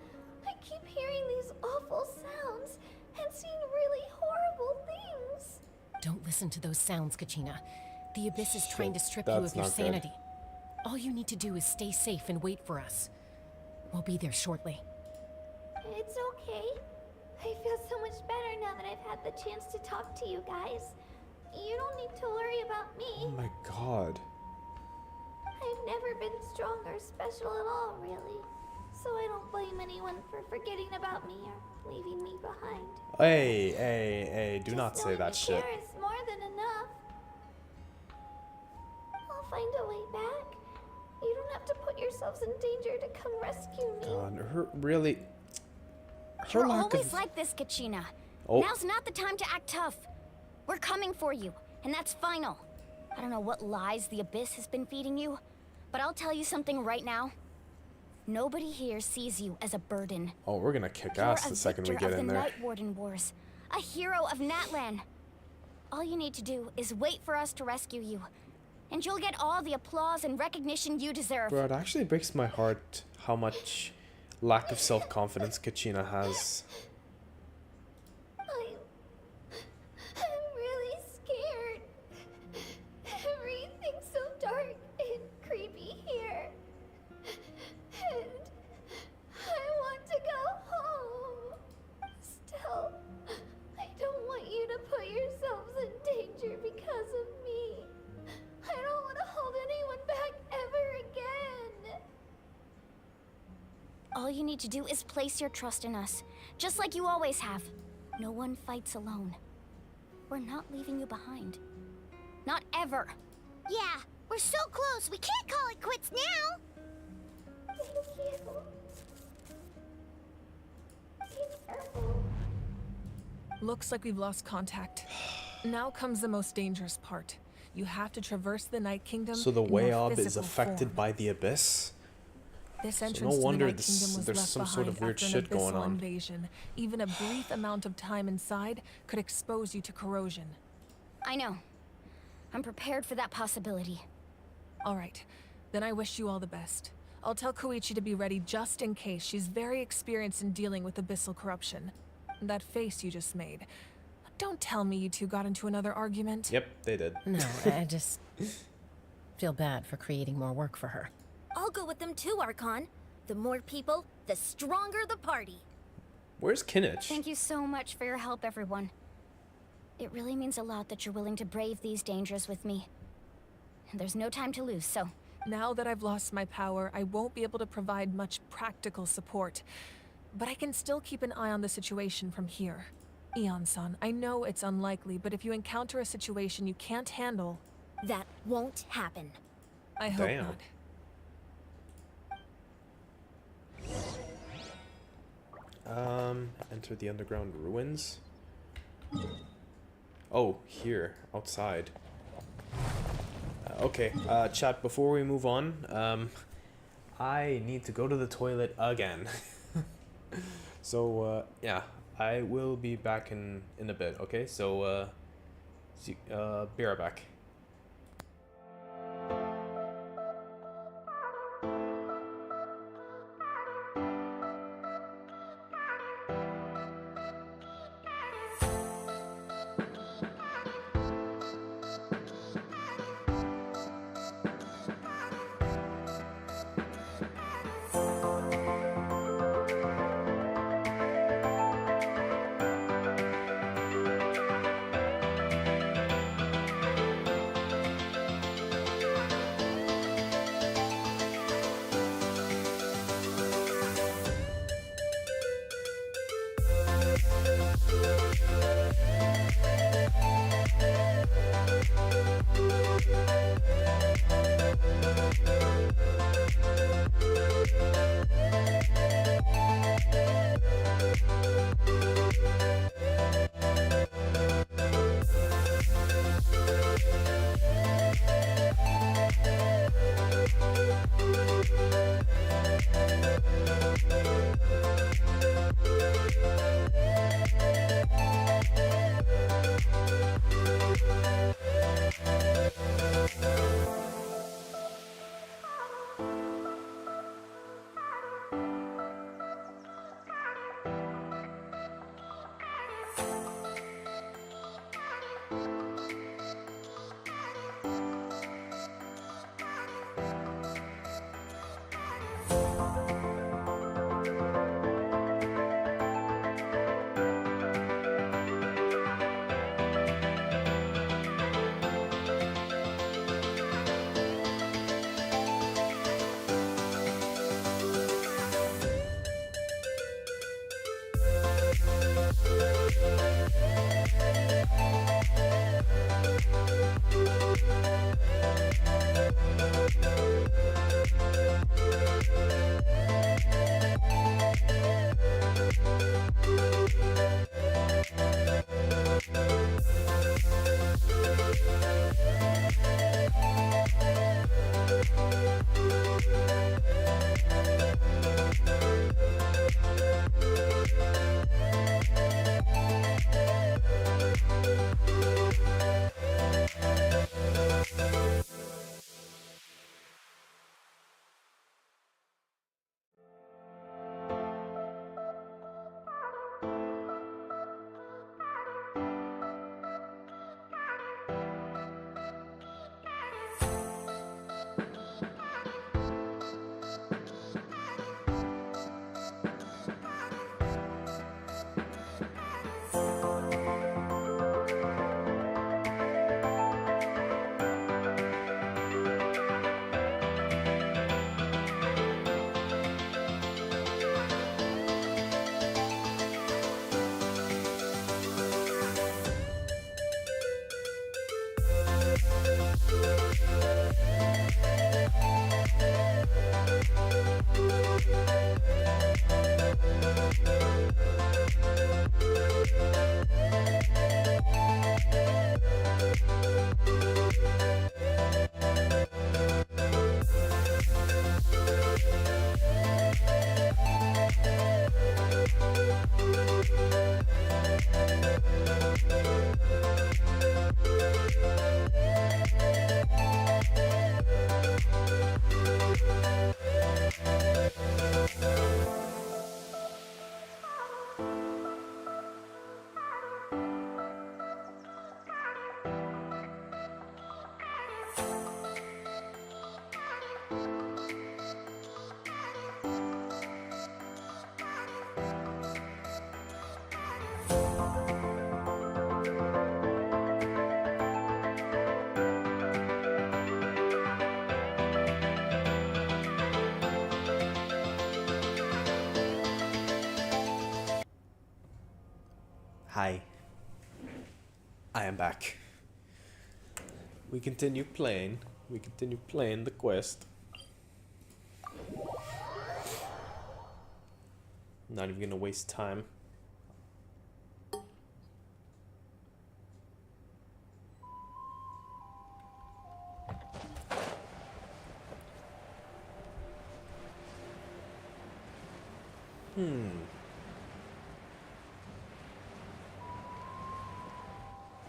I keep hearing these awful sounds and seeing really horrible things. Don't listen to those sounds, Kachina. The Abyss is trying to strip you of your sanity. All you need to do is stay safe and wait for us. We'll be there shortly. It's okay. I feel so much better now that I've had the chance to talk to you guys. You don't need to worry about me. Oh my god. I've never been strong or special at all, really. So I don't blame anyone for forgetting about me or leaving me behind. Hey, do not say that shit. Care is more than enough. I'll find a way back. You don't have to put yourselves in danger to come rescue me. God, her really. You're always like this, Kachina. Oh. Now's not the time to act tough. We're coming for you, and that's final. I don't know what lies the Abyss has been feeding you, but I'll tell you something right now. Nobody here sees you as a burden. Oh, we're gonna kick ass the second we get in there. You're a victor of the Night Warden Wars, a hero of NATLAN. All you need to do is wait for us to rescue you, And you'll get all the applause and recognition you deserve. Bro, it actually breaks my heart how much lack of self-confidence Kachina has. I'm really scared. Everything's so dark and creepy here. And I want to go home. Still, I don't want you to put yourselves in danger because of me. I don't want to hold anyone back ever again. All you need to do is place your trust in us, just like you always have. No one fights alone. We're not leaving you behind. Not ever. Yeah, we're so close. We can't call it quits now. Thank you. Be careful. Looks like we've lost contact. Now comes the most dangerous part. You have to traverse the Night Kingdom. So the in more Way-Ob is physical affected form. by the Abyss? This So entrance no wonder to the Night Kingdom was there's left some sort of behind weird after shit an going abyssal on. invasion. Even a brief amount of time inside could expose you to corrosion. I know. I'm prepared for that possibility. All right, then I wish you all the best. I'll tell Koichi to be ready just in case. She's very experienced in dealing with abyssal corruption. That face you just made. Don't tell me you two got into another argument. Yep, they did. No, I just feel bad for creating more work for her. I'll go with them too, Archon. The more people, the stronger the party. Where's Kinich? Thank you so much for your help, everyone. It really means a lot that you're willing to brave these dangers with me. And there's no time to lose, so... Now that I've lost my power, I won't be able to provide much practical support. But I can still keep an eye on the situation from here. Eon-san, I know it's unlikely, but if you encounter a situation you can't handle... That won't happen. I hope Damn. not. Enter the underground ruins. Oh, here, outside. Okay, chat, before we move on, I need to go to the toilet again. So, yeah, I will be back in a bit, okay? So, be right back. Hi. I am back. We continue playing. We continue playing the quest. Not even gonna waste time.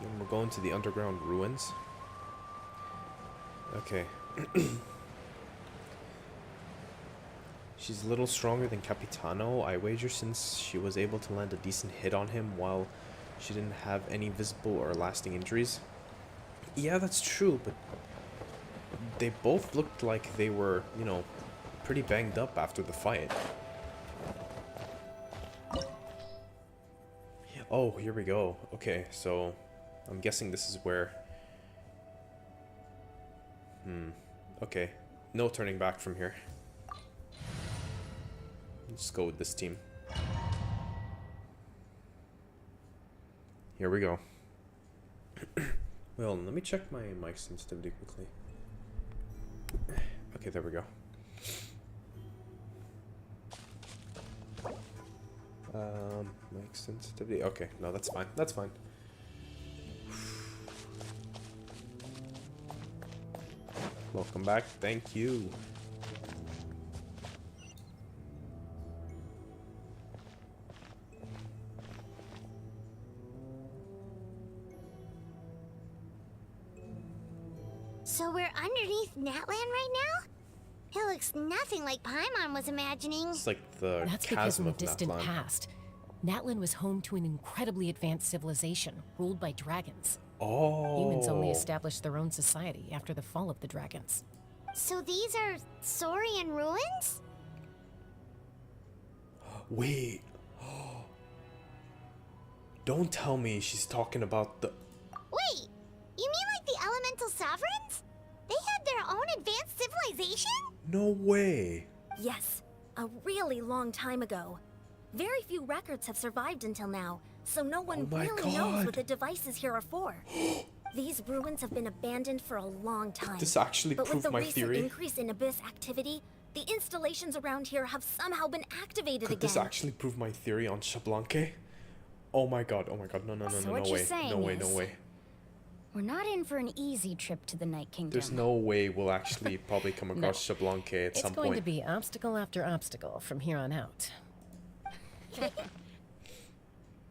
And we're going to the underground ruins. Okay. She's a little stronger than Capitano, I wager, since she was able to land a decent hit on him while she didn't have any visible or lasting injuries. Yeah, that's true, but they both looked like they were, you know, pretty banged up after the fight. Oh, here we go. Okay, so I'm guessing this is where... Okay. No turning back from here. Let's go with this team. Here we go. Well, let me check my mic sensitivity quickly. Okay, there we go. Mic sensitivity. Okay, no, that's fine. That's fine. Welcome back. Thank you. So we're underneath Natlan right now? It looks nothing like Paimon was imagining. It's like the That's because chasm in the of distant Natlan. past, Natlan was home to an incredibly advanced civilization ruled by dragons. Oh. Humans only established their own society after the fall of the dragons. So these are Saurian ruins? Wait. Don't tell me she's talking about the... Wait, you mean like the elemental sovereigns? They had their own advanced civilization? No way. Yes, a really long time ago. Very few records have survived until now, so no one my really knows God. what the devices here are for. These ruins have been abandoned for a long time. This actually but with proved the my recent theory. increase in abyss activity, the installations around here have somehow been activated Could again. this actually prove my theory on Shablanque? Oh my god, no, no, So no what way. you're saying No way, no is- way. We're not in for an easy trip to the Night Kingdom. There's no way we'll actually probably come across Shablanque at It's some going point. to be obstacle after obstacle from here on out.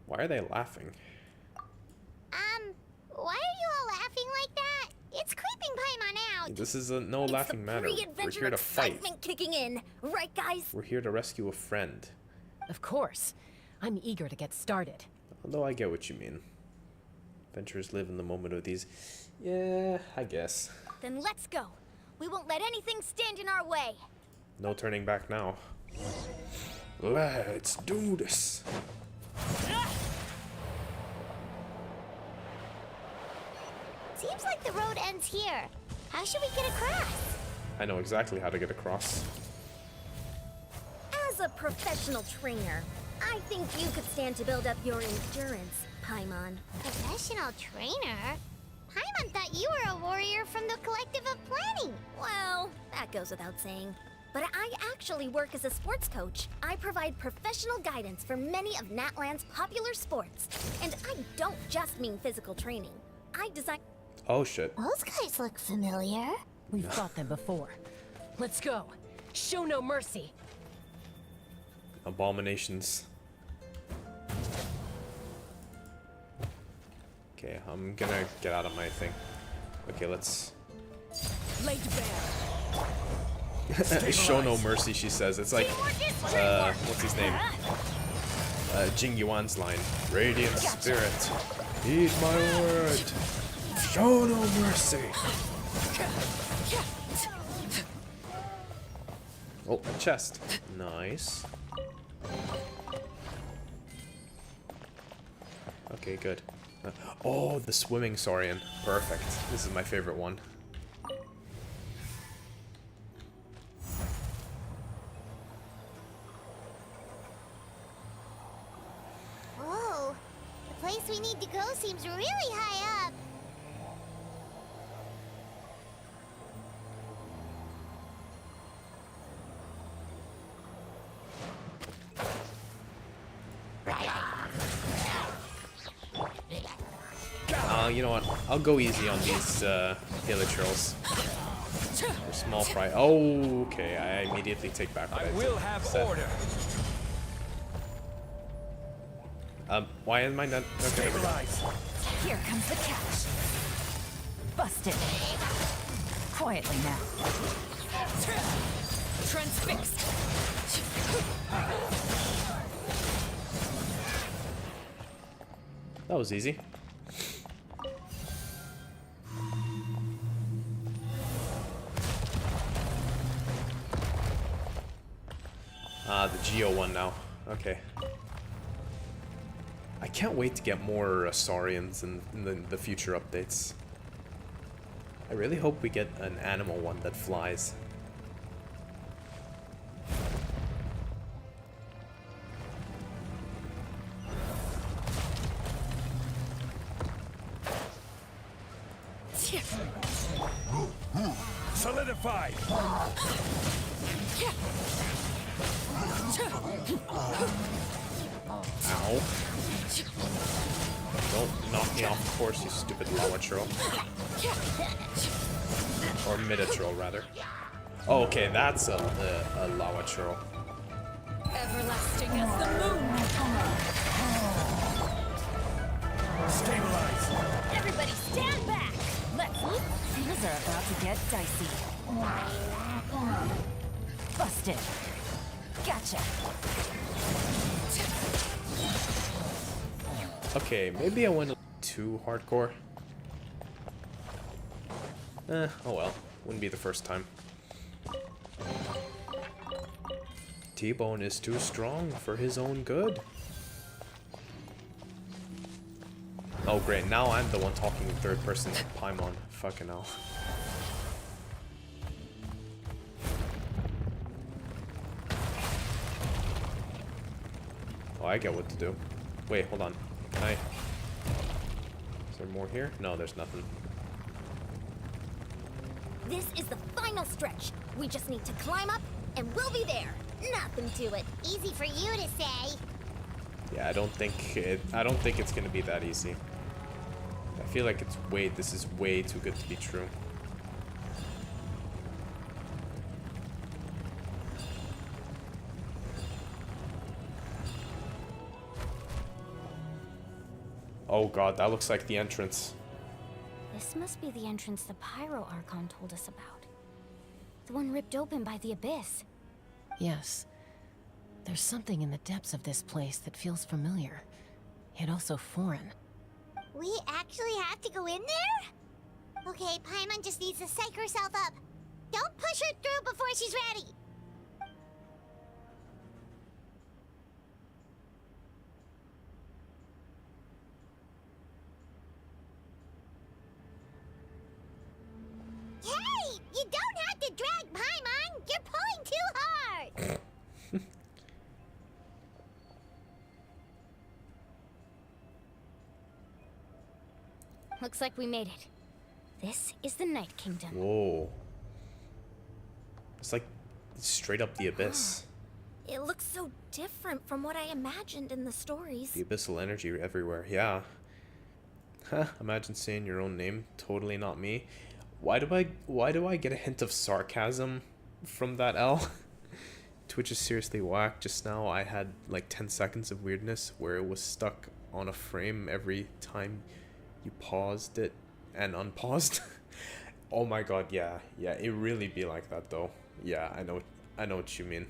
Why are they laughing? Why are you all laughing like that? It's creeping Paimon out. This is a no It's laughing the matter. We're pre-adventure here to fight. excitement kicking in, right, guys? We're here to rescue a friend. Of course. I'm eager to get started. Although I get what you mean. Adventurers live in the moment of these. Yeah, I guess. Then let's go. We won't let anything stand in our way. No turning back now. Let's do this. Seems like the road ends here. How should we get across? I know exactly how to get across. As a professional trainer, I think you could stand to build up your endurance, Paimon. Professional trainer? Paimon thought you were a warrior from the Collective of Planning. Well, that goes without saying. but I actually work as a sports coach. I provide professional guidance for many of NATLAN's popular sports. And I don't just mean physical training. I design... Oh shit. Those guys look familiar. We've fought them before. Let's go. Show no mercy. Abominations. Okay, I'm gonna get out of my thing. Okay, let's... Laid bare. Show no mercy, she says. It's like, what's his name? Jing Yuan's line. Radiant Spirit, heed my word. Show no mercy. Oh, a chest. Nice. Okay, good. Oh, the swimming Saurian. Perfect. This is my favorite one. Whoa, the place we need to go seems really high up. You know what? I'll go easy on these hilichurls. They're small fry. Oh, okay. I immediately take back what I will have said. order. Why am I not? Okay, there we go. Here comes the catch. Busted. Quietly now. Transfixed. That was easy. The Geo one now. Okay. I can't wait to get more Saurians in the future updates. I really hope we get an animal one that flies. Solidified. Ow. Don't knock me off course, you stupid lava troll. Or Mid-troll, rather. Oh, okay, that's a lava troll. Everlasting as the moon. Stabilize. Everybody stand back. Let's... Things are about to get dicey. Busted. Gotcha. Okay, maybe I went too hardcore. Oh well, wouldn't be the first time. T-Bone is too strong for his own good. Oh great, now I'm the one talking in third person to Paimon. Fucking hell. Oh, I get what to do. Wait, hold on. Can I... Is there more here? No, there's nothing. This is the final stretch. We just need to climb up, and we'll be there. Nothing to it. Easy for you to say. Yeah, I don't think it's gonna be that easy. I feel like this is way too good to be true. Oh god, that looks like the entrance. This must be the entrance the Pyro Archon told us about. The one ripped open by the abyss. Yes. There's something in the depths of this place that feels familiar, yet also foreign. We actually have to go in there? Okay, Paimon just needs to psych herself up. Don't push her through before she's ready. Hey! You don't have to drag Paimon! You're pulling too hard! Looks like we made it. This is the Night Kingdom. Whoa. It's straight up the abyss. It looks so different from what I imagined in the stories. The abyssal energy everywhere. Yeah. Huh, imagine saying your own name. Totally not me. Why do I get a hint of sarcasm from that L? Twitch is seriously whack. Just now I had like 10 seconds of weirdness where it was stuck on a frame every time you paused it and unpaused. Oh my god, yeah. Yeah, it really be like that though. Yeah, I know what you mean.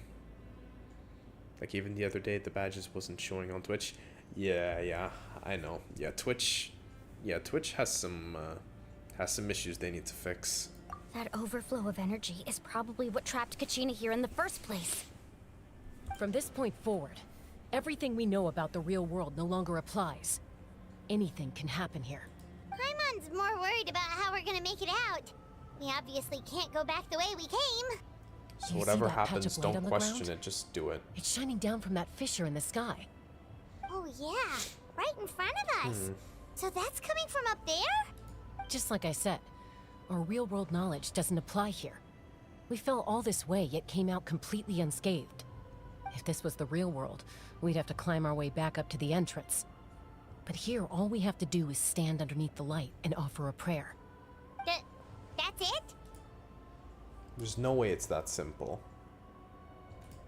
Like even the other day the badges wasn't showing on Twitch. Yeah, I know. Yeah, Twitch has some issues they need to fix. That overflow of energy is probably what trapped Kachina here in the first place. From this point forward, everything we know about the real world no longer applies. Anything can happen here. Paimon's more worried about how we're gonna make it out. We obviously can't go back the way we came. So You whatever see that patch happens, of light don't on the question ground? it, just do it. It's shining down from that fissure in the sky. Oh yeah, right in front of us. So that's coming from up there? Just like I said, our real-world knowledge doesn't apply here. We fell all this way, yet came out completely unscathed. If this was the real world, we'd have to climb our way back up to the entrance. But here, all we have to do is stand underneath the light and offer a prayer. That's it? There's no way it's that simple.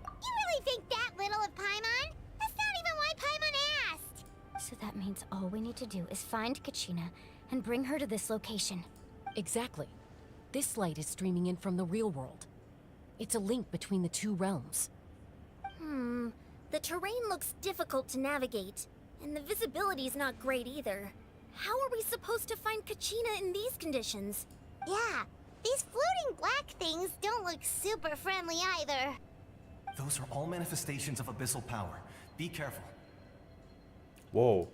You really think that little of Paimon? That's not even why Paimon asked. So that means all we need to do is find Kachina and bring her to this location. Exactly. This light is streaming in from the real world. It's a link between the two realms. The terrain looks difficult to navigate, and the visibility's not great either. How are we supposed to find Kachina in these conditions? Yeah, these floating black things don't look super friendly either. Those are all manifestations of abyssal power. Be careful. Whoa.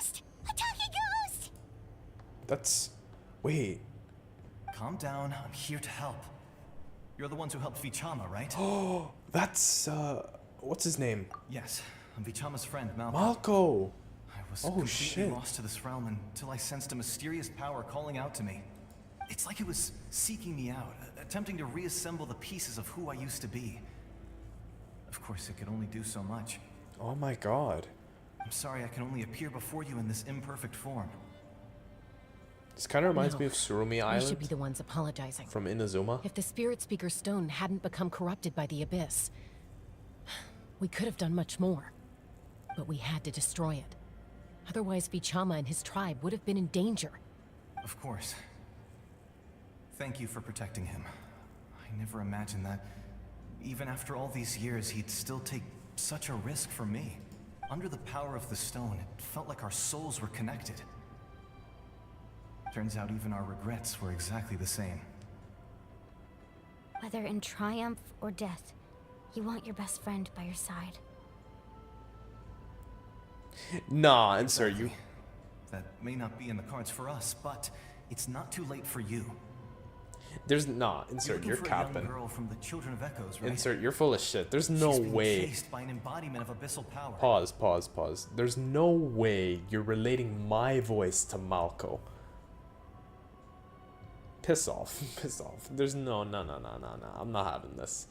Ghost! A talking ghost! That's... Wait. Calm down, I'm here to help. You're the ones who helped Vichama, right? Oh, that's, what's his name? Yes, I'm Vichama's friend, Malco. Malco! I was Oh, completely shit. lost to this realm until I sensed a mysterious power calling out to me. It's like it was seeking me out, attempting to reassemble the pieces of who I used to be. Of course, it could only do so much. Oh my god. I'm sorry I can only appear before you in this imperfect form. This kind of reminds No, me of Surumi We Island should be the ones apologizing. from Inazuma. If the Spirit Speaker Stone hadn't become corrupted by the Abyss, we could have done much more. But we had to destroy it. Otherwise, Vichama and his tribe would have been in danger. Of course. Thank you for protecting him. I never imagined that, even after all these years, he'd still take such a risk for me. Under the power of the stone, it felt like our souls were connected. Turns out even our regrets were exactly the same. Whether in triumph or death, you want your best friend by your side. Nah, and sir, you... That may not be in the cards for us, but it's not too late for you. There's... Nah, insert, you're looking for a young capping. girl from the Children of Echoes, right? Insert, you're full of shit. There's no She's being way... chased by an embodiment of abyssal power. Pause. There's no way you're relating my voice to Malco. Piss off. There's no. I'm not having this.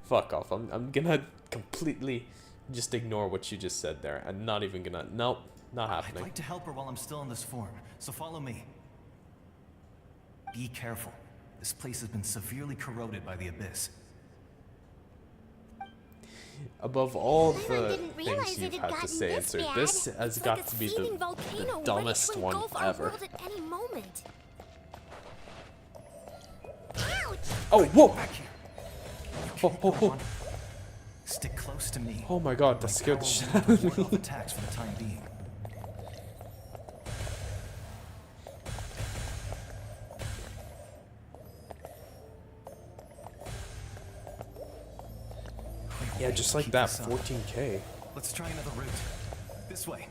Fuck off. I'm gonna completely just ignore what you just said there. I'm not even gonna. Nope. Not I'd happening. like to help her while I'm still in this form, so follow me. Be careful. This place has been severely corroded by the Abyss. Above all Paimon the didn't realize things it you've had had to gotten say, this insert, bad. this has It's got like a to be seething the volcano dumbest ready to one engulf our ever. world at any moment. Oh, whoa! Back here. Oh. Stick close to me. Oh my god, that My scared the power shit will out of ward me. off attacks for the time being. Yeah, just like Keep that, this up. 14k. Let's try another route. This way.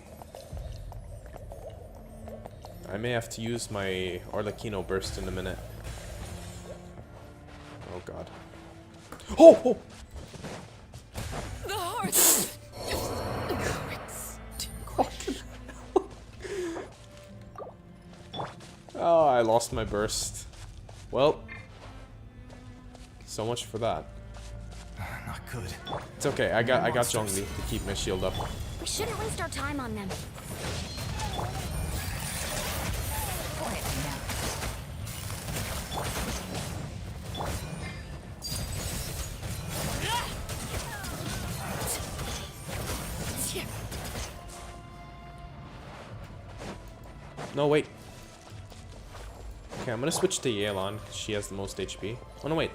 I may have to use my Arlecchino burst in a minute. Oh god. Oh! The heart. Oh, I lost my burst. Well, so much for that. Not good. It's okay. I got Zhongli to keep my shield up. We shouldn't waste our time on them. No, wait. Okay, I'm gonna switch to Yelan, because she has the most HP. Oh, no, wait.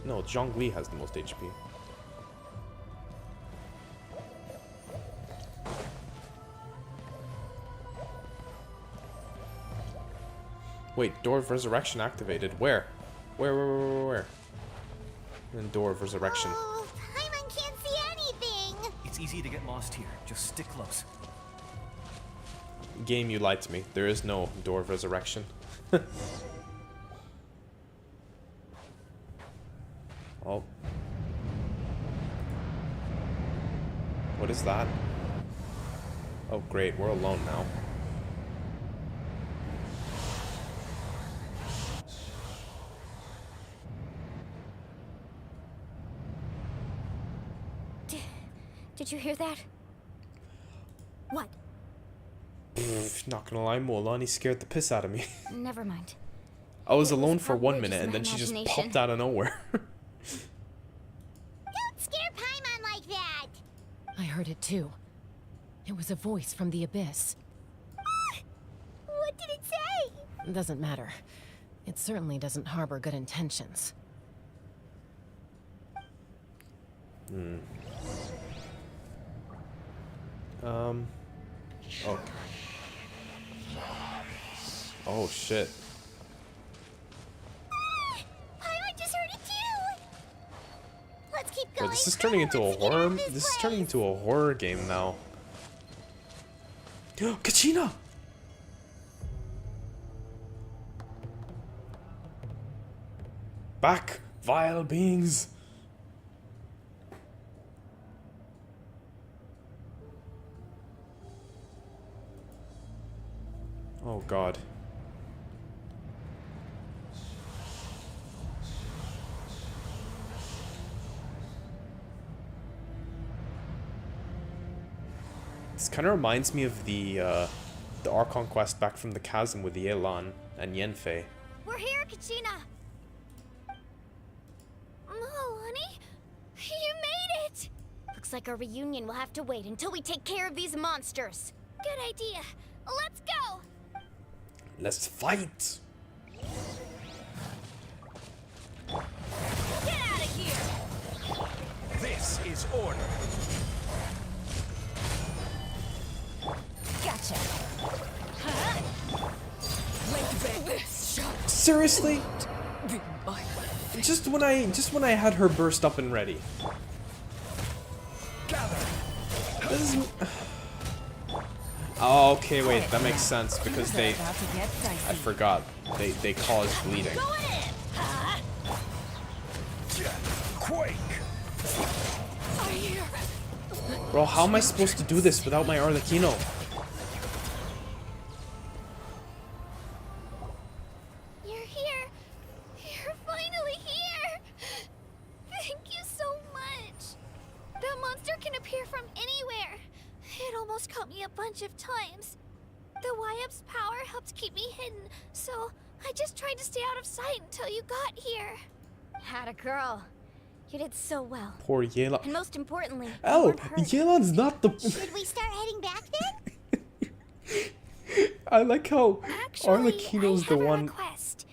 No, Zhongli has the most HP. Wait, Door of Resurrection activated. Where? Where? And Door of Resurrection. Oh, Paimon can't see anything. It's easy to get lost here. Just stick close. Game, you lied to me. There is no Door of Resurrection. Oh. What is that? Oh, great. We're alone now. Did you hear that? What? Not gonna lie, Mulan, scared the piss out of me. Never mind. I was alone for 1 minute and then she just popped out of nowhere. Don't scare Paimon like that! I heard it too. It was a voice from the abyss. What did it say? Doesn't matter. It certainly doesn't harbor good intentions. Oh. Oh shit. Paimon just heard it too! Let's keep going. Bro, this is turning into a horror. This is turning into a horror game now. Kachina! Back, vile beings! Oh god. This kind of reminds me of the Archon quest back from the chasm with the Yelan and Yenfei. We're here, Kachina! Oh, honey, you made it! Looks like our reunion will have to wait until we take care of these monsters. Good idea. Let's go! Let's fight! Get out of here! This is order. Gotcha. Seriously? Just when I had her burst up and ready. This is... Oh, okay, wait, that makes sense because they... I forgot. They cause bleeding. Quake! Bro, how am I supposed to do this without my Arlecchino? You're here. You're finally here. Thank you so much. That monster can appear from anywhere. It almost caught me a bunch of times. The Wyap's power helped keep me hidden, so I just tried to stay out of sight until you got here. Had a girl. You did so well. Poor Yelan. And most importantly, Oh, Yelan's not the... Should we start heading back then? I like how Actually, Arlecchino's the one... Request.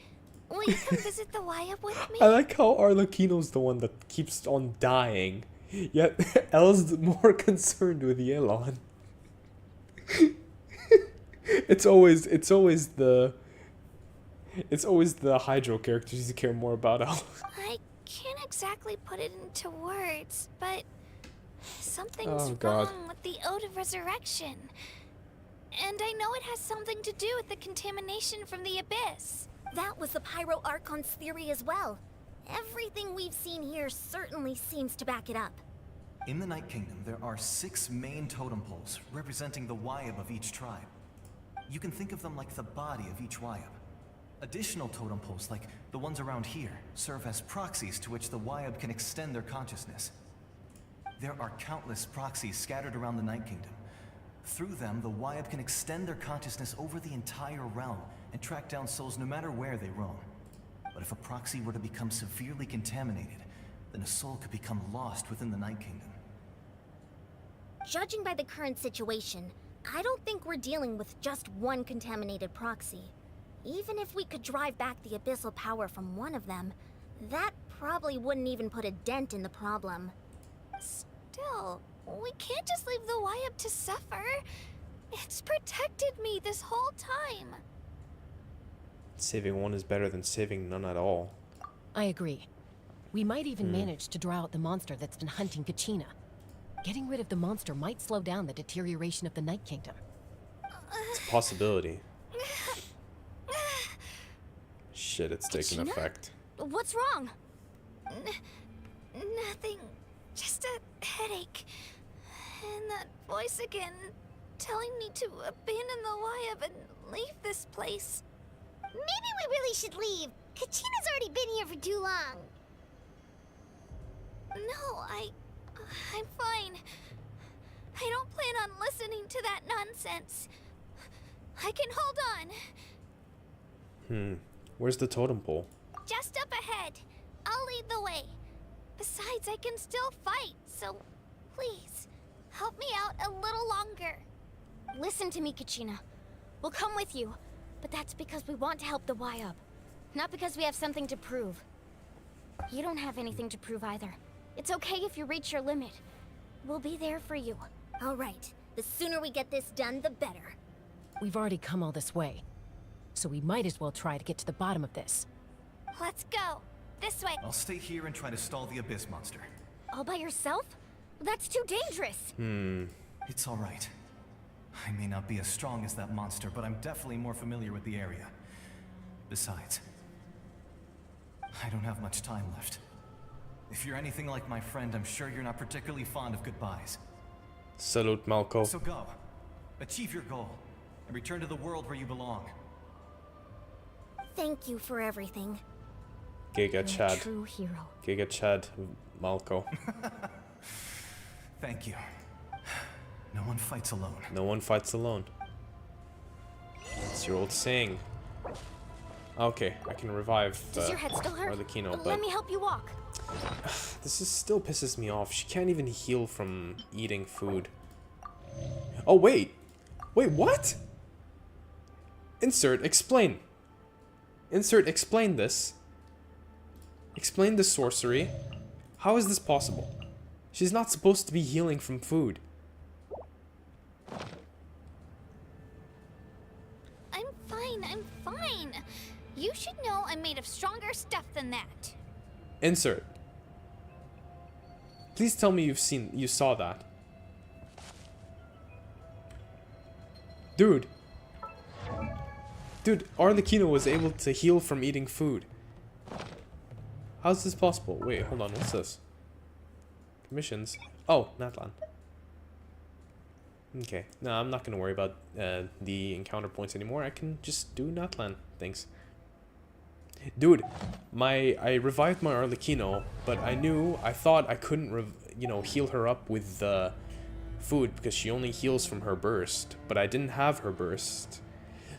Will you come visit the Wyap with me? I like how Arlecchino's the one that keeps on dying, yet Elle's more concerned with Yelan. It's always the Hydro characters you care more about, Elle. I can't exactly put it into words, but something's Oh, God. wrong with the Ode of Resurrection. And I know it has something to do with the contamination from the Abyss. That was the Pyro Archon's theory as well. Everything we've seen here certainly seems to back it up. In the Night Kingdom, there are 6 main totem poles representing the Wyab of each tribe. You can think of them like the body of each Wyab. Additional totem poles, like the ones around here, serve as proxies to which the Wyab can extend their consciousness. There are countless proxies scattered around the Night Kingdom. Through them, the Wyab can extend their consciousness over the entire realm and track down souls no matter where they roam. But if a proxy were to become severely contaminated, then a soul could become lost within the Night Kingdom. Judging by the current situation, I don't think we're dealing with just one contaminated proxy. Even if we could drive back the abyssal power from one of them, that probably wouldn't even put a dent in the problem. Still, we can't just leave the Wyab to suffer. It's protected me this whole time. Saving one is better than saving none at all. I agree. We might even manage to draw out the monster that's been hunting Kachina. Getting rid of the monster might slow down the deterioration of the Night Kingdom. It's a possibility. Shit, it's taking Kachina? effect. What's wrong? Nothing. Just a headache. And that voice again, telling me to abandon the Wyab and leave this place. Maybe we really should leave. Kachina's already been here for too long. No, I'm fine. I don't plan on listening to that nonsense. I can hold on. Where's the totem pole? Just up ahead. I'll lead the way. Besides, I can still fight, so please, help me out a little longer. Listen to me, Kachina. We'll come with you, but that's because we want to help the Wyab, not because we have something to prove. You don't have anything to prove either. It's okay if you reach your limit. We'll be there for you. All right. The sooner we get this done, the better. We've already come all this way, so we might as well try to get to the bottom of this. Let's go. This way. I'll stay here and try to stall the Abyss monster. All by yourself? That's too dangerous. It's all right. I may not be as strong as that monster, but I'm definitely more familiar with the area. Besides, I don't have much time left. If you're anything like my friend, I'm sure you're not particularly fond of goodbyes. Salute, Malco. So go. Achieve your goal, and return to the world where you belong. Thank you for everything. Giga Chad. True hero. Giga Chad, Malco. Thank you. No one fights alone. No one fights alone. It's your old saying. Okay, I can revive Does your head still hurt? Arlecchino, but Let me help you walk. this still pisses me off. She can't even heal from eating food. Oh, wait. Wait, what? Insert, explain. Insert, explain this. Explain the sorcery. How is this possible? She's not supposed to be healing from food. I'm fine. You should know I'm made of stronger stuff than that. Insert. Please tell me you saw that. Dude, Arlecchino was able to heal from eating food. How's this possible? Wait, hold on, what's this? Commissions. Oh, NATLAN. Okay, no, I'm not gonna worry about the encounter points anymore. I can just do NATLAN things. Dude, I revived my Arlecchino, but I thought I couldn't, heal her up with the food because she only heals from her burst, but I didn't have her burst.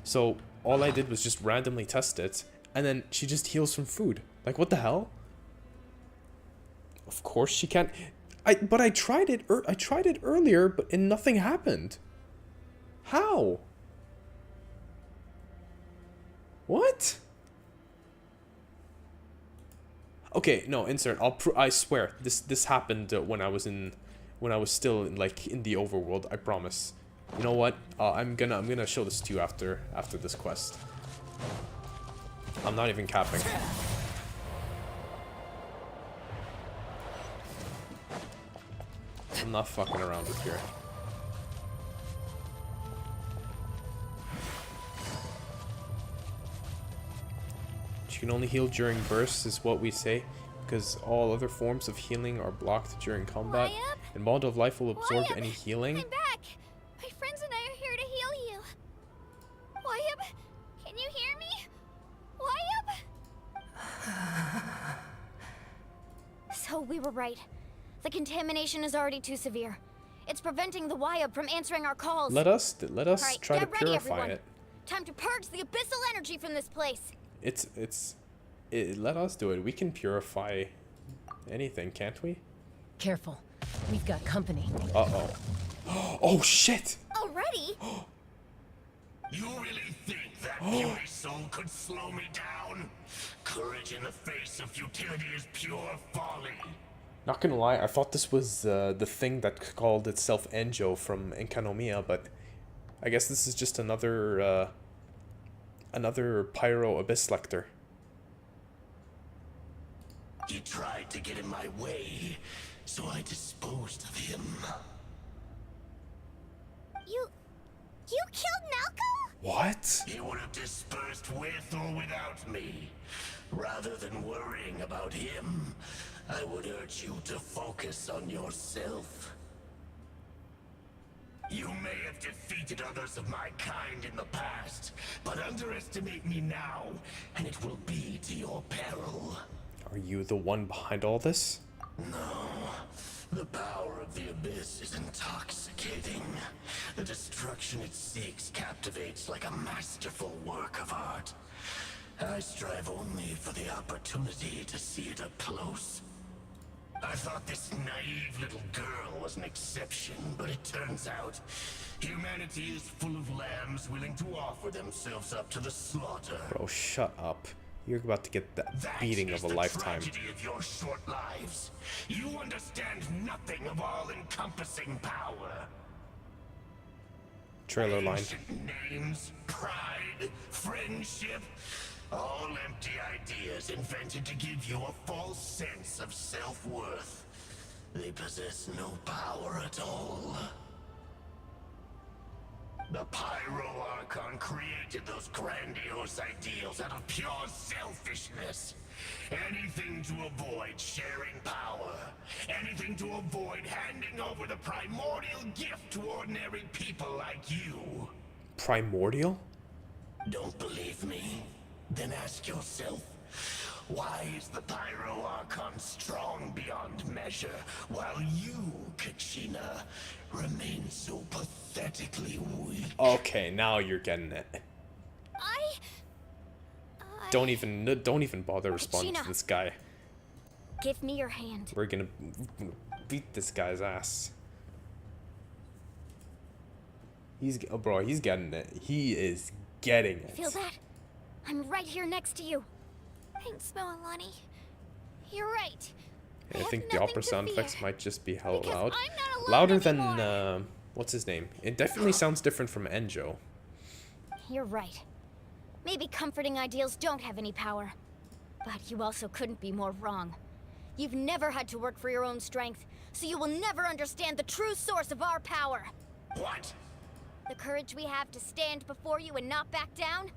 So all I did was just randomly test it, and then she just heals from food. Like, what the hell? Of course she can't. But I tried it. I tried it earlier, and nothing happened. How? What? Okay, no, insert. I swear this happened when I was still in the overworld. I promise. You know what? I'm gonna show this to you after this quest. I'm not even capping. I'm not fucking around with here. She can only heal during bursts is what we say, because all other forms of healing are blocked during combat. Wyab? And Bond of Life will absorb Wyab, any healing. I'm back. My friends and I are here to heal you. Wyab, can you hear me? Wyab? So we were right. The contamination is already too severe. It's preventing the Wyab from answering our calls. Let us Alright, try to get ready, purify everyone. it. Time to purge the abyssal energy from this place. Let us do it. We can purify anything, can't we? Careful. We've got company. Uh-oh. Oh, shit! Already? You really think that beauty soul could slow me down? Courage in the face of futility is pure folly. Not gonna lie, I thought this was the thing that called itself Enjo from Enkanomiya, but I guess this is just another Pyro Abyss Lector. He tried to get in my way, so I disposed of him. You killed Malco? What? He would have dispersed with or without me. Rather than worrying about him, I would urge you to focus on yourself. You may have defeated others of my kind in the past, but underestimate me now, and it will be to your peril. Are you the one behind all this? No. The power of the Abyss is intoxicating. The destruction it seeks captivates like a masterful work of art. I strive only for the opportunity to see it up close. I thought this naive little girl was an exception, but it turns out humanity is full of lambs willing to offer themselves up to the slaughter. Bro, shut up. You're about to get the beating of a lifetime. That is the tragedy of your short lives. You understand nothing of all-encompassing power. Trailer line. Ancient names, pride, friendship, all empty ideas invented to give you a false sense of self-worth. They possess no power at all. The Pyro Archon created those grandiose ideals out of pure selfishness. Anything to avoid sharing power. Anything to avoid handing over the primordial gift to ordinary people like you. Primordial? Don't believe me? Then ask yourself, why is the Pyro Archon strong beyond measure, while you, Kachina, remain so pathetically weak? Okay, now you're getting it. Don't even bother responding to this guy. Give me your hand. We're gonna beat this guy's ass. Bro, he's getting it. He is getting it. Feel that? I'm right here next to you. Thanks, Moalani. You're right. I think the opera sound effects might just be hella loud. I'm not alone Louder anymore. than what's his name? It definitely sounds different from Enjo. You're right. Maybe comforting ideals don't have any power. But you also couldn't be more wrong. You've never had to work for your own strength, so you will never understand the true source of our power. What? The courage we have to stand before you and not back down?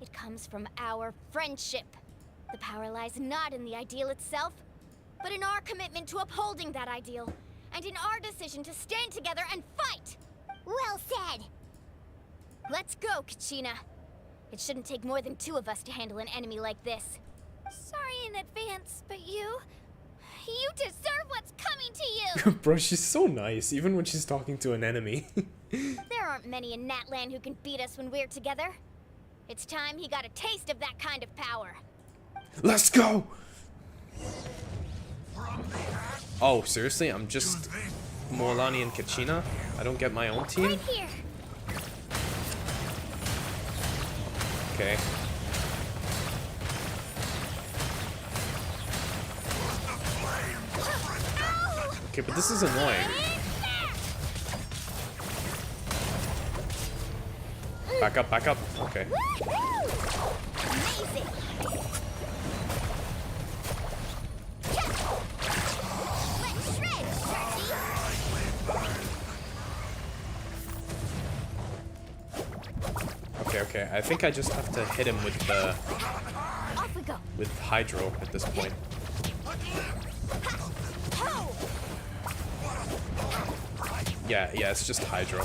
It comes from our friendship. The power lies not in the ideal itself, but in our commitment to upholding that ideal, and in our decision to stand together and fight! Well said! Let's go, Kachina. It shouldn't take more than 2 of us to handle an enemy like this. Sorry in advance, but you deserve what's coming to you! Bro, she's so nice, even when she's talking to an enemy. There aren't many in NATLAN who can beat us when we're together. It's time he got a taste of that kind of power. Let's go! Oh, seriously? I'm just Moalani and Kachina? I don't get my own team? Right here! Okay. Okay, but this is annoying. Back up, back up. Okay. Amazing! Let's shred, Okay. I think I just have to hit him with the Off we go. with Hydro at this point. Yeah, it's just Hydro.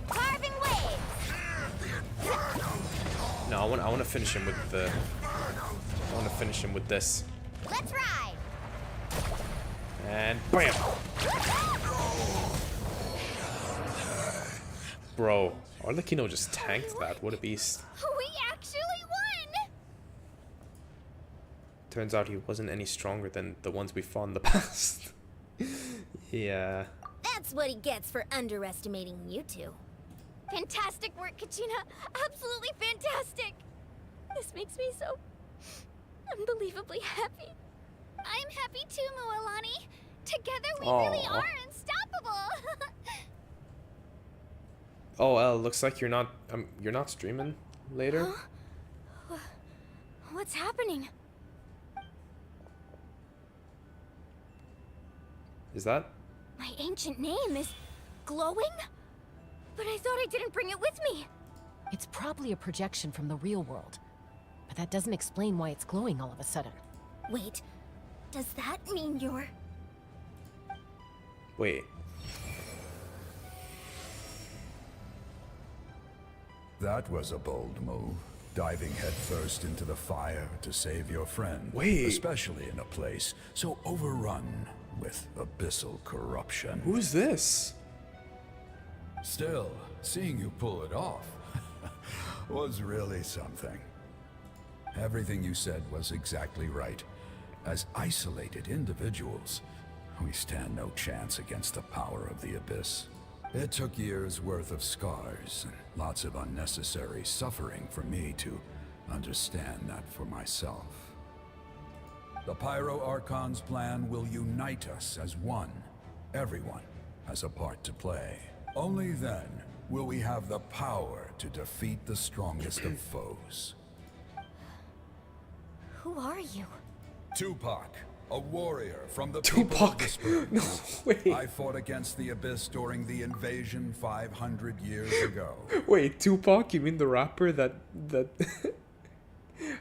Carving waves! No, I want to finish him with the. I want gonna finish him with this. Let's ride. And bam! Bro, Arlecchino just tanked that. What a beast. We actually won! Turns out he wasn't any stronger than the ones we fought in the past. Yeah. That's what he gets for underestimating you two. Fantastic work, Kachina. Absolutely fantastic. This makes me so unbelievably happy. I'm happy too, Mualani. Together we really are unstoppable. Oh, looks like you're not streaming later. Huh? What's happening? Is that? My ancient name is glowing? But I thought I didn't bring it with me. It's probably a projection from the real world. But that doesn't explain why it's glowing all of a sudden. Wait, does that mean you're... Wait. That was a bold move. Diving headfirst into the fire to save your friend. Wait. Especially in a place so overrun with abyssal corruption. Who's this? Still, seeing you pull it off was really something. Everything you said was exactly right. As isolated individuals, we stand no chance against the power of the Abyss. It took years' worth of scars and lots of unnecessary suffering for me to understand that for myself. The Pyro Archon's plan will unite us as one. Everyone has a part to play. Only then will we have the power to defeat the strongest of foes. Who are you? Tupac, a warrior from the Tupac. people of the No Spirits. way. I fought against the Abyss during the invasion 500 years ago. Wait, Tupac? You mean the rapper that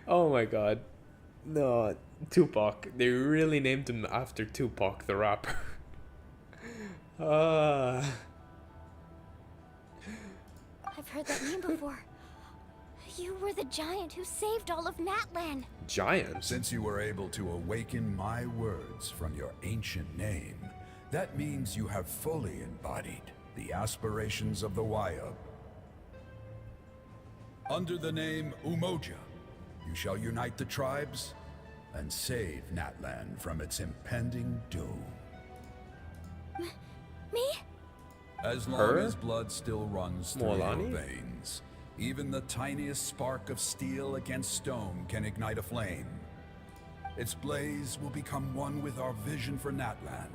Oh my god. No, Tupac. They really named him after Tupac, the rapper. I've heard that name before. You were the giant who saved all of NATLAN. Giant? Since you were able to awaken my words from your ancient name, that means you have fully embodied the aspirations of the Wayub. Under the name Umoja, you shall unite the tribes and save NATLAN from its impending doom. Me? As long Her? as blood still runs through Mualani? your veins, even the tiniest spark of steel against stone can ignite a flame. Its blaze will become one with our vision for NATLAN.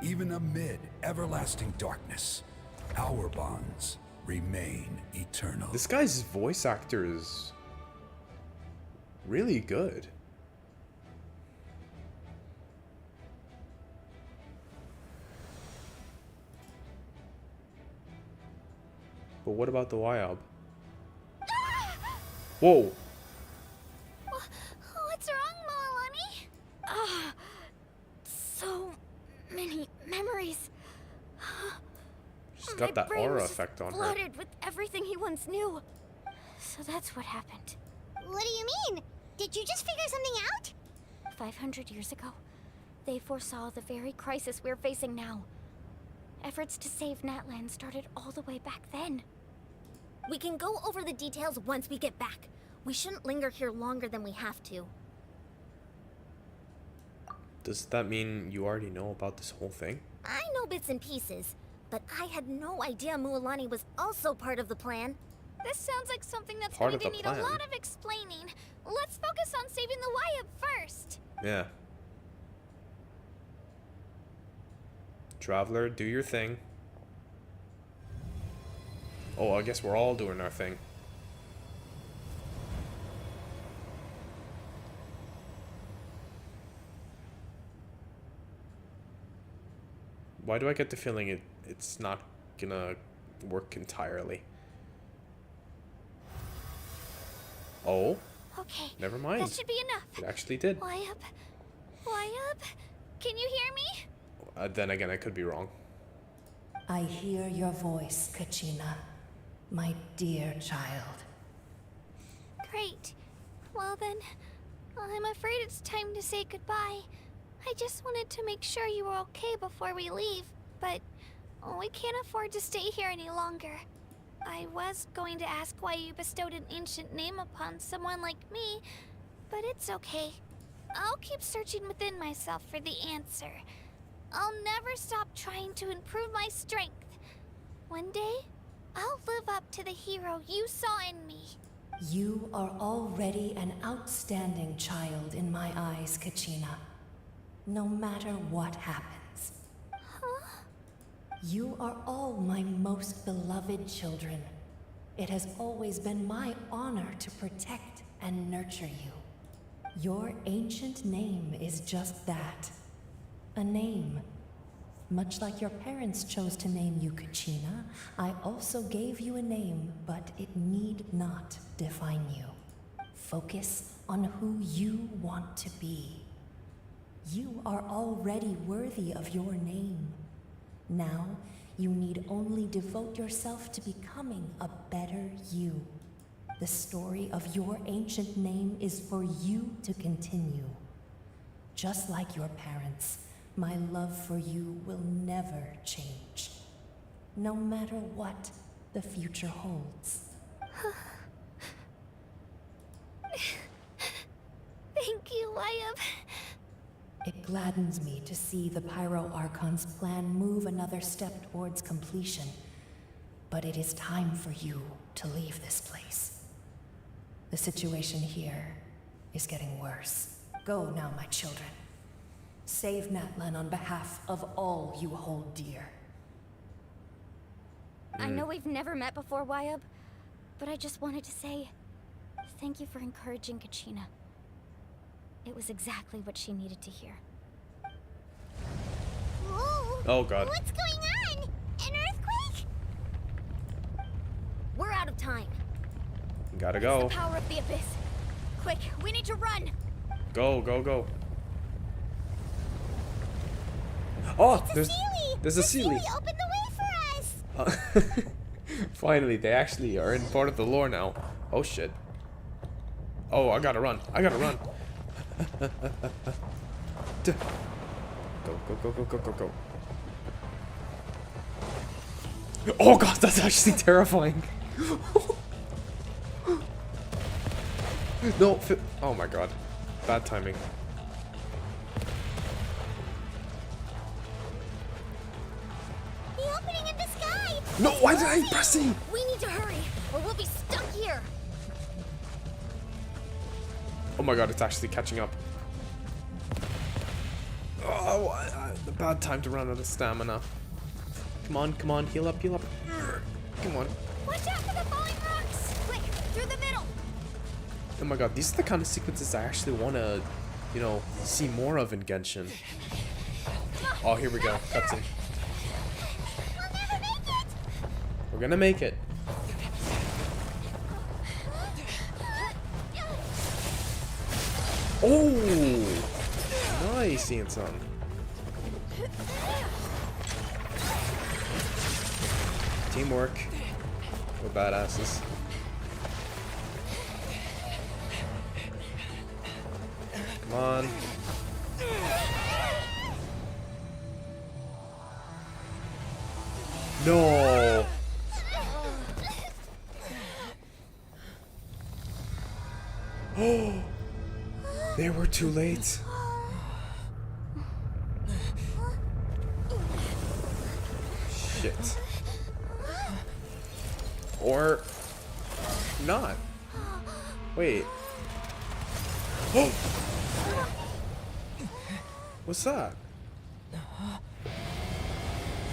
Even amid everlasting darkness, our bonds remain eternal. This guy's voice actor is really good. But what about the Wayub? Whoa! What's wrong, Mualani? Ah, so many memories. She's got My that brain aura was just effect on her. flooded with everything he once knew. So that's what happened. What do you mean? Did you just figure something out? 500 years ago, they foresaw the very crisis we're facing now. Efforts to save NATLAN started all the way back then. We can go over the details once we get back. We shouldn't linger here longer than we have to. Does that mean you already know about this whole thing? I know bits and pieces, but I had no idea Mualani was also part of the plan. This sounds like something that's Part going of to the need plan. a lot of explaining. Let's focus on saving the Wayub first. Yeah. Traveler, do your thing. Oh, I guess we're all doing our thing. Why do I get the feeling it's not gonna work entirely? Oh? Okay. Never mind. That should be enough. It actually did. Wayub? Wayub? Can you hear me? Then again, I could be wrong. I hear your voice, Kachina, my dear child. Great. Well then, I'm afraid it's time to say goodbye. I just wanted to make sure you were okay before we leave, but we can't afford to stay here any longer. I was going to ask why you bestowed an ancient name upon someone like me, but it's okay. I'll keep searching within myself for the answer. I'll never stop trying to improve my strength. One day, I'll live up to the hero you saw in me. You are already an outstanding child in my eyes, Kachina. No matter what happens. Huh? You are all my most beloved children. It has always been my honor to protect and nurture you. Your ancient name is just that. A name. Much like your parents chose to name you Kachina, I also gave you a name, but it need not define you. Focus on who you want to be. You are already worthy of your name. Now, you need only devote yourself to becoming a better you. The story of your ancient name is for you to continue. Just like your parents, my love for you will never change. No matter what the future holds. Thank you, Wyatt. It gladdens me to see the Pyro Archon's plan move another step towards completion. But it is time for you to leave this place. The situation here is getting worse. Go now, my children. Save NATLAN on behalf of all you hold dear. I know we've never met before, Wyatt, but I just wanted to say thank you for encouraging Kachina. It was exactly what she needed to hear. Whoa! Oh god. What's going on? An earthquake? We're out of time. Gotta go. The power of the abyss. Quick, we need to run. Go, go, go. Oh, there's a Sealy. Open the way for us. Finally, they actually are in part of the lore now. Oh shit. Oh, I gotta run. I gotta run. Go, go, go, go, go, go, go. Oh god, that's actually terrifying. No, oh my god. Bad timing. The opening in the sky. No, why did I press E? We need to hurry, or we'll be stuck here. Oh my god, it's actually catching up. Oh, the bad time to run out of stamina. Come on, heal up, heal up. Come on. Watch out for the falling rocks. Quick, through the middle. Oh my god, these are the kind of sequences I actually want to, you know, see more of in Genshin. Oh, here we go. Cutscene. We'll never make it. We're gonna make it. Oh! Nice, Ian son. Teamwork. We're badasses. Come on. No! Oh! They were too late. Shit. Or not. Wait. Oh! What's that?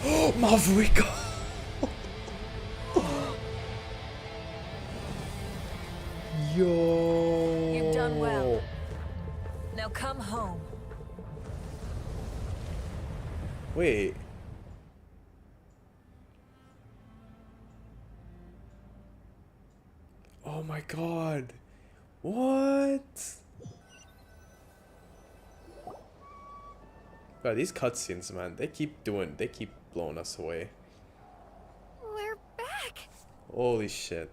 Oh, Mavuika! Yo! You've done well. Now come home. Wait. Oh my god. What? God, these cutscenes, man, they keep blowing us away. We're back. Holy shit.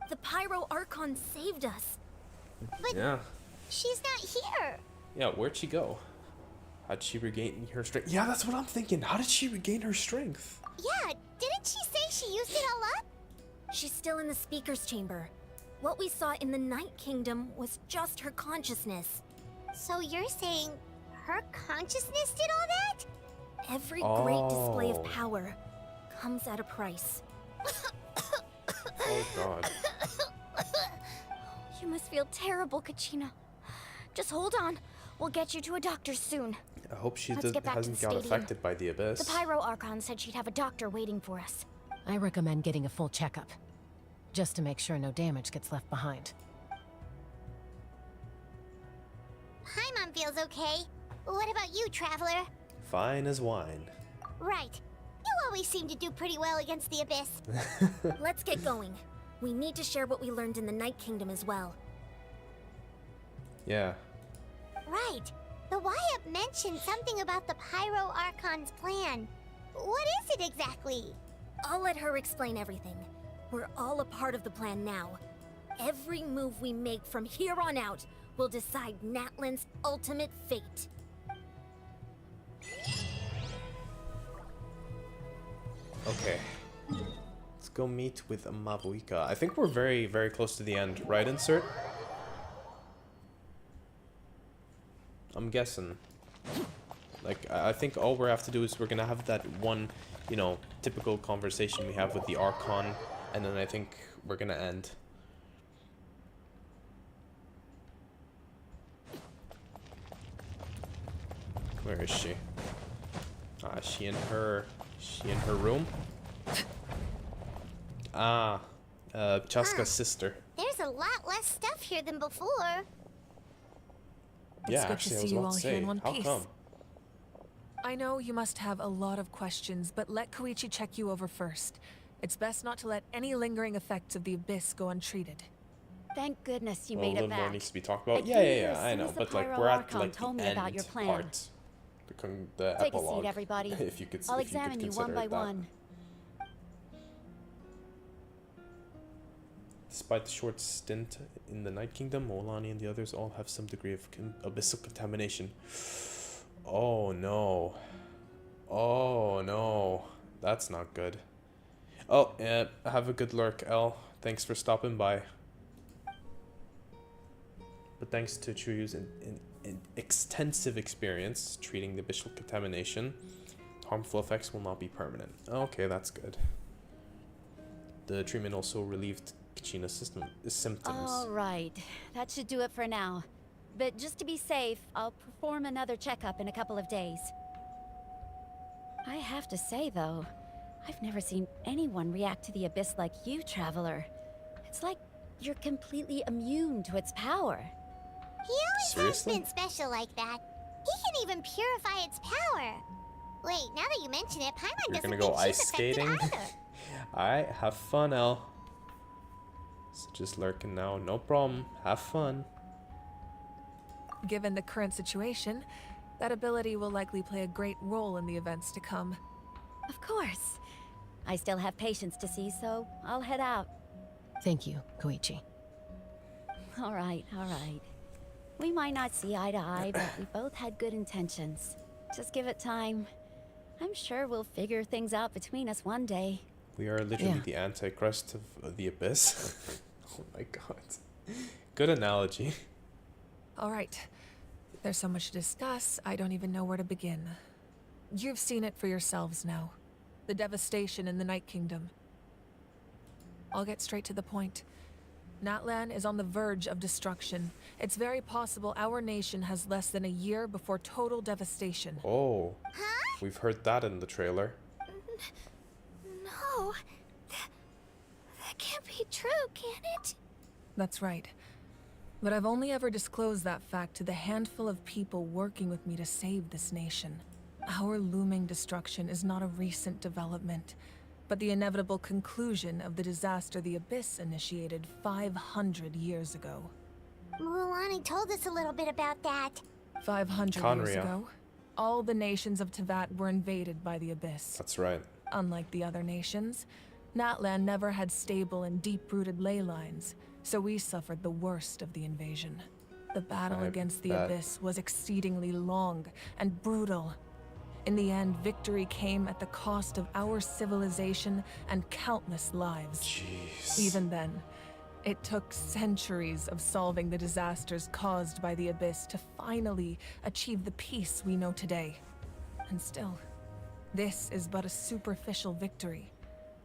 The Pyro Archon saved us. But Yeah. she's not here. Yeah, where'd she go? How'd she regain her strength? Yeah, that's what I'm thinking. How did she regain her strength? Yeah, didn't she say she used it all up? She's still in the speaker's chamber. What we saw in the Night Kingdom was just her consciousness. So you're saying her consciousness did all that? Every great display of power comes at a price. Oh god. You must feel terrible, Kachina. Just hold on. We'll get you to a doctor soon. I hope she Let's get back to hasn't the got stadium. affected by the abyss. The Pyro Archon said she'd have a doctor waiting for us. I recommend getting a full checkup, just to make sure no damage gets left behind. Paimon feels okay. What about you, Traveler? Fine as wine. Right. You always seem to do pretty well against the Abyss. Let's get going. We need to share what we learned in the Night Kingdom as well. Yeah. Right. The YUP mentioned something about the Pyro Archon's plan. What is it exactly? I'll let her explain everything. We're all a part of the plan now. Every move we make from here on out will decide NATLAN's ultimate fate. Okay. Let's go meet with Mavuika. I think we're very, very close to the end, right, Insert? I'm guessing. Like, I think all we have to do is we're gonna have that one, you know, typical conversation we have with the Archon, and then I think we're gonna end. Where is she? Ah, she in her room? Ah, Chaska's sister. There's a lot less stuff here than before. Yeah, good actually, to I see was you about all to here say, in one how piece. come? I know you must have a lot of questions, but let Koichi check you over first. It's best not to let any lingering effects of the Abyss go untreated. Thank goodness you Well, a made little it more back. needs to be talked about. It Yeah, came yeah, here yeah, as I soon know, as the but like Pyro we're at Archon like told the me about your end plan. part, the Take epilogue. a seat, everybody. If you could, I'll if you could examine you one consider by it that. one. Despite the short stint in the Night Kingdom, Olani and the others all have some degree of abyssal contamination. Oh no. Oh no. That's not good. Oh, yeah, have a good lurk, El. Thanks for stopping by. But thanks to Chuyu's extensive experience treating the abyssal contamination, harmful effects will not be permanent. Okay, that's good. The treatment also relieved Kachina's symptoms. All right, that should do it for now. But just to be safe, I'll perform another checkup in a couple of days. I have to say, though, I've never seen anyone react to the Abyss like you, Traveler. It's like you're completely immune to its power. He always Seriously? has been special like that. He can even purify its power. Wait, now that you mention it, Paimon You're doesn't gonna go think ice she's affected skating? either. Alright, have fun, El. So just lurking now, no problem. Have fun. Given the current situation, that ability will likely play a great role in the events to come. Of course. I still have patients to see, so I'll head out. Thank you, Koichi. All right, all right. We might not see eye to eye, but we both had good intentions. Just give it time. I'm sure we'll figure things out between us one day. We are literally Yeah. the Antichrist of the Abyss. Oh my god. Good analogy. All right. There's so much to discuss, I don't even know where to begin. You've seen it for yourselves now. The devastation in the Night Kingdom. I'll get straight to the point. NATLAN is on the verge of destruction. It's very possible our nation has less than a year before total devastation. Oh. We've heard that in the trailer. No. That can't be true, can it? That's right. But I've only ever disclosed that fact to the handful of people working with me to save this nation. Our looming destruction is not a recent development, but the inevitable conclusion of the disaster the Abyss initiated 500 years ago. Mulani told us a little bit about that. 500 years Conria. ago, all the nations of Teyvat were invaded by the Abyss. That's right. Unlike the other nations, NATLAN never had stable and deep-rooted ley lines, so we suffered the worst of the invasion. The battle against the Abyss was exceedingly long and brutal. In the end, victory came at the cost of our civilization and countless lives. Jeez. Even then, it took centuries of solving the disasters caused by the Abyss to finally achieve the peace we know today. And still, this is but a superficial victory.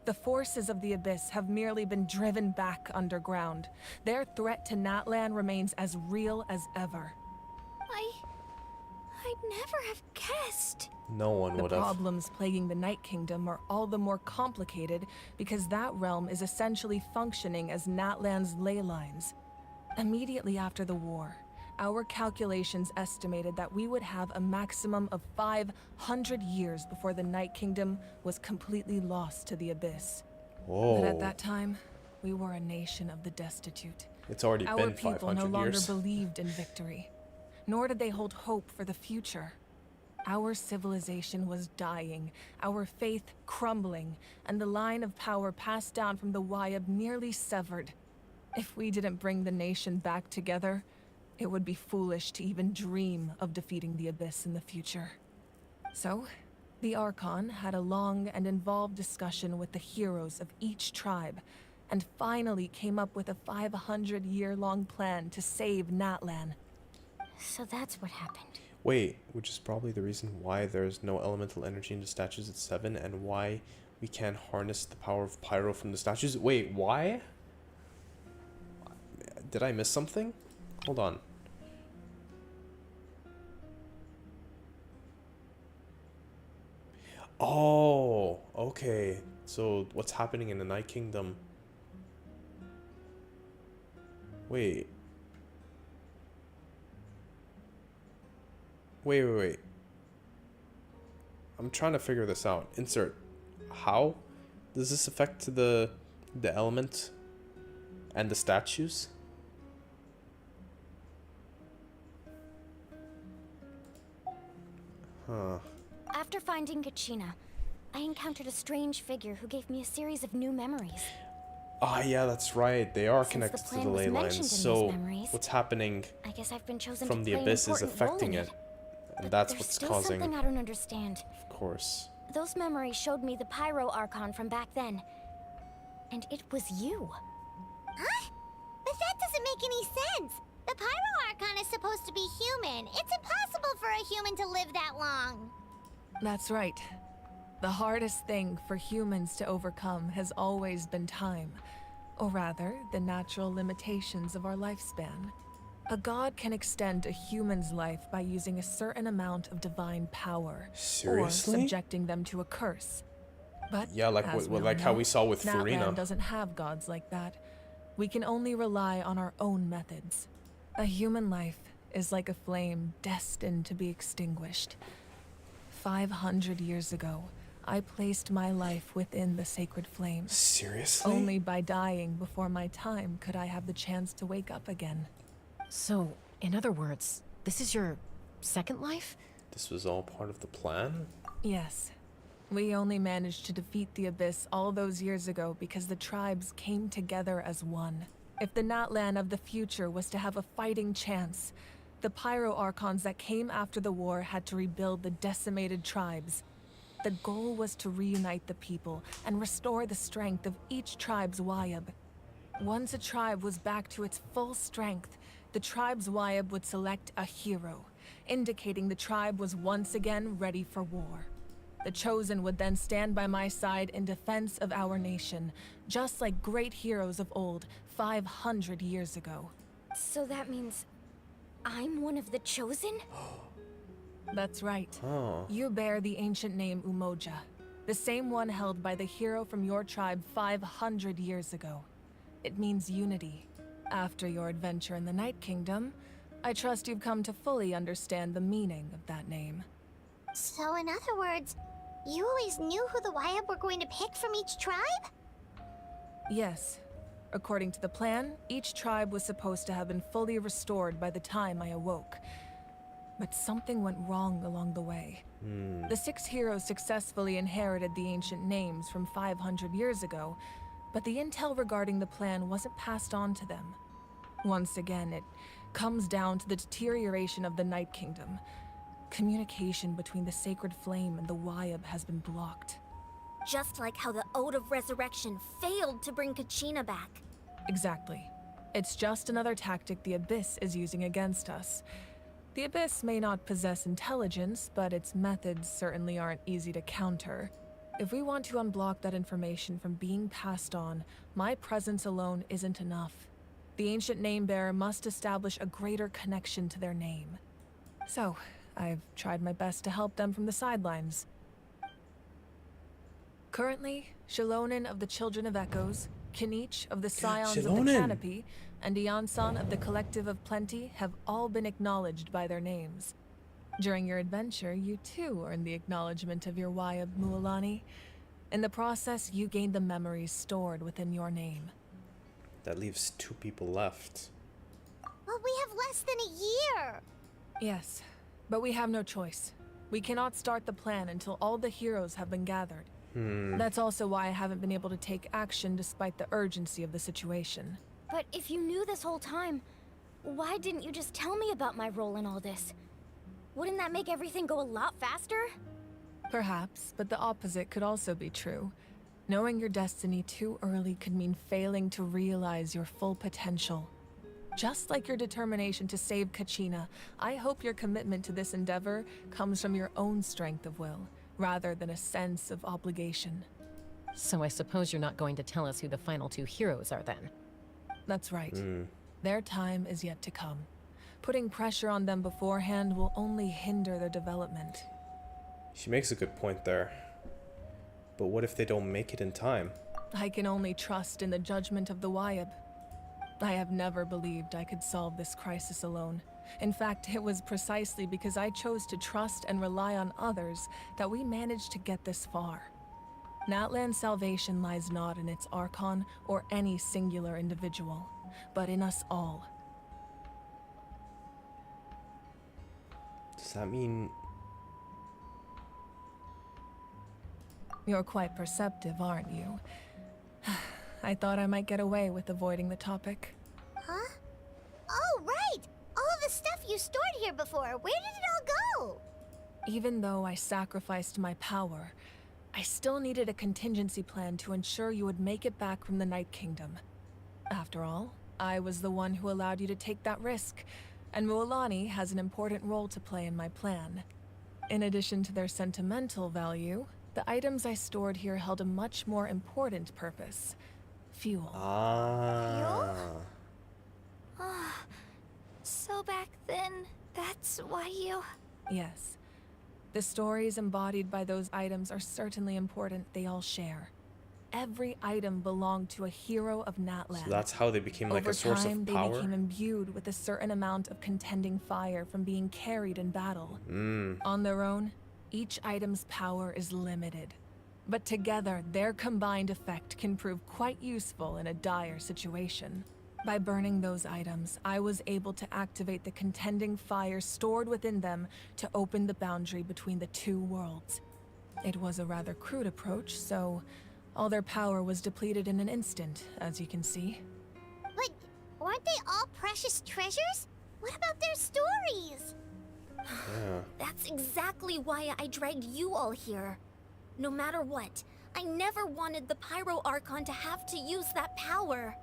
The forces of the Abyss have merely been driven back underground. Their threat to NATLAN remains as real as ever. I'd never have guessed. No one would The have. problems plaguing the Night Kingdom are all the more complicated because that realm is essentially functioning as NATLAN's ley lines. Immediately after the war, our calculations estimated that we would have a maximum of 500 years before the Night Kingdom was completely lost to the Abyss. Whoa. But at that time, we were a nation of the destitute. It's already Our been people 500 no longer years. believed in victory, nor did they hold hope for the future. Our civilization was dying, our faith crumbling, and the line of power passed down from the Wayab nearly severed. If we didn't bring the nation back together, it would be foolish to even dream of defeating the Abyss in the future. So, the Archon had a long and involved discussion with the heroes of each tribe, and finally came up with a 500-year-long plan to save NATLAN. So that's what happened. Wait, which is probably the reason why there's no elemental energy in the statues at 7 and why we can't harness the power of pyro from the statues. Wait, why? Did I miss something? Hold on. Oh, okay. So what's happening in the Night Kingdom? Wait. Wait. I'm trying to figure this out. Insert. How does this affect the element and the statues? Huh. After finding Kachina, I encountered a strange figure who gave me a series of new memories. Ah, yeah, that's right. They are Since connected the to the plan was ley mentioned lines. in these So memories, what's happening I guess I've been chosen from to the play an abyss is important role affecting in it. And But that's there's what's still causing. something I don't understand. Of course. Those memories showed me the Pyro Archon from back then. And it was you. Huh? But that doesn't make any sense. The Pyro Archon is supposed to be human. It's impossible for a human to live that long. That's right. The hardest thing for humans to overcome has always been time. Or rather, the natural limitations of our lifespan. A god can extend a human's life by using a certain amount of divine power. Seriously? Or subjecting them to a curse. But Yeah, like as like all how know, we saw with NATLAN Farina. doesn't have gods like that. We can only rely on our own methods. A human life is like a flame destined to be extinguished. 500 years ago, I placed my life within the sacred flame. Seriously? Only by dying before my time could I have the chance to wake up again. So, in other words, this is your second life? This was all part of the plan? Yes. We only managed to defeat the Abyss all those years ago because the tribes came together as one. If the NATLAN of the future was to have a fighting chance, the Pyro Archons that came after the war had to rebuild the decimated tribes. The goal was to reunite the people and restore the strength of each tribe's Wayab. Once a tribe was back to its full strength, the tribe's Wayab would select a hero, indicating the tribe was once again ready for war. The Chosen would then stand by my side in defense of our nation, just like great heroes of old 500 years ago. So that means I'm one of the Chosen? That's right. Oh. You bear the ancient name Umoja, the same one held by the hero from your tribe 500 years ago. It means unity. After your adventure in the Night Kingdom, I trust you've come to fully understand the meaning of that name. So in other words, you always knew who the Wayab were going to pick from each tribe? Yes. According to the plan, each tribe was supposed to have been fully restored by the time I awoke. but something went wrong along the way. The 6 heroes successfully inherited the ancient names from 500 years ago, but the intel regarding the plan wasn't passed on to them. Once again, it comes down to the deterioration of the Night Kingdom. Communication between the Sacred Flame and the Wyab has been blocked. Just like how the Ode of Resurrection failed to bring Kachina back. Exactly. It's just another tactic the Abyss is using against us. The Abyss may not possess intelligence, but its methods certainly aren't easy to counter. If we want to unblock that information from being passed on, my presence alone isn't enough. The ancient name-bearer must establish a greater connection to their name. So, I've tried my best to help them from the sidelines. Currently, Shilonen of the Children of Echoes, Kinich of the Scions of the Canopy, and Iansan of the Collective of Plenty have all been acknowledged by their names. During your adventure, you too earned the acknowledgement of your Wyab, Mualani. In the process, you gained the memories stored within your name. That leaves 2 people left. But we have less than a year. Yes, but we have no choice. We cannot start the plan until all the heroes have been gathered. That's also why I haven't been able to take action despite the urgency of the situation. But if you knew this whole time, why didn't you just tell me about my role in all this? Wouldn't that make everything go a lot faster? Perhaps, but the opposite could also be true. Knowing your destiny too early could mean failing to realize your full potential. Just like your determination to save Kachina, I hope your commitment to this endeavor comes from your own strength of will, rather than a sense of obligation. So I suppose you're not going to tell us who the final 2 heroes are then? That's right. Their time is yet to come. Putting pressure on them beforehand will only hinder their development. She makes a good point there. But what if they don't make it in time? I can only trust in the judgment of the Wyab. I have never believed I could solve this crisis alone. In fact, it was precisely because I chose to trust and rely on others that we managed to get this far. NATLAN's salvation lies not in its Archon or any singular individual, but in us all. Does that mean... You're quite perceptive, aren't you? I thought I might get away with avoiding the topic. Huh? Oh, right! All of the stuff you stored here before, where did it all go? Even though I sacrificed my power, I still needed a contingency plan to ensure you would make it back from the Night Kingdom. After all, I was the one who allowed you to take that risk, and Mualani has an important role to play in my plan. In addition to their sentimental value, the items I stored here held a much more important purpose. Fuel. So back then, that's why you... Yes. The stories embodied by those items are certainly important. They all share. Every item belonged to a hero of NATLAN. So that's how they became like a source of power? Over time, they became imbued with a certain amount of contending fire from being carried in battle. On their own, each item's power is limited. But together, their combined effect can prove quite useful in a dire situation. By burning those items, I was able to activate the contending fire stored within them to open the boundary between the 2 worlds. It was a rather crude approach, so all their power was depleted in an instant, as you can see. But aren't they all precious treasures? What about their stories? That's exactly why I dragged you all here. No matter what, I never wanted the Pyro Archon to have to use that power.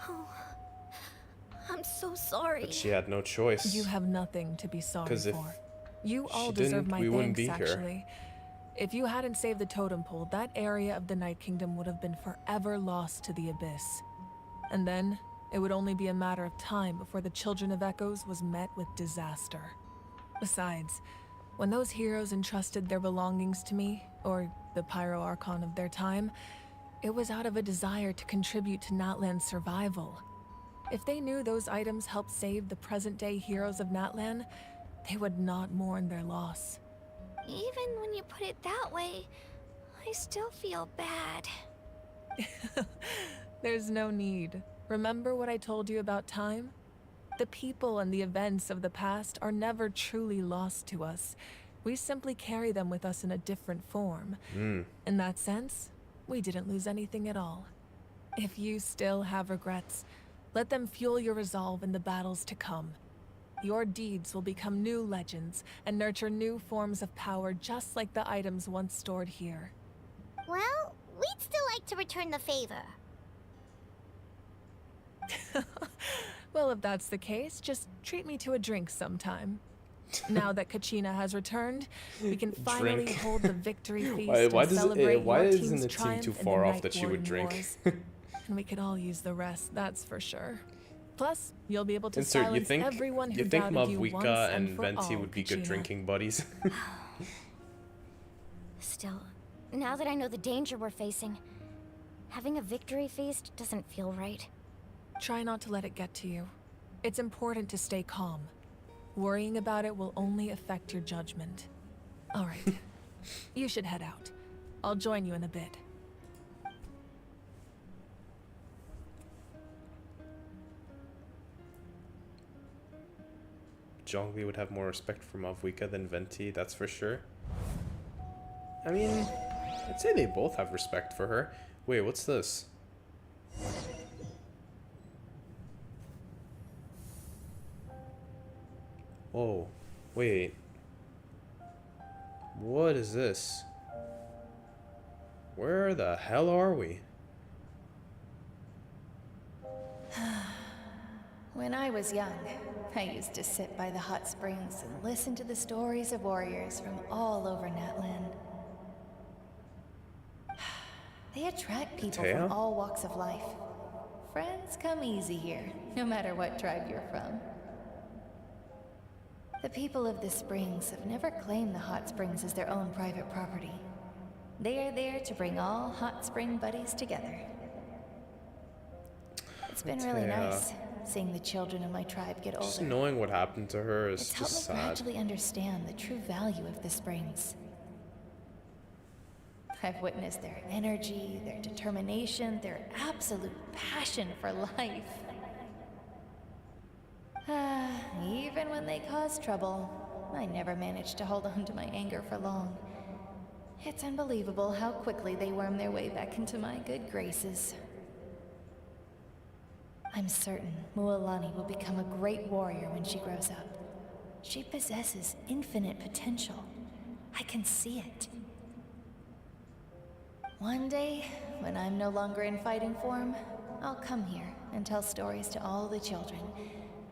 Oh, I'm so sorry. But she had no choice. You have nothing to be sorry 'Cause if for. You all she deserve didn't, my we wouldn't thanks, be here. actually. If you hadn't saved the totem pole, that area of the Night Kingdom would have been forever lost to the Abyss. And then, it would only be a matter of time before the Children of Echoes was met with disaster. Besides, when those heroes entrusted their belongings to me, or the Pyro Archon of their time, it was out of a desire to contribute to NATLAN's survival. If they knew those items helped save the present-day heroes of NATLAN, they would not mourn their loss. Even when you put it that way, I still feel bad. There's no need. Remember what I told you about time? The people and the events of the past are never truly lost to us. We simply carry them with us in a different form. In that sense, we didn't lose anything at all. If you still have regrets, let them fuel your resolve in the battles to come. Your deeds will become new legends and nurture new forms of power just like the items once stored here. Well, we'd still like to return the favor. Well, if that's the case, just treat me to a drink sometime. Now that Kachina has returned, we can finally Drink. hold the victory feast Why and does celebrate why your isn't team's the team triumph too in the far off Night that she would Warring drink? Wars. And we could all use the rest, that's for sure. Plus, you'll be able to Insert, silence everyone who you think doubted you once Mavwika and and for Venti all, would be good Kachina. drinking buddies? Still, now that I know the danger we're facing, having a victory feast doesn't feel right. Try not to let it get to you. It's important to stay calm. Worrying about it will only affect your judgment. All right. You should head out. I'll join you in a bit. Zhongli would have more respect for Mavwika than Venti, that's for sure. I mean, I'd say they both have respect for her. Wait, what's this? Oh, wait. What is this? Where the hell are we? When I was young, I used to sit by the hot springs and listen to the stories of warriors from all over NATLAN. They attract people Taya? from all walks of life. Friends come easy here, no matter what tribe you're from. The people of the springs have never claimed the hot springs as their own private property. They are there to bring all hot spring buddies together. It's been really Taya. nice seeing the children of my tribe get Just older. knowing what happened to her is It's helped me just sad. gradually understand the true value of the springs. I've witnessed their energy, their determination, their absolute passion for life. Even when they cause trouble, I never managed to hold on to my anger for long. It's unbelievable how quickly they worm their way back into my good graces. I'm certain Mualani will become a great warrior when she grows up. She possesses infinite potential. I can see it. One day, when I'm no longer in fighting form, I'll come here and tell stories to all the children,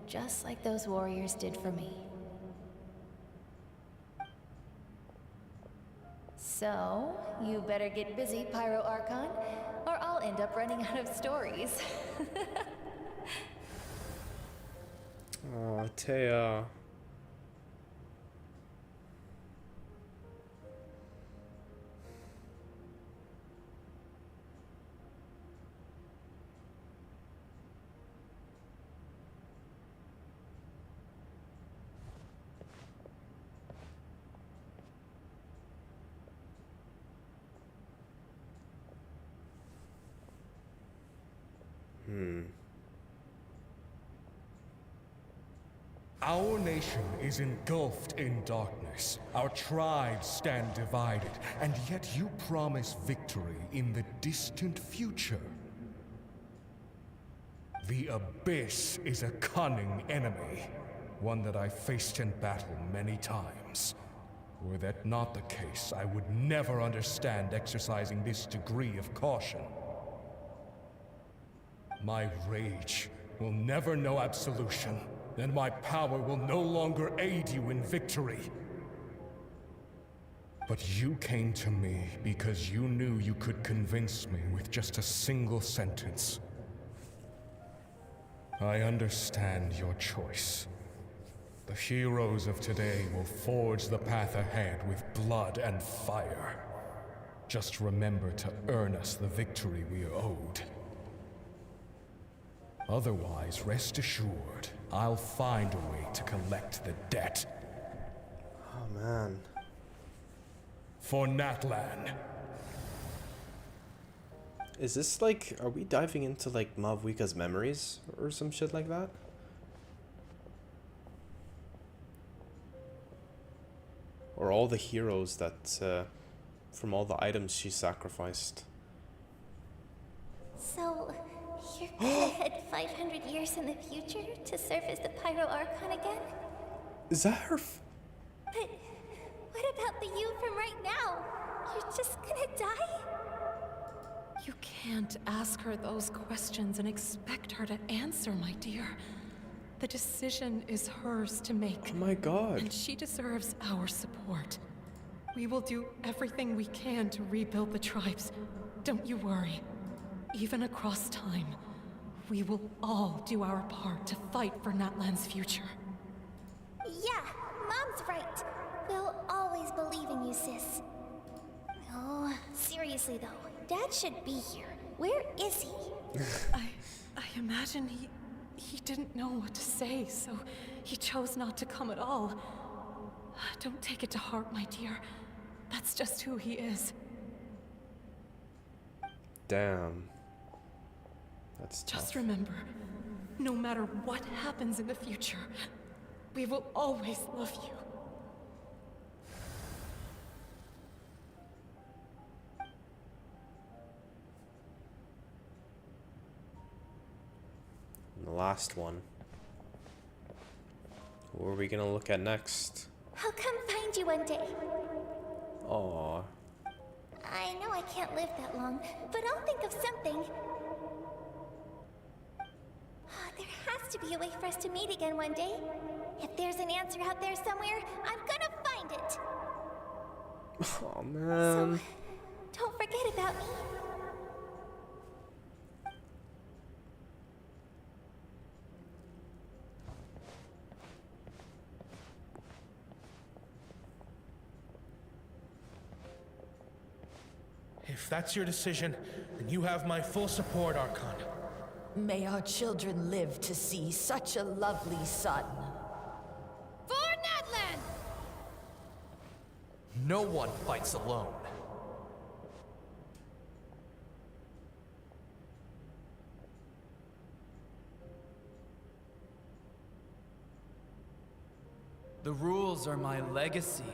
just like those warriors did for me. So, you better get busy, Pyro Archon, or I'll end up running out of stories. Oh, Taya. Our nation is engulfed in darkness. Our tribes stand divided, and yet you promise victory in the distant future. The Abyss is a cunning enemy, one that I faced in battle many times. Were that not the case, I would never understand exercising this degree of caution. My rage will never know absolution, and my power will no longer aid you in victory. But you came to me because you knew you could convince me with just a single sentence. I understand your choice. The heroes of today will forge the path ahead with blood and fire. Just remember to earn us the victory we are owed. Otherwise, rest assured, I'll find a way to collect the debt. Oh man. For NATLAN. Is this like, are we diving into like Mavwika's memories or some shit like that? Or all the heroes that, from all the items she sacrificed. So, you're gonna head 500 years in the future to serve as the Pyro Archon again? Is that her But what about the you from right now? You're just gonna die? You can't ask her those questions and expect her to answer, my dear. The decision is hers to make. Oh my god. And she deserves our support. We will do everything we can to rebuild the tribes. Don't you worry. Even across time, we will all do our part to fight for NATLAN's future. Yeah, Mom's right. We'll always believe in you, sis. Oh, seriously though, Dad should be here. Where is he? I imagine he didn't know what to say, so he chose not to come at all. Don't take it to heart, my dear. That's just who he is. Damn. That's tough. Just remember, no matter what happens in the future, we will always love you. And the last one. What are we gonna look at next? I'll come find you one day. Aww. I know I can't live that long, but I'll think of something. There has to be a way for us to meet again one day. If there's an answer out there somewhere, I'm gonna find it. Oh man. So, don't forget about me. If that's your decision, then you have my full support, Archon. May our children live to see such a lovely son. For NATLAN! No one fights alone. The rules are my legacy.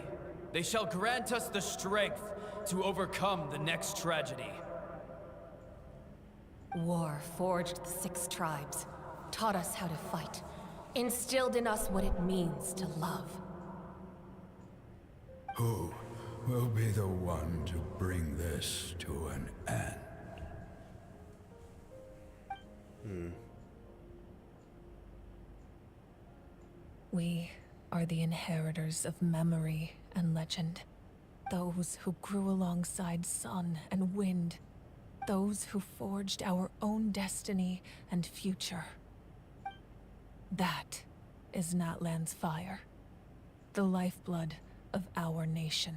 They shall grant us the strength to overcome the next tragedy. War forged the 6 tribes, taught us how to fight, instilled in us what it means to love. Who will be the one to bring this to an end? We are the inheritors of memory and legend. Those who grew alongside sun and wind. Those who forged our own destiny and future. That is NATLAN's fire. The lifeblood of our nation.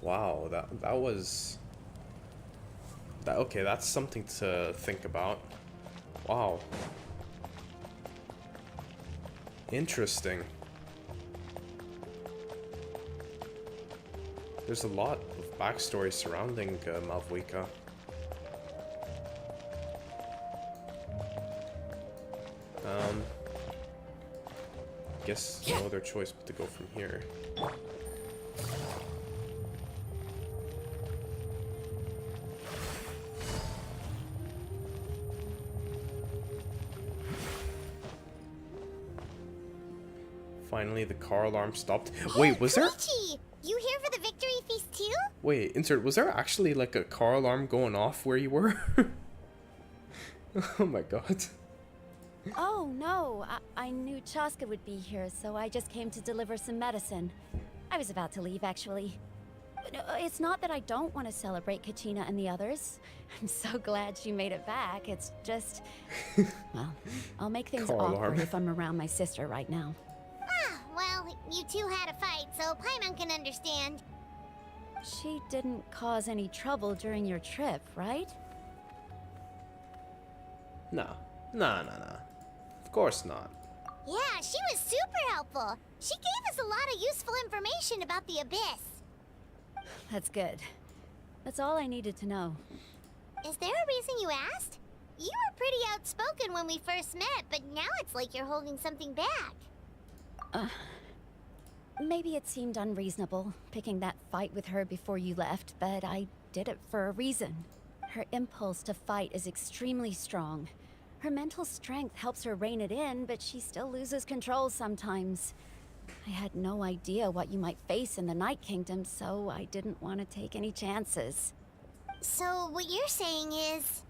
Wow, that was... okay, that's something to think about. Wow. Interesting. There's a lot of backstory surrounding Malvika. Guess no other choice but to go from here. Finally, the car alarm stopped. Wait, was there? Koichi! You here for the victory feast too? Wait, insert. Was there actually like a car alarm going off where you were? Oh my god. Oh, no. I knew Chaska would be here, so I just came to deliver some medicine. I was about to leave, actually. No, it's not that I don't want to celebrate Kachina and the others. I'm so glad she made it back. It's just... well, I'll make things Car awkward alarm. if I'm around my sister right now. Ah, well, you two had a fight, so Paimon can understand. She didn't cause any trouble during your trip, right? No. Nah. Of course not. Yeah, she was super helpful. She gave us a lot of useful information about the Abyss. That's good. That's all I needed to know. Is there a reason you asked? You were pretty outspoken when we first met, but now it's like you're holding something back. Maybe it seemed unreasonable, picking that fight with her before you left, but I did it for a reason. Her impulse to fight is extremely strong. Her mental strength helps her rein it in, but she still loses control sometimes. I had no idea what you might face in the Night Kingdom, so I didn't want to take any chances. So what you're saying is...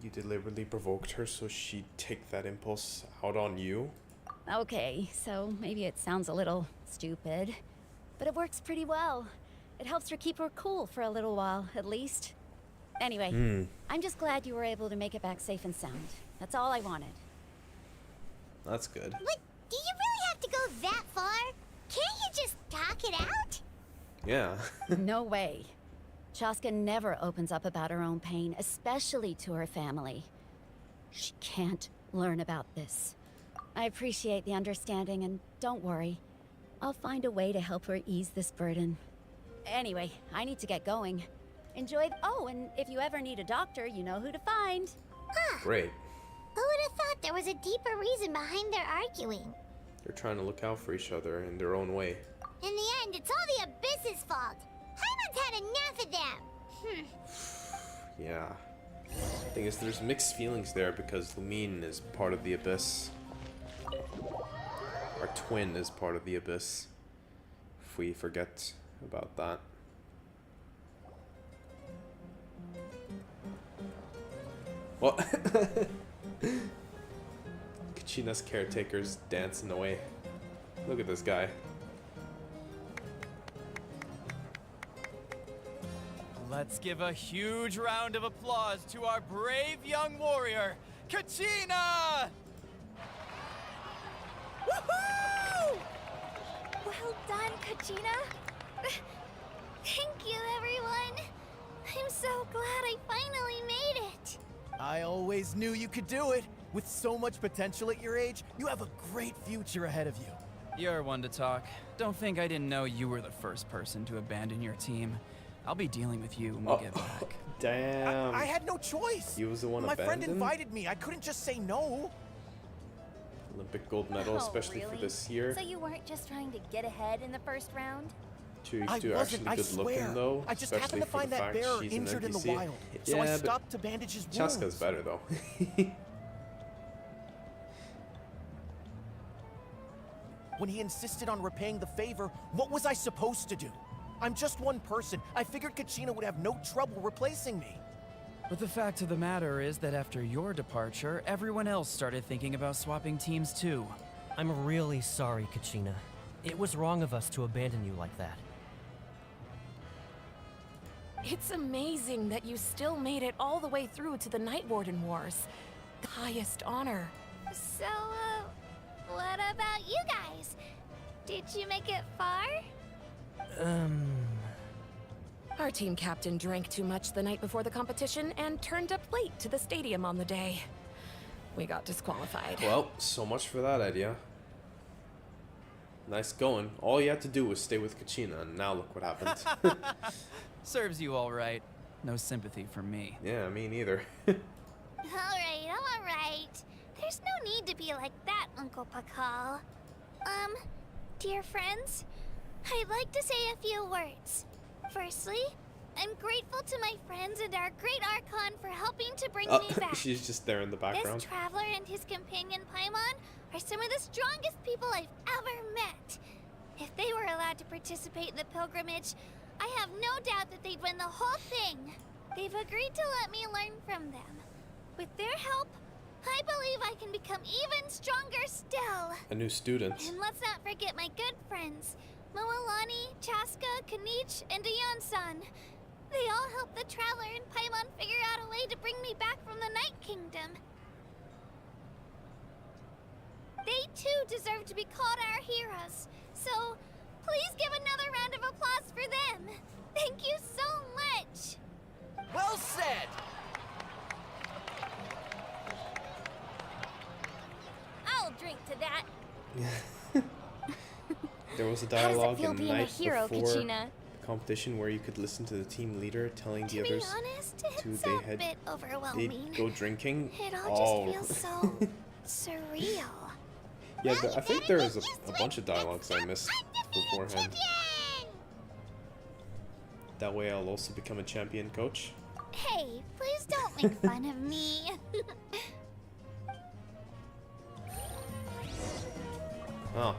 You deliberately provoked her so she'd take that impulse out on you? Okay, so maybe it sounds a little stupid, but it works pretty well. It helps her keep her cool for a little while, at least. Anyway, I'm just glad you were able to make it back safe and sound. That's all I wanted. That's good. But do you really have to go that far? Can't you just talk it out? Yeah. No way. Chaska never opens up about her own pain, especially to her family. She can't learn about this. I appreciate the understanding, and don't worry. I'll find a way to help her ease this burden. Anyway, I need to get going. Enjoy oh, and if you ever need a doctor, you know who to find. Huh. Great. Who would have thought there was a deeper reason behind their arguing? They're trying to look out for each other in their own way. In the end, it's all the Abyss's fault. Paimon's had enough of them. Yeah. Thing is, there's mixed feelings there because Lumine is part of the Abyss. Our twin is part of the Abyss. If we forget about that. Well, Kachina's caretaker's dancing away. Look at this guy. Let's give a huge round of applause to our brave young warrior, Kachina! Woohoo! Well done, Kachina. Thank you, everyone. I'm so glad I finally made it. I always knew you could do it. With so much potential at your age, you have a great future ahead of you. You're one to talk. Don't think I didn't know you were the first person to abandon your team. I'll be dealing with you when we get back. Damn. I had no choice. He was the one My abandoned? friend invited me. I couldn't just say no. Olympic gold medal, especially for this year. So you weren't just trying to get ahead in the first round? Too I actually wasn't, I good swear. looking though. I just especially happened to for find the that fact bear she's an injured in the NPC. wild, so I but stopped to bandage his wounds. Chaska's better though. When he insisted on repaying the favor, what was I supposed to do? I'm just one person. I figured Kachina would have no trouble replacing me. But the fact of the matter is that after your departure, everyone else started thinking about swapping teams too. I'm really sorry, Kachina. It was wrong of us to abandon you like that. It's amazing that you still made it all the way through to the Night Warden Wars. The highest honor. So, what about you guys? Did you make it far? Our team captain drank too much the night before the competition and turned up late to the stadium on the day. We got disqualified. Well, so much for that idea. Nice going. All you had to do was stay with Kachina, and now look what happened. Serves you all right. No sympathy from me. Yeah, me neither. Alright. There's no need to be like that, Uncle Pakal. Dear friends, I'd like to say a few words. Firstly, I'm grateful to my friends and our great Archon for helping to bring me back. She's just there in the background. This traveler and his companion Paimon are some of the strongest people I've ever met. If they were allowed to participate in the pilgrimage, I have no doubt that they'd win the whole thing. They've agreed to let me learn from them. With their help, I believe I can become even stronger still. A new student. And let's not forget my good friends, Moalani, Chaska, Kanich, and Dion-san. They all helped the Traveler and Paimon figure out a way to bring me back from the Night Kingdom. They too deserve to be called our heroes, so please give another round of applause for them. Thank you so much. Well said! I'll drink to that. There was a How does it dialogue feel in the being a night hero, before Kachina? the competition where you could listen to the team leader telling the others honest, to it's they a had bit overwhelming. go drinking? It all just feels so surreal. Yeah, I think there was a bunch of dialogues I missed beforehand. That way I'll also become a champion coach. Hey, please don't make fun of me. Oh,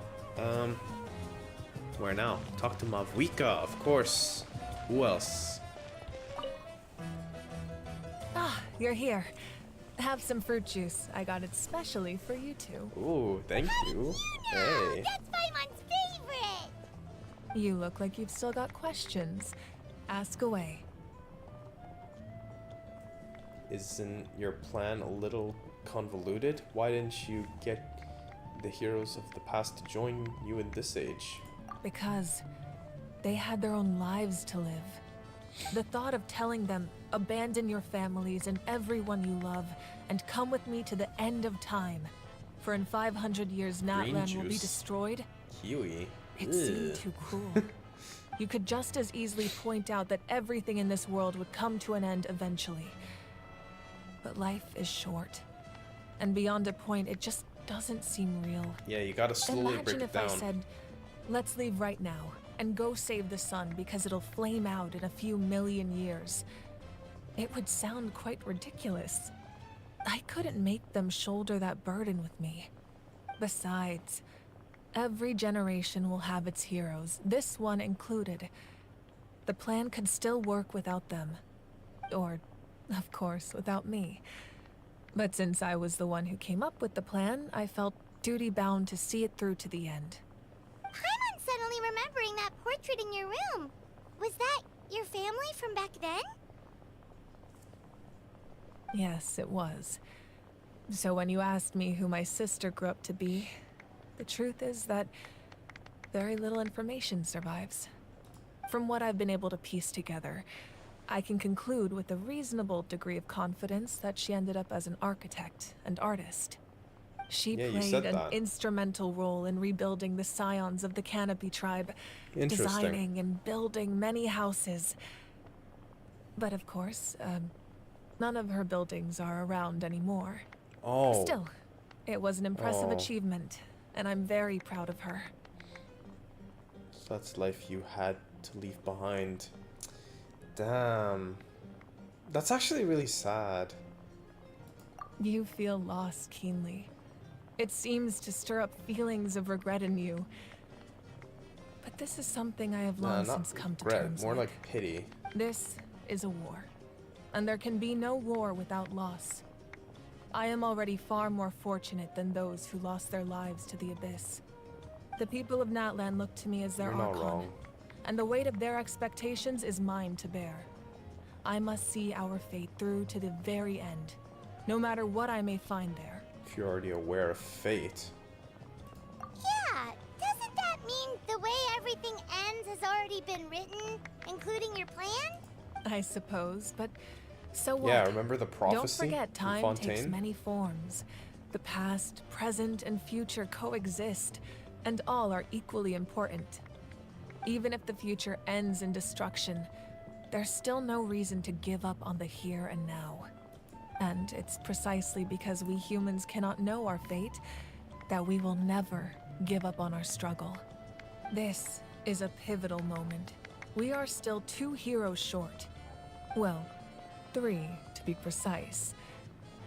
where now? Talk to Mavwika, of course. Who else? Ah, you're here. Have some fruit juice. I got it specially for you two. Ooh, thank you. Hey. That's Paimon's favorite. You look like you've still got questions. Ask away. Isn't your plan a little convoluted? Why didn't you get the heroes of the past to join you in this age? Because they had their own lives to live. The thought of telling them, abandon your families and everyone you love, and come with me to the end of time. For in 500 years, NATLAN will be destroyed. Kiwi. It seemed too cruel. You could just as easily point out that everything in this world would come to an end eventually. But life is short. And beyond a point, it just doesn't seem real. Yeah, you gotta slowly break Imagine it if down. I said, let's leave right now and go save the sun because it'll flame out in a few million years. It would sound quite ridiculous. I couldn't make them shoulder that burden with me. Besides, every generation will have its heroes, this one included. The plan could still work without them. Or, of course, without me. But since I was the one who came up with the plan, I felt duty-bound to see it through to the end. Paimon's suddenly remembering that portrait in your room. Was that your family from back then? Yes, it was. So when you asked me who my sister grew up to be, the truth is that very little information survives. From what I've been able to piece together, I can conclude with a reasonable degree of confidence that she ended up as an architect and artist. She played an instrumental role in rebuilding the scions of the Canopy tribe, designing and building many houses. But of course, none of her buildings are around anymore. Oh. Still, it was an impressive achievement, and I'm very proud of her. So that's life you had to leave behind. Damn. That's actually really sad. You feel loss keenly. It seems to stir up feelings of regret in you. But this is something I have long since come to terms more with. like pity. This is a war, and there can be no war without loss. I am already far more fortunate than those who lost their lives to the Abyss. The people of NATLAN look to me as their You're not Archon, wrong. and the weight of their expectations is mine to bear. I must see our fate through to the very end, no matter what I may find there. If you're already aware of fate. Yeah, doesn't that mean the way everything ends has already been written, including your plan? I suppose, but so what? Yeah, remember the prophecy Don't forget, from time takes Fontaine? many forms. The past, present, and future coexist, and all are equally important. Even if the future ends in destruction, there's still no reason to give up on the here and now. And it's precisely because we humans cannot know our fate that we will never give up on our struggle. This is a pivotal moment. We are still 2 heroes short. Well, 3 to be precise.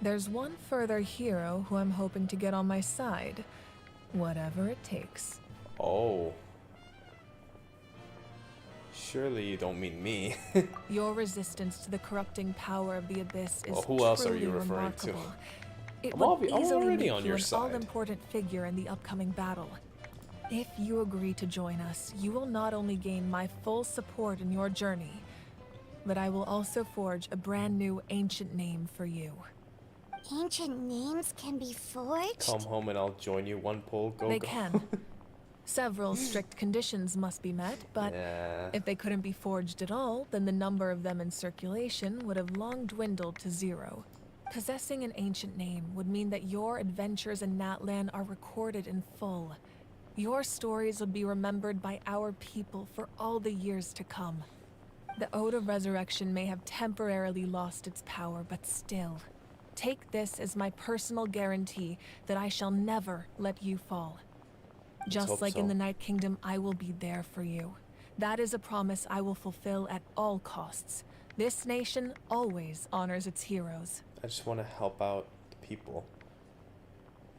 There's one further hero who I'm hoping to get on my side, whatever it takes. Oh. Surely you don't mean me. Your resistance to the corrupting power of the Abyss is Well, who else are truly you referring to? remarkable. It I'm would easily already make on you your an side. all-important figure in the upcoming battle. If you agree to join us, you will not only gain my full support in your journey, but I will also forge a brand new ancient name for you. Ancient names can be forged? Come home and I'll join you. One pull, go. They can. Several strict conditions must be met, but if they couldn't be forged at all, then the number of them in circulation would have long dwindled to 0. Possessing an ancient name would mean that your adventures in NATLAN are recorded in full. Your stories will be remembered by our people for all the years to come. The Ode of Resurrection may have temporarily lost its power, but still, take this as my personal guarantee that I shall never let you fall. Just like in the Night Kingdom, I will be there for you. That is a promise I will fulfill at all costs. This nation always honors its heroes. I just want to help out the people.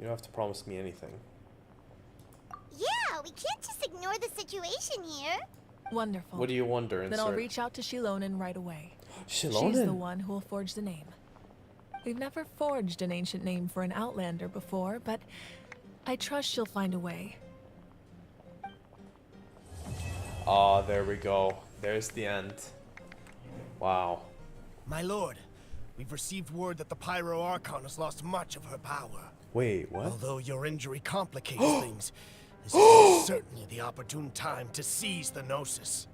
You don't have to promise me anything. Yeah, we can't just ignore the situation here. Wonderful. What do you wonder, Then I'll reach out to Shilonen right away. Shilonen? She's the one who will forge the name. We've never forged an ancient name for an Outlander before, but I trust she'll find a way. Ah, there we go. There's the end. Wow. My lord, we've received word that the Pyro Archon has lost much of her power. Wait, what? Although your injury complicates things, this is certainly the opportune time to seize the Gnosis.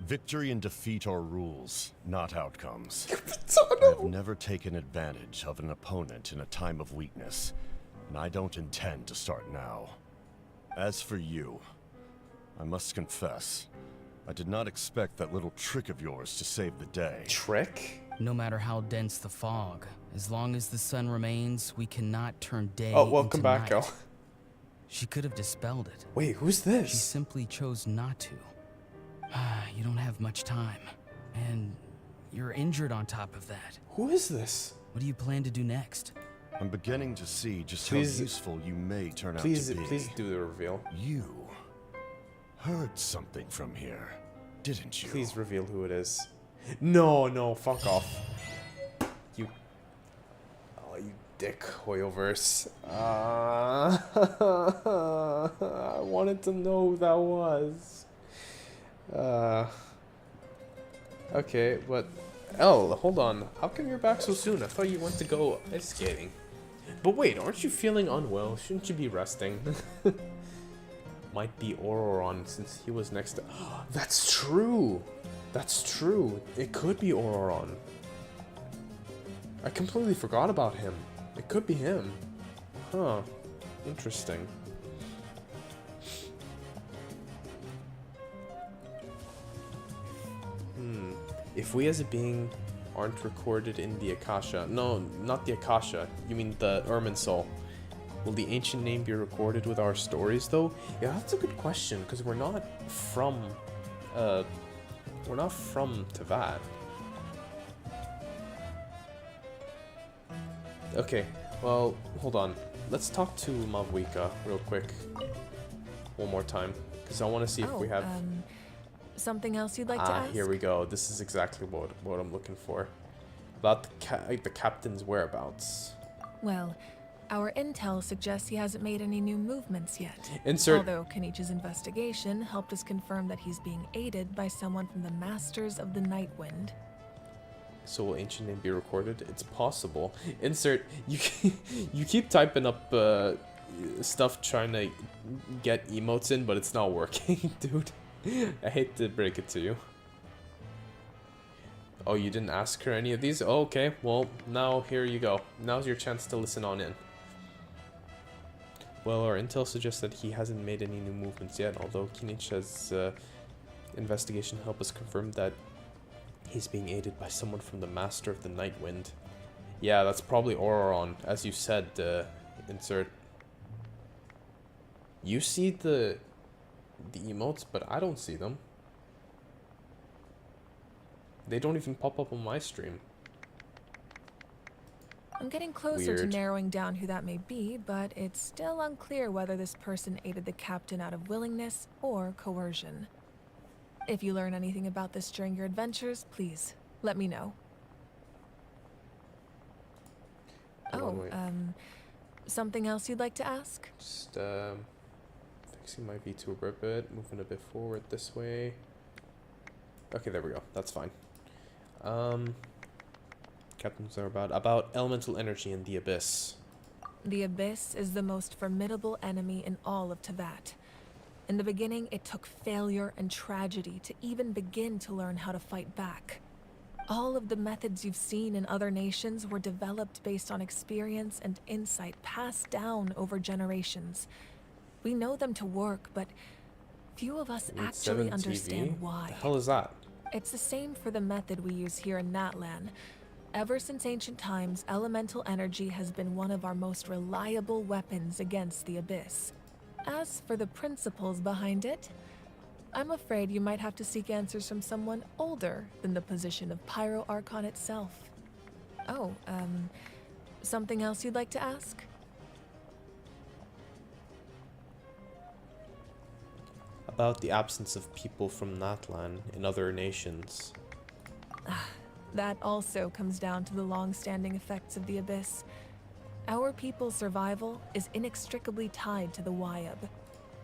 Victory and defeat are rules, not outcomes. I have never taken advantage of an opponent in a time of weakness, and I don't intend to start now. As for you, I must confess, I did not expect that little trick of yours to save the day. Trick? No matter how dense the fog, as long as the sun remains, we cannot turn day welcome into back, night. Al. She could have dispelled it. Wait, who's this? She simply chose not to. You don't have much time. And you're injured on top of that. Who is this? What do you plan to do next? I'm beginning to see just how useful you may turn out to be. Please do the reveal. You heard something from here, didn't you? Please reveal who it is. No, fuck off. You dick, Hoyoverse. I wanted to know who that was. Okay, but Elle, hold on. How come you're back so soon? I thought you went to go ice skating. But wait, aren't you feeling unwell? Shouldn't you be resting? Might be Auroron since he was next to... That's true! That's true. It could be Auroron. I completely forgot about him. It could be him. Huh. Interesting. If we as a being aren't recorded in the Akasha... No, not the Akasha. You mean the Irminsul. Will the ancient name be recorded with our stories, though? Yeah, that's a good question, because we're not from... we're not from Teyvat. Okay, well, hold on. Let's talk to Mavuika real quick. One more time, because I want to see if we have... Something else you'd like to ask? Here we go. This is exactly what I'm looking for. About the captain's whereabouts. Well, our intel suggests he hasn't made any new movements yet. Although Kenichi's investigation helped us confirm that he's being aided by someone from the Masters of the Nightwind. So will ancient name be recorded? It's possible. Insert. You keep typing up stuff trying to get emotes in, but it's not working, dude. I hate to break it to you. Oh, you didn't ask her any of these? Oh, okay, well, now here you go. Now's your chance to listen on in. Well, our intel suggests that he hasn't made any new movements yet, although Kenichi's investigation helped us confirm that he's being aided by someone from the Master of the Nightwind. Yeah, that's probably Auroron, as you said, insert. You see the emotes, but I don't see them. They don't even pop up on my stream. I'm getting closer to narrowing down who that may be, but it's still unclear whether this person aided the captain out of willingness or coercion. If you learn anything about this during your adventures, please let me know. Something else you'd like to ask? Just fixing my V2 a bit, moving a bit forward this way. Okay, there we go. That's fine. Captains are about elemental energy in the Abyss. The Abyss is the most formidable enemy in all of Teyvat. In the beginning, it took failure and tragedy to even begin to learn how to fight back. All of the methods you've seen in other nations were developed based on experience and insight passed down over generations. We know them to work, but few of us Need actually 7 understand TV? why. The hell is that? It's the same for the method we use here in NATLAN. Ever since ancient times, elemental energy has been one of our most reliable weapons against the Abyss. As for the principles behind it, I'm afraid you might have to seek answers from someone older than the position of Pyro Archon itself. Oh, something else you'd like to ask? About the absence of people from NATLAN in other nations. That also comes down to the long-standing effects of the Abyss. Our people's survival is inextricably tied to the Wyab,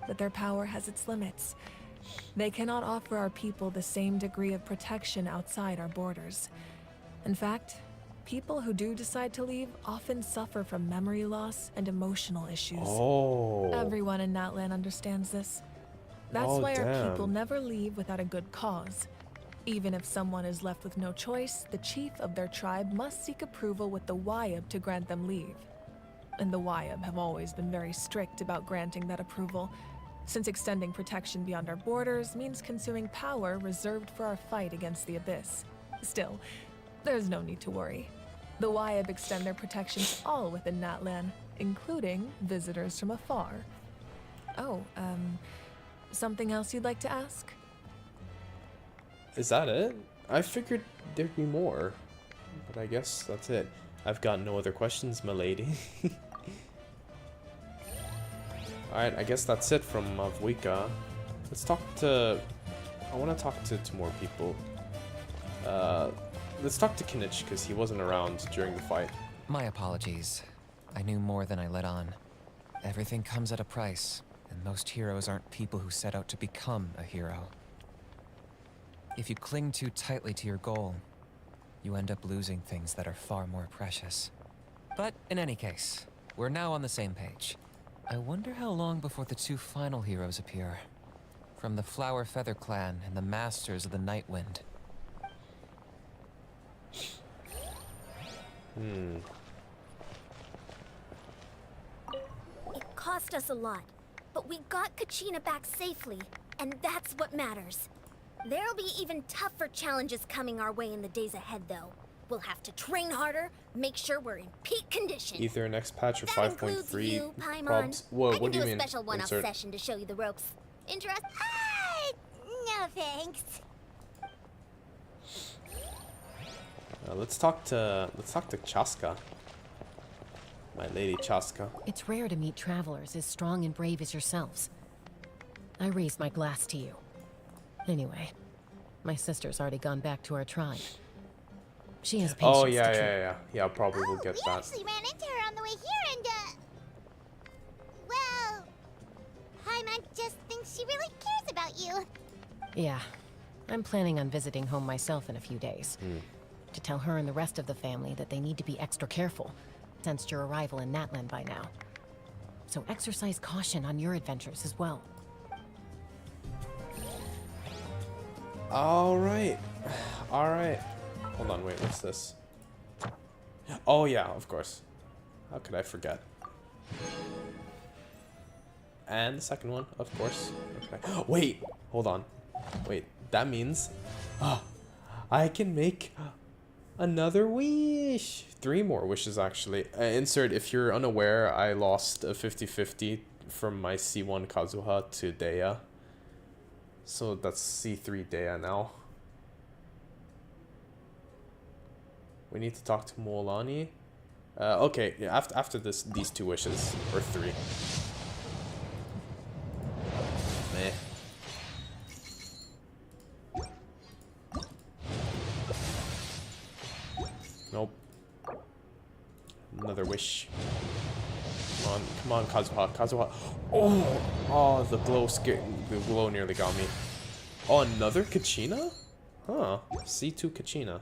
but their power has its limits. They cannot offer our people the same degree of protection outside our borders. In fact, people who do decide to leave often suffer from memory loss and emotional issues. Oh. Everyone in NATLAN understands this. That's Oh, why our damn. people never leave without a good cause. Even if someone is left with no choice, the chief of their tribe must seek approval with the Wyab to grant them leave. And the Wyab have always been very strict about granting that approval, since extending protection beyond our borders means consuming power reserved for our fight against the Abyss. Still, there's no need to worry. The Wyab extend their protection to all within NATLAN, including visitors from afar. Oh, something else you'd like to ask? Is that it? I figured there'd be more, but I guess that's it. I've got no other questions, my lady. Alright, I guess that's it from Vuika. Let's talk to... I want to talk to more people. Let's talk to Kinich, because he wasn't around during the fight. My apologies. I knew more than I let on. Everything comes at a price, and most heroes aren't people who set out to become a hero. If you cling too tightly to your goal, you end up losing things that are far more precious. But in any case, we're now on the same page. I wonder how long before the two final heroes appear. From the Flower Feather Clan and the Masters of the Night Wind. It cost us a lot, but we got Kachina back safely, and that's what matters. There'll be even tougher challenges coming our way in the days ahead, though. We'll have to train harder, make sure we're in peak condition. Either next patch or That includes 5.3 you, Paimon. probs. Whoa, I what do can you do mean? a special one-off Insert. session to show you the ropes. Interest? No thanks. Let's talk to Chaska. My lady Chaska. It's rare to meet travelers as strong and brave as yourselves. I raise my glass to you. Anyway, my sister's already gone back to our tribe. She has patience Oh to yeah, keep. yeah. Probably will get We that. actually ran into her on the way here and, well, Paimon just thinks she really cares about you. Yeah, I'm planning on visiting home myself in a few days. To tell her and the rest of the family that they need to be extra careful, since your arrival in NATLAN by now. So exercise caution on your adventures as well. Alright. Alright. Hold on, wait, what's this? Oh yeah, of course. How could I forget? And the second one, of course. Okay. Wait, hold on. Wait, that means I can make another wish. 3 more wishes, actually. Insert, if you're unaware, I lost a 50-50 from my C1 Kazuha to Dea. So that's C3 Dea now. We need to talk to Moalani. Okay, yeah, after these 2 wishes, or 3. Meh. Nope. Another wish. Come on, Kazuha. Kazuha. Oh, the glow nearly got me. Oh, another Kachina? Huh. C2 Kachina.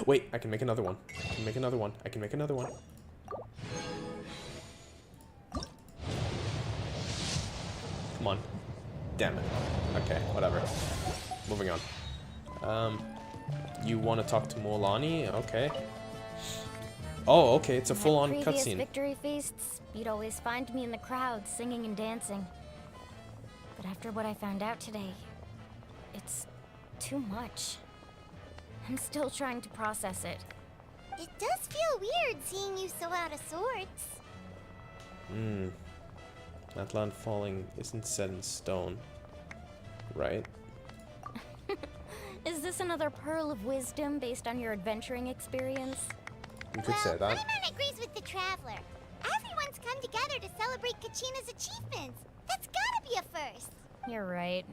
Wait, I can make another one. I can make another one. I can make another one. Come on. Damn it. Okay, whatever. Moving on. You want to talk to Moalani? Okay. Oh, okay, it's a At full-on previous cutscene. victory feasts, you'd always find me in the crowd singing and dancing. But after what I found out today, it's too much. I'm still trying to process it. It does feel weird seeing you so out of sorts. NATLAN falling isn't set in stone, right? Is this another pearl of wisdom based on your adventuring experience? You could say that. Paimon agrees with the Traveler. Everyone's come together to celebrate Kachina's achievements. That's gotta be a first. You're right.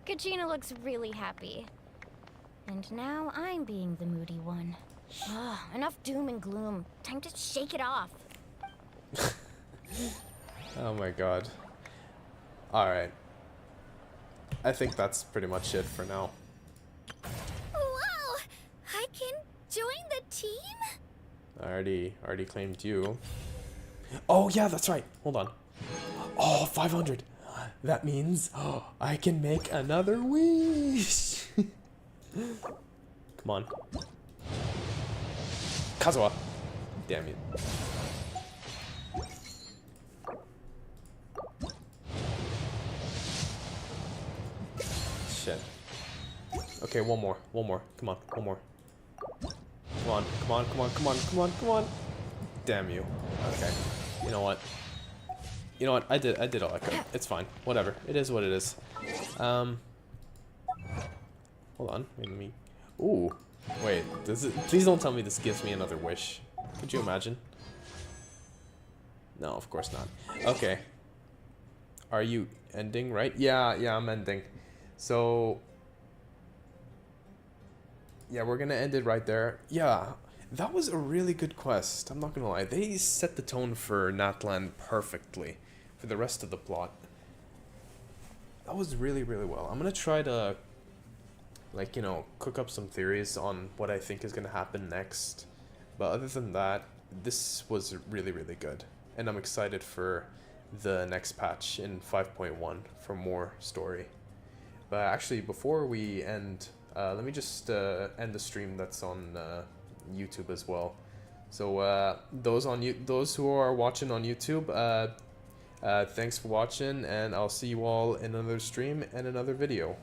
Kachina looks really happy. And now I'm being the moody one. Enough doom and gloom. Time to shake it off. Oh my god. Alright. I think that's pretty much it for now. Whoa! I can join the team? I already claimed you. Oh yeah, that's right. Hold on. Oh, 500. That means I can make another wish. Come on. Kazuha. Damn you. Shit. Okay, one more. Come on, one more. Come on. Damn you. Okay. You know what? I did all I could. It's fine. Whatever. It is what it is. Hold on. Wait, let me. Ooh. Wait. Please don't tell me this gives me another wish. Could you imagine? No, of course not. Okay. Are you ending, right? Yeah, I'm ending. So yeah, we're gonna end it right there. Yeah, that was a really good quest. I'm not gonna lie. They set the tone for NATLAN perfectly for the rest of the plot. That was really, really well. I'm gonna try to, like, cook up some theories on what I think is gonna happen next. But other than that, this was really, really good. And I'm excited for the next patch in 5.1 for more story. But actually, before we end, let me just end the stream that's on YouTube as well. So those who are watching on YouTube, thanks for watching, and I'll see you all in another stream and another video.